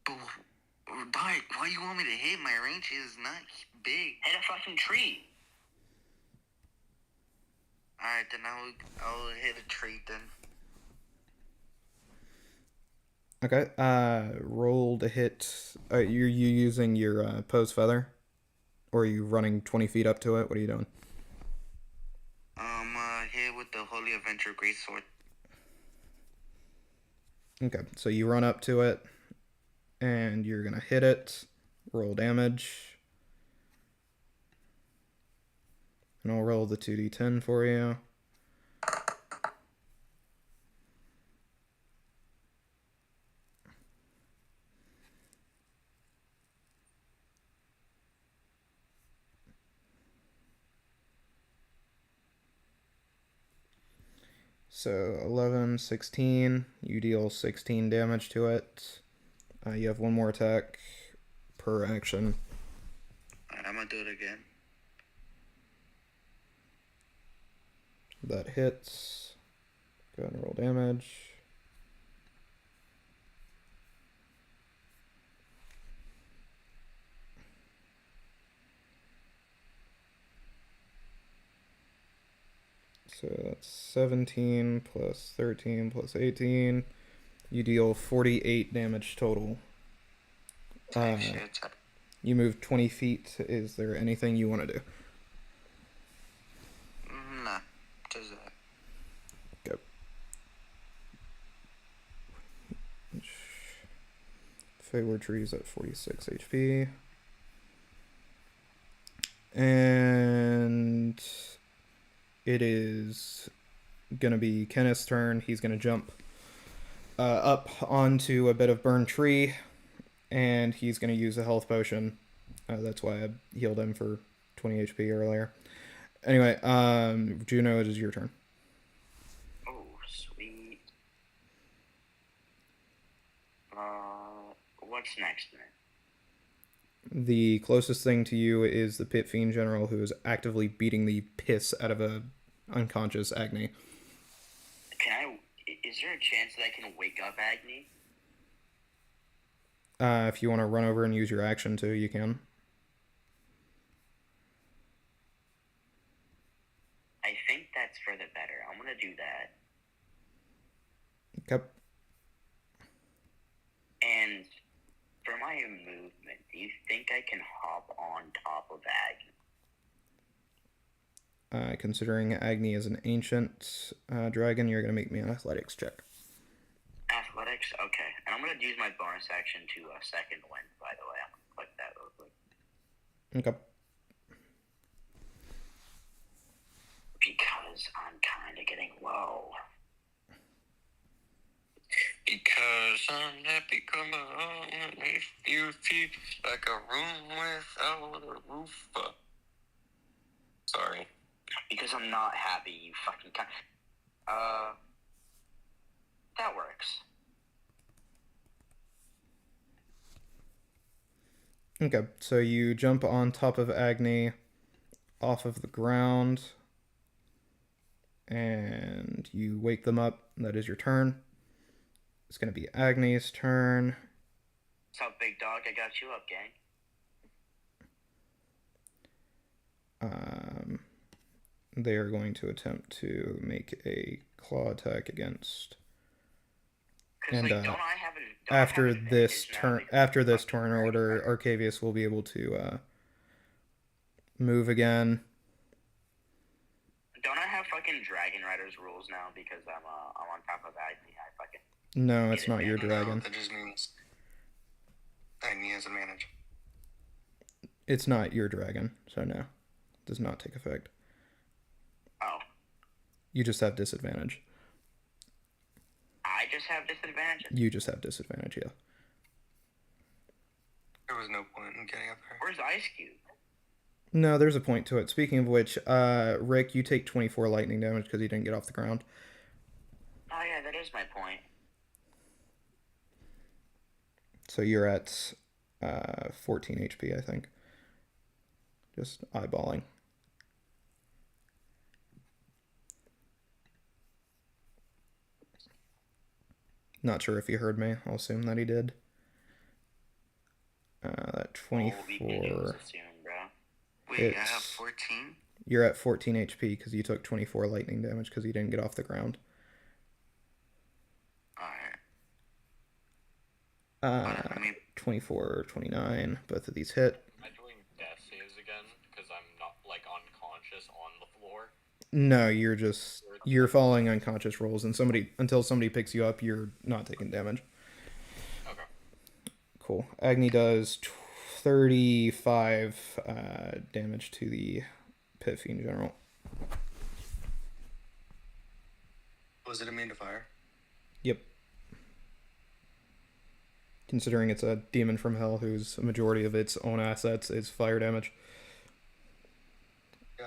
But, Doc, why do you want me to hit? My range is not big. Hit a fucking tree. Alright, then I'll hit a tree then. Okay, roll to hit. You using your pose feather? Or are you running 20 feet up to it? What are you doing? Hit with the Holy Avenger Greatsword. Okay, so you run up to it, and you're gonna hit it. Roll damage. And I'll roll the 2d10 for you. So 11, 16, you deal 16 damage to it. You have one more attack per action. Alright, I'm gonna do it again. That hits. Go ahead and roll damage. So that's 17 plus 13 plus 18. You deal 48 damage total. You move 20 feet. Is there anything you want to do? Nah, just that. Go. Fayward Tree's at 46 HP. And it is gonna be Kenneth's turn. He's gonna jump up onto a bit of burned tree, and he's gonna use a health potion. That's why I healed him for 20 HP earlier. Anyway, Juno, it is your turn. Oh, sweet. What's next, man? The closest thing to you is the Pit Fiend General, who is actively beating the piss out of a unconscious Agni. Is there a chance that I can wake up Agni? If you want to run over and use your action too, you can. I think that's for the better. I'm gonna do that. Yep. And for my movement, do you think I can hop on top of Agni? Considering Agni is an ancient dragon, you're going to make me an athletics check. Athletics? Okay. And I'm going to use my bonus action to second wind, by the way. I'm going to click that real quick. Okay. Because I'm kind of getting low. Because I'm happy come on if you feel like a room without a roof. Sorry. Because I'm not happy, you fucking cunt. That works. Okay, so you jump on top of Agni off of the ground, and you wake them up. That is your turn. It's going to be Agni's turn. What's up, big dog? I got you up, gang. They are going to attempt to make a claw attack against. And after this turn order, Arcavius will be able to move again. Don't I have fucking Dragon Riders rules now because I'm on top of Agni? I fucking. No, it's not your dragon. No, that just means Agni has advantage. It's not your dragon, so no, does not take effect. Oh. You just have disadvantage. I just have disadvantage? You just have disadvantage, yeah. There was no point in getting up there. Where's Ice Cube? No, there's a point to it. Speaking of which, Rick, you take 24 lightning damage because you didn't get off the ground. Oh yeah, that is my point. So you're at 14 HP, I think. Just eyeballing. Not sure if he heard me. I'll assume that he did. That Holy shit, 24 assume, bro. Wait, I have hits. 14? You're at 14 HP because you took 24 lightning damage because you didn't get off the ground. Alright. I mean, 24, 29, both of these hit. Am I doing death saves again? Because I'm not, like, unconscious on the floor. No, you're following unconscious rolls, and until somebody picks you up, you're not taking damage. Okay. Cool. Agni does 35 damage to the Pit Fiend General. was it immune to fire? Yep. Considering it's a demon from hell whose majority of its own assets is fire damage. Yeah.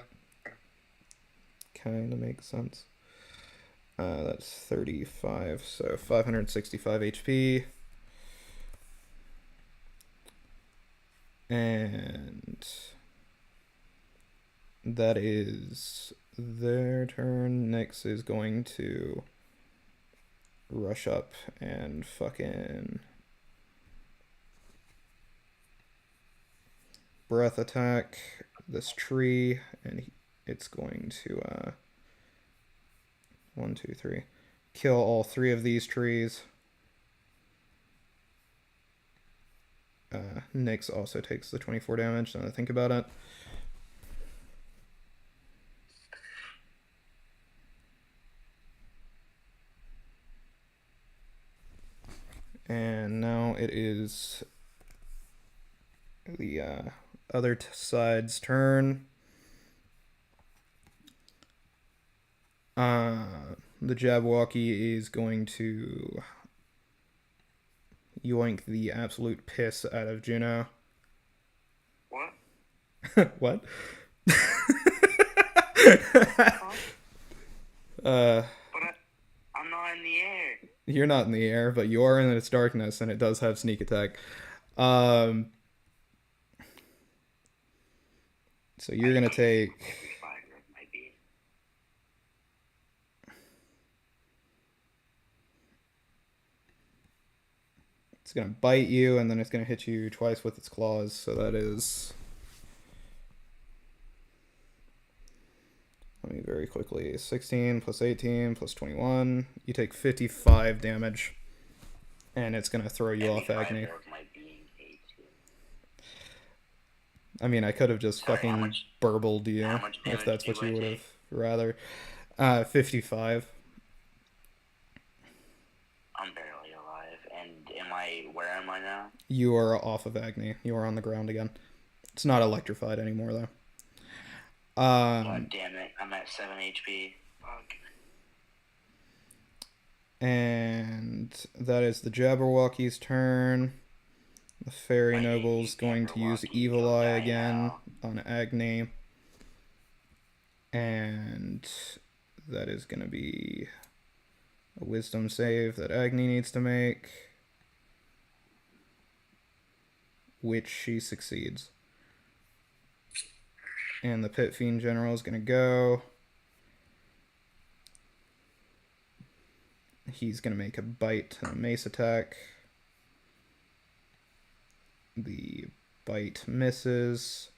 Kind of makes sense. That's 35, so 565 HP. And that is their turn. Nyx is going to rush up and fucking breath attack this tree, and it's going to 1, 2, 3 kill all 3 of these trees. Nyx also takes the 24 damage, now that I think about it. And now it is the other side's turn. The Jabberwocky is going to yoink the absolute piss out of Juno. What? What? But I'm not in the air. You're not in the air, but you are in its darkness, and it does have sneak attack. So you're gonna take. It's gonna bite you, and then it's gonna hit you twice with its claws. So that is. Let me very quickly. 16 plus 18 plus 21. You take 55 damage, and it's gonna throw you off Agni. I mean, I could have just fucking burbled you if that's what you would have rather. 55. I'm barely alive. And where am I now? You are off of Agni. You are on the ground again. It's not electrified anymore, though. God damn it. I'm at 7 HP. Fuck. And that is the Jabberwocky's turn. The Fairy Noble's going to use Evil Eye again on Agni. And that is going to be a Wisdom save that Agni needs to make, which she succeeds. And the Pit Fiend General is going to go. He's going to make a bite and a mace attack. The bite misses.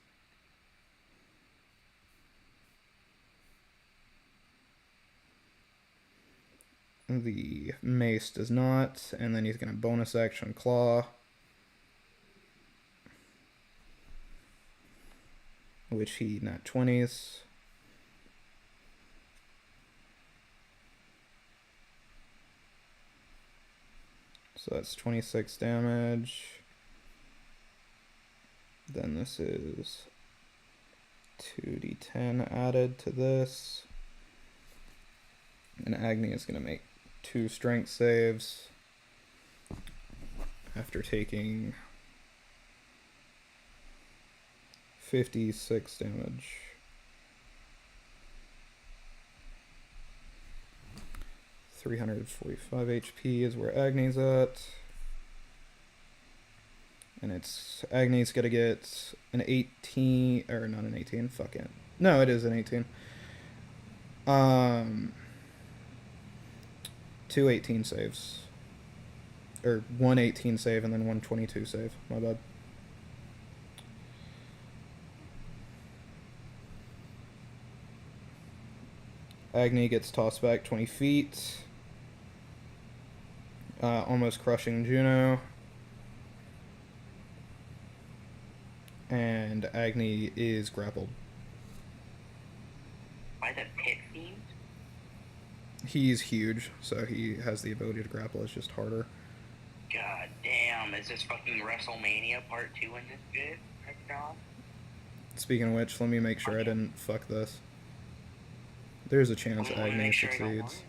The mace does not. And then he's going to bonus action claw, which he nat 20s. So that's 26 damage. Then this is 2d10 added to this. And Agni is going to make 2 strength saves after taking 56 damage. 345 HP is where Agni's at. And it's Agni's gonna get an 18, or not an 18, fuck it. No, it is an 18. 2 18 saves. Or 1 18 save and then 1 22 save. My bad. Agni gets tossed back 20 feet. Almost crushing Juno. And Agni is grappled. By the pit fiend? He's huge, so he has the ability to grapple. It's just harder. God damn, is this fucking WrestleMania Part 2 in this bit? Right now? Speaking of which, let me make sure I didn't fuck this. There's a chance You wanna Agni make sure I don't succeeds.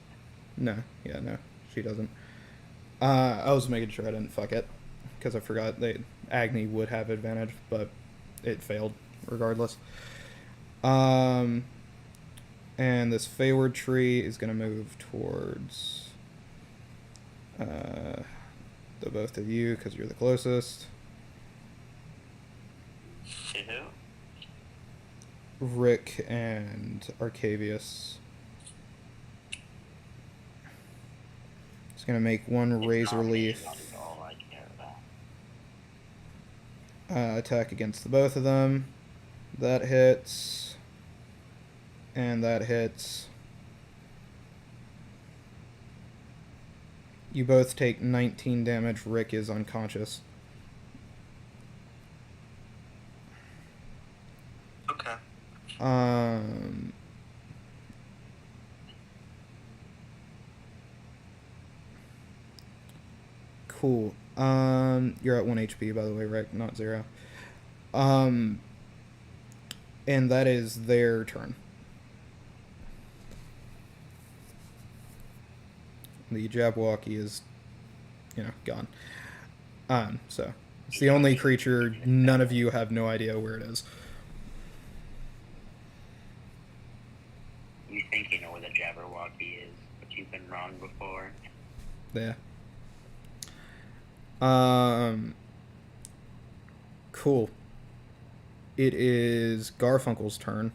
want No, she doesn't. I was making sure I didn't fuck it, because I forgot that Agni would have advantage, but it failed regardless. And this Feyward tree is going to move towards the both of you, because you're the closest. Who? Rick and Arcavius. It's going to make one Razor Leaf All I care about. attack against the both of them. That hits. And that hits. You both take 19 damage. Rick is unconscious. Okay. Cool. You're at 1 HP, by the way, Rick, not 0. And that is their turn. The Jabberwocky is, gone. So, it's the only creature none of you have no idea where it is. You think you know where the Jabberwocky is, but you've been wrong before. Yeah. Cool. It is Garfunkel's turn.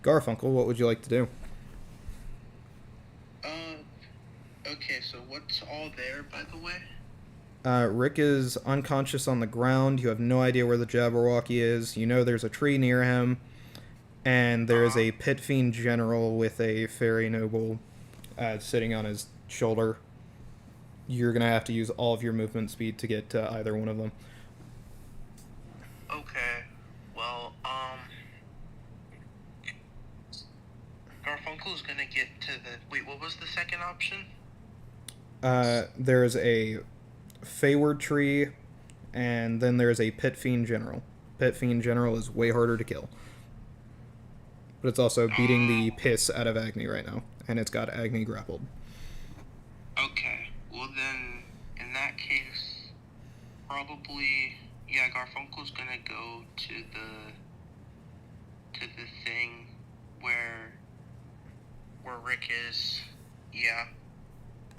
Garfunkel, what would you like to do? Okay, so what's all there, by the way? Rick is unconscious on the ground. You have no idea where the Jabberwocky is. You know there's a tree near him. And there is a pit fiend general with a fairy noble sitting on his shoulder. You're going to have to use all of your movement speed to get to either one of them. Okay, well, Garfunkel's gonna get to the... Wait, what was the second option? There is a Feyward tree, and then there is a Pit Fiend General. Pit Fiend General is way harder to kill. But it's also beating the piss out of Agni right now, and it's got Agni grappled. Okay, well then, in that case, probably, yeah, Garfunkel's gonna go to the thing where Rick is, yeah.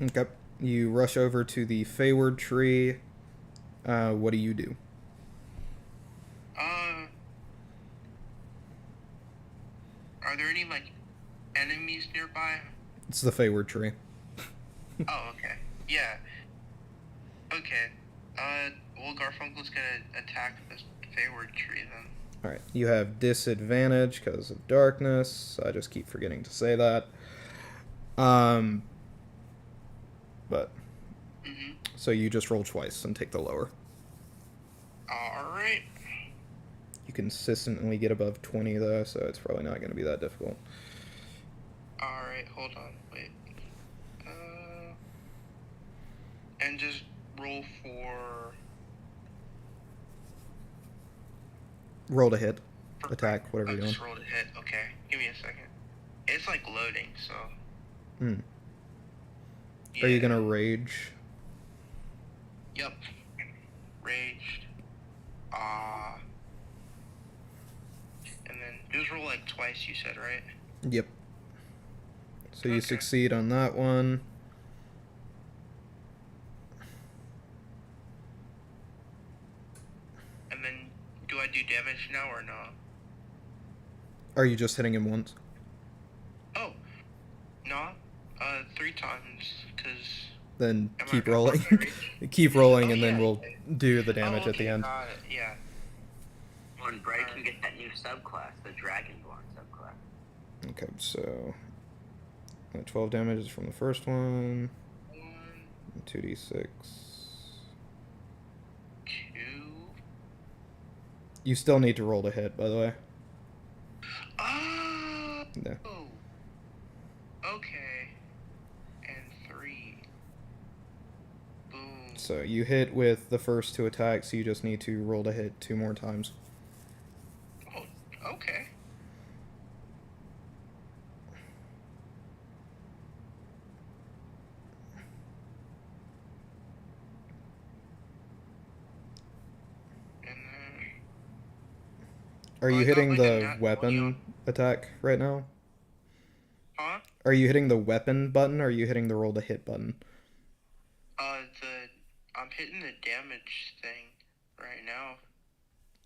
Okay. You rush over to the Feyward tree. What do you do? Are there any, enemies nearby? It's the Feyward tree. Oh, okay. Yeah. Okay. Well, Garfunkel's gonna attack the Feyward tree then. Alright, you have disadvantage because of darkness. I just keep forgetting to say that. But, so you just roll twice and take the lower. Alright. You consistently get above 20 though, so it's probably not going to be that difficult. Alright, hold on, wait. And just roll for... Roll to hit. Attack, whatever you're doing. Just roll to hit, okay. Give me a second. It's loading, so... Are you gonna rage? Yep. Raged. And then just roll twice, you said, right? Yep. So you succeed on that one. And then, do I do damage now or not? Are you just hitting him once? Oh. No. 3 times, because... Then keep rolling. Keep rolling, and then we'll do the damage at the end. Got it, yeah. When Bright can get that new subclass, the Dragonborn subclass. Okay, so 12 damage is from the first one. 2d6. 2. You still need to roll to hit, by the way. Oh. Yeah. Okay. And 3. Boom. So you hit with the first 2 attacks, you just need to roll to hit 2 more times. Oh, okay. And then... Are Well, you I got, hitting like, a the nat 20 weapon on- attack right now? Huh? Are you hitting the weapon button, or are you hitting the roll to hit button? I'm hitting the damage thing right now.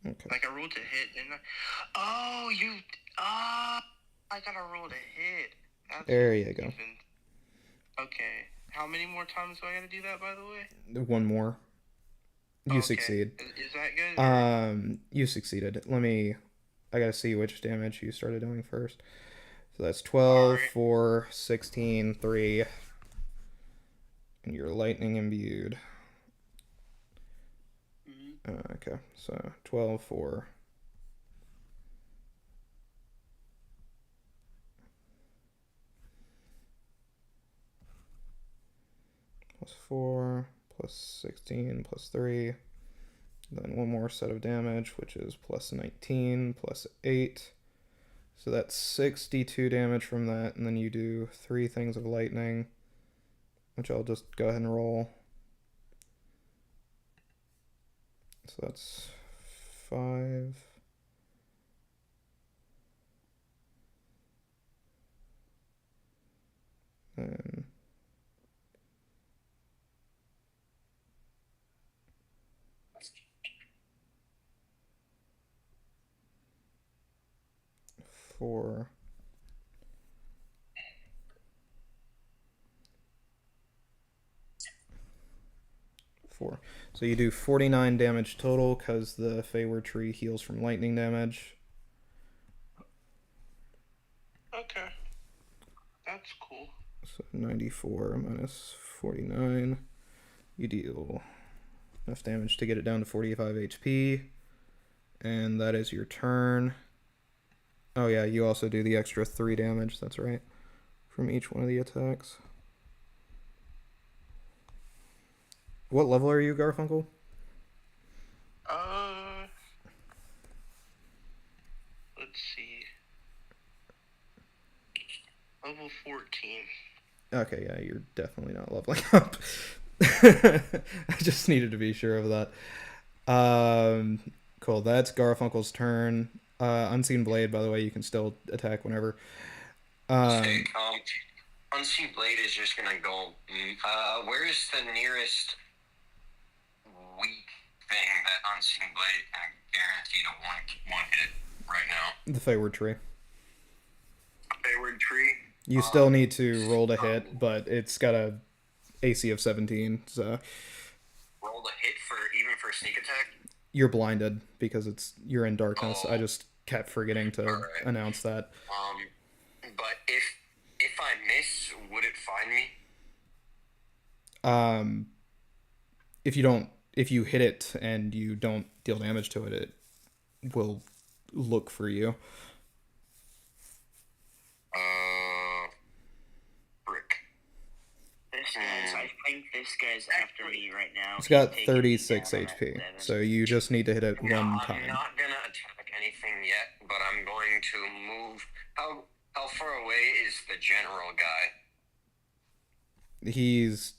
Okay. Like, I rolled to hit, didn't I? Oh, I gotta roll to hit. That's There you go. even... Okay. How many more times do I gotta do that, by the way? 1 more. You Okay. succeed. Is that good? You succeeded. I gotta see which damage you started doing first. So that's 12, Alright. 4, 16, 3. And you're lightning imbued. Okay, so 12, 4. Plus 4, plus 16, plus 3. Then 1 more set of damage, which is plus 19, plus 8. So that's 62 damage from that, and then you do 3 things of lightning, which I'll just go ahead and roll. So that's 5. And 4. 4. So you do 49 damage total because the Feyward Tree heals from lightning damage. Okay. That's cool. So 94 minus 49. You deal enough damage to get it down to 45 HP. And that is your turn. Oh yeah, you also do the extra 3 damage, that's right, from each one of the attacks. What level are you, Garfunkel? Let's see. Level 14. Okay, yeah, you're definitely not leveling up. I just needed to be sure of that. Cool, that's Garfunkel's turn. Unseen Blade, by the way, you can still attack whenever. Unseen Blade is just gonna go. Where's the nearest weak thing that Unseen Blade can guarantee to one hit right now? The Feyward Tree. Feyward Tree. You still need to roll to hit, but it's got a AC of 17, so... Roll to hit even for sneak attack? You're blinded because you're in darkness. I just kept forgetting to announce that. But if I miss, would it find me? If you hit it and you don't deal damage to it, it will look for you. Brick. I think this guy's after me right now. It's got He's taking me 36 down at HP, 7. so you just need to hit it one time. I'm not gonna attack anything yet, but I'm going to move. How far away is the general guy? He's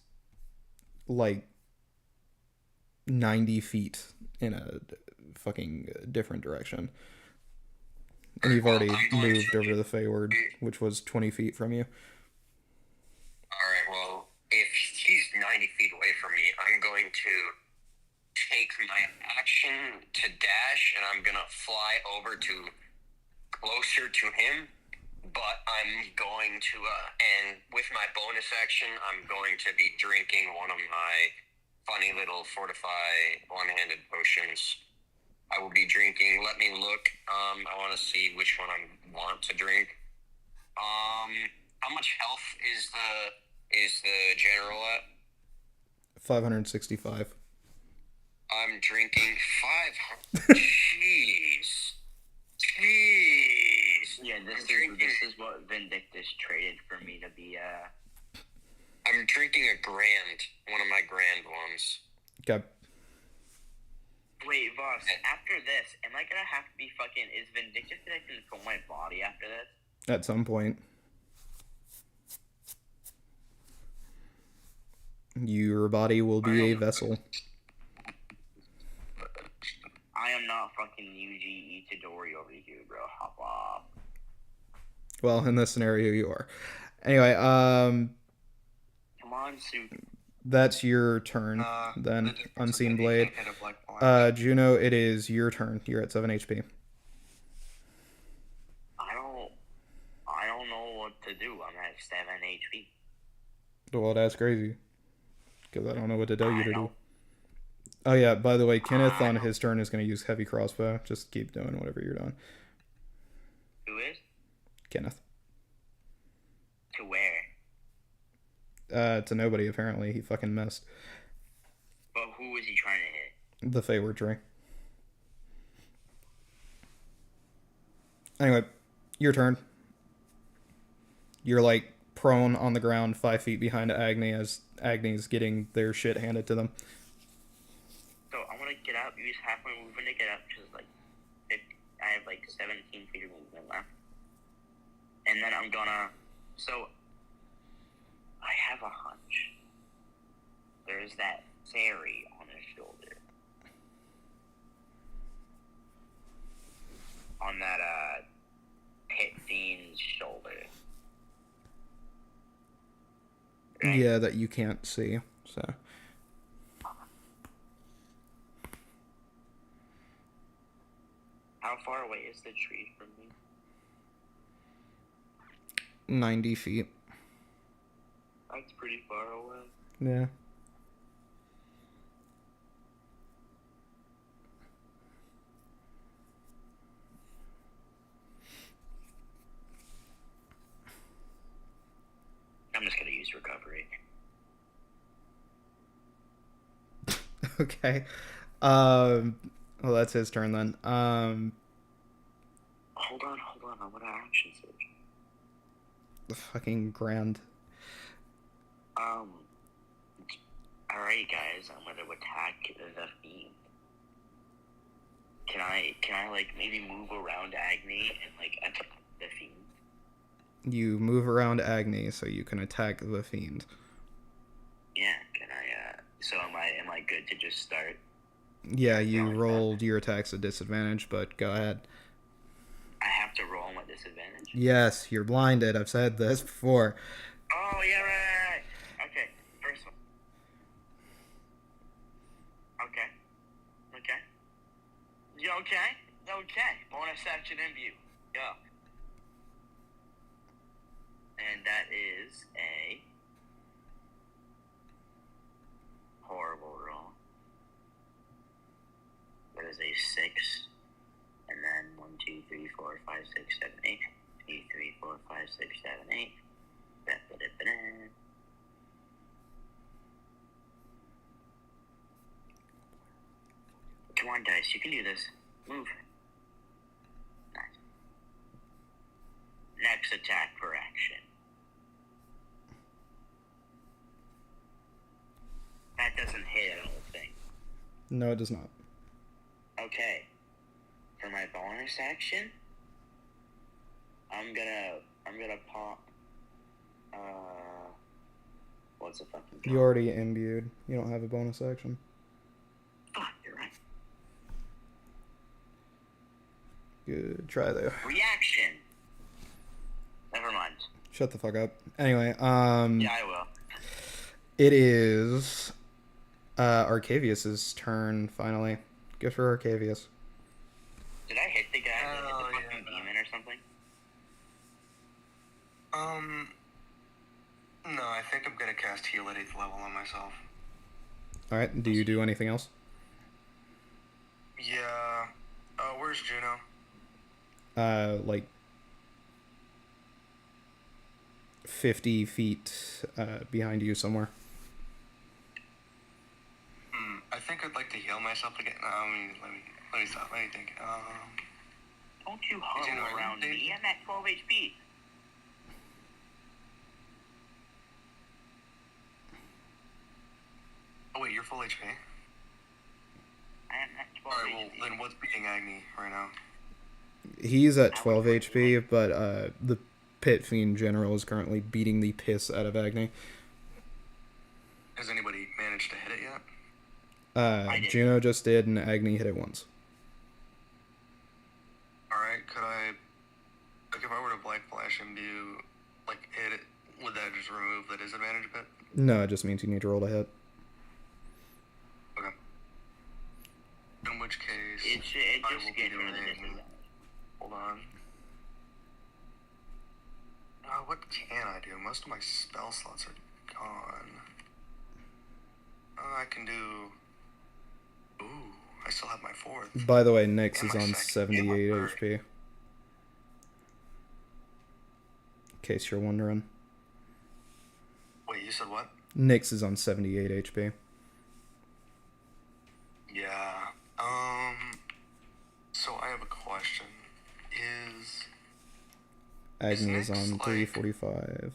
like 90 feet in a fucking different direction. And you've already moved over to the Feyward, which was 20 feet from you. Alright, well, if he's 90 feet away from me, I'm going to take my action to dash, and I'm gonna fly over to closer to him, but I'm going to, and with my bonus action, I'm going to be drinking one of my funny little fortify one-handed potions. I will be drinking, let me look, I want to see which one I want to drink. How much health is the general at? 565. I'm drinking 500. Jeez. Yeah, this is what Vindictus traded for me to be. I'm drinking a grand, one of my grand ones. Okay. Wait, Voss, after this, am I gonna have to be fucking... Is Vindictus gonna control my body after this? At some point. Your body will be a vessel. I am not fucking Yuji Itadori over here, bro. Hop off. Well, in this scenario, you are. Anyway, Come on, Suit. that's your turn, then. Unseen Blade. Juno, it is your turn. You're at 7 HP. I don't know what to do. I'm at 7 HP. Well, that's crazy. Because I don't know what to tell you to do. Oh, yeah, by the way, Kenneth on his turn is going to use heavy crossbow. Just keep doing whatever you're doing. Who is? Kenneth. To where? To nobody, apparently. He fucking missed. But who was he trying to hit? The Feyward tree. Anyway, your turn. You're, like, prone on the ground 5 feet behind Agni as Agni's getting their shit handed to them. So I want to get up, use half my movement to get up, which is like, I have like 17 feet of movement left. And then I'm gonna, so, I have a hunch. There's that fairy on his shoulder. On that, pit fiend's shoulder. Right? Yeah, that you can't see, so... How far away is the tree from me? 90 feet. That's pretty far away. Yeah. I'm just gonna use recovery. Okay. Well, that's his turn then. Hold on. I want to action search. The fucking grand. Alright, guys, I'm gonna attack the fiend. Can I like maybe move around Agni and like attack the fiend? You move around Agni so you can attack the fiend. Yeah. Can I? So am I good to just start? Yeah, you rolled your attacks at disadvantage, but go ahead. I have to roll them at disadvantage. Yes, you're blinded. I've said this before. Oh yeah, right. Okay, first one. Okay. You okay? Bonus action imbue. Go. And that is a horrible roll. That is a 6. And then 1, 2, 3, 4, 5, 6, 7, 8. 2, 3, 4, 5, 6, 7, 8. Come on, dice. You can do this. Move. Nice. Next attack for action. That doesn't hit, I don't think. No, it does not. Okay. For my bonus action, I'm gonna pop. What's the fucking? You already imbued. You don't have a bonus action. Fuck, you're right. Good try though. Reaction. Never mind. Shut the fuck up. Anyway, Yeah, I will. it is Arcavius's turn finally. Go for Arcavius. Did I hit the guy? Did I hit the fucking demon or something? No, I think I'm gonna cast heal at 8th level on myself. Alright, do you do anything else? Yeah. Where's Juno? Like 50 feet behind you somewhere. I think I'd like to heal myself again. Let me stop. Let me think. Don't you huddle around me. I'm at 12 HP. Oh wait, you're full HP. I am at 12 Alright, well, HP. then what's beating Agni right now? He's at 12 HP, but the Pit Fiend General is currently beating the piss out of Agni. Has anybody managed to hit it yet? Juno just did, and Agni hit it once. Alright, could I... Like, if I were to Black Flash and do, like, hit it, would that just remove the disadvantage a bit? No, it just means you need to roll to hit. Okay. In which case... It I just will gets be rid of the doing... disadvantage. Hold on. What can I do? Most of my spell slots are gone. I can do... Ooh, I still have my fourth. By the way, Nyx And is my on second, and my 78 third. HP. In case you're wondering. Wait, you said what? Nyx is on 78 HP. Yeah. So I have a question. Agni is Nyx, on like- 345.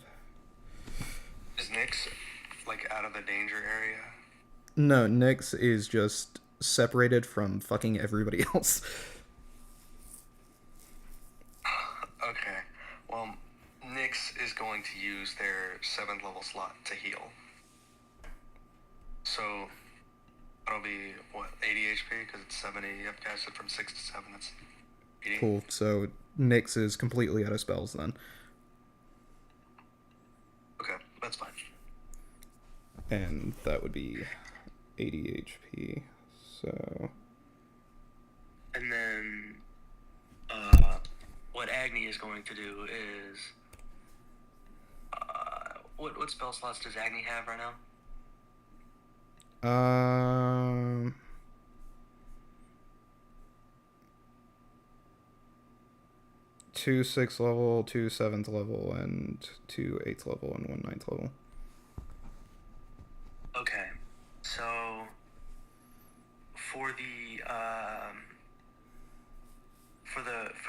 Is Nyx, like, out of the danger area? No, Nyx is just separated from fucking everybody else. Okay. Well, Nyx is going to use their 7th level slot to heal. So, that'll be, what, 80 HP? Because it's 70. You have to cast it from 6 to 7. That's 80. Cool, so Nyx is completely out of spells then. Okay, that's fine. And that would be 80 HP. So... And then, what Agni is going to do is, what spell slots does Agni have right now? 2 6th level, 2 7th level, and 2 8th level, and 1 9th level. Okay, so for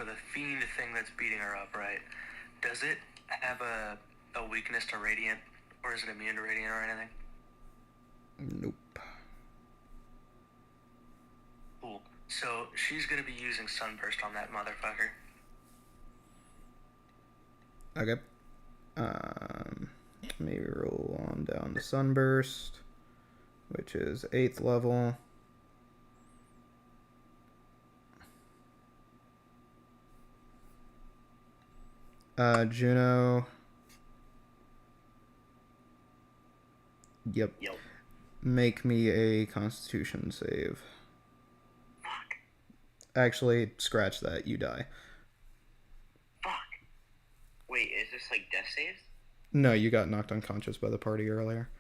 the fiend thing that's beating her up, right? Does it have a weakness to radiant, or is it immune to radiant or anything? Nope. Cool. So she's gonna be using Sunburst on that motherfucker. Okay. Maybe roll on down to Sunburst, which is 8th level. Juno. Yep. Make me a Constitution save. Fuck. Actually, scratch that. You die. Fuck. Wait, is this like death saves? No, you got knocked unconscious by the party earlier.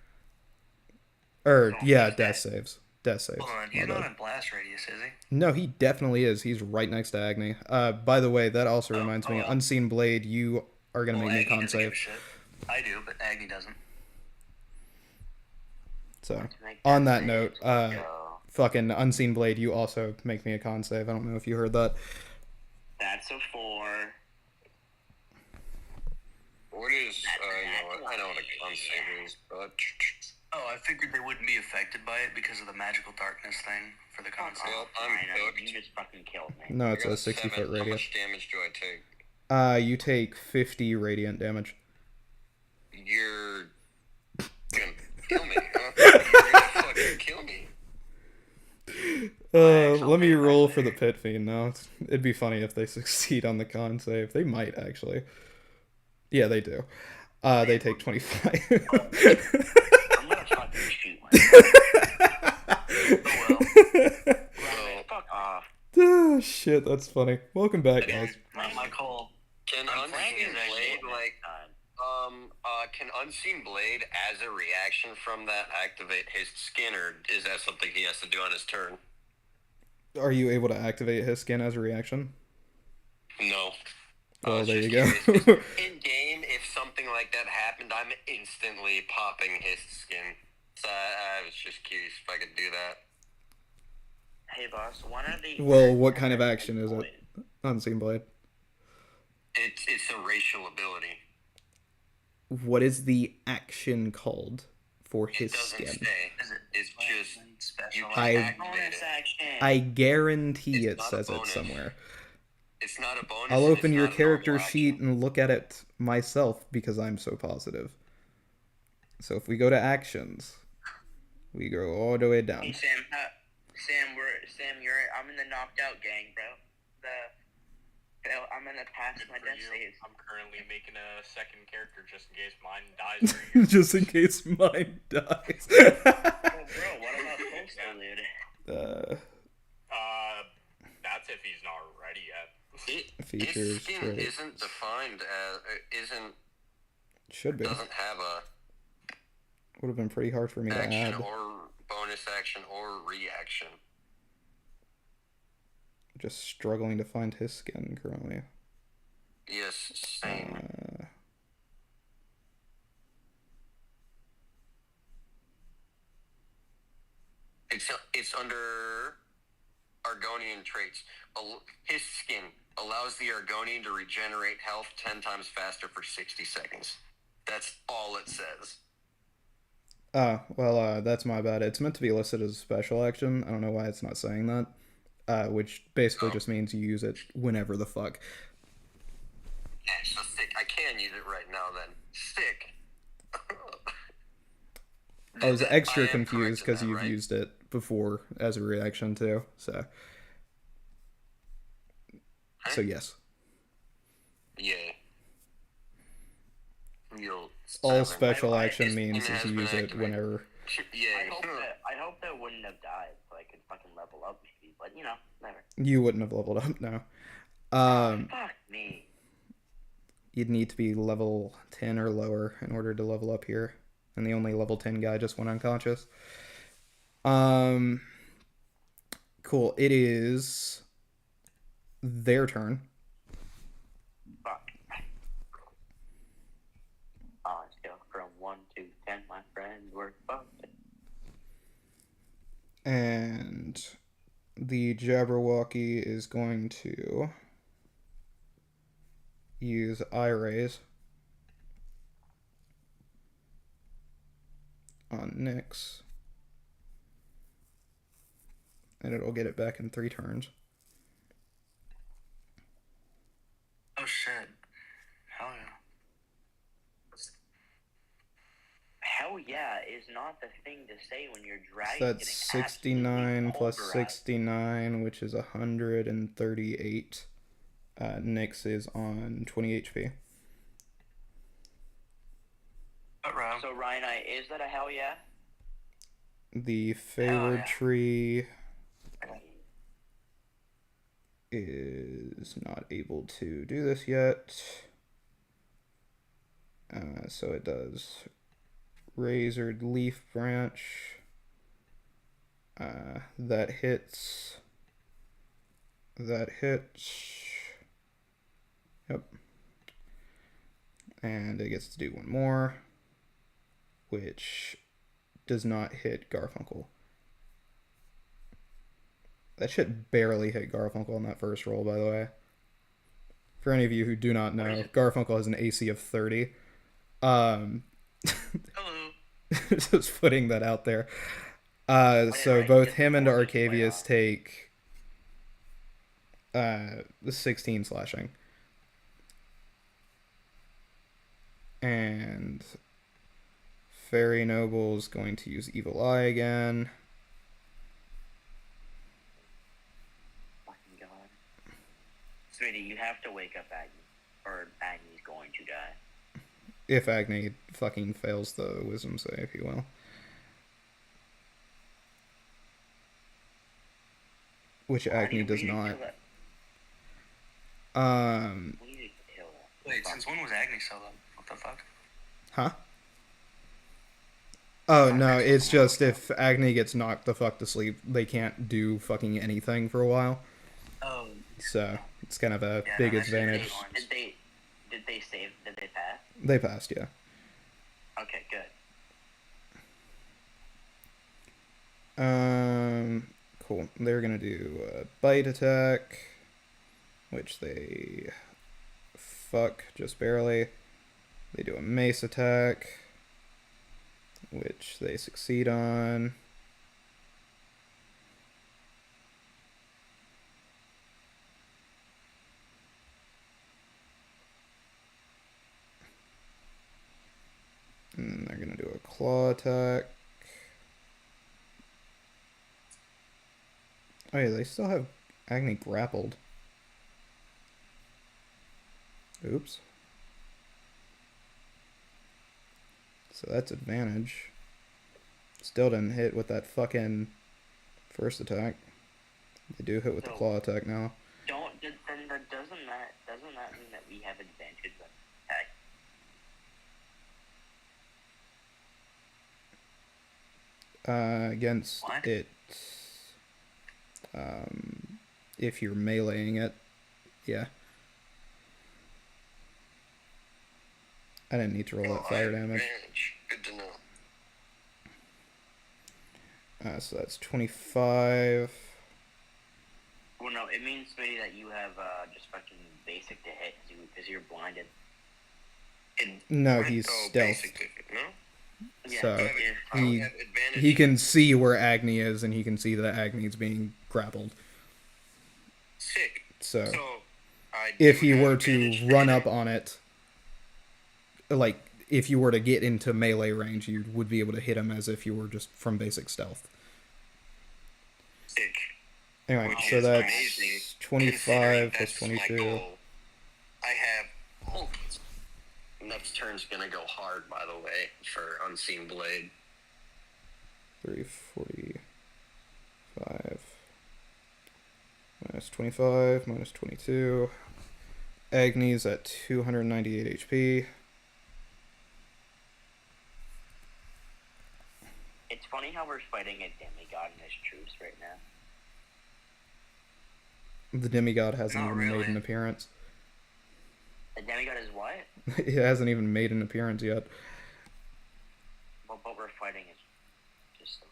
Yeah, death saves. Death saves. Hold on, he's not in blast radius, is he? No, he definitely is. He's right next to Agni. By the way, that also reminds me, Unseen Blade, you are going to make me a Agni con doesn't give save. a shit. I do, but Agni doesn't. So, on that note, fucking Unseen Blade, you also make me a con save. I don't know if you heard that. That's a 4. What is, I know what a con save is, but... Oh, I figured they wouldn't be affected by it because of the magical darkness thing for the con save. Well, I'm cooked. You just fucking killed me. No, it's I a got 60 foot 7. How radius. much damage do I take? You take 50 radiant damage. You're gonna kill me, huh? You're gonna fucking kill me. Let me roll for the Pit Fiend now. It'd be funny if they succeed on the con save. They might, actually. Yeah, they do. They take 25. I'm gonna fucking shoot myself. Fuck off. Oh, shit, that's funny. Welcome back, guys. Not my call. Can Unseen Blade, can Unseen Blade, as a reaction from that, activate his skin, or is that something he has to do on his turn? Are you able to activate his skin as a reaction? No. Well, there you go. In game, if something like like that happened, I'm instantly popping his skin. So I was just curious if I could do that. Hey, boss, one of the... Well, what kind of action is it? Unseen Blade. It's a racial ability. What is the action called for his It doesn't skin? say. It's just you Special can I- activate bonus it. action. I guarantee It's it not a says it bonus. somewhere. It's not a bonus. I'll and open it's your not a character normal sheet action. and look at it myself because I'm so positive. So if we go to actions, we go all the way down. Hey, Sam, I'm in the knocked out gang, bro. I'm gonna pass my For death you, saves. I'm currently making a second character just in case mine dies. Right here. Just in case mine dies. Oh, bro, what about Postal, dude? That's if he's not ready yet. Features, His skin traits. isn't defined as Should be. doesn't have a Would have been pretty hard for me to action add. or bonus action or reaction. Just struggling to find his skin currently. Yes, same. It's under Argonian traits. His skin allows the Argonian to regenerate health 10 times faster for 60 seconds. That's all it says. Well, that's my bad. It's meant to be listed as a special action. I don't know why it's not saying that. Which basically just means you use it whenever the fuck. Yeah, so sick. I can use it right now then. Sick. I was extra I am confused correct in because that, you've right? used it before as a reaction too. So yes. Yeah. You'll All seven. special action His means skin is has you been use it activated. whenever. Yeah. I hope that wouldn't have died, so I could fucking level up maybe. But you know, never. You wouldn't have leveled up, no. Fuck me. You'd need to be level 10 or lower in order to level up here. And the only level 10 guy just went unconscious. Cool. It is their turn. Fuck. On a scale from 1 to 10, my friends were fucked. And the Jabberwocky is going to use eye rays on Nyx. And it'll get it back in 3 turns. Oh shit. Hell yeah. Hell yeah is not the thing to say when you're So dragging. that's 69 plus 69, which is 138. Nyx is on 20 HP. Around. So Ryan, is that a hell yeah? The favored yeah. tree is not able to do this yet. So it does Razored Leaf Branch. That hits. That hits. Yep. And it gets to do one more, which does not hit Garfunkel. That shit barely hit Garfunkel on that first roll, by the way. For any of you who do not know, Garfunkel has an AC of 30. Hello. Just putting that out there. So both him and Arcavius take 16 slashing. And Fairy Noble's going to use Evil Eye again. Fucking god. Sweetie, you have to wake up Agni. Or Agni's going to die. If Agni fucking fails the wisdom save, he will. Which Agni does not. We need to kill her. Wait, since when was Agni still up? What the fuck? Huh? Oh, no, it's just if Agni gets knocked the fuck to sleep, they can't do fucking anything for a while. Oh. So, it's kind of a Yeah, big no, that's advantage. really Did they save? Did they pass? They passed, yeah. Okay, good. Cool. They're gonna do a bite attack, which they fuck just barely. They do a mace attack, which they succeed on. And then they're gonna do a claw attack. Oh yeah, they still have Agni grappled. Oops. So that's advantage. Still didn't hit with that fucking first attack. They do hit with the claw attack now. Doesn't that mean that we have advantage on attack? Against What? it, if you're meleeing it, yeah. I didn't need to roll that fire damage. Advantage. Good to know. So that's 25. Well, no, it means maybe that you have just fucking basic to hit because you're blinded. No, he's Oh, stealth. basic ticket, no? Yeah, So I don't he have advantage. he can see where Agni is, and he can see that Agni is being grappled. Sick. So I if do he have were to advantage. run up on it, like if you were to get into melee range, you would be able to hit him as if you were just from basic stealth. Sick. Anyway, Which so is that's amazing, 25 plus that's my 22. goal. I have. Oh, next turn's gonna go hard, by the way, for Unseen Blade. 345 minus 25 minus 22. Agni's at 298 HP. It's funny how we're fighting a demigod and his troops right now. The demigod hasn't Not even made really. an appearance. The demigod is what? It hasn't even made an appearance yet. Well, what we're fighting is just...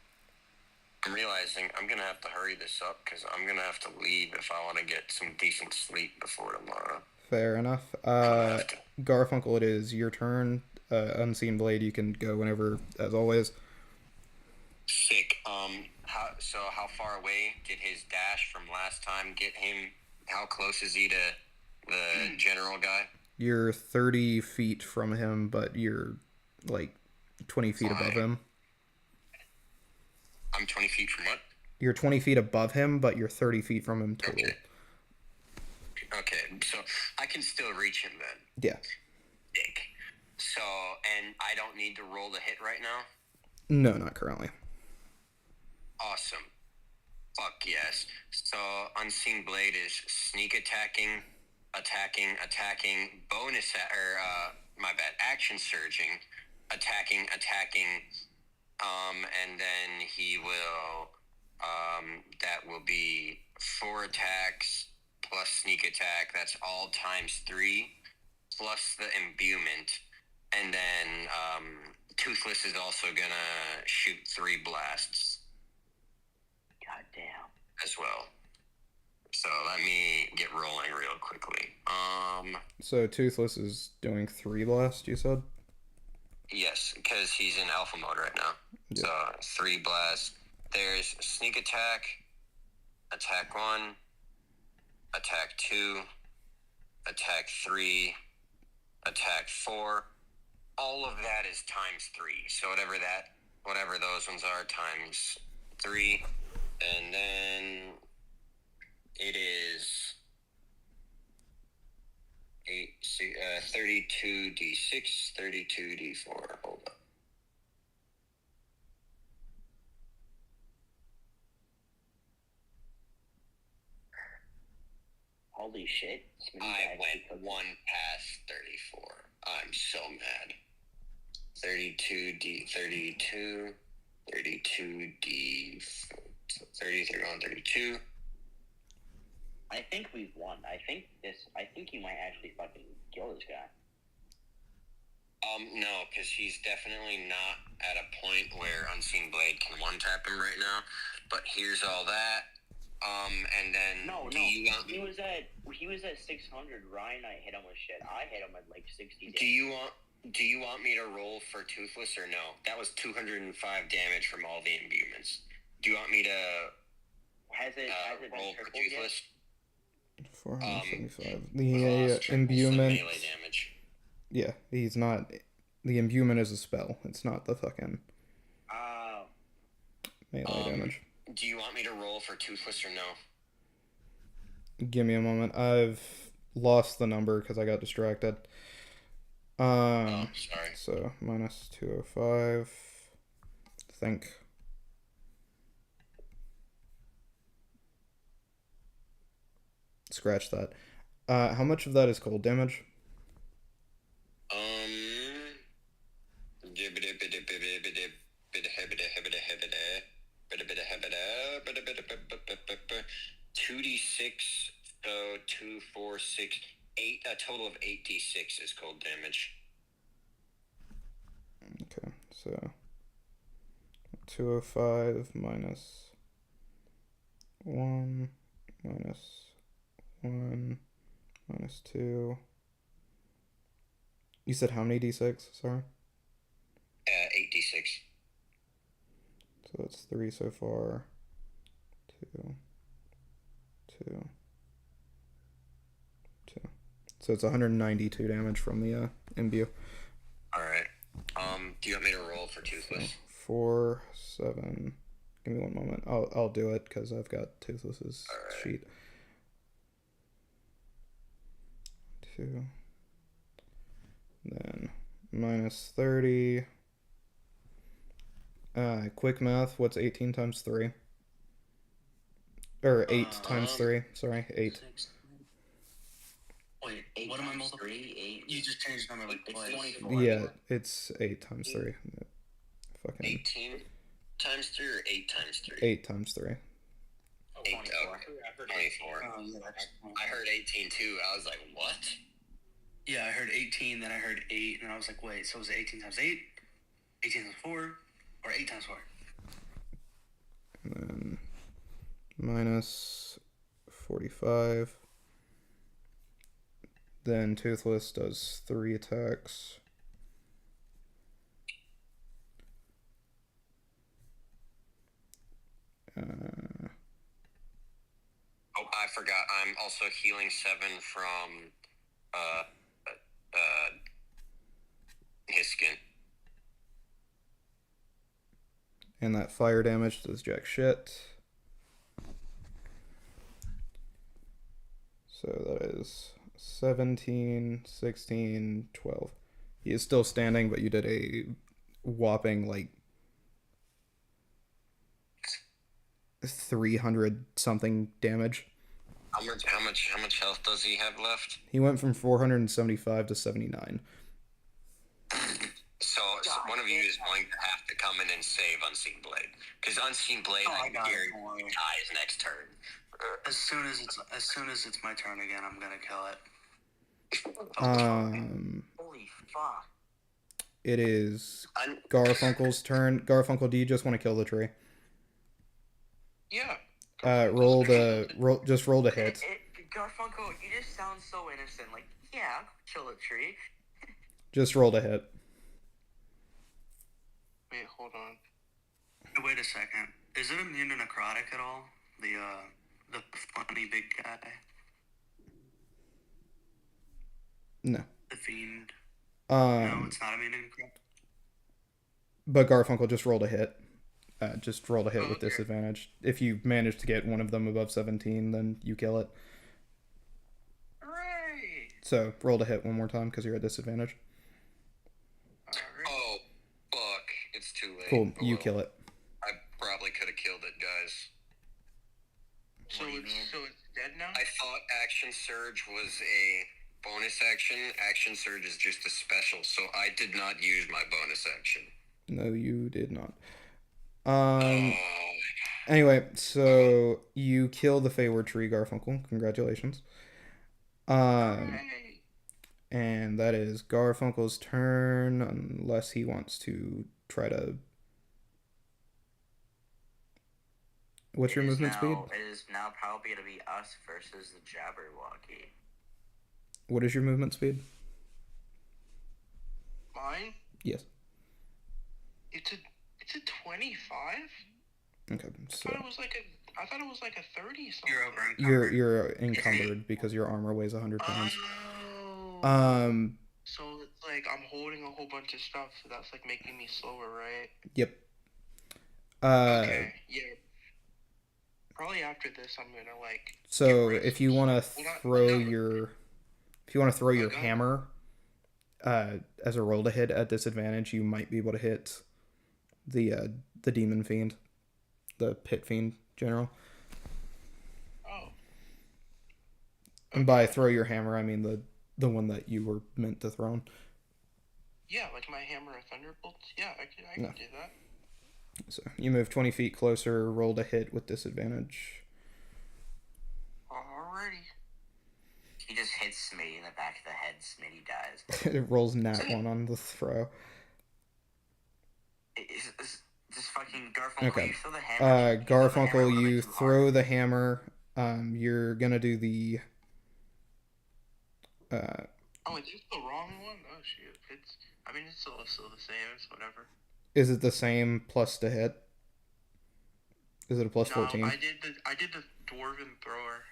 I'm realizing I'm gonna have to hurry this up because I'm gonna have to leave if I want to get some decent sleep before tomorrow. Fair enough. Garfunkel, it is your turn. Unseen Blade, you can go whenever, as always. Sick. How far away did his dash from last time get him? How close is he to the general guy? You're 30 feet from him, but you're like 20 feet above him. I'm 20 feet from what? You're 20 feet above him, but you're 30 feet from him total. Okay, so I can still reach him then. Yeah. Sick. So, and I don't need to roll the hit right now? No, not currently. Awesome. Fuck yes. So, Unseen Blade is sneak attacking, action surging, attacking, and then he will, that will be 4 attacks plus sneak attack, that's all times 3, plus the imbuement, and then, Toothless is also gonna shoot 3 blasts. God damn. As well. So let me get rolling real quickly. So Toothless is doing 3 blasts, you said? Yes, because he's in alpha mode right now. Yeah. So 3 blasts. There's sneak attack, attack 1, attack 2, attack 3, attack 4. All of that is times 3. So whatever those ones are, times 3. And then it is 32d6, 32d4. Hold up. Holy shit. I went 1 past 34. I'm so mad. 32d, 32, 32d, 33 on 32. I think we've won. I think you might actually fucking kill this guy. No, because he's definitely not at a point where Unseen Blade can one-tap him right now. But here's all that. And then He was at 600. Ryan, I hit him with shit. I hit him at like 60. Do you want me to roll for Toothless or no? That was 205 damage from all the imbuements. Do you want me to has it roll for been Toothless? 475. The imbuement. Melee damage. Yeah, he's not. The imbuement is a spell. It's not the fucking melee damage. Do you want me to roll for Toothless or no? Give me a moment. I've lost the number because I got distracted. Sorry. So minus 205. Think. Scratch that. How much of that is cold damage? Two d6, so 2, 4, 6, 8. A total of 8d6 is cold damage. Okay, so 205 minus 1 minus 1 minus 2. You said how many d6? Sorry. 8d6. So that's 3 so far. 2. So it's 192 damage from the imbue. Alright. Do you want me to roll for Toothless? So 4, 7. Give me one moment. I'll do it because I've got Toothless's sheet. 2. Then minus 30. Quick math. What's 18 times 3? Or 8 times 3. Sorry, 8. 6, wait, 8 what am I multiplying? 8. You just changed the number like twice. 24. Yeah, it's 8 times 3. Fucking 18 times 3 or 8 times 3? 8 times 3. 8, okay. 24. I heard 18 too. I was like, what? Yeah, I heard 18, then I heard 8, and I was like, wait, so was it 18 times 8? 18 times 4? Or 8 times 4? And then minus 45. Then Toothless does 3 attacks. Oh, I forgot. I'm also healing 7 from his skin. And that fire damage does jack shit. So that is 17, 16, 12. He is still standing, but you did a whopping, like, 300 something damage. How much health does he have left? He went from 475 to 79. So one of you is going to have to come in and save Unseen Blade, because Unseen Blade, I guarantee, dies next turn. As soon as it's my turn again, I'm gonna kill it. Holy fuck! It is Garfunkel's turn. Garfunkel, do you just want to kill the tree? Yeah. Roll the hit. Garfunkel, you just sound so innocent. Like, yeah, I'll kill a tree. Just roll the hit. Wait, hold on. Wait a second. Is it immune to necrotic at all? The funny big guy. No. The fiend. No, it's not immune to necrotic. But Garfunkel, just rolled a hit. Just roll a hit with disadvantage. If you manage to get one of them above 17, then you kill it. Hooray! So roll a hit one more time because you're at disadvantage. Oh, fuck. It's too late. Cool, you kill it. I probably could have killed it, guys. So it's dead now? I thought Action Surge was a bonus action. Action Surge is just a special, so I did not use my bonus action. No, you did not. Anyway, so you kill the Feyward tree, Garfunkel. Congratulations. And And that is Garfunkel's turn, unless he wants to try to... What's your movement speed? It is now probably going to be us versus the Jabberwocky. What is your movement speed? Mine? Yes. It's a 25? Okay, so... I thought it was like a 30 something. You're over encumbered. You're encumbered because your armor weighs 100 pounds. Oh. So it's like I'm holding a whole bunch of stuff, so that's like making me slower, right? Yep. Okay, yeah. Probably after this, I'm gonna like. So if you want to throw your hammer, as a roll to hit at disadvantage, you might be able to hit the demon fiend, the pit fiend general. Oh. And by throw your hammer, I mean the one that you were meant to throw. Yeah, like my hammer of thunderbolts. Yeah, I can do that. So you move 20 feet closer, roll to hit with disadvantage. Alrighty. He just hits Smitty in the back of the head. Smitty dies. It rolls nat 1 on the throw. Just fucking Garfunkel, Okay. you throw the hammer. Garfunkel, you throw the hammer. You're gonna do the... Oh, is this the wrong one? Oh shoot! It's still the same. It's whatever. Is it the same plus to hit? Is it a plus 14? I did the dwarven thrower.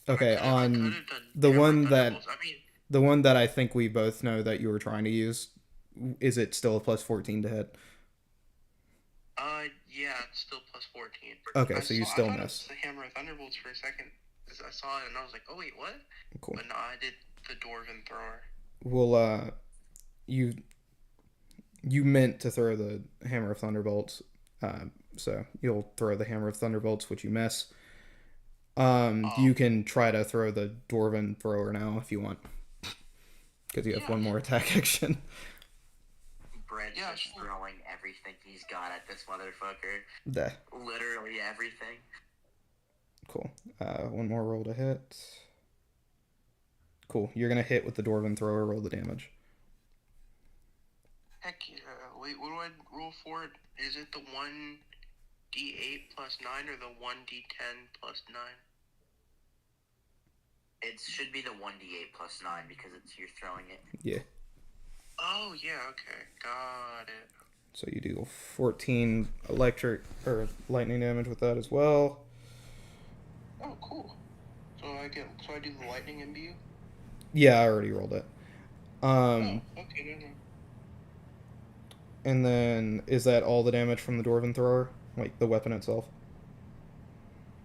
Okay, on the one that I think we both know that you were trying to use, is it still a plus 14 to hit? Yeah, it's still plus 14. Okay, so you still miss. I thought it was the hammer of thunderbolts for a second. I saw it and I was like, oh wait, what? Cool. But no, I did the dwarven thrower. Well, you meant to throw the hammer of thunderbolts, so you'll throw the hammer of thunderbolts, which you miss. You can try to throw the dwarven thrower now if you want, because you have one more attack action. Brett's just throwing everything he's got at this motherfucker. There. Literally everything. Cool. One more roll to hit. Cool. You're gonna hit with the dwarven thrower. Roll the damage. Heck yeah. Wait, what do I roll for it? Is it the 1d8 plus 9 or the 1d10 plus 9? It should be the 1d8 plus 9 because you're throwing it. Yeah. Oh, yeah, okay. Got it. So you do 14 electric or lightning damage with that as well. Oh, cool. So I do the lightning imbue? Yeah, I already rolled it. Okay, no. And then, is that all the damage from the dwarven thrower? Like, the weapon itself?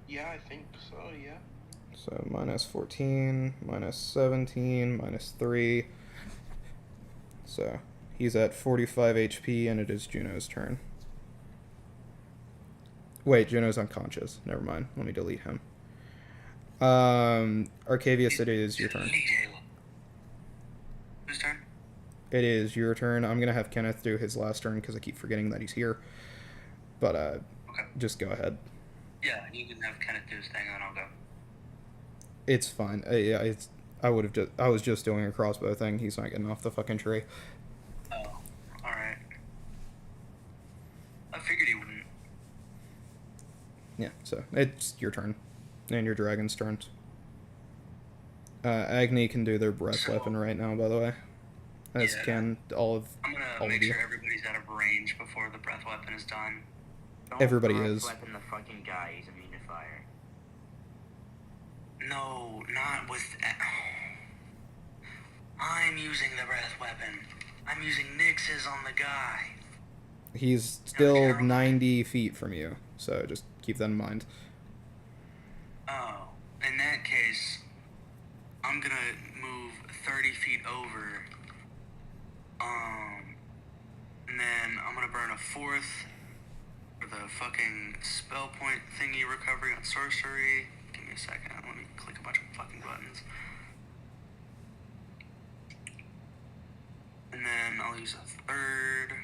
Yeah, I think so, yeah. So, minus 14, minus 17, minus 3. So, he's at 45 HP, and it is Juno's turn. Wait, Juno's unconscious. Never mind. Let me delete him. Arcavius, it is your turn. Whose turn? It is your turn. I'm gonna have Kenneth do his last turn because I keep forgetting that he's here. But okay. Just go ahead. Yeah, you can have Kenneth do his thing, and then I'll go. It's fine. Yeah, I was just doing a crossbow thing. He's not getting off the fucking tree. Oh, all right. I figured he wouldn't. Yeah, so it's your turn, and your dragon's turn. Agni can do their breath weapon right now, by the way. As can all of I'm gonna make sure everybody's out of range before the breath weapon is done. Everybody is. Weapon the fucking guy. He's immune to fire. No, not with. I'm using the breath weapon. I'm using Nyx's on the guy. He's still 90 feet from you, so just keep that in mind. Oh, in that case, I'm gonna move 30 feet over. And then I'm gonna burn a 4th for the fucking spell point thingy recovery on sorcery. Give me a second. Let me click a bunch of fucking buttons. And then I'll use a 3rd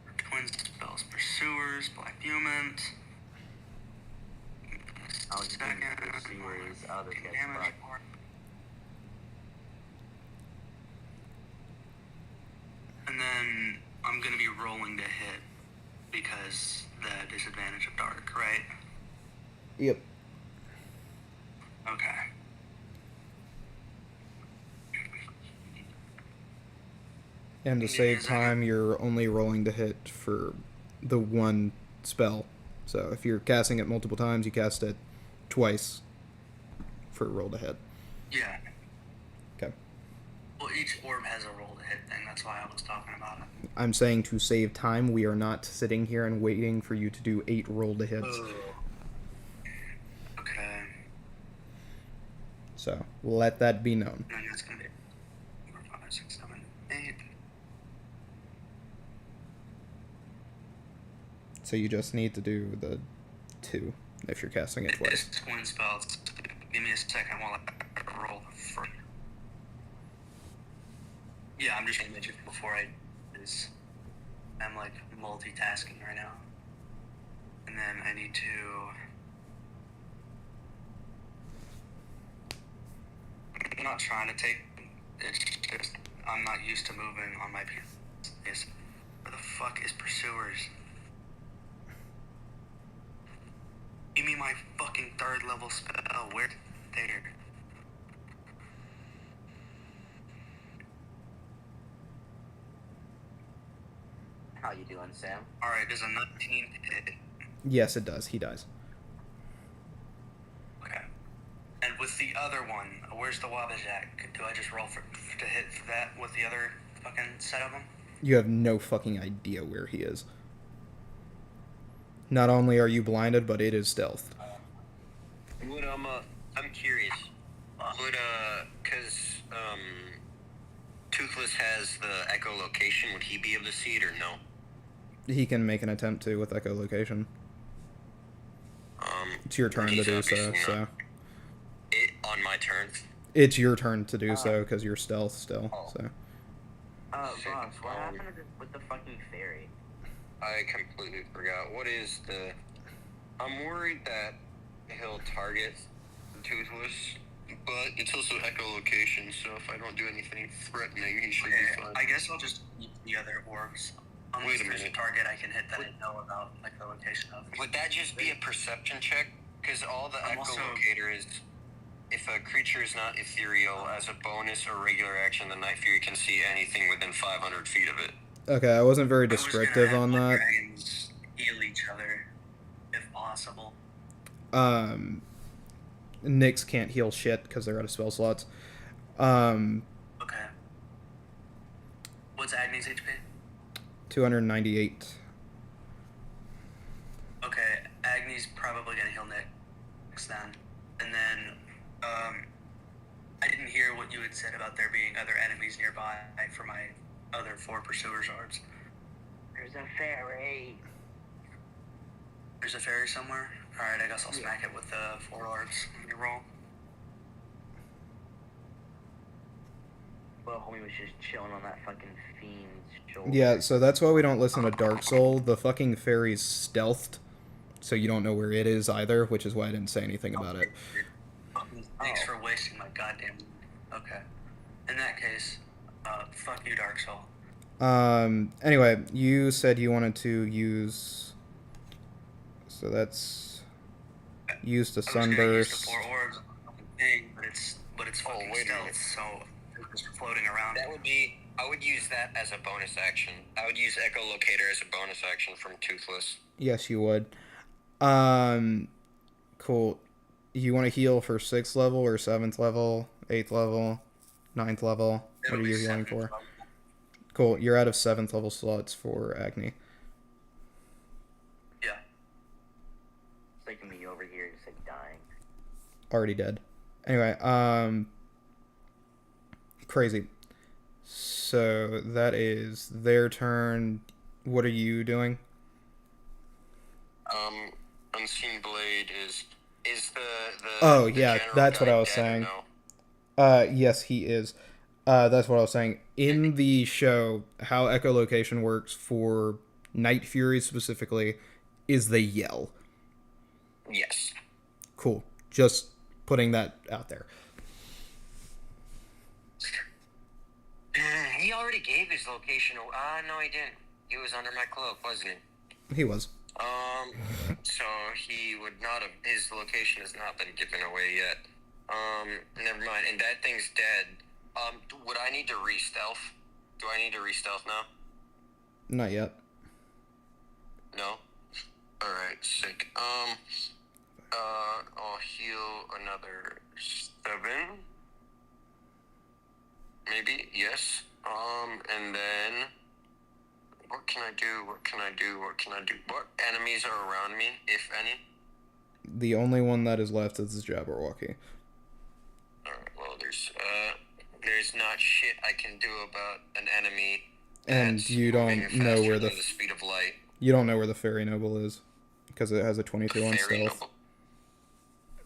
for twin spells, pursuers, black humans. I'll use pursuers, other damage. gonna be rolling to hit because the disadvantage of dark, right? Yep. Okay. And to save time, you're only rolling to hit for the one spell. So if you're casting it multiple times, you cast it twice for a roll to hit. Yeah. Okay. Well, each orb has a roll to hit thing. That's why I was talking about it. I'm saying to save time, we are not sitting here and waiting for you to do 8 roll to hits. Okay. So let that be known. And that's gonna be 4, 5, 6, 7, 8. So you just need to do the 2 if you're casting it twice. It's twin spells. Give me a second while I roll for. Yeah, I'm just gonna mention before I'm like multitasking right now. And then I need to. I'm not trying to take. It's just I'm not used to moving on my PS. Where the fuck is pursuers? Give me my fucking 3rd level spell. Where? There. How you doing, Sam? Alright, there's a 19 hit. Yes, it does. He dies. Okay. And with the other one, where's the Wabajak? Do I just roll to hit for that with the other fucking set of them? You have no fucking idea where he is. Not only are you blinded, but it is stealth. Would I'm curious. Would cause Toothless has the echolocation. Would he be able to see it or no? He can make an attempt to with echolocation. It's your turn to he's do so. obviously So not. On my turn. it's your turn to do so because you're stealth still. So Boss, what happened with the fucking fairy? I completely forgot. What is the... I'm worried that he'll target Toothless, but it's also echolocation, so if I don't do anything threatening, he should be fine. I guess I'll just eat the other orbs. Unless Wait a there's minute. a target I can hit that I know about, like the location of. Would that just be a perception check? Because all the I'm also- echolocator is... If a creature is not ethereal, as a bonus or regular action, the Night Fury can see anything within 500 feet of it. okay, I wasn't very I was gonna descriptive have on my that. dragons heal each other, if possible. Nyx can't heal shit because they're out of spell slots. Okay. What's Agni's HP? 298. Okay, Agni's probably gonna heal Nyx then. And then, I didn't hear what you had said about there being other enemies nearby for my other 4 pursuers yards. There's a fairy. There's a fairy somewhere? Alright, I guess I'll smack it with the 4 orbs. Let me roll. Well, homie was just chilling on that fucking fiend's shoulder. Yeah, so that's why we don't listen to Dark Soul. The fucking fairy's stealthed, so you don't know where it is either, which is why I didn't say anything about it. Thanks for wasting my goddamn... Okay. In that case, fuck you, Dark Soul. Anyway, you said you wanted to use... So that's... Use the I was gonna use the sunburst. 4 orbs on the fucking thing, but it's fucking wait a minute. stealth, so it's just floating around. That would be... I would use that as a bonus action. I would use echolocator as a bonus action from Toothless. Yes, you would. Cool. You want to heal for 6th level or 7th level, 8th level, 9th level? What are you healing for? Cool. You're out of 7th level slots for Agni. Yeah. It's like me over here, just like dying. Already dead. Anyway, crazy. So that is their turn. What are you doing? Unseen Blade is the Oh, the yeah, general that's what guy I was dead or saying. no? Yes, he is. That's what I was saying. In the show, how echolocation works for Night Fury specifically is they yell. Yes. Cool. Just putting that out there. He already gave his location. No, he didn't. He was under my cloak, wasn't he? He was. So he would not have, his location has not been given away yet. Never mind. And that thing's dead. Would I need to re-stealth? Do I need to re-stealth now? Not yet. No? Alright, sick. I'll heal another 7. Maybe, yes. And then... What can I do? What enemies are around me, if any? The only one that is left is the Jabberwocky. Alright, well, there's not shit I can do about an enemy. And you don't know where the speed of light. You don't know where the Fairy Noble is, because it has a 22 on stealth.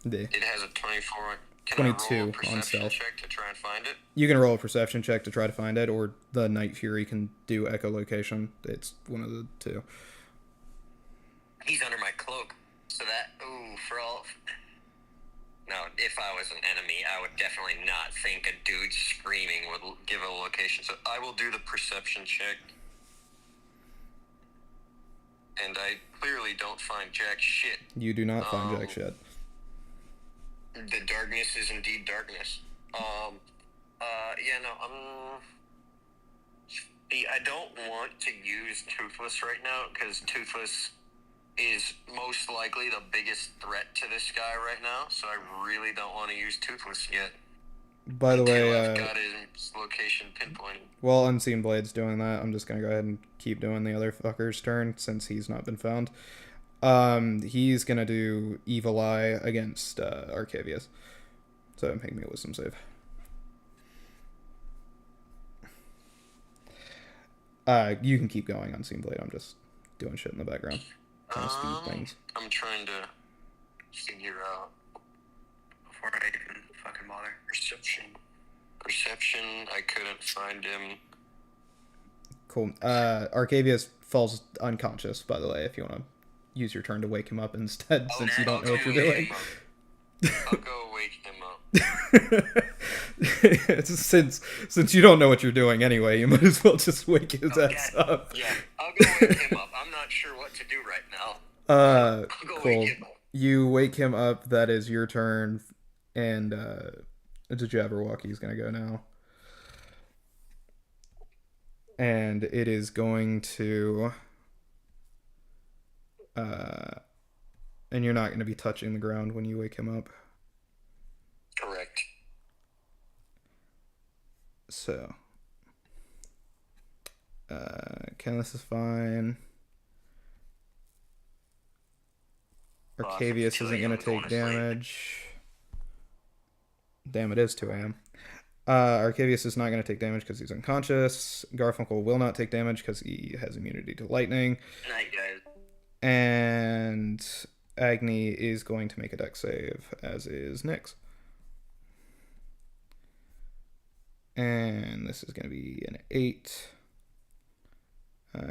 It has a 24. Can 22 I roll a perception on stealth. check to try and find it? You can roll a perception check to try to find it, or the Night Fury can do echolocation. It's one of the two. He's under my cloak, so that for all. No, if I was an enemy, I would definitely not think a dude screaming would give a location. So I will do the perception check. And I clearly don't find jack shit. You do not find jack shit. The darkness is indeed darkness. I don't want to use Toothless right now, because Toothless is most likely the biggest threat to this guy right now, so I really don't want to use Toothless yet. By the way, I've got his location pinpointed. while Unseen Blade's doing that, I'm just gonna go ahead and keep doing the other fucker's turn, since he's not been found. He's gonna do Evil Eye against Arcavius. So make me a wisdom save. You can keep going, Unseen Blade. I'm just doing shit in the background. Trying to speed things. I'm trying to figure out before I even fucking bother. Perception, I couldn't find him. Cool. Arcavius falls unconscious, by the way, if you want to use your turn to wake him up instead, since you don't know what you're doing. I'll go wake him up. Since you don't know what you're doing anyway, you might as well just wake his ass up. Yeah, I'll go wake him up. I'm not sure what to do right now. I'll go cool. wake him up. You wake him up, that is your turn, and the Jabberwocky's gonna go now. And it is going to... and you're not going to be touching the ground when you wake him up. Correct. So, Ken, this is fine. Arcavius isn't going to take damage. Damn, it is 2 a.m. Arcavius is not going to take damage because he's unconscious. Garfunkel will not take damage because he has immunity to lightning. Night, guys. And Agni is going to make a dex save, as is Nyx. And this is going to be an 8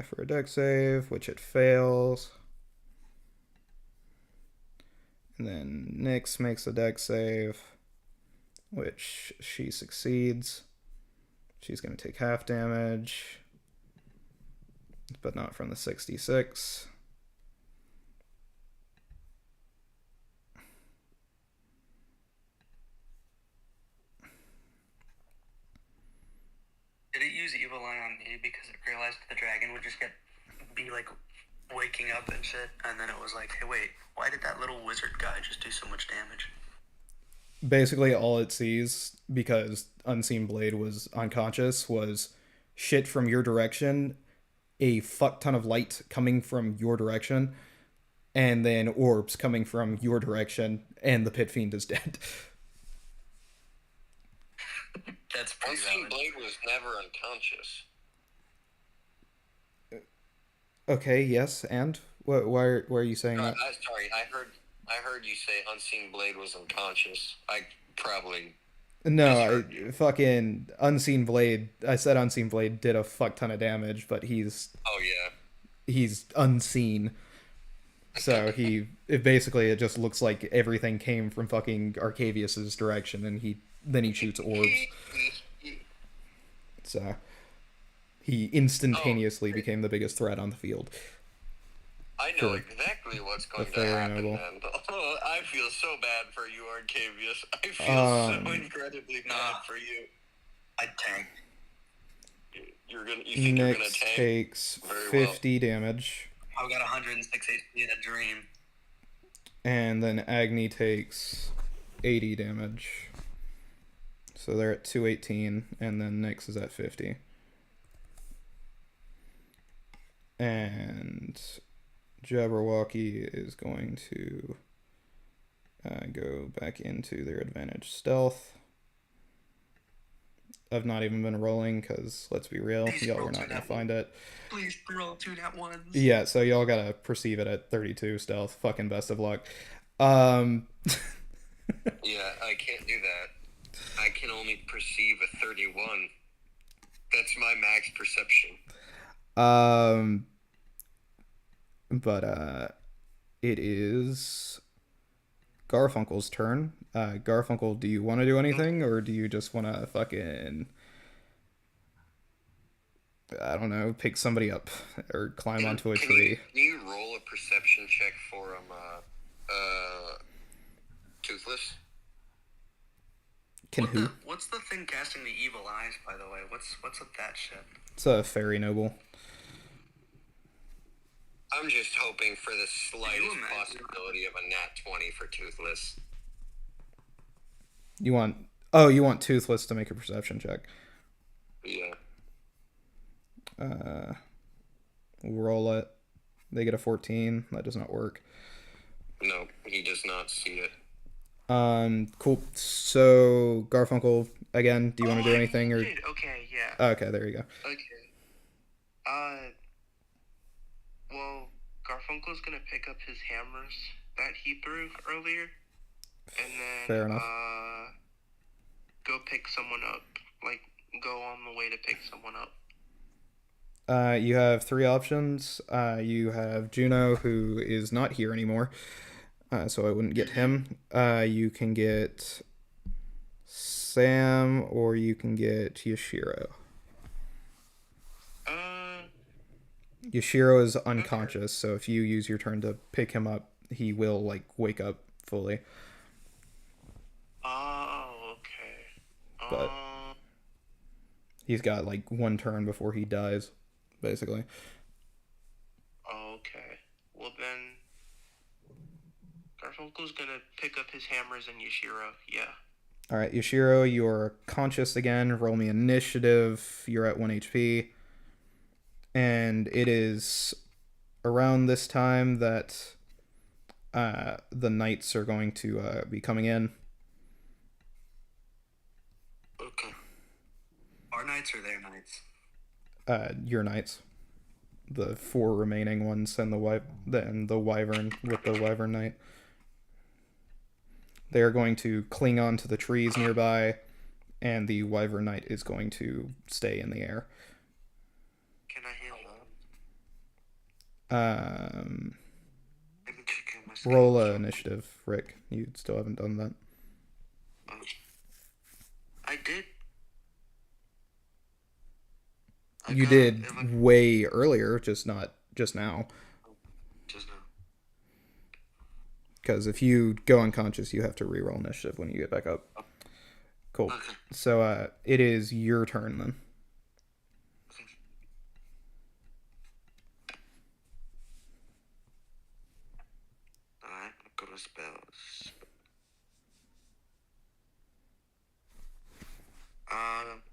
for a dex save, which it fails. And then Nyx makes a dex save, which she succeeds. She's going to take half damage, but not from the 66. Did it use Evil Eye on me because it realized the dragon would just be like waking up and shit, and then it was like, hey, wait, why did that little wizard guy just do so much damage? Basically, all it sees, because Unseen Blade was unconscious, was shit from your direction, a fuck ton of light coming from your direction, and then orbs coming from your direction, and the Pit Fiend is dead. That's pretty Unseen valid. Blade was never unconscious. Okay, yes, and? Why are you saying that? Sorry, I heard you say Unseen Blade was unconscious. I probably... No, fucking Unseen Blade, I said Unseen Blade did a fuck ton of damage, but he's... Oh, yeah. He's unseen. So it just looks like everything came from fucking Arcavius's direction, and then he shoots orbs. So he instantaneously became the biggest threat on the field. I know exactly what's going to happen, man. Oh, I feel so bad for you, Arcavius. I feel so incredibly bad for you. I tank. You think you're gonna Nyx tank? takes 50 damage. I've got 106 HP in a dream. And then Agni takes 80 damage. So they're at 218, and then Nyx is at 50. And Jabberwocky is going to go back into their advantage stealth. I've not even been rolling because, let's be real, y'all were not going to find it. Please roll 2 nat ones. Yeah, so y'all got to perceive it at 32 stealth. Fucking best of luck. Yeah, I can't do that. I can only perceive a 31. That's my max perception. But it is Garfunkel's turn. Garfunkel, do you want to do anything, or do you just want to fucking, I don't know, pick somebody up or climb onto a tree? Can you roll a perception check for Toothless? What's the thing casting the evil eyes, by the way? What's with that shit? It's a fairy noble. I'm just hoping for the slightest possibility of a nat 20 for Toothless. You want Toothless to make a perception check. Yeah. Roll it. They get a 14. That does not work. No, he does not see it. Cool. So, Garfunkel, again, do you want to do anything? Or... Okay, yeah. Okay, there you go. Okay. Well, Garfunkel's gonna pick up his hammers that he threw earlier, and then Fair enough. Go pick someone up. Like, go on the way to pick someone up. You have 3 options. You have Juno, who is not here anymore, so I wouldn't get him. You can get Sam, or you can get Yashiro. Yashiro is unconscious, so if you use your turn to pick him up, he will, like, wake up fully. Oh, okay. But he's got, like, 1 turn before he dies, basically. Okay. Well, then Garfunkel's gonna pick up his hammers and Yashiro, yeah. Alright, Yashiro, you're conscious again. Roll me initiative. You're at 1 HP. And it is around this time that the knights are going to be coming in. Okay. Our knights or their knights? Your knights. The 4 remaining ones and the wyvern with the wyvern knight. They are going to cling on to the trees nearby, and the wyvern knight is going to stay in the air. Can I heal up? Roll initiative, Rick. You still haven't done that. I did. You did way earlier, just not just now. Just now. Because if you go unconscious, you have to reroll initiative when you get back up. Cool. Okay. So it is your turn then. Alright, go to spells.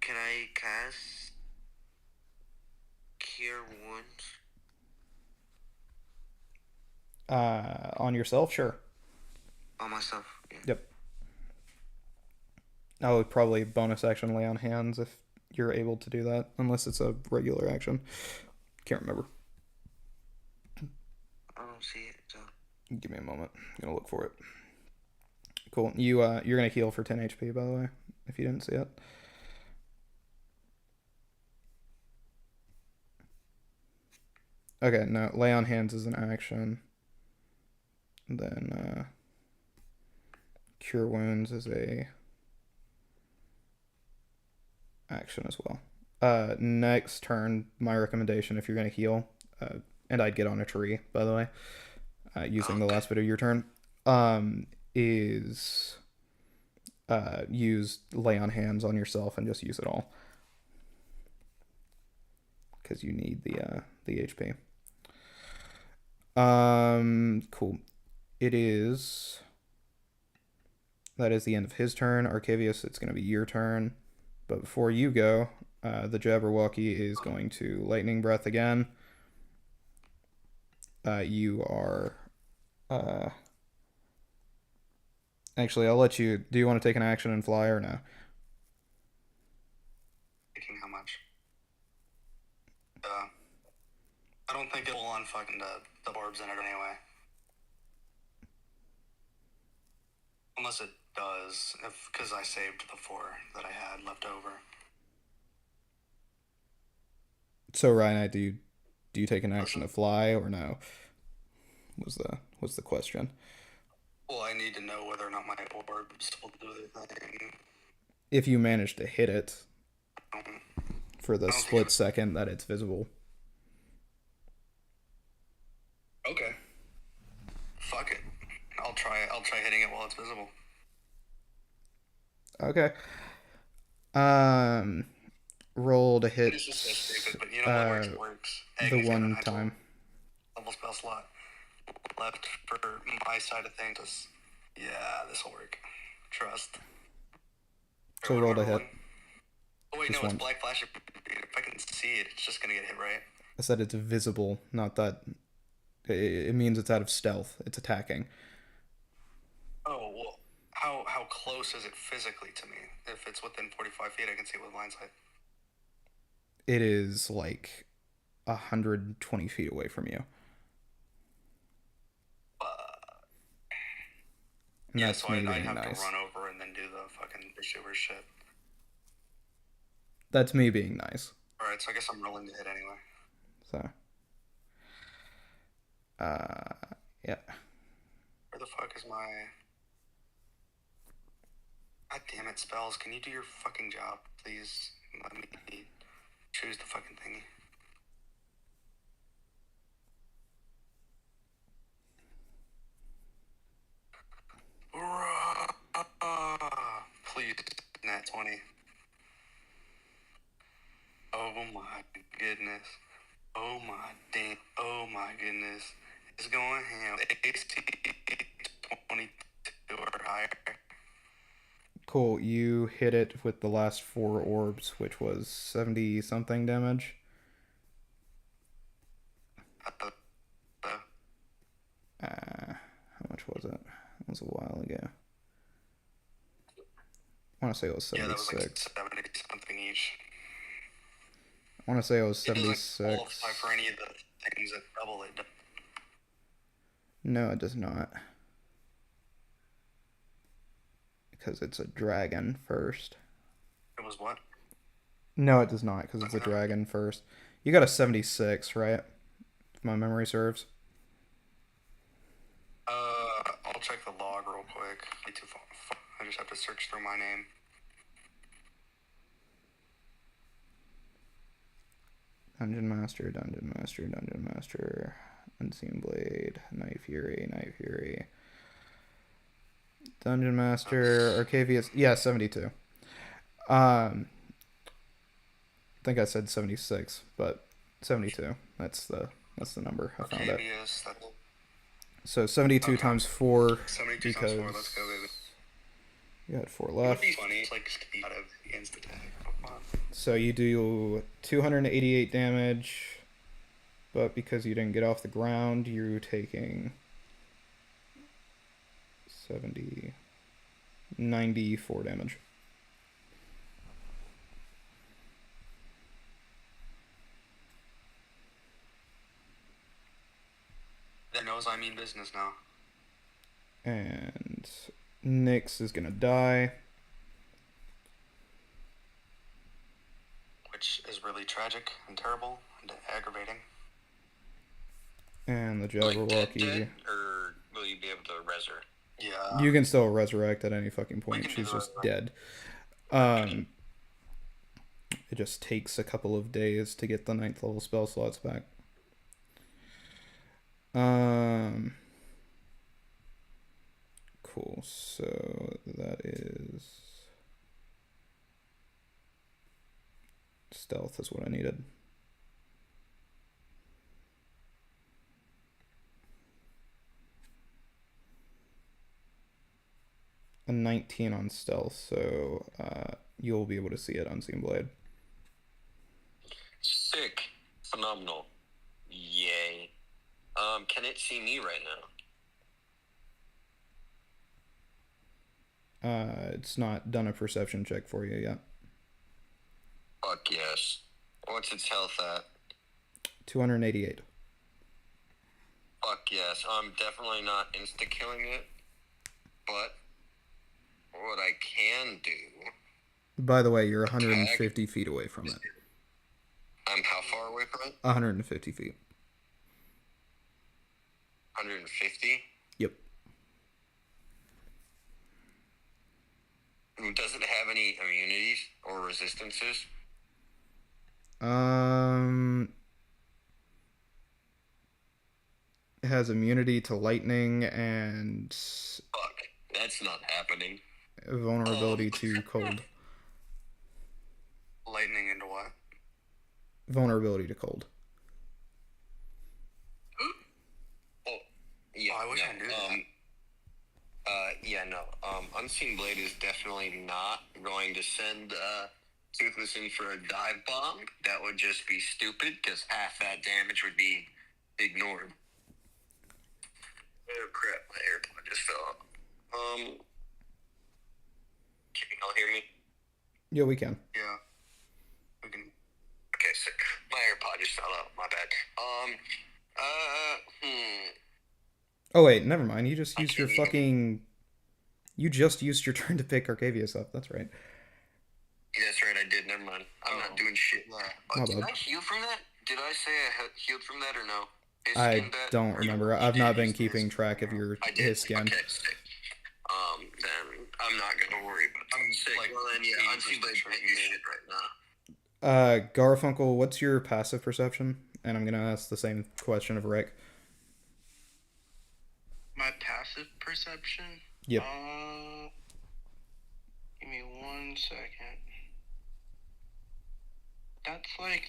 Can I cast Cure Wounds? On yourself, sure. On myself, yeah. Yep. I would probably bonus action lay on hands if you're able to do that, unless it's a regular action. Can't remember. I don't see it, so. Give me a moment. I'm gonna look for it. Cool. You're gonna heal for 10 HP, by the way, if you didn't see it. Okay, no, lay on hands is an action. Then cure wounds is a action as well. Next turn, my recommendation if you're gonna heal, and I'd get on a tree, by the way, using the last bit of your turn, is use lay on hands on yourself and just use it all. Because you need the HP. Cool. That is the end of his turn. Arcavius, it's going to be your turn. But before you go, the Jabberwocky is going to Lightning Breath again. You are... Actually, I'll let you... Do you want to take an action and fly or no? Taking how much? I don't think it will unfucking the orbs in it anyway. Unless it does, because I saved the 4 that I had left over. So Ryan, do you take an action to fly or no? Was the question. Well, I need to know whether or not my orbs will do their thing. If you manage to hit it for the split second that it's visible. Okay. Fuck it. I'll try hitting it while it's visible. Okay. Roll to hit. This is so stupid, but you know how it works. The one time. Level spell slot left for my side of things. Yeah, this will work. Trust. So roll to hit. Oh wait, no, it's black flash. If I can see it, it's just gonna get hit, right? I said it's visible, not that. It means it's out of stealth. It's attacking. Oh, well, how close is it physically to me? If it's within 45 feet, I can see it with line sight. It is like 120 feet away from you. And yeah, that's so me I'd being have nice. to run over and then do the fucking pursuer shit. That's me being nice. Alright, so I guess I'm rolling to hit anyway. So. Yeah. Where the fuck is my... God damn it, spells. Can you do your fucking job, please? Let me choose the fucking thingy. Please, nat 20. Oh my goodness. Oh my goodness. It's going ham. AC 22 or higher. Cool, you hit it with the last 4 orbs, which was 70-something damage. How much was it? That was a while ago. I want to say it was 76. Yeah, that was like 70-something each. I want to say it was 76. It doesn't qualify for any of the things that double it. No, it does not. Because it's a dragon first. It was what? No, it does not, because it's a dragon first. You got a 76, right? If my memory serves. I'll check the log real quick. I just have to search through my name. Dungeon Master, Dungeon Master, Dungeon Master, Unseen Blade, Night Fury. Dungeon Master, Arcavius, yeah, 72. I think I said 76, but 72. That's the number. I found it. So 72 times 4 72 because times 4, let's go, baby. You had 4 left. It would be funny, it's like out of the instant attack. So you do 288 damage, but because you didn't get off the ground, you're taking 94 damage. That knows I mean business now. And Nyx is gonna die. Which is really tragic and terrible and aggravating. And the Jabberwocky. Dead, or will you be able to res her? Yeah. You can still resurrect at any fucking point. She's just dead. It just takes a couple of days to get the 9th level spell slots back. Cool, so that is... Stealth is what I needed. A 19 on stealth, so you'll be able to see it, Unseen Blade. Sick. Phenomenal. Yay. Can it see me right now? It's not done a perception check for you yet. Fuck yes. What's its health at? 288. Fuck yes. I'm definitely not insta-killing it, but what I can do... By the way, you're 150 feet away from it. I'm how far away from it? 150 feet. 150? Yep. Does it have any immunities or resistances? It has immunity to lightning and Fuck, that's not happening. vulnerability to cold. Lightning into what? Vulnerability to cold. Oh, yeah, Why would I do that? Yeah, no. Unseen Blade is definitely not going to send Toothless in for a dive bomb. That would just be stupid, because half that damage would be ignored. Oh crap, my AirPod just fell off. Can you all hear me? Yeah, we can. Yeah. We can. Okay, sick. My AirPod just fell out. My bad. Oh wait, never mind. You just used your fucking... You just used your turn to pick Arcavius up. That's right. That's right, I did. Never mind. I'm not doing shit. My Did bad. I heal from that? Did I say I healed from that or no? His I skin bad? don't remember. I've not been keeping track of I did. his skin. Okay, sick. Then I'm not gonna worry about that. I'm sick. Well, then, yeah, Unseen Blade can't use shit right now. Garfunkel, what's your passive perception? And I'm gonna ask the same question of Rick. My passive perception? Yep. Give me 1 second. That's like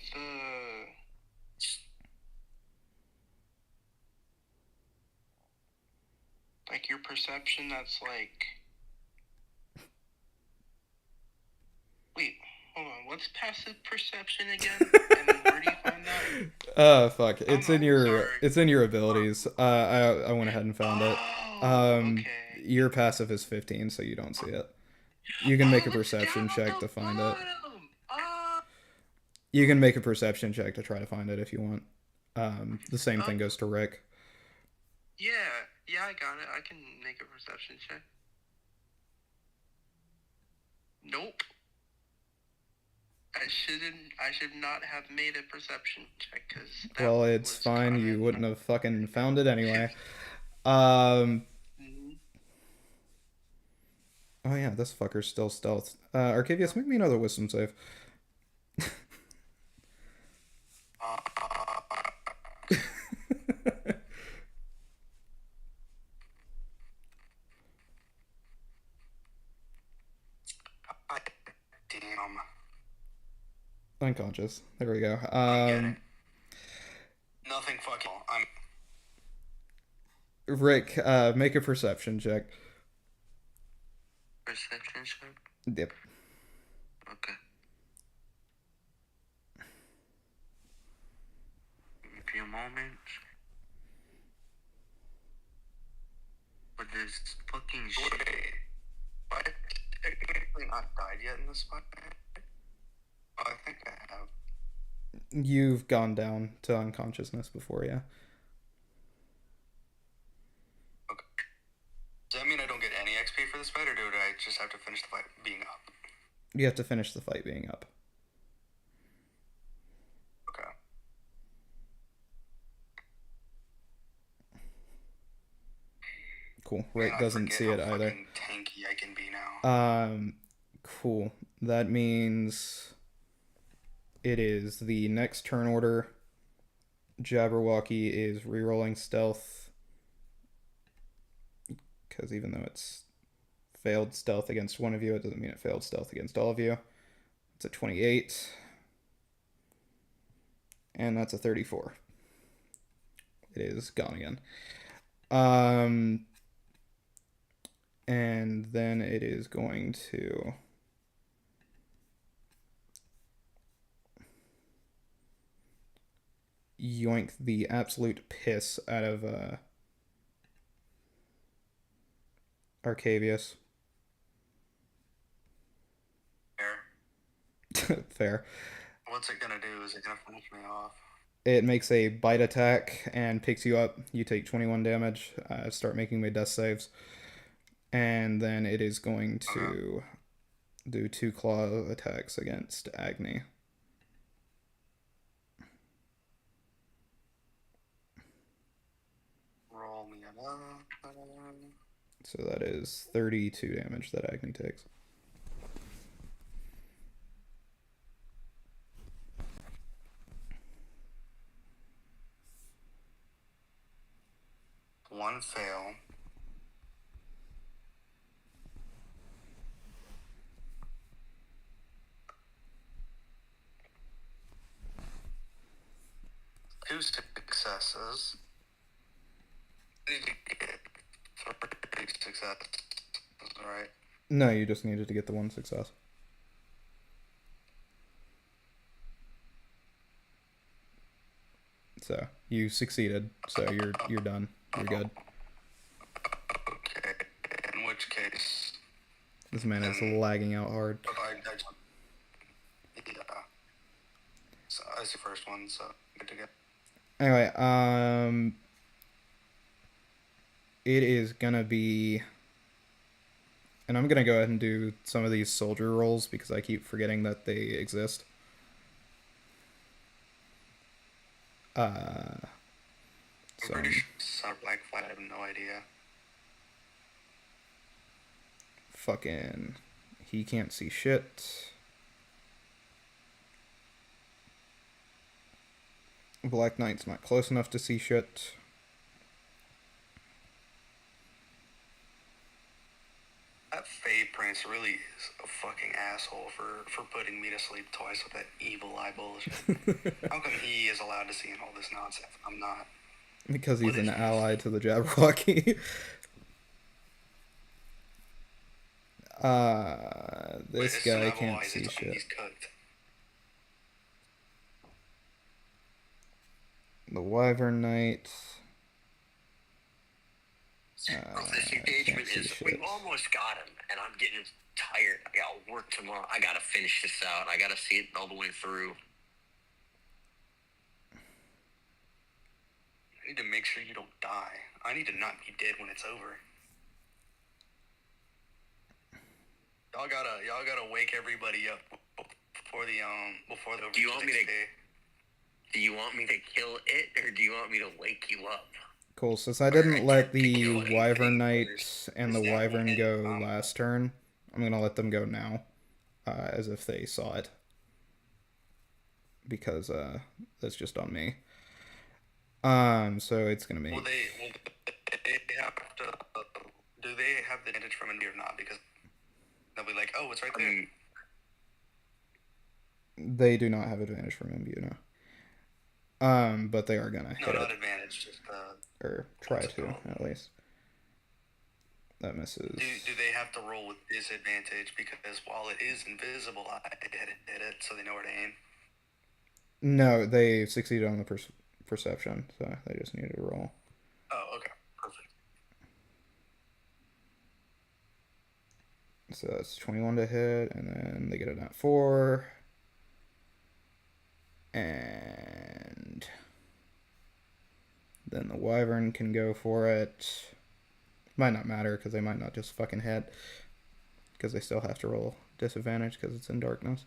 like your perception, that's like... Wait, hold on. What's passive perception again? And where do you find that? Fuck. It's in your abilities. I went ahead and found it. Okay. Your passive is 15, so you don't see it. You can make a perception check to find it. You can make a perception check to try to find it if you want. The same thing goes to Rick. Yeah, I got it. I can make a perception check. Nope. I should not have made a perception check, because... Well, it's fine. You wouldn't have fucking found it anyway. Oh yeah, this fucker's still stealth. Arcavius, make me another wisdom save. Damn. Unconscious. There we go. Nothing fucking. I'm. Rick, make a perception check. Perception check? Yep. Okay. A few moments. But this fucking shit. Wait, I've technically not died yet in this fight. Oh, I think I have. You've gone down to unconsciousness before, yeah. Okay. Does that mean I don't get any XP for this fight, or do I just have to finish the fight being up? You have to finish the fight being up. Okay. Cool. Rick doesn't see it how either. fucking tanky I can be now. Cool. That means it is the next turn order. Jabberwocky is rerolling stealth. Because even though it's failed stealth against one of you, it doesn't mean it failed stealth against all of you. It's a 28. And that's a 34. It is gone again. And then it is going to yoink the absolute piss out of Arcavius. Fair. Fair. What's it gonna do? Is it gonna finish me off? It makes a bite attack and picks you up. You take 21 damage. Start making my death saves. And then it is going to do 2 claw attacks against Agni. Roll me up. So that is 32 damage that Agni takes. One fail. Two successes. Did you get 3 successes? Right. No, you just needed to get the 1 success. So you succeeded. So you're done. You're good. Okay. In which case, This man is lagging out hard. yeah. So that's the first one. So good to go. Anyway, it is gonna be, and I'm gonna go ahead and do some of these soldier rolls because I keep forgetting that they exist. So British Black Flag. I have no idea. fucking, he can't see shit. Black Knight's not close enough to see shit. That Fae Prince really is a fucking asshole for putting me to sleep twice with that evil eye bullshit. How come he is allowed to see in all this nonsense? I'm not. Because he's an ally to the Jabberwocky. This guy can't see shit. He's cooked. The Wyvern Knight. This engagement can't see is, shit. we almost got him, and I'm getting tired. I got work tomorrow. I gotta finish this out. I gotta see it all the way through. I need to make sure you don't die. I need to not be dead when it's over. Y'all gotta wake everybody up before the Do you want me to kill it, or do you want me to wake you up? Cool, since I didn't let the Wyvern Knight and the Wyvern go last turn, I'm gonna let them go now, as if they saw it. Because, that's just on me. So it's gonna be... Will they have to... Do they have the advantage from envy or not? Because they'll be like, oh, it's right there. They do not have advantage from imbue, no. But they are gonna hit not it. Advantage, just Or try to, at least. That misses. Do they have to roll with disadvantage? Because while it is invisible, I hit it, so they know where to aim. No, they succeeded on the perception, so they just needed to roll. Oh, okay. Perfect. So that's 21 to hit, and then they get it at 4. And then the Wyvern can go for it. Might not matter, because they might not just fucking hit. Because they still have to roll disadvantage, because it's in darkness.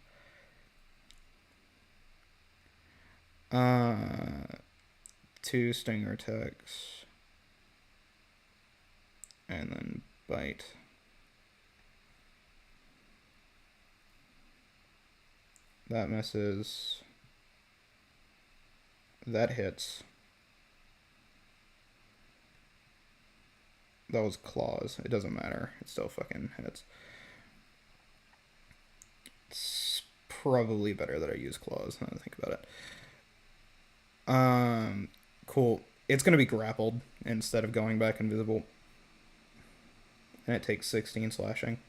2 stinger attacks. And then bite. That misses. That hits. That was claws. It doesn't matter. It still fucking hits. It's probably better that I use claws now that I think about it. Cool. It's going to be grappled instead of going back invisible. And it takes 16 slashing.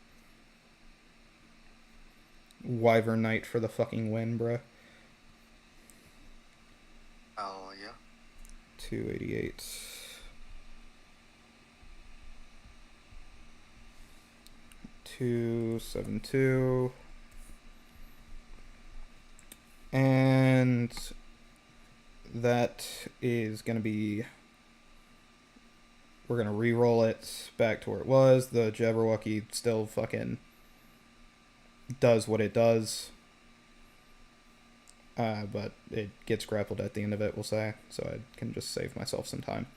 Wyvern Knight for the fucking win, bruh. Oh, yeah. 288. $272. And that is going to be... We're going to re-roll it back to where it was. The Jabberwocky still fucking does what it does. But it gets grappled at the end of it, we'll say. So I can just save myself some time.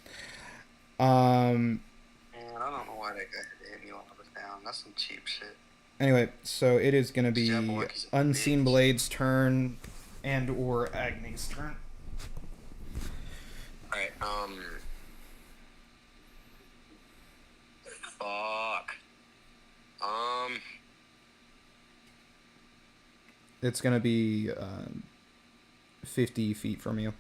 Man, I don't know why that guy had to hit me while I was down. That's some cheap shit. Anyway, so it is going to be Jabberwocky's a Unseen bitch. Blade's turn and or Agni's turn. Alright, fuck. It's going to be 50 feet from you.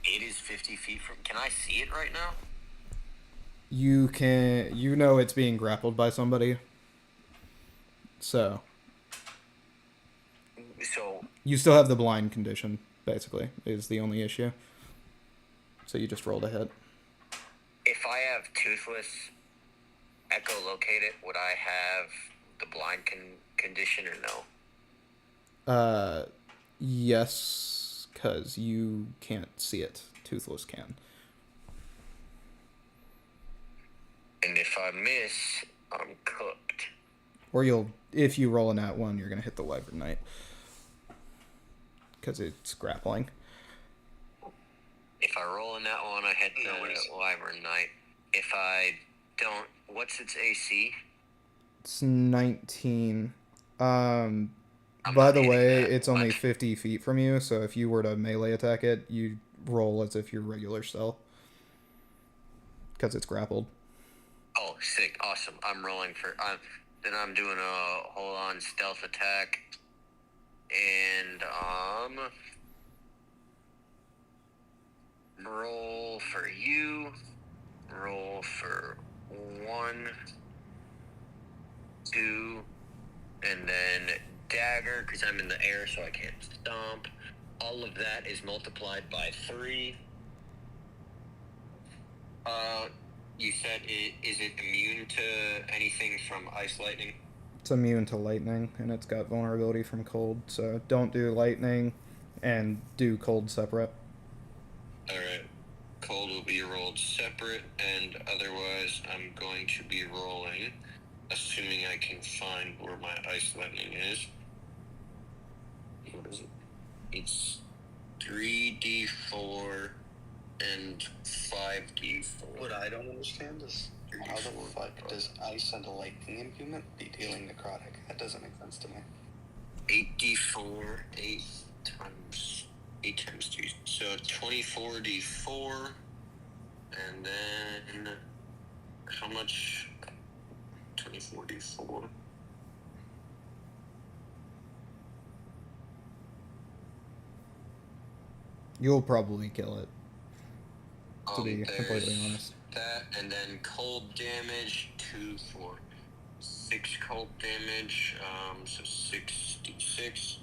It is 50 feet from... Can I see it right now? You can... You know it's being grappled by somebody. So... So, You still have the blind condition, basically, is the only issue. So you just rolled a hit. if I have Toothless echolocate it, would I have the blind condition or no? Yes, because you can't see it. Toothless can. And if I miss, I'm cooked. Or you'll... If you roll a nat 1, you're going to hit the Wyvern Knight. Because it's grappling. If I roll in that one, I hit the Wyvern Knight. If I don't, what's its AC? It's 19. By not the hitting way, that it's only much. 50 feet from you, so if you were to melee attack it, you roll as if you're regular stealth. Because it's grappled. Oh, sick, awesome. I'm rolling for. Then I'm doing a hold on stealth attack, and roll for you. Roll for 1, 2, and then dagger because I'm in the air, so I can't stomp. All of that is multiplied by 3. You said is it immune to anything from ice lightning? It's immune to lightning, and it's got vulnerability from cold, so don't do lightning, and do cold separate. Alright. Cold will be rolled separate, and otherwise I'm going to be rolling, assuming I can find where my ice lightning is. What is it? It's 3d4 and 5d4. What I don't understand is how the fuck does ice and lightning imbuement be dealing necrotic? That doesn't make sense to me. 8d4, 8 times 2, so 24d4, and then how much? 24d4. You'll probably kill it, to be There's completely honest. that, and then cold damage, 2, 4, 6 cold damage, so 6d6.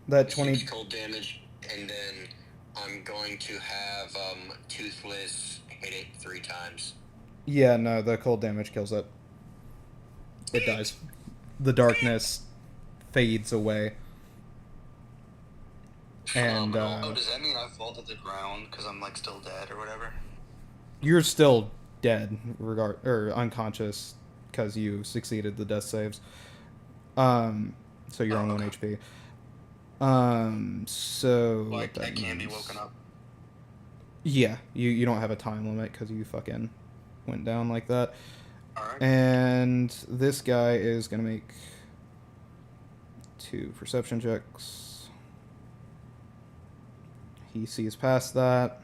That 20... 6 cold damage, and then I'm going to have Toothless hit it 3 times. Yeah, no, the cold damage kills it. It dies. The darkness fades away. And, oh, does that mean I fall to the ground because I'm, like, still dead or whatever? you're still dead, or unconscious, because you succeeded the death saves. So you're on 1 HP. So... Like, what I that can be means- woken up. Yeah, you don't have a time limit, because you fucking went down like that. Alright. And this guy is going to make 2 perception checks. He sees past that.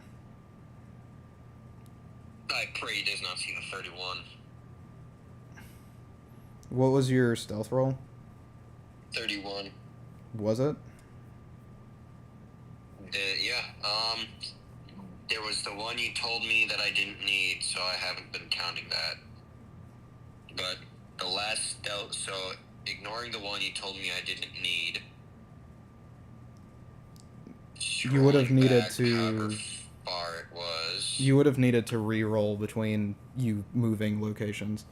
I pray he does not see the 31. What was your stealth roll? 31. Was it? There was the one you told me that I didn't need, so I haven't been counting that. But the last stealth, so ignoring the one you told me I didn't need. You would have needed back to. However far it was. You would have needed to re-roll between you moving locations.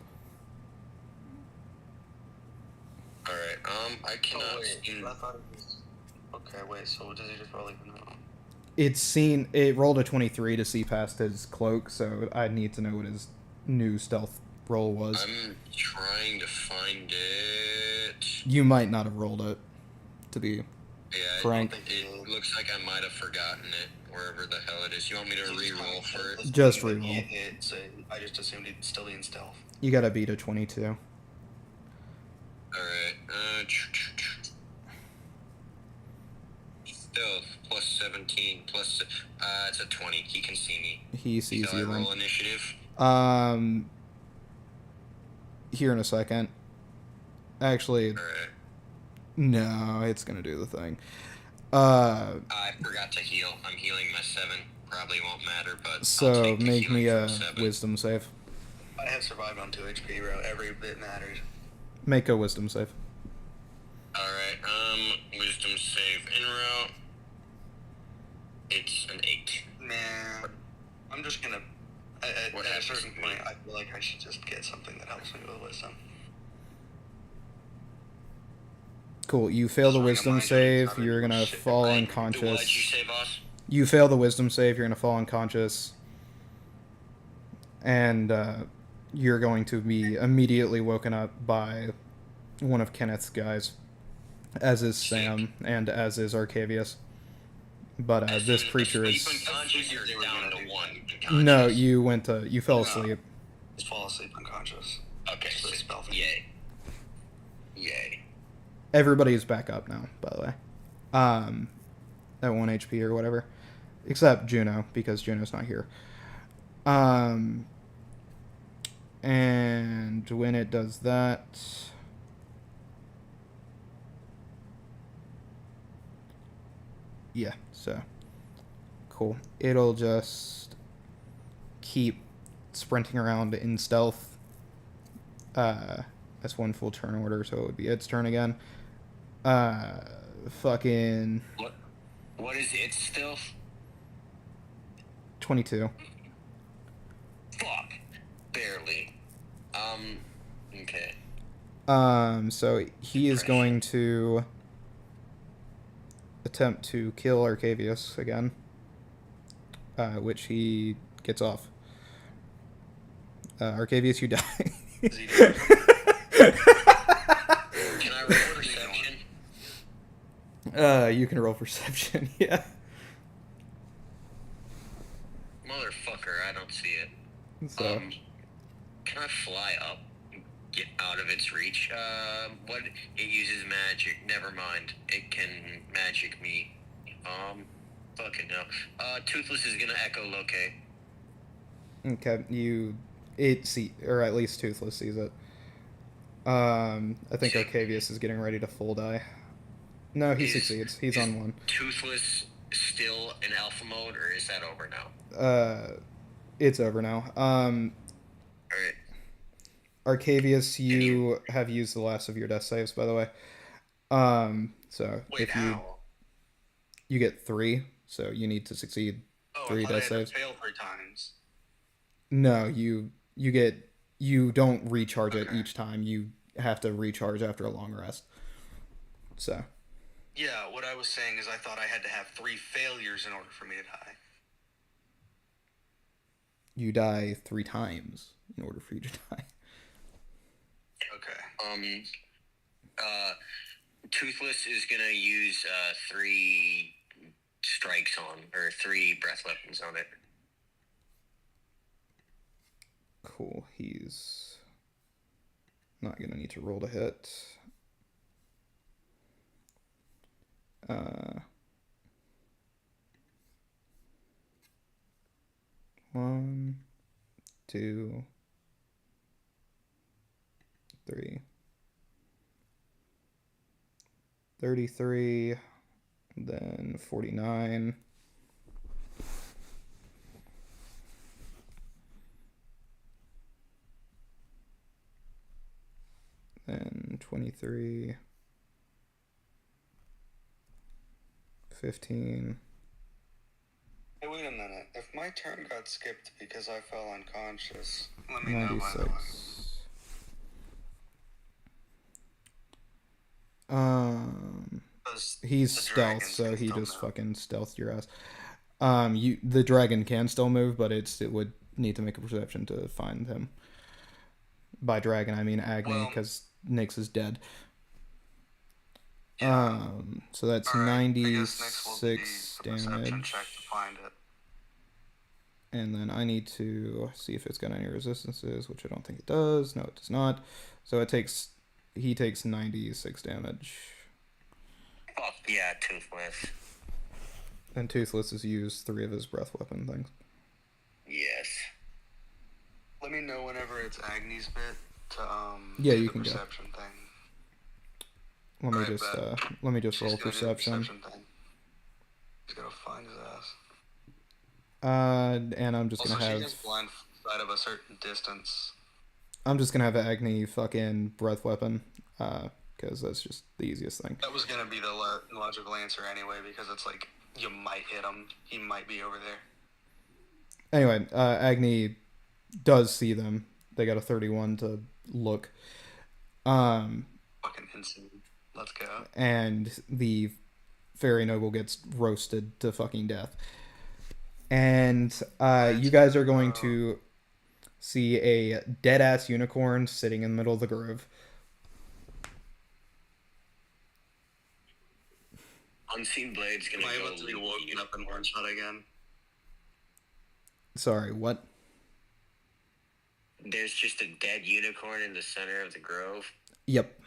Alright, I cannot I thought it was... Okay, wait, so does he just roll even wrong? It rolled a 23 to see past his cloak, so I need to know what his new stealth roll was. I'm trying to find it. You might not have rolled it, to be frank. It looks like I might have forgotten it, wherever the hell it is. You want me to re-roll for it? Just re-roll. So I just assumed he'd still be in stealth. You gotta beat a 22. Alright, stealth, plus 17, plus, it's a 20. He can see me. He sees so you I then. roll initiative? Here in a second. Actually, Alright. no, it's gonna do the thing. I forgot to heal. I'm healing my 7. Probably won't matter, but I'll So take the make me healing a from 7. wisdom save. I have survived on 2 HP, bro. Every bit matters. Make a wisdom save. Alright, wisdom save en route. It's an 8. Man, I'm just gonna... At What a happens certain to point, me? I feel like I should just get something that helps me with wisdom. Cool. You fail the Just ring a wisdom mind save. reader, You're gonna shit, fall right? unconscious. What did you say, boss? You fail the wisdom save. You're gonna fall unconscious, and you're going to be immediately woken up by one of Kenneth's guys, as is Sam and as is Arcavius. But this creature is. Unconscious or down to 1? No, you fell asleep. Just fall asleep unconscious. Okay, Just a spell thing. yay. Yay. Everybody's back up now, by the way. At 1 HP or whatever. Except Juno, because Juno's not here. And when it does that... Yeah, so... Cool. It'll just keep sprinting around in stealth. That's one full turn order, so it would be its turn again. Fucking... What is its stealth? 22. Fuck. Barely. Okay. So he is going to attempt to kill Arcavius again, which he gets off. Arcavius, you die. Can I roll perception? You can roll perception, yeah. Motherfucker, I don't see it. So, Can I fly up? Get out of its reach? What? It uses magic. Never mind. It can magic me. Fucking no. Toothless is gonna echolocate. okay, or at least Toothless sees it. I think Arcavius is getting ready to full die. No, he succeeds. He's on 1. Toothless still in alpha mode, or is that over now? It's over now. Alright. Arcavius, you have used the last of your death saves, by the way. So Wait, if how? you get 3, so you need to succeed 3 I thought I death had to saves. fail 3 times. No, you don't recharge it each time. You have to recharge after a long rest. So. Yeah, what I was saying is I thought I had to have 3 failures in order for me to die. You die 3 times in order for you to die. Okay. Toothless is gonna use 3 strikes on, or 3 breath weapons on it. Cool. He's not gonna need to roll to hit. 2, 3, 33, then 49. Then 23, 15. Hey, wait a minute. If my turn got skipped because I fell unconscious, let me know, by the way. 96. He's the stealth, dragons so can he still just move. fucking stealthed your ass. The dragon can still move, but it would need to make a perception to find him. By dragon, I mean Agni, because Nyx is dead. Yeah. So that's Alright, I guess next will be 96 a perception damage. check to find it. And then I need to see if it's got any resistances, which I don't think it does. No, it does not. So he takes 96 damage. Fuck yeah, Toothless. And Toothless has used 3 of his breath weapon things. Yes. Let me know whenever it's Agni's bit to Yeah, do you the can go. perception thing. Let me Alright, just bet. She's roll gonna do the perception. thing. He's gonna find his ass. And I'm just Also, gonna she have has blind sight of a certain distance. Agni fucking breath weapon, because that's just the easiest thing. That was gonna be the logical answer anyway, because it's like, you might hit him. He might be over there. Anyway, Agni does see them. They got a 31 to look. Fucking insane. Let's go. And the fairy noble gets roasted to fucking death. And you guys are going to see a dead-ass unicorn sitting in the middle of the grove. Unseen Blade's gonna Am I go able to be woken up in one shot again? Sorry, what? There's just a dead unicorn in the center of the grove. Yep.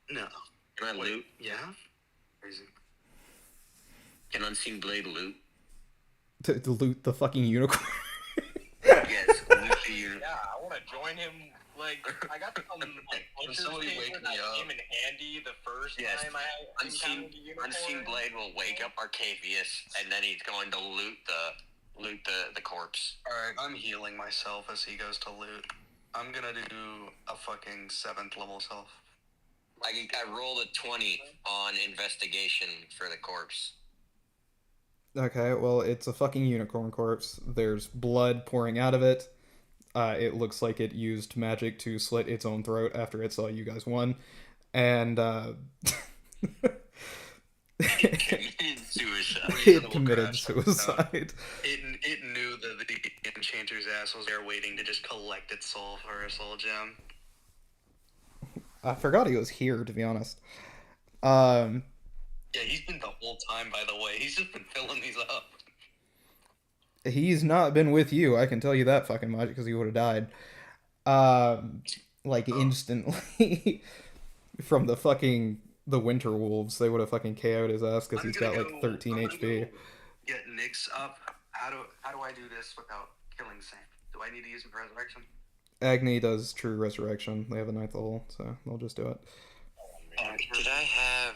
No. Can I loot? Yeah? Crazy. Can Unseen Blade loot? To loot the fucking unicorn. Yes, loot the unicorn. Yeah, I want to join him. Like, I got some like butcher's somebody paper wake that me up. came in handy the first Yes. time I encountered a unicorn. Unseen Blade will wake up Arcavius, and then he's going to loot the corpse. Alright, I'm healing myself as he goes to loot. I'm gonna do a fucking 7th level self. I rolled a 20 on investigation for the corpse. Okay, well, it's a fucking unicorn corpse. There's blood pouring out of it. It looks like it used magic to slit its own throat after it saw you guys won. And, It committed suicide. it committed suicide. It knew that the enchanter's ass was there waiting to just collect its soul for a soul gem. I forgot he was here, to be honest. Yeah, he's been the whole time, by the way. He's just been filling these up. He's not been with you, I can tell you that fucking much, because he would have died. Instantly. From the winter wolves, they would have fucking KO'd his ass, because he's got, 13 HP. Get Nyx up. How do I do this without killing Sam? Do I need to use resurrection? Agni does true resurrection. They have a 9th level, so they'll just do it. Did I have...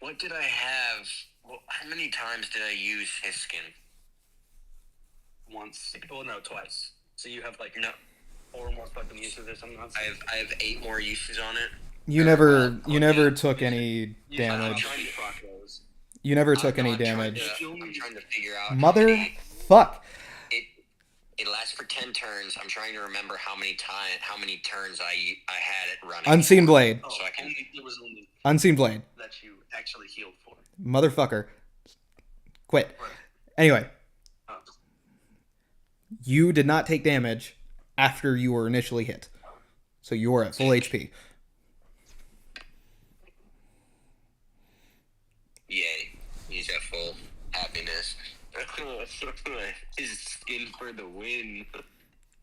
What did I have? Well, how many times did I use his skin? Once. Well, no, twice. So you have like No. 4 more fucking uses or something. I have 8 more uses on it. You never took any I'm damage. trying to proc those. You never took any I'm trying damage. I'm trying to figure out... Fuck. It lasts for 10 turns. I'm trying to remember how many turns I had it running. Unseen Blade. So I can... It was only Unseen Blade. that you actually healed for. Motherfucker. Quit. Anyway. You did not take damage after you were initially hit. So you are at full HP. Yay. He's at full happiness. His skin for the win.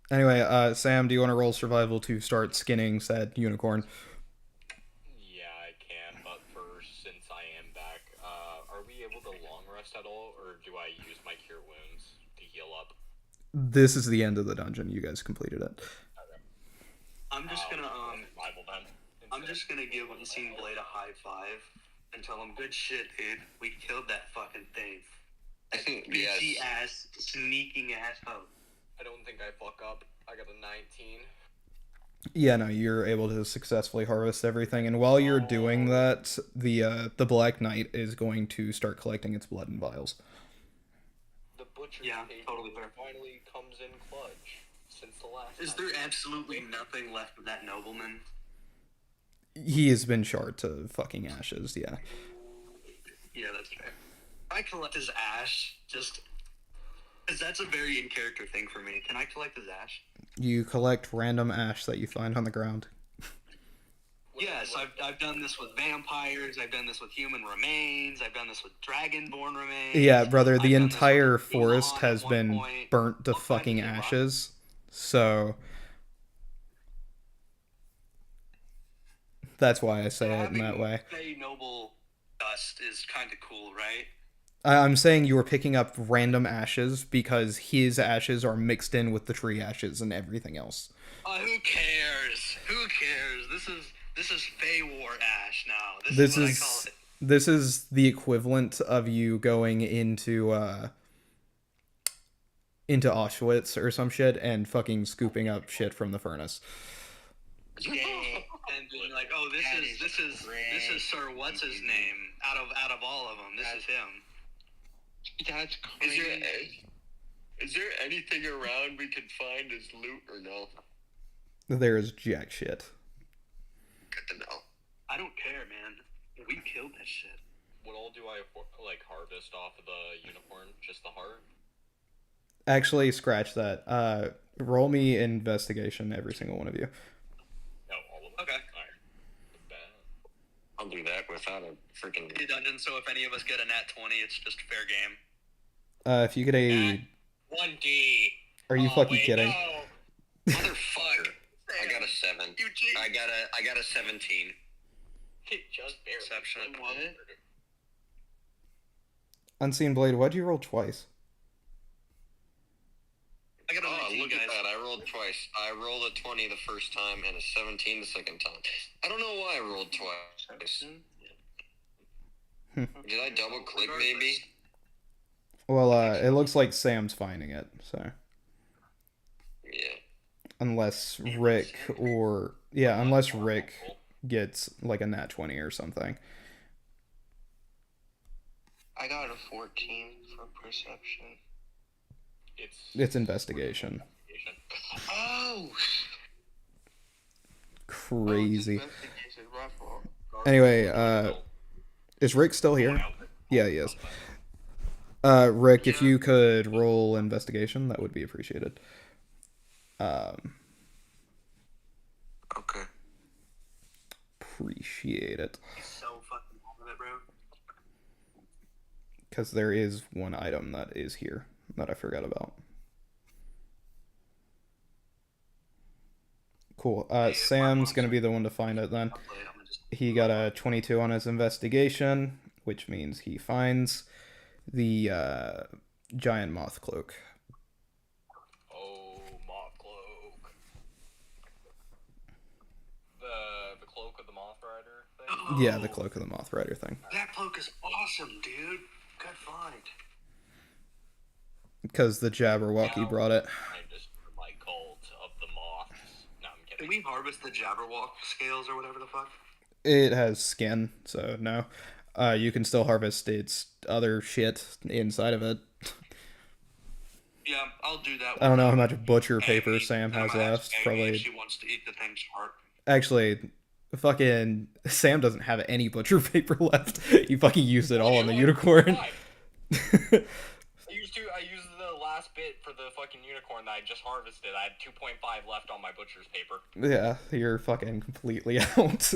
Anyway, Sam, do you want to roll survival to start skinning said unicorn? Yeah, I can, but first, since I am back, are we able to long rest at all, or do I use my cure wounds to heal up? This is the end of the dungeon. You guys completed it. I'm just gonna Rival then. I'm just gonna give Unseen Blade a high five and tell him, good shit, dude. We killed that fucking thing. Bitchy ass, sneaking ass hoe. I don't think I fuck up. I got a 19. Yeah, no, you're able to successfully harvest everything, and while you're doing that, the Black Knight is going to start collecting its blood in vials. The butcher's paper totally fair. finally comes in clutch since the last Is time. there absolutely nothing left of that nobleman? He has been charred to fucking ashes, yeah. Yeah, that's fair. I collect his ash, just... Because that's a very in-character thing for me. Can I collect his ash? You collect random ash that you find on the ground. Yes, I've done this with vampires, I've done this with human remains, I've done this with dragonborn remains. Yeah, brother, the I've done this entire with forest Mulan has at one been point. burnt to What kind fucking is it, Rob? ashes, so... That's why I say it in that way. Fey noble dust is kind of cool, right? I'm saying you were picking up random ashes because his ashes are mixed in with the tree ashes and everything else. Who cares? Who cares? This is Fey War ash now. This is what is I call it. this is the equivalent of you going into Auschwitz or some shit and fucking scooping up shit from the furnace. And being like, oh, this is Sir What's his name out of all of them. This is him. That's crazy. Is there anything around we can find as loot or no? There is jack shit. Good to know. I don't care, man. We killed that shit. What all do I harvest off of the unicorn? Just the heart? Actually, scratch that. Roll me investigation, every single one of you. No, all of them. Okay. Alright. I'll do that without a freaking... The dungeon, so if any of us get a nat 20, it's just fair game. If you get a... 1D. Are you fucking kidding? No. Motherfucker. I got a 7. You cheat. I got a 17. It just barely. Perception. Unseen Blade, why'd you roll twice? I got a 19, look guys. at that. I rolled twice. I rolled a 20 the first time and a 17 the second time. I don't know why I rolled twice. Did I double click maybe? Well, it looks like Sam's finding it, so... Yeah. Unless Rick gets like a nat 20 or something. I got a 14 for perception. It's investigation. Oh! Crazy. Investigation, my fault. Anyway, is Rick still here? Yeah, he is. Rick, if you could roll investigation, that would be appreciated. Okay. Appreciate it. So fucking on with it, bro. Because there is one item that is here that I forgot about. Cool. Sam's going to be the one to find it then. He got a 22 on his investigation, which means he finds the giant moth cloak. Oh, moth cloak. The cloak of the moth rider thing? Yeah, the cloak of the moth rider thing. That cloak is awesome, dude. Good find. Because the Jabberwocky brought it. I just my cult of the moths. No, I'm kidding. Can we harvest the Jabberwock scales or whatever the fuck? It has skin, so no. You can still harvest its other shit inside of it. Yeah, I'll do that. I don't know how much butcher paper Amy, Sam and has I'm gonna left. ask Amy if Probably. she wants to eat the thing's heart. Actually, fucking Sam doesn't have any butcher paper left. He fucking used it all on the unicorn. I used the last bit for the fucking unicorn that I just harvested. I had 2.5 left on my butcher's paper. Yeah, you're fucking completely out.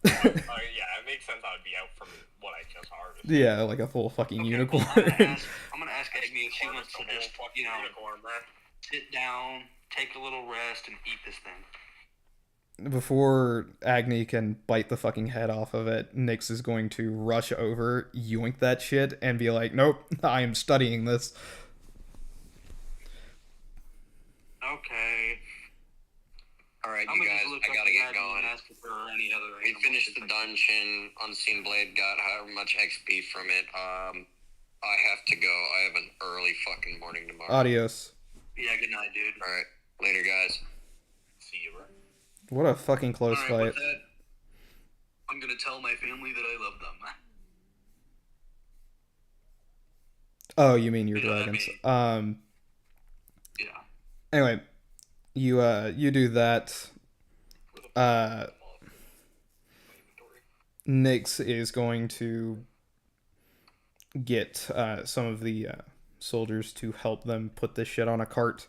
Yeah, it makes sense I would be out from what I just harvested. Yeah, like a full fucking unicorn. Well, I'm gonna ask Amy if she wants to just, sit down, take a little rest, and eat this thing. Before Agni can bite the fucking head off of it, Nyx is going to rush over, yoink that shit, and be like, nope, I am studying this. Okay. Alright, I'm you gonna guys, just look I up gotta the get admin going. and ask if there are any other We animals. finished the dungeon. Unseen Blade got however much XP from it. I have to go. I have an early fucking morning tomorrow. Adios. Yeah, good night, dude. Alright, later, guys. See you, bro. What a fucking close Alright, fight. with that, I'm gonna tell my family that I love them. Oh, you mean your You know what I dragons. Yeah. Anyway, you do that. Nyx is going to get some of the soldiers to help them put this shit on a cart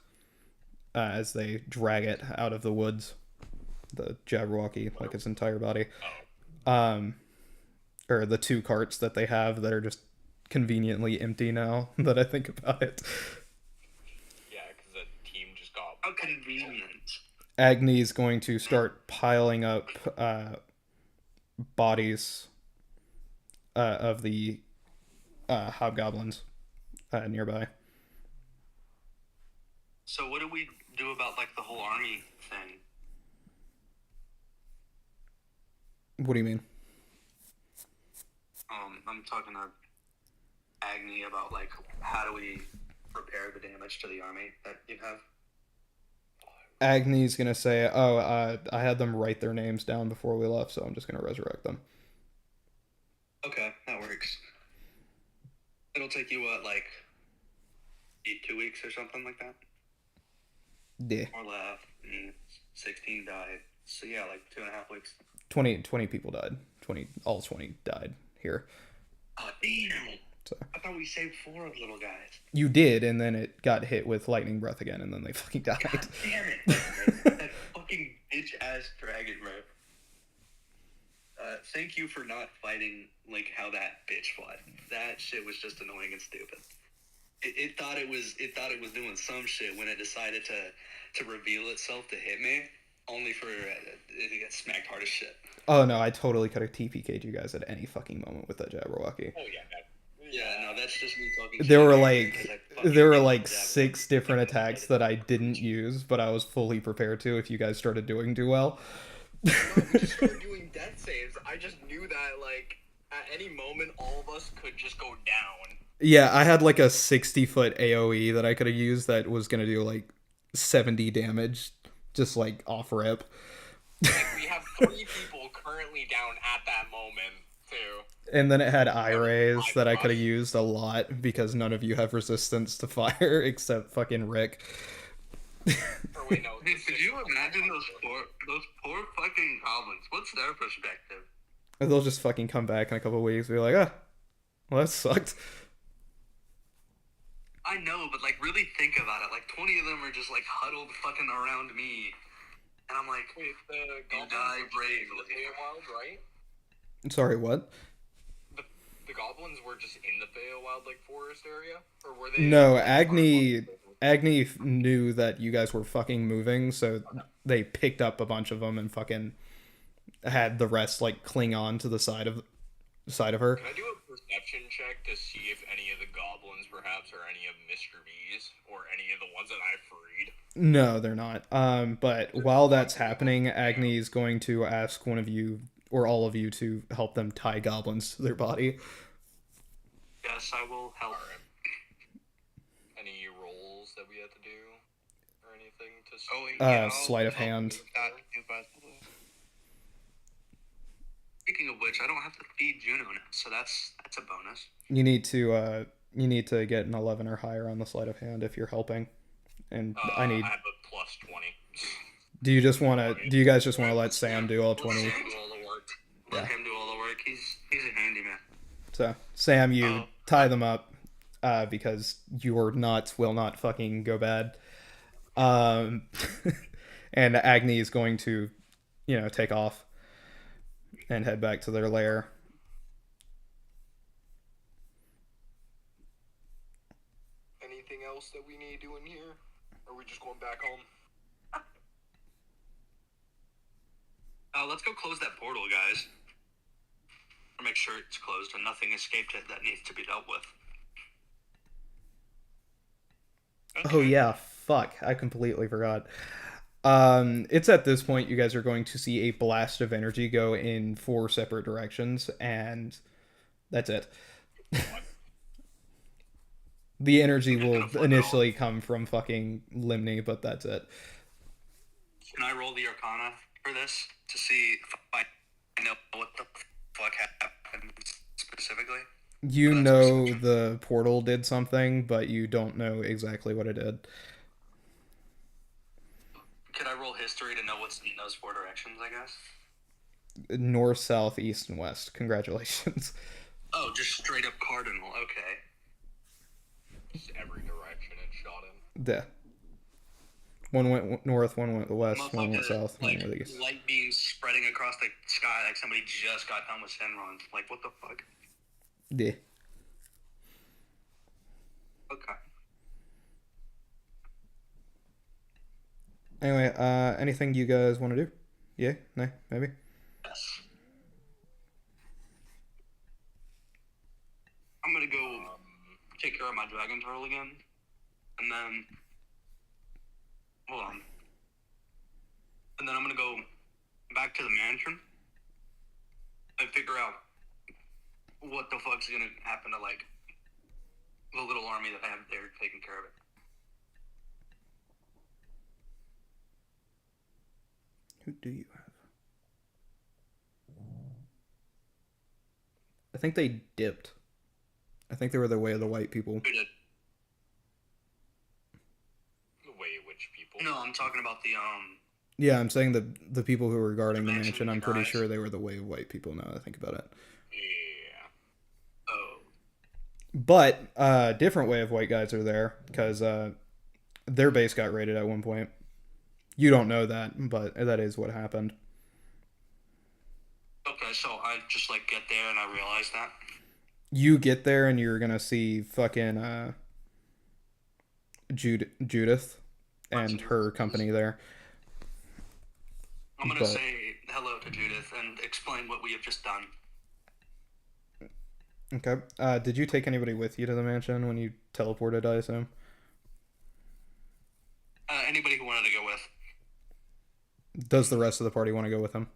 as they drag it out of the woods. The Jabberwocky, like its entire body. Or the 2 carts that they have that are just conveniently empty now that I think about it. Yeah, because the team just got... How convenient. Agni's going to start piling up bodies of the hobgoblins nearby. So what do we do about, like, the whole army thing? What do you mean? I'm talking to Agni about, like, how do we repair the damage to the army that you have? Agni's gonna say, "Oh, I had them write their names down before we left, so I'm just gonna resurrect them." Okay, that works. It'll take you, what, like, 2 weeks or something like that? Yeah. Or left, and 16 died. So, yeah, like 2.5 weeks. 20 people died. All 20 died here. Oh, damn! So. I thought we saved 4 of the little guys. You did, and then it got hit with lightning breath again, and then they fucking died. God damn it! That fucking bitch-ass dragon, bro. Thank you for not fighting, like, how that bitch fought. That shit was just annoying and stupid. It thought it was doing some shit when it decided to reveal itself to hit me, only for it to get smacked hard as shit. Oh no, I totally could have TPK'd you guys at any fucking moment with that Jabberwocky. Oh, yeah, Yeah, no, that's just me talking shit. There were like 6 different attacks that I didn't use, but I was fully prepared to if you guys started doing too well. No, we just started doing death saves. I just knew that, like, at any moment, all of us could just go down. Yeah, I had like a 60-foot AoE that I could have used that was gonna do like 70 damage, just like off rip. Like, we have 3 people currently down at that moment, too. And then it had eye rays that I could have used a lot because none of you have resistance to fire except fucking Rick. Or wait, no. Could you imagine those poor fucking goblins? What's their perspective? They'll just fucking come back in a couple of weeks and be like, ah, well, that sucked. I know, but, like, really think about it. Like, 20 of them are just, like, huddled fucking around me. And I'm like, Wait, the you goblins die were just in the bravely. Feywild, right? Sorry, what? The goblins were just in the Feywild, like, forest area? Or were they... No, Agni knew that you guys were fucking moving, so they picked up a bunch of them and fucking had the rest, like, cling on to the side of her. Can I do a perception check to see if any of the goblins, perhaps, are any of Mr. V's, or any of the ones that I freed? No, they're not. But while that's happening, Agni is going to ask one of you, or all of you, to help them tie goblins to their body. yes, I will help. Any rolls that we have to do? Or anything to... Oh, yeah, Sleight of hand. Speaking of which, I don't have to feed Juno now, so that's a bonus. You need to get an 11 or higher on the sleight of hand if you're helping. And I I have a plus 20. Do you guys just want to let Sam do all 20? Do all the work. Let him do all the work. He's a handyman. So, Sam, you tie them up because your nuts will not fucking go bad. And Agni is going to, take off and head back to their lair. Anything else that we need doing here? Or are we just going back home? Let's go close that portal, guys. Or make sure it's closed and nothing escaped it that needs to be dealt with. Oh yeah, fuck, I completely forgot. It's at this point you guys are going to see a blast of energy go in 4 separate directions, and that's it. The energy will initially come from fucking Limney, but that's it. Can I roll the Arcana for this to see if I know what the fuck happened specifically? You know the portal did something, but you don't know exactly what it did. Could I roll history to know what's in those 4 directions, I guess? North, south, east, and west. Congratulations. Oh, just straight up cardinal. Okay. Just every direction it shot in. Yeah. One went north, one went west, one went south, like, one went east. light beams spreading across the sky like somebody just got done with Shenron. Like, what the fuck? Yeah. Okay. Anyway, anything you guys want to do? Yeah? No? Maybe? Yes. I'm gonna go take care of my dragon turtle again. And then... Hold on. And then I'm gonna go back to the mansion and figure out what the fuck's gonna happen to, like, the little army that I have there taking care of it. Who do you have? I think they dipped. I think they were the way of the white people. Who did? The way which people? No, I'm talking about the, Yeah, I'm saying the people who were guarding the mansion mansion, I'm pretty guys. sure they were the way of white people now that I think about it. Yeah. Oh. But, different way of white guys are there, because, their base got raided at one point. You don't know that, but that is what happened. Okay, so I just, like, get there and I realize that. You get there and you're gonna see fucking, Judith and her company there. I'm gonna say hello to Judith and explain what we have just done. Okay. Did you take anybody with you to the mansion when you teleported, I assume? Anybody who wanted to go with. Does the rest of the party want to go with him?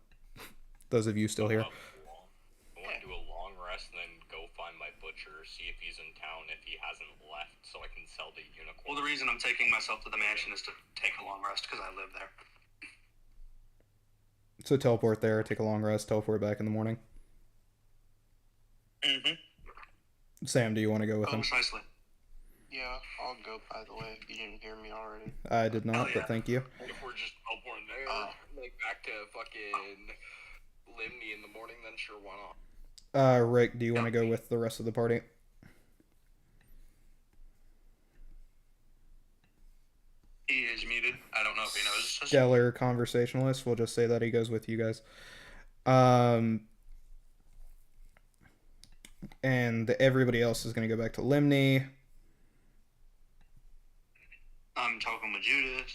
Those of you still here? I want to do a long rest and then go find my butcher, see if he's in town, if he hasn't left, so I can sell the unicorn. Well, the reason I'm taking myself to the mansion is to take a long rest because I live there. So teleport there, take a long rest, teleport back in the morning. Mm-hmm. Sam, do you want to go with him? Precisely. Yeah, I'll go, by the way, if you didn't hear me already. I did not, yeah. but thank you. If we're just teleporting there, like back to fucking Limney in the morning, then sure, why not? Rick, do you want to go with the rest of the party? He is muted. I don't know if he knows. Stellar conversationalist. We'll just say that he goes with you guys. And everybody else is going to go back to Limney. I'm talking with Judith.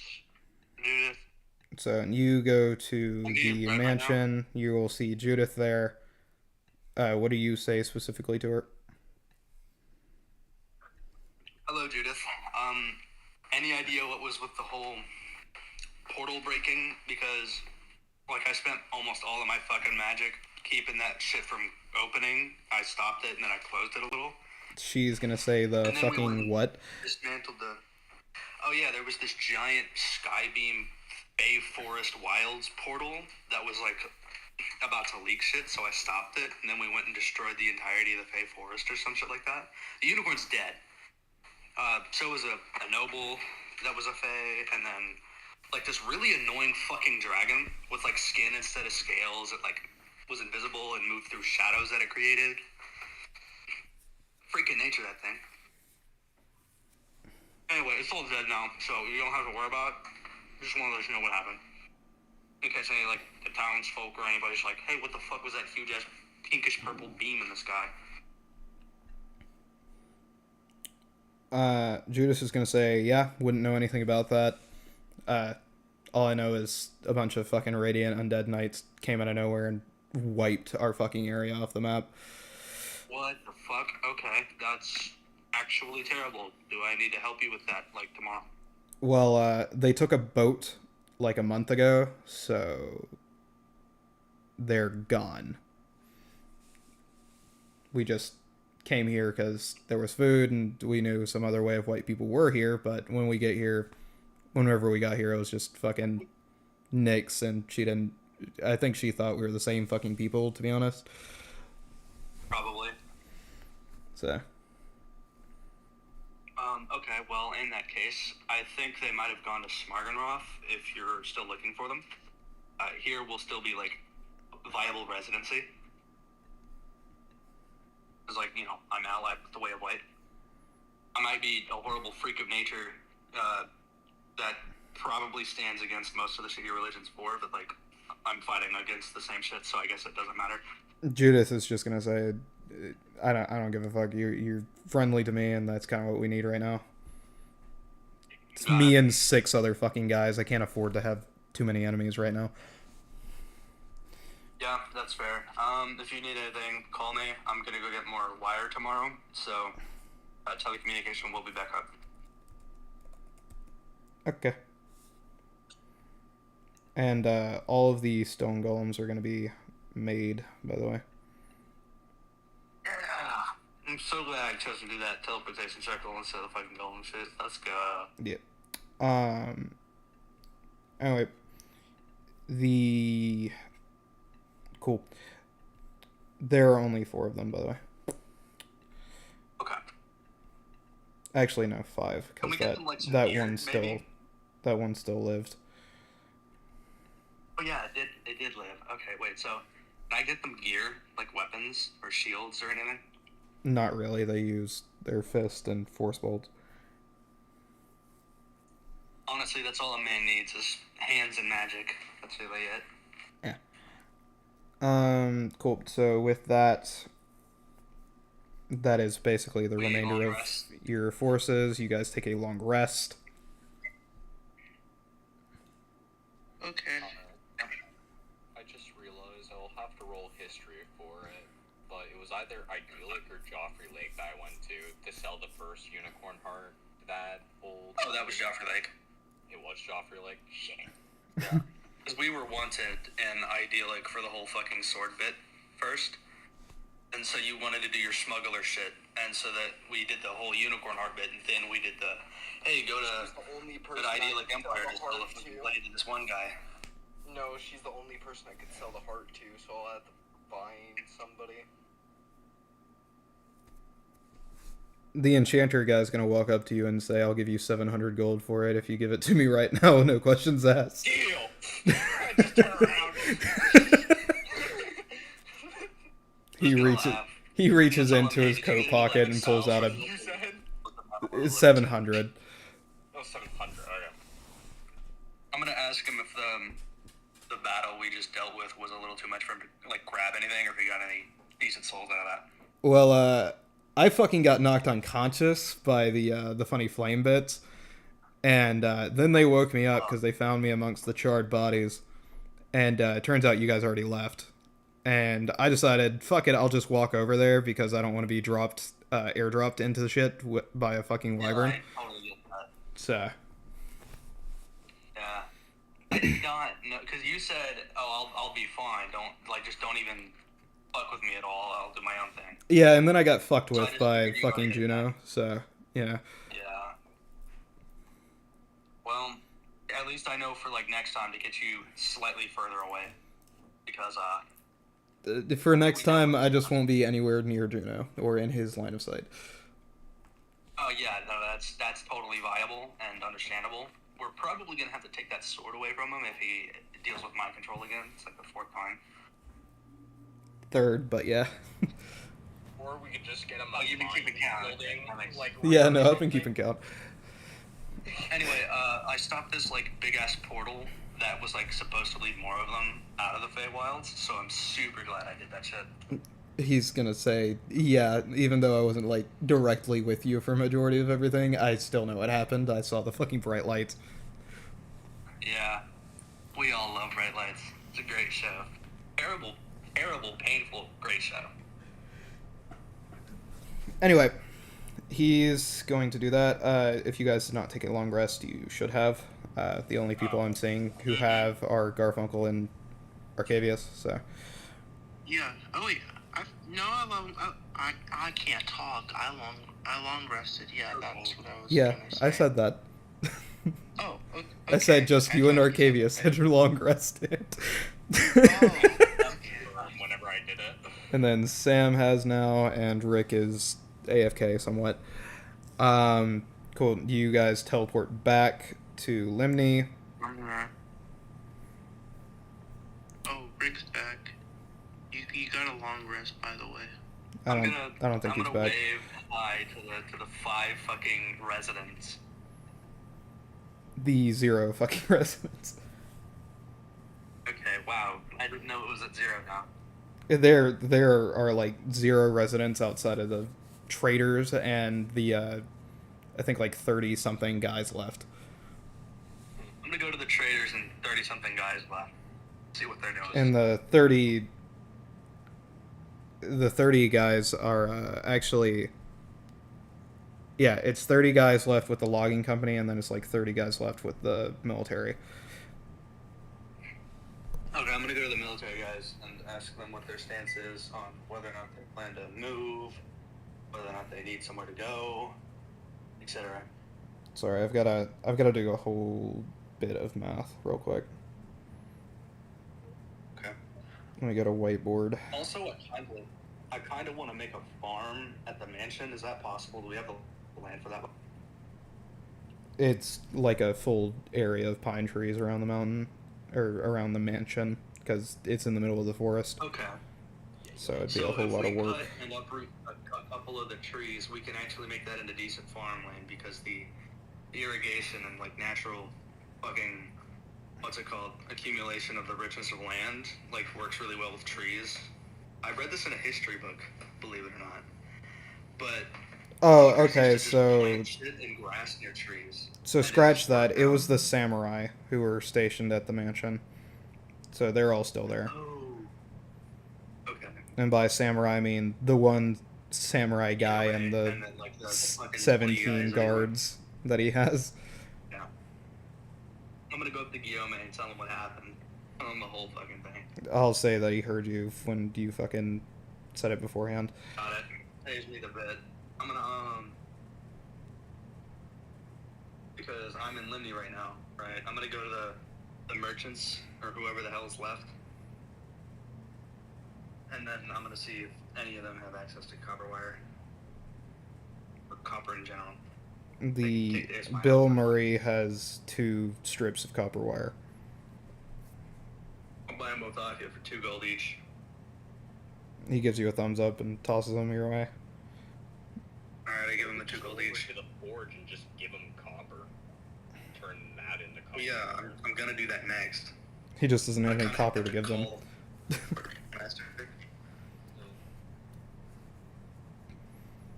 So you go to the right mansion. You will see Judith there. What do you say specifically to her? Hello, Judith. Any idea what was with the whole portal breaking? Because, like, I spent almost all of my fucking magic keeping that shit from opening. I stopped it and then I closed it a little. She's gonna say the fucking what? Dismantled the... Oh yeah, there was this giant Skybeam Bay Forest Wilds portal that was, like, about to leak shit, so I stopped it, and then we went and destroyed the entirety of the Fey Forest or some shit like that. The unicorn's dead. So was a noble that was a Fey, and then, like, this really annoying fucking dragon with, like, skin instead of scales. It, like, was invisible and moved through shadows that it created. Freaking nature, that thing. Anyway, it's all dead now, so you don't have to worry about it. Just want to let you know what happened. In case any, like, the townsfolk or anybody's like, hey, what the fuck was that huge-ass pinkish purple beam in the sky? Judas is gonna say, yeah, wouldn't know anything about that. All I know is a bunch of fucking radiant undead knights came out of nowhere and wiped our fucking area off the map. What the fuck? Okay, that's actually terrible. Do I need to help you with that, like, tomorrow? Well, they took a boat like a month ago, so they're gone. We just came here because there was food and we knew some other way of white people were here, but when we get here, whenever we got here, it was just fucking Nyx, and she didn't... I think she thought we were the same fucking people, to be honest. Probably. So... Okay, well, in that case, I think they might have gone to Smargenroth if you're still looking for them. Here will still be, like, viable residency. Because, like, you know, I'm allied with the Way of White. I might be a horrible freak of nature that probably stands against most of the shitty religions for, but, like, I'm fighting against the same shit, so I guess it doesn't matter. Judith is just gonna say, I don't give a fuck. You're friendly to me, and that's kind of what we need right now. It's me and 6 other fucking guys. I can't afford to have too many enemies right now. Yeah, that's fair. If you need anything, call me. I'm gonna go get more wire tomorrow, so telecommunication will be back up. Okay. And all of the stone golems are gonna be made, by the way. Yeah. I'm so glad I chose to do that teleportation circle instead of fucking golem shit. Let's go. Yeah. Anyway, cool. There are only 4 of them, by the way. Okay. Actually, no, 5, because that one still lived. Oh yeah, it did live. Okay, wait. So, can I get them gear, like weapons or shields or anything? Not really. They use their fist and force bolts. Honestly, that's all a man needs is hands and magic. That's really it. Yeah. Cool. So with that is basically the remainder of your forces. You guys take a long rest. Okay. I just realized I'll have to roll history for it, but it was either Idyllic or Joffrey Lake that I went to sell the first unicorn heart that old... Oh, that was Joffrey Lake. It was Joffrey Lake? Shit. Yeah. Because we were wanted in Idyllic for the whole fucking sword bit first. And so you wanted to do your smuggler shit. And so that we did the whole unicorn heart bit, and then we did the, hey, go to the Idyllic Empire to sell the fucking blade to this one guy. No, she's the only person I could sell the heart to, so I'll have to find somebody. The enchanter guy's gonna walk up to you and say, I'll give you 700 gold for it if you give it to me right now, no questions asked. Deal! Just turn around. He reaches into his coat pocket and pulls out You said? 700. Oh, 700, okay. I'm gonna ask him if the battle we just dealt with was a little too much for him to, like, grab anything, or if he got any decent souls out of that. Well, I fucking got knocked unconscious by the funny flame bits, and then they woke me up because they found me amongst the charred bodies, and it turns out you guys already left, and I decided, fuck it, I'll just walk over there because I don't want to be airdropped into the shit by a fucking wyvern. Yeah, I totally get that. So. Yeah. I did not know, because you said, oh, I'll be fine, just don't even fuck with me at all, I'll do my own thing. Yeah, and then I got fucked with by fucking Juno, so, yeah. Yeah. Well, at least I know for, like, next time to get you slightly further away. Because, for next time, I just won't be anywhere near Juno, or in his line of sight. Oh, yeah, no, that's totally viable and understandable. We're probably gonna have to take that sword away from him if he deals with mind control again. It's like the 4th time. 3rd, but yeah. Or we could just get him. Oh, you've been keeping count. Yeah, no, I've been keeping count. Anyway, I stopped this, like, big-ass portal that was, like, supposed to lead more of them out of the Feywilds, so I'm super glad I did that shit. He's gonna say, yeah, even though I wasn't, like, directly with you for majority of everything, I still know what happened. I saw the fucking bright lights. Yeah. We all love bright lights. It's a great show. Terrible, painful, great show. Anyway, He's going to do that. If you guys did not take a long rest, you should have. The only people I'm seeing who have are Garfunkel and Arcavius, so. Yeah. Oh wait. I can't talk. I long rested. Yeah, that's what I was. Yeah, gonna say. I said that. Oh. Okay. I said just you and Arcavius had long rested. Whenever I did it. And then Sam has now, and Rick is AFK somewhat. Cool. You guys teleport back to Limney. Oh, Rick's back. You got a long rest, by the way. I don't think he's back. I'm gonna wave hi to the 5 fucking residents. The 0 fucking residents. Okay, wow. I didn't know it was at 0 now. There are like 0 residents outside of the traders and the I think like 30 something guys left. I'm gonna go to the traders and 30 something guys left. See what they're doing. And the 30 guys are actually, yeah, it's 30 guys left with the logging company, and then it's like 30 guys left with the military. Okay, I'm gonna go to the military guys and ask them what their stance is on whether or not they plan to move, whether or not they need somewhere to go, etc. Sorry, I've gotta do a whole bit of math real quick. Okay. Let me get a whiteboard. Also, I kind of want to make a farm at the mansion. Is that possible? Do we have the land for that? It's like a full area of pine trees around the mountain, or around the mansion, because it's in the middle of the forest. Okay. So it'd be a whole lot of work. Cut and uproot a couple of the trees, we can actually make that into decent farmland, because the irrigation and like natural fucking, what's it called, accumulation of the richness of land, like works really well with trees. I read this in a history book, believe it or not. But Oh, okay, so shit and grass near trees. So scratch that. It was the samurai who were stationed at the mansion. So they're all still there. Oh. Okay. And by samurai I mean the one samurai guy and the, and then, like, the fucking 17 guys guards that he has. Yeah. I'm gonna go up to Guillaume and tell him what happened. Tell him the whole fucking thing. I'll say that he heard you when you fucking said it beforehand. Got it. Saves me the bit. I'm gonna because I'm in Limney right now, right? I'm gonna go to the merchants or whoever the hell is left, and then I'm gonna see if any of them have access to copper wire or copper in general. The Bill Murray has 2 strips of copper wire. I'll buy them both off you for 2 gold each. He gives you a thumbs up and tosses them your way. Alright, I give him the 2 gold each. Go to the forge and just give him copper. Turn that into copper. Yeah, I'm gonna do that next. He just doesn't have any copper to give them.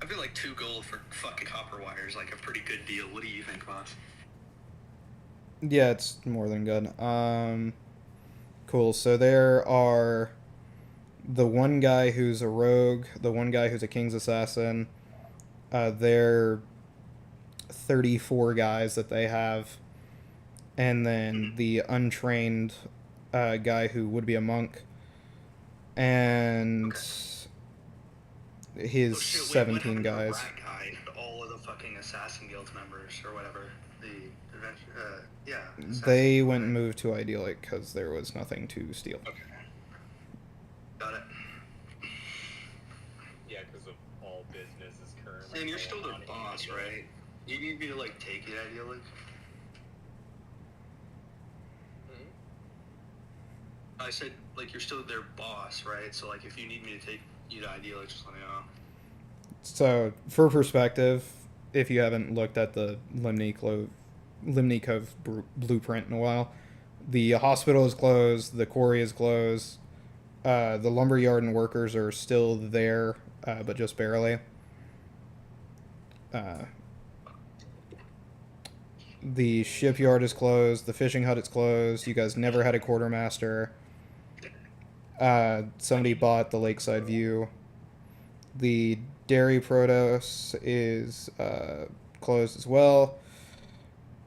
I feel like 2 gold for fucking copper wire is like a pretty good deal. What do you think, boss? Yeah, it's more than good. Cool. So there are the one guy who's a rogue, the one guy who's a king's assassin. They're 34 guys that they have. And then the untrained guy who would be a monk. And his 17 guys. Guy, all of the fucking Assassin Guild members or whatever. They went and moved to Idyllic because there was nothing to steal. Okay. Got it. Yeah, because of all business is currently. And you're still their boss, right? You need me to like take it, Idyllic? I said, like, you're still their boss, right? So, like, if you need me to take you to Idyllic, just let me know. So, for perspective, if you haven't looked at the Limney Cove blueprint in a while, the hospital is closed, the quarry is closed, the lumberyard and workers are still there, but just barely. The shipyard is closed, the fishing hut is closed, you guys never had a quartermaster. Somebody bought the Lakeside View. The dairy produce is closed as well.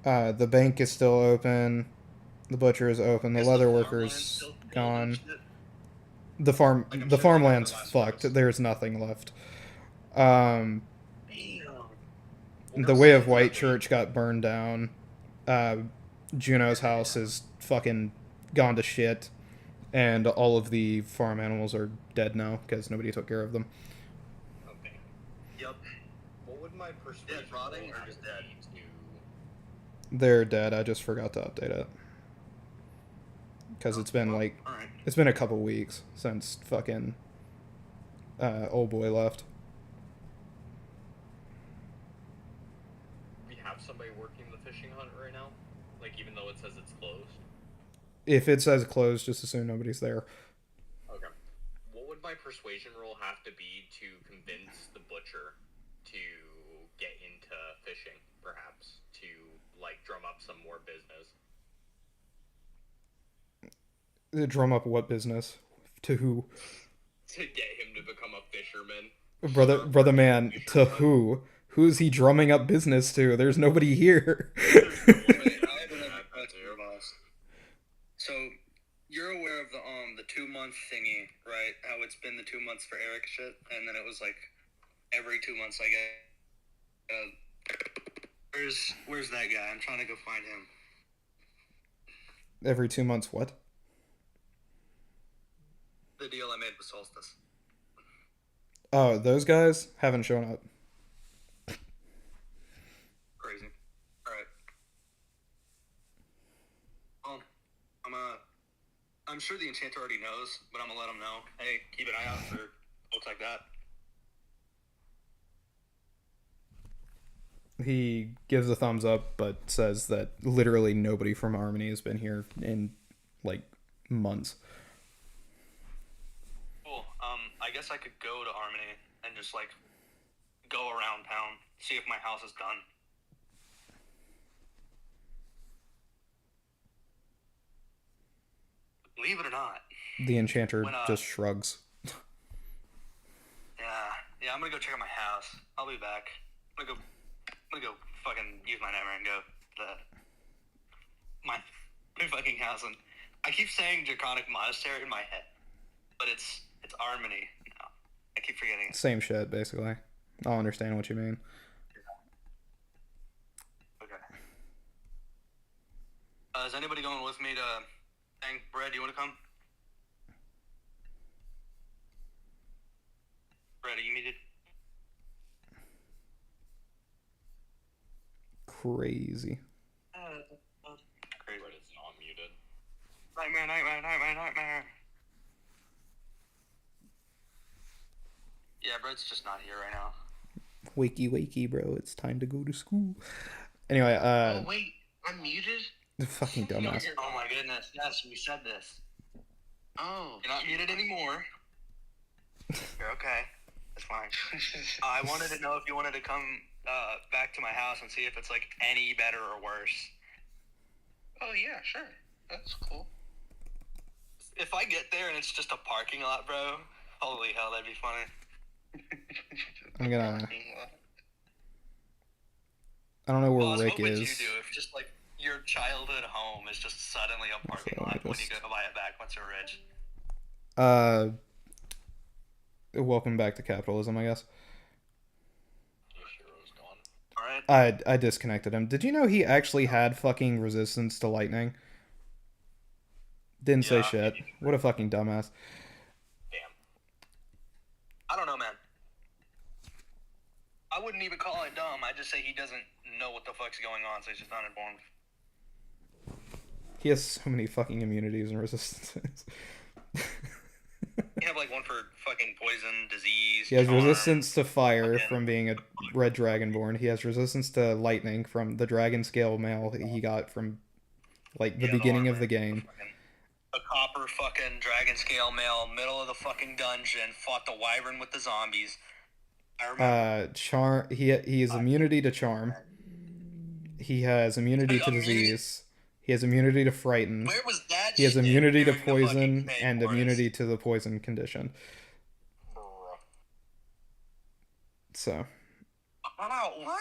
The bank is still open. The butcher is open. The leather worker's gone. The farmland's fucked. There's nothing left. The Way of White Church got burned down. Juno's house is fucking gone to shit. And all of the farm animals are dead now because nobody took care of them. Okay. Yep. What would my persuasion rotting roll or just dead? They're dead. I just forgot to update it. Because it's been Alright. it's been a couple weeks since fucking old boy left. We have somebody working the fishing hunt right now? Like, even though it says it's closed? If it says closed, just assume nobody's there. Okay. What would my persuasion roll have to be to convince the butcher to get into fishing, perhaps? To, like, drum up some more business? Drum up what business? To who? To get him to become a fisherman. Brother man, to who? Who's he drumming up business to? There's nobody here. So, you're aware of the 2-month thingy, right? How it's been the 2 months for Eric shit, and then it was like every 2 months I get. Where's that guy? I'm trying to go find him. Every 2 months, what? The deal I made with Solstice. Oh, those guys haven't shown up. Crazy. Alright. Well, I'm sure the enchanter already knows, but I'm gonna let him know. Hey, keep an eye out for folks like that. He gives a thumbs up, but says that literally nobody from Harmony has been here in, like, months. Cool. I guess I could go to Harmony and just, like, go around town, see if my house is done. Believe it or not. The enchanter just shrugs. Yeah, I'm gonna go check out my house. I'll be back. I'm gonna go fucking use my nightmare and go to my fucking house. And I keep saying Draconic Monastery in my head, but it's Harmony. No, I keep forgetting it. Same shit, basically. I'll understand what you mean. Okay. Is anybody going with me to hang? Brad, do you want to come? Brad, are you muted? Crazy. Crazy. But it's not muted. Nightmare. Yeah, Brett's just not here right now. Wakey, bro. It's time to go to school. Anyway, Oh, wait. I'm muted? the fucking dumbass. Oh my goodness. Yes, we said this. Oh. You're not muted anymore. You're okay. That's fine. I wanted to know if you wanted to come back to my house and see if it's, like, any better or worse. Oh, yeah, sure. That's cool. If I get there and it's just a parking lot, bro, holy hell, that'd be funny. I'm gonna... I don't know where Boss, Rick what would is. you do if just, like, your childhood home is just suddenly a parking So I lot when you just- go buy it back once you're rich? Welcome back to capitalism, I guess. Your hero's gone. Alright. I disconnected him. Did you know he actually had fucking resistance to lightning? Didn't say Yeah. shit. What a fucking dumbass. Damn. I don't know, man. I wouldn't even call it dumb. I'd just say he doesn't know what the fuck's going on, so he's just not informed. He has so many fucking immunities and resistances. You have, like, one for fucking poison, disease, He has charm. resistance to fire fucking- from being a red dragonborn. He has resistance to lightning from the dragon scale mail he got from, like, the Yeah, beginning of armor. the game. A copper fucking dragon scale male, middle of the fucking dungeon, fought the wyvern with the zombies. I remember. Charm. He has immunity to charm. He has immunity to disease. He has immunity to frighten. Where was that He has shit immunity to during the fucking poison Fey and Forest? immunity to the poison condition. Bruh. So, Oh, what?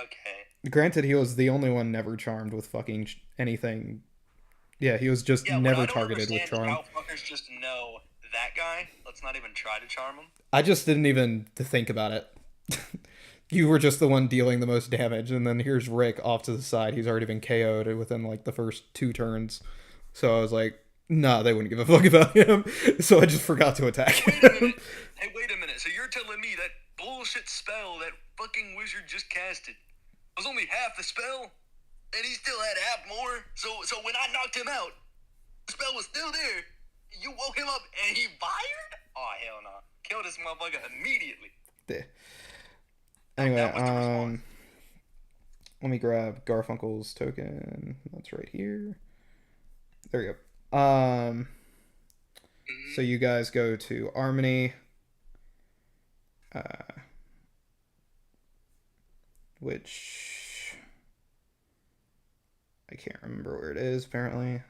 Okay. granted, he was the only one never charmed with fucking anything. Yeah, he was just Yeah, what never I don't targeted with understand is charm. how fuckers just know that guy. Let's not even try to charm him. I just didn't even think about it. You were just the one dealing the most damage, and then here's Rick off to the side. He's already been KO'd within like the first 2 turns. So I was like, nah, they wouldn't give a fuck about him. So I just forgot to attack him. Hey, wait a minute. So you're telling me that bullshit spell that fucking wizard just casted was only half the spell? And he still had half more? So when I knocked him out, the spell was still there. You woke him up and he fired? Oh, hell no. Kill this motherfucker immediately. Anyway, That was the response. let me grab Garfunkel's token. That's right here. There you go. So you guys go to Harmony, which I can't remember where it is, apparently.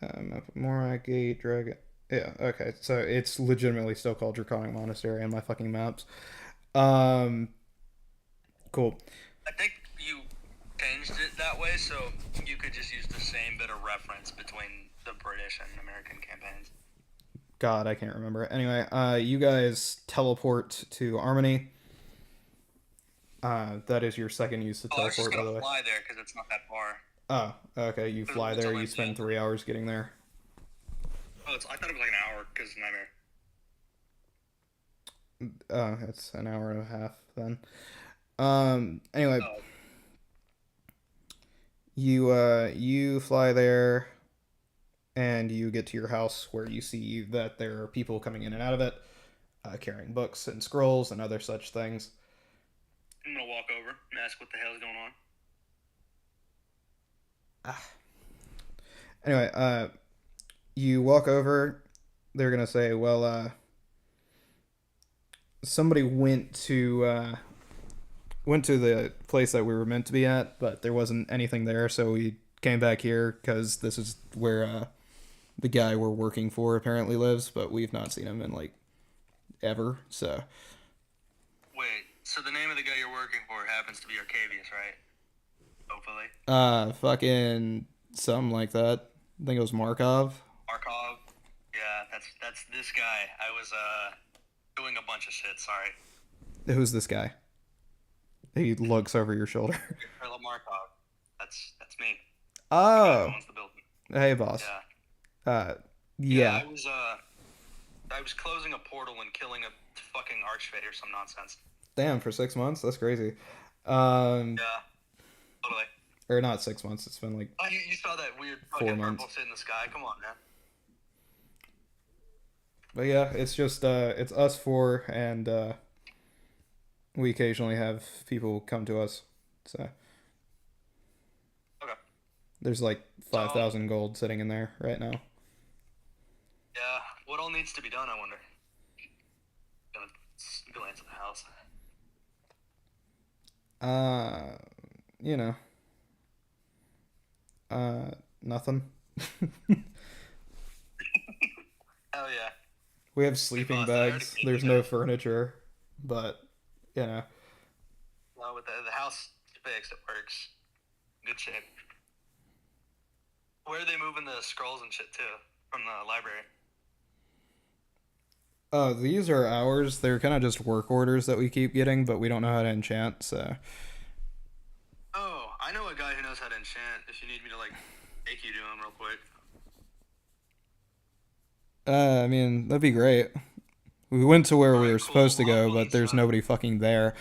Map of Amora, Gate, Dragon. Yeah, okay. So it's legitimately still called Draconic Monastery on my fucking maps. Cool. I think you changed it that way so you could just use the same bit of reference between the British and American campaigns. God, I can't remember. Anyway, you guys teleport to Harmony. That is your second use to I was just teleport, by the gonna way. fly there because it's not that far. Oh, okay. You fly there. You spend 3 hours getting there. Oh, I thought it was like an hour because Nightmare. It's an hour and a half then. Anyway, you fly there, and you get to your house where you see that there are people coming in and out of it, carrying books and scrolls and other such things. I'm gonna walk over and ask what the hell is going on. Anyway, you walk over. They're gonna say, well, somebody went to the place that we were meant to be at, but there wasn't anything there, so we came back here because this is where the guy we're working for apparently lives, but we've not seen him in like ever. So Wait, so the name of the guy you're working for happens to be Arcavius, right? Hopefully. Fucking something like that. I think it was Markov. Markov. Yeah, that's this guy. I was doing a bunch of shit. Sorry. Who's this guy? He looks over your shoulder. Carla Markov. That's me. Oh. Owns the building. Hey, boss. Yeah. Yeah. I was closing a portal and killing a fucking archfey or some nonsense. Damn, for 6 months? That's crazy. Yeah. Totally. Or not 6 months. It's been like you saw that weird 4 fucking months. purple shit in the sky. Come on, man. But yeah, it's just it's us four, and we occasionally have people come to us. So Okay. there's like 5,000 gold sitting in there right now. Yeah. What all needs to be done, I wonder? Gonna glance at the house. Nothing. Hell yeah. We have sleeping bags. There's no furniture, but Well, with the house fixed, it works. Good shape. Where are they moving the scrolls and shit to from the library? Oh, these are ours. They're kind of just work orders that we keep getting, but we don't know how to enchant, so. Oh, I know a guy who knows how to enchant. If you need me to like take you to him real quick. I mean, that'd be great. We went to where we were supposed to go, but there's nobody fucking there.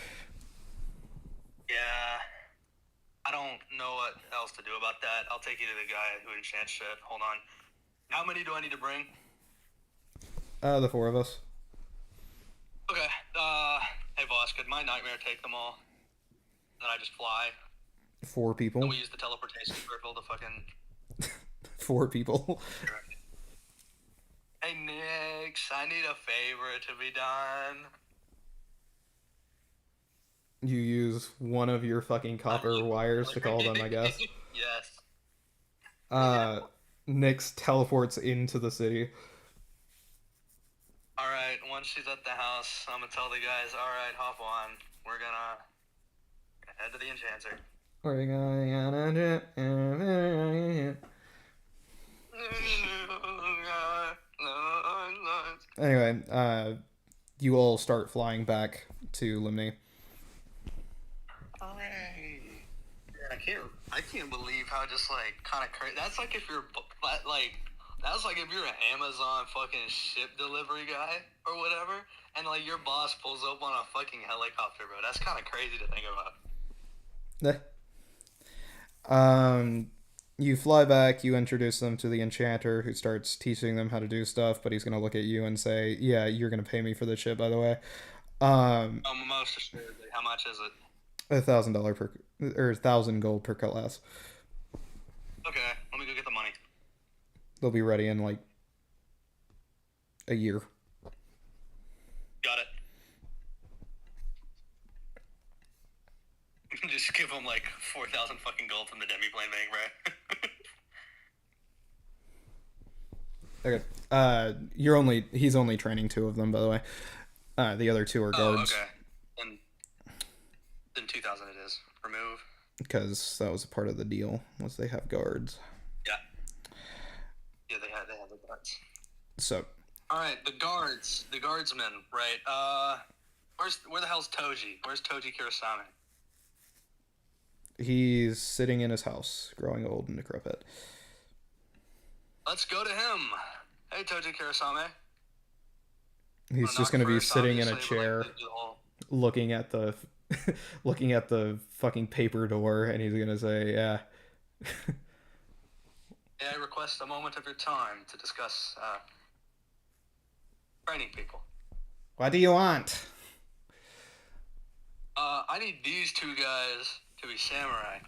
Yeah. I don't know what else to do about that. I'll take you to the guy who enchants shit. Hold on. How many do I need to bring? The four of us. Okay. Hey boss, could my nightmare take them all? Then I just fly. 4 people. And we use the teleportation circle to fucking 4 people. Hey Nix, I need a favor to be done. You use one of your fucking copper wires to call them, I guess. Yes. Nyx teleports into the city. Alright, once she's at the house, I'm gonna tell the guys, alright, hop on. We're gonna head to the enchanter. We're gonna do. Anyway, you all start flying back to Limney. Alright. I can't believe how just like kind of crazy. That's like if you're that's like if you're an Amazon fucking ship delivery guy or whatever, and like your boss pulls up on a fucking helicopter, bro. That's kind of crazy to think about. You fly back, you introduce them to the enchanter, who starts teaching them how to do stuff, but he's gonna look at you and say, yeah, you're gonna pay me for this shit, by the way. Most assuredly. How much is it? $1,000 per, or 1,000 gold per class. Okay, let me go get the money. They'll be ready in like a year. Got it. Just give them like 4,000 fucking gold from the demi-plane bank, bro. Okay. He's only training 2 of them, by the way. The other 2 are guards. Okay. Then 2,000 it is. Remove. Because that was a part of the deal, was they have guards. Yeah. Yeah, they have the guards. So. Alright, the guardsmen, right? Where the hell's Toji? Where's Toji Kurosame? He's sitting in his house, growing old and decrepit. Let's go to him. Hey, Toji Kurosame. He's just going to be sitting in a chair, looking at the fucking paper door, and he's going to say, yeah. May I request a moment of your time to discuss training people? What do you want? I need these 2 guys to be samurai.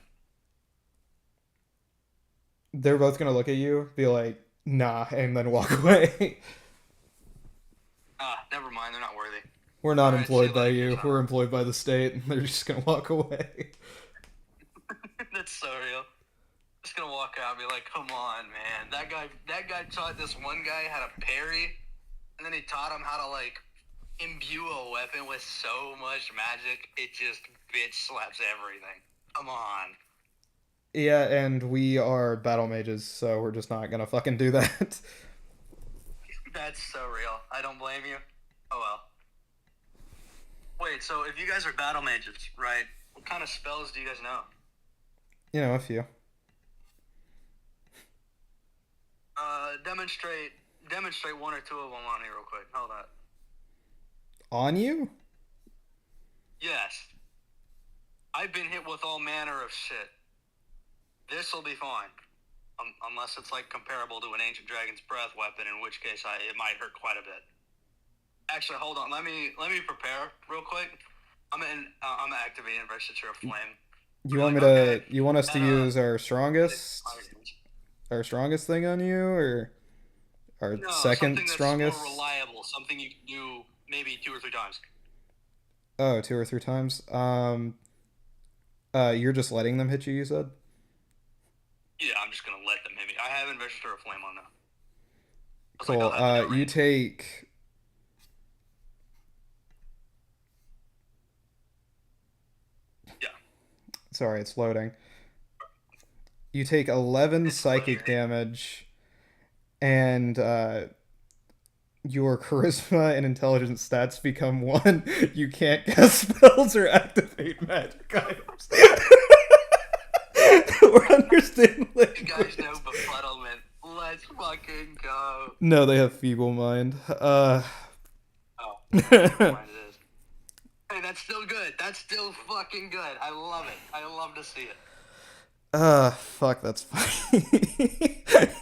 They're both going to look at you, be like, nah, and then walk away. Never mind, they're not worthy. We're not employed by you. We're employed by the state. They're just gonna walk away. That's so real. Just gonna walk out and be like, come on, man. That guy taught this one guy how to parry, and then he taught him how to, like, imbue a weapon with so much magic, it just bitch slaps everything. Come on. Yeah, and we are battle mages, so we're just not gonna fucking do that. That's so real. I don't blame you. Oh well. Wait, so if you guys are battle mages, right, what kind of spells do you guys know? You know, a few. Demonstrate 1 or 2 of them on me real quick. Hold that. On you? Yes. I've been hit with all manner of shit. This'll be fine. Unless it's like comparable to an ancient dragon's breath weapon, in which case it might hurt quite a bit. Actually, hold on. Let me prepare real quick. I'm activating Investiture of Flame. You want us to use our strongest thing on you, or our second strongest? More reliable, something you can do maybe 2 or 3 times. Oh, 2 or 3 times. You're just letting them hit you. You said. Yeah, I'm just gonna let them hit me. I have Investiture of Flame on now. Cool. You take. Yeah. Sorry, it's loading. You take 11 psychic damage, and your charisma and intelligence stats become 1. You can't cast spells or activate magic items. Or understand language. You guys know befuddlement. Let's fucking go. No, they have feeble mind. Oh. Feeble mind it is. Hey, that's still good. That's still fucking good. I love it. I love to see it. Fuck, that's funny.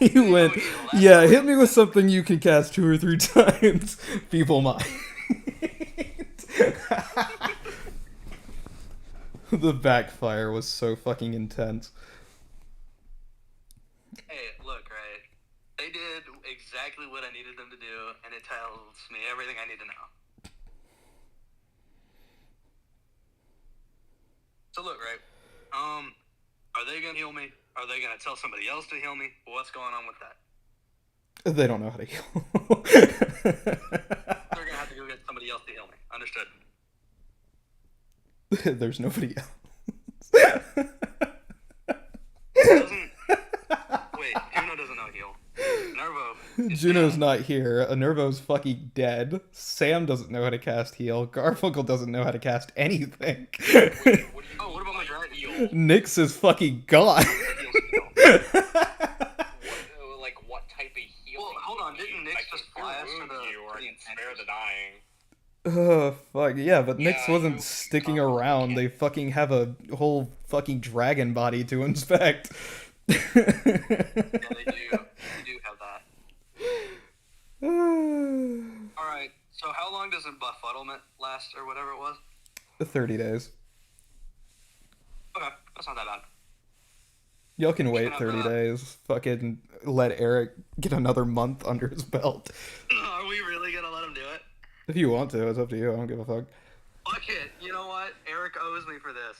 You went, yeah, hit me with something you can cast 2 or 3 times. Feeble mind. The backfire was so fucking intense. Hey, look, right? They did exactly what I needed them to do, and it tells me everything I need to know. So look, right? Are they gonna heal me? Are they gonna tell somebody else to heal me? What's going on with that? They don't know how to heal. somebody else to heal me. Understood. There's nobody else. Doesn't... Wait, Juno doesn't know heal. Nervo. Juno's not here. Nervo's fucking dead. Sam doesn't know how to cast heal. Garfunkel doesn't know how to cast anything. Oh, what about my dragon heal? Nyx is fucking gone. Like, what type of healing? Well, hold on, didn't Nyx just fly us to the... Or I can spare the dying. Oh, fuck. Yeah, but Nyx Yeah, wasn't you sticking can't- around. They fucking have a whole fucking dragon body to inspect. Yeah, they do. They do have that. Alright, so how long does a befuddlement last, or whatever it was? 30 days. Okay, that's not that bad. Y'all can wait have 30 to- days. Fucking let Eric get another month under his belt. Are we really gonna let him do it? If you want to, it's up to you. I don't give a fuck. Fuck it. You know what? Eric owes me for this.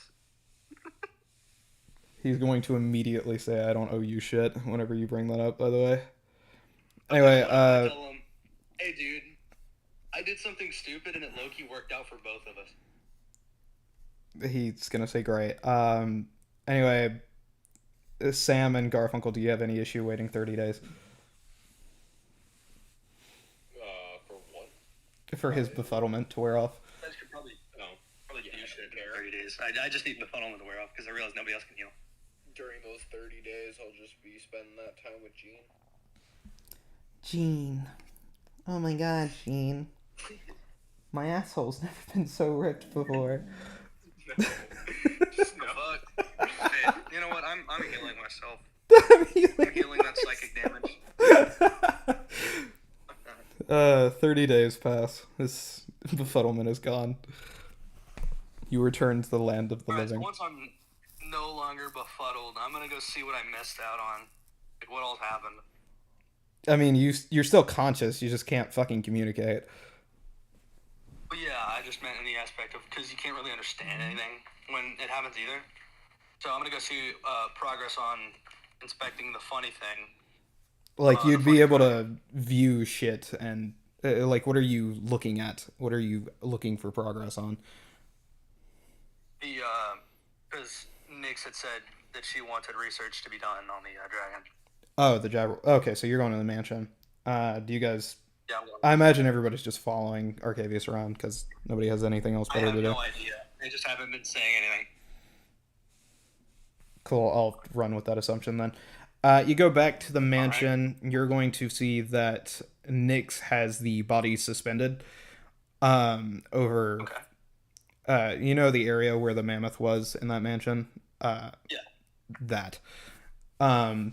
He's going to immediately say, I don't owe you shit, whenever you bring that up, by the way. Anyway, Tell him, hey dude, I did something stupid and it low-key worked out for both of us. he's gonna say great. Anyway, Sam and Garfunkel, do you have any issue waiting 30 days? For what? For his befuddlement to wear off? You guys could probably do shit in 30 days. I just need befuddlement to wear off because I realize nobody else can heal. During those 30 days, I'll just be spending that time with Jean. Gene. Oh my god, Gene. My asshole's never been so ripped before. Just no. Fuck. Shit. You know what? I'm healing myself. I'm healing that psychic damage. 30 days pass. His befuddlement is gone. You return to the land of the Alright, so living. once I'm no longer befuddled, I'm gonna go see what I missed out on. Like, what all happened. I mean, you're still conscious, you just can't fucking communicate. But yeah, I just meant in the aspect of, because you can't really understand anything when it happens either. So I'm gonna go see progress on inspecting the funny thing. Like, you'd be able to view shit and, like, what are you looking at? What are you looking for progress on? Because Nyx had said that she wanted research to be done on the dragon. Oh, the Jabber. Okay, so you're going to the mansion. Do you guys... Yeah, I imagine everybody's just following Arcavius around, because nobody has anything else I better have to do. no idea. They just haven't been saying anything. Cool, I'll run with that assumption then. You go back to the mansion, you're going to see that Nyx has the body suspended over... Okay. You know the area where the mammoth was in that mansion? Yeah. That. Okay.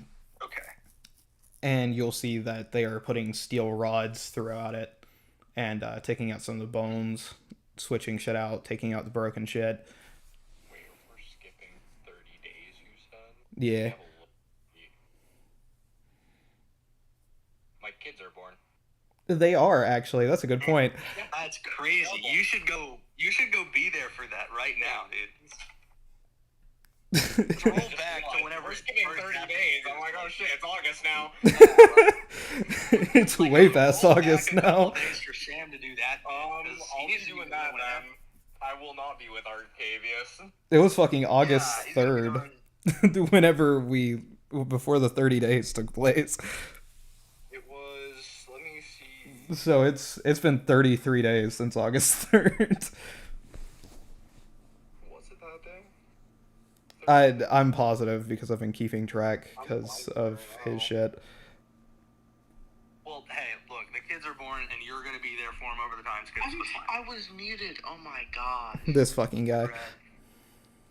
And you'll see that they are putting steel rods throughout it and taking out some of the bones, switching shit out, taking out the broken shit. Wait, we're skipping 30 days, you said? Yeah. My kids are born. They are, actually. That's a good point. That's crazy. You should go be there for that right now, dude. Roll back to whenever We're it skipping first 30 happened. days. I'm like, oh shit, it's August now. It's way past Roll August back a couple now. days for Sam to do that. I'll because he be needs to doing do that whenever. then. I will not be with Arcavius. It was fucking August Yeah, he's gonna be 3rd. Whenever before the 30 days took place. It was, let me see. So it's been 33 days since August 3rd. Was it that day? I'm positive because I've been keeping track because of his shit. Well, hey, look, the kids are born, and you're gonna be there for them over the times. Cause it's fine. I was muted. Oh my god. This fucking guy. Brad,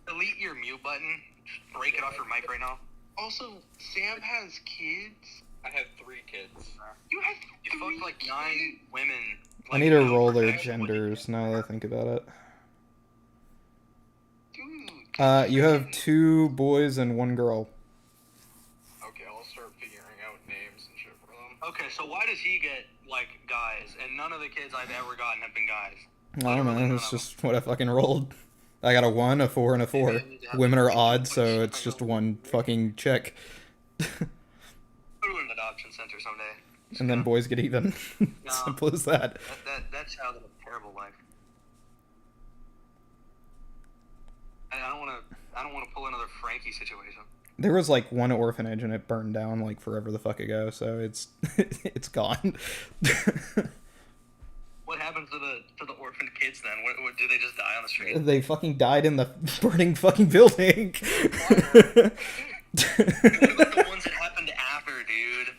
delete your mute button. Just break it off your mic right now. Also, Sam has kids. I had 3 kids. You have You fucked like 9 women. I like, need to no roll their protection. genders now that I think about it. Dude. You have 2 boys and 1 girl. Okay, I'll start figuring out names and shit for them. Okay, so why does he get like guys, and none of the kids I've ever gotten have been guys? I don't know, it's just what I fucking rolled. I got a 1, a 4, and a 4. Women are odd, so it's just 1 fucking chick. Go to an adoption center someday. And then boys get even. Simple as that. That's how the terrible life. I don't want to pull another Frankie situation. There was like one orphanage and it burned down like forever the fuck ago, so it's it's gone. What happens to the orphaned kids then? What do they just die on the street? They fucking died in the burning fucking building. What about the ones that happened after, dude?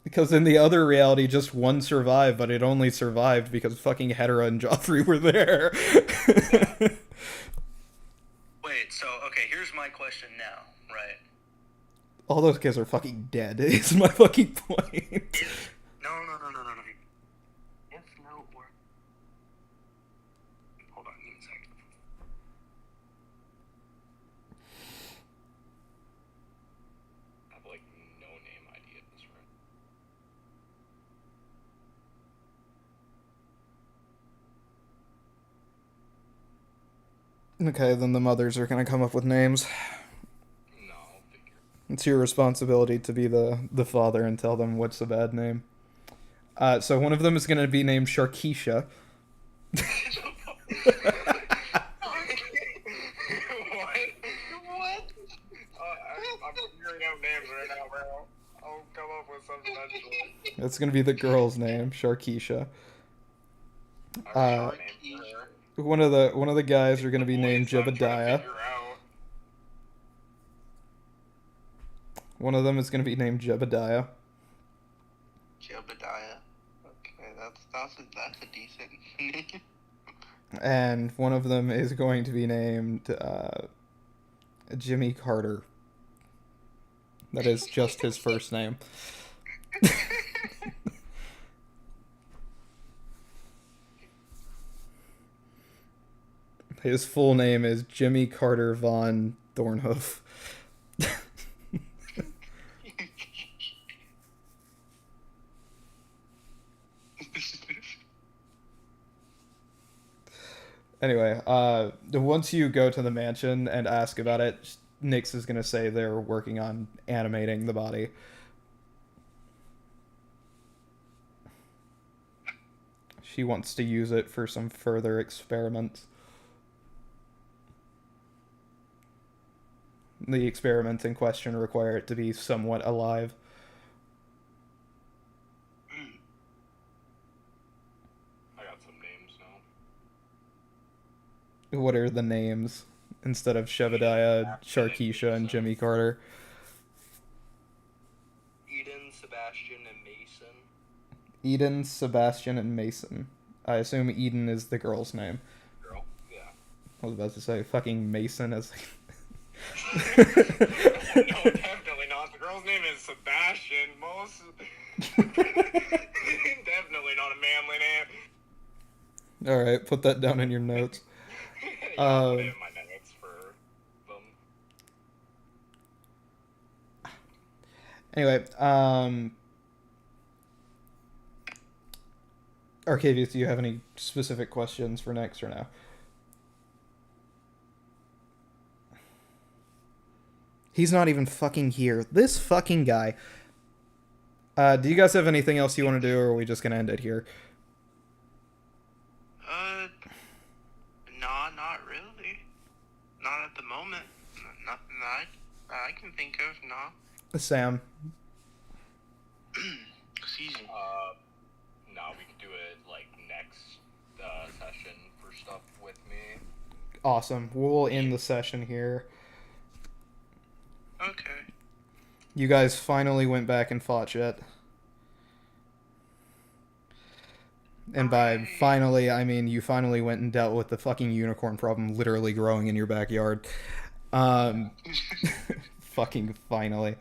Because in the other reality, just one survived, but it only survived because fucking Hera and Joffrey were there. Wait, so okay, here's my question now, right? All those kids are fucking dead. Is my fucking point. No. If no or hold on, give me a second. I have like no name ideas right. Okay, then the mothers are gonna come up with names. No, I'll figure. It's your responsibility to be the father and tell them what's the bad name. So one of them is gonna be named Sharkeisha. What? I'm figuring out names right now, bro. I'll come up with something eventually. That's gonna be the girl's name, Sharkeisha. One of the guys are gonna be named Jebediah. One of them is gonna be named Jebediah. Jebediah. Okay, that's a decent name. And one of them is going to be named Jimmy Carter. That is just his first name. His full name is Jimmy Carter von Thornhoof. Anyway, once you go to the mansion and ask about it, Nyx is going to say they're working on animating the body. She wants to use it for some further experiments. The experiments in question require it to be somewhat alive. I got some names now. What are the names instead of Shebediah, Sharkeisha, and Jimmy Carter? Eden, Sebastian, and Mason. Eden, Sebastian, and Mason. I assume Eden is the girl's name. Girl? Yeah. I was about to say fucking Mason as... No, definitely not. The girl's name is Sebastian. Definitely not a manly name. Alright, put that down in your notes. Yeah, I'll put it in my notes for them. Anyway, Arcavius, do you have any specific questions for Nyx or no? He's not even fucking here. This fucking guy. Do you guys have anything else you want to do, or are we just gonna end it here? No, not really. Not at the moment. Nothing that I can think of, no. Sam. Excuse me. No, we could do it like next session for stuff with me. Awesome. We'll end the session here. Okay. You guys finally went back and fought yet. And by finally, I mean you finally went and dealt with the fucking unicorn problem literally growing in your backyard. Fucking finally.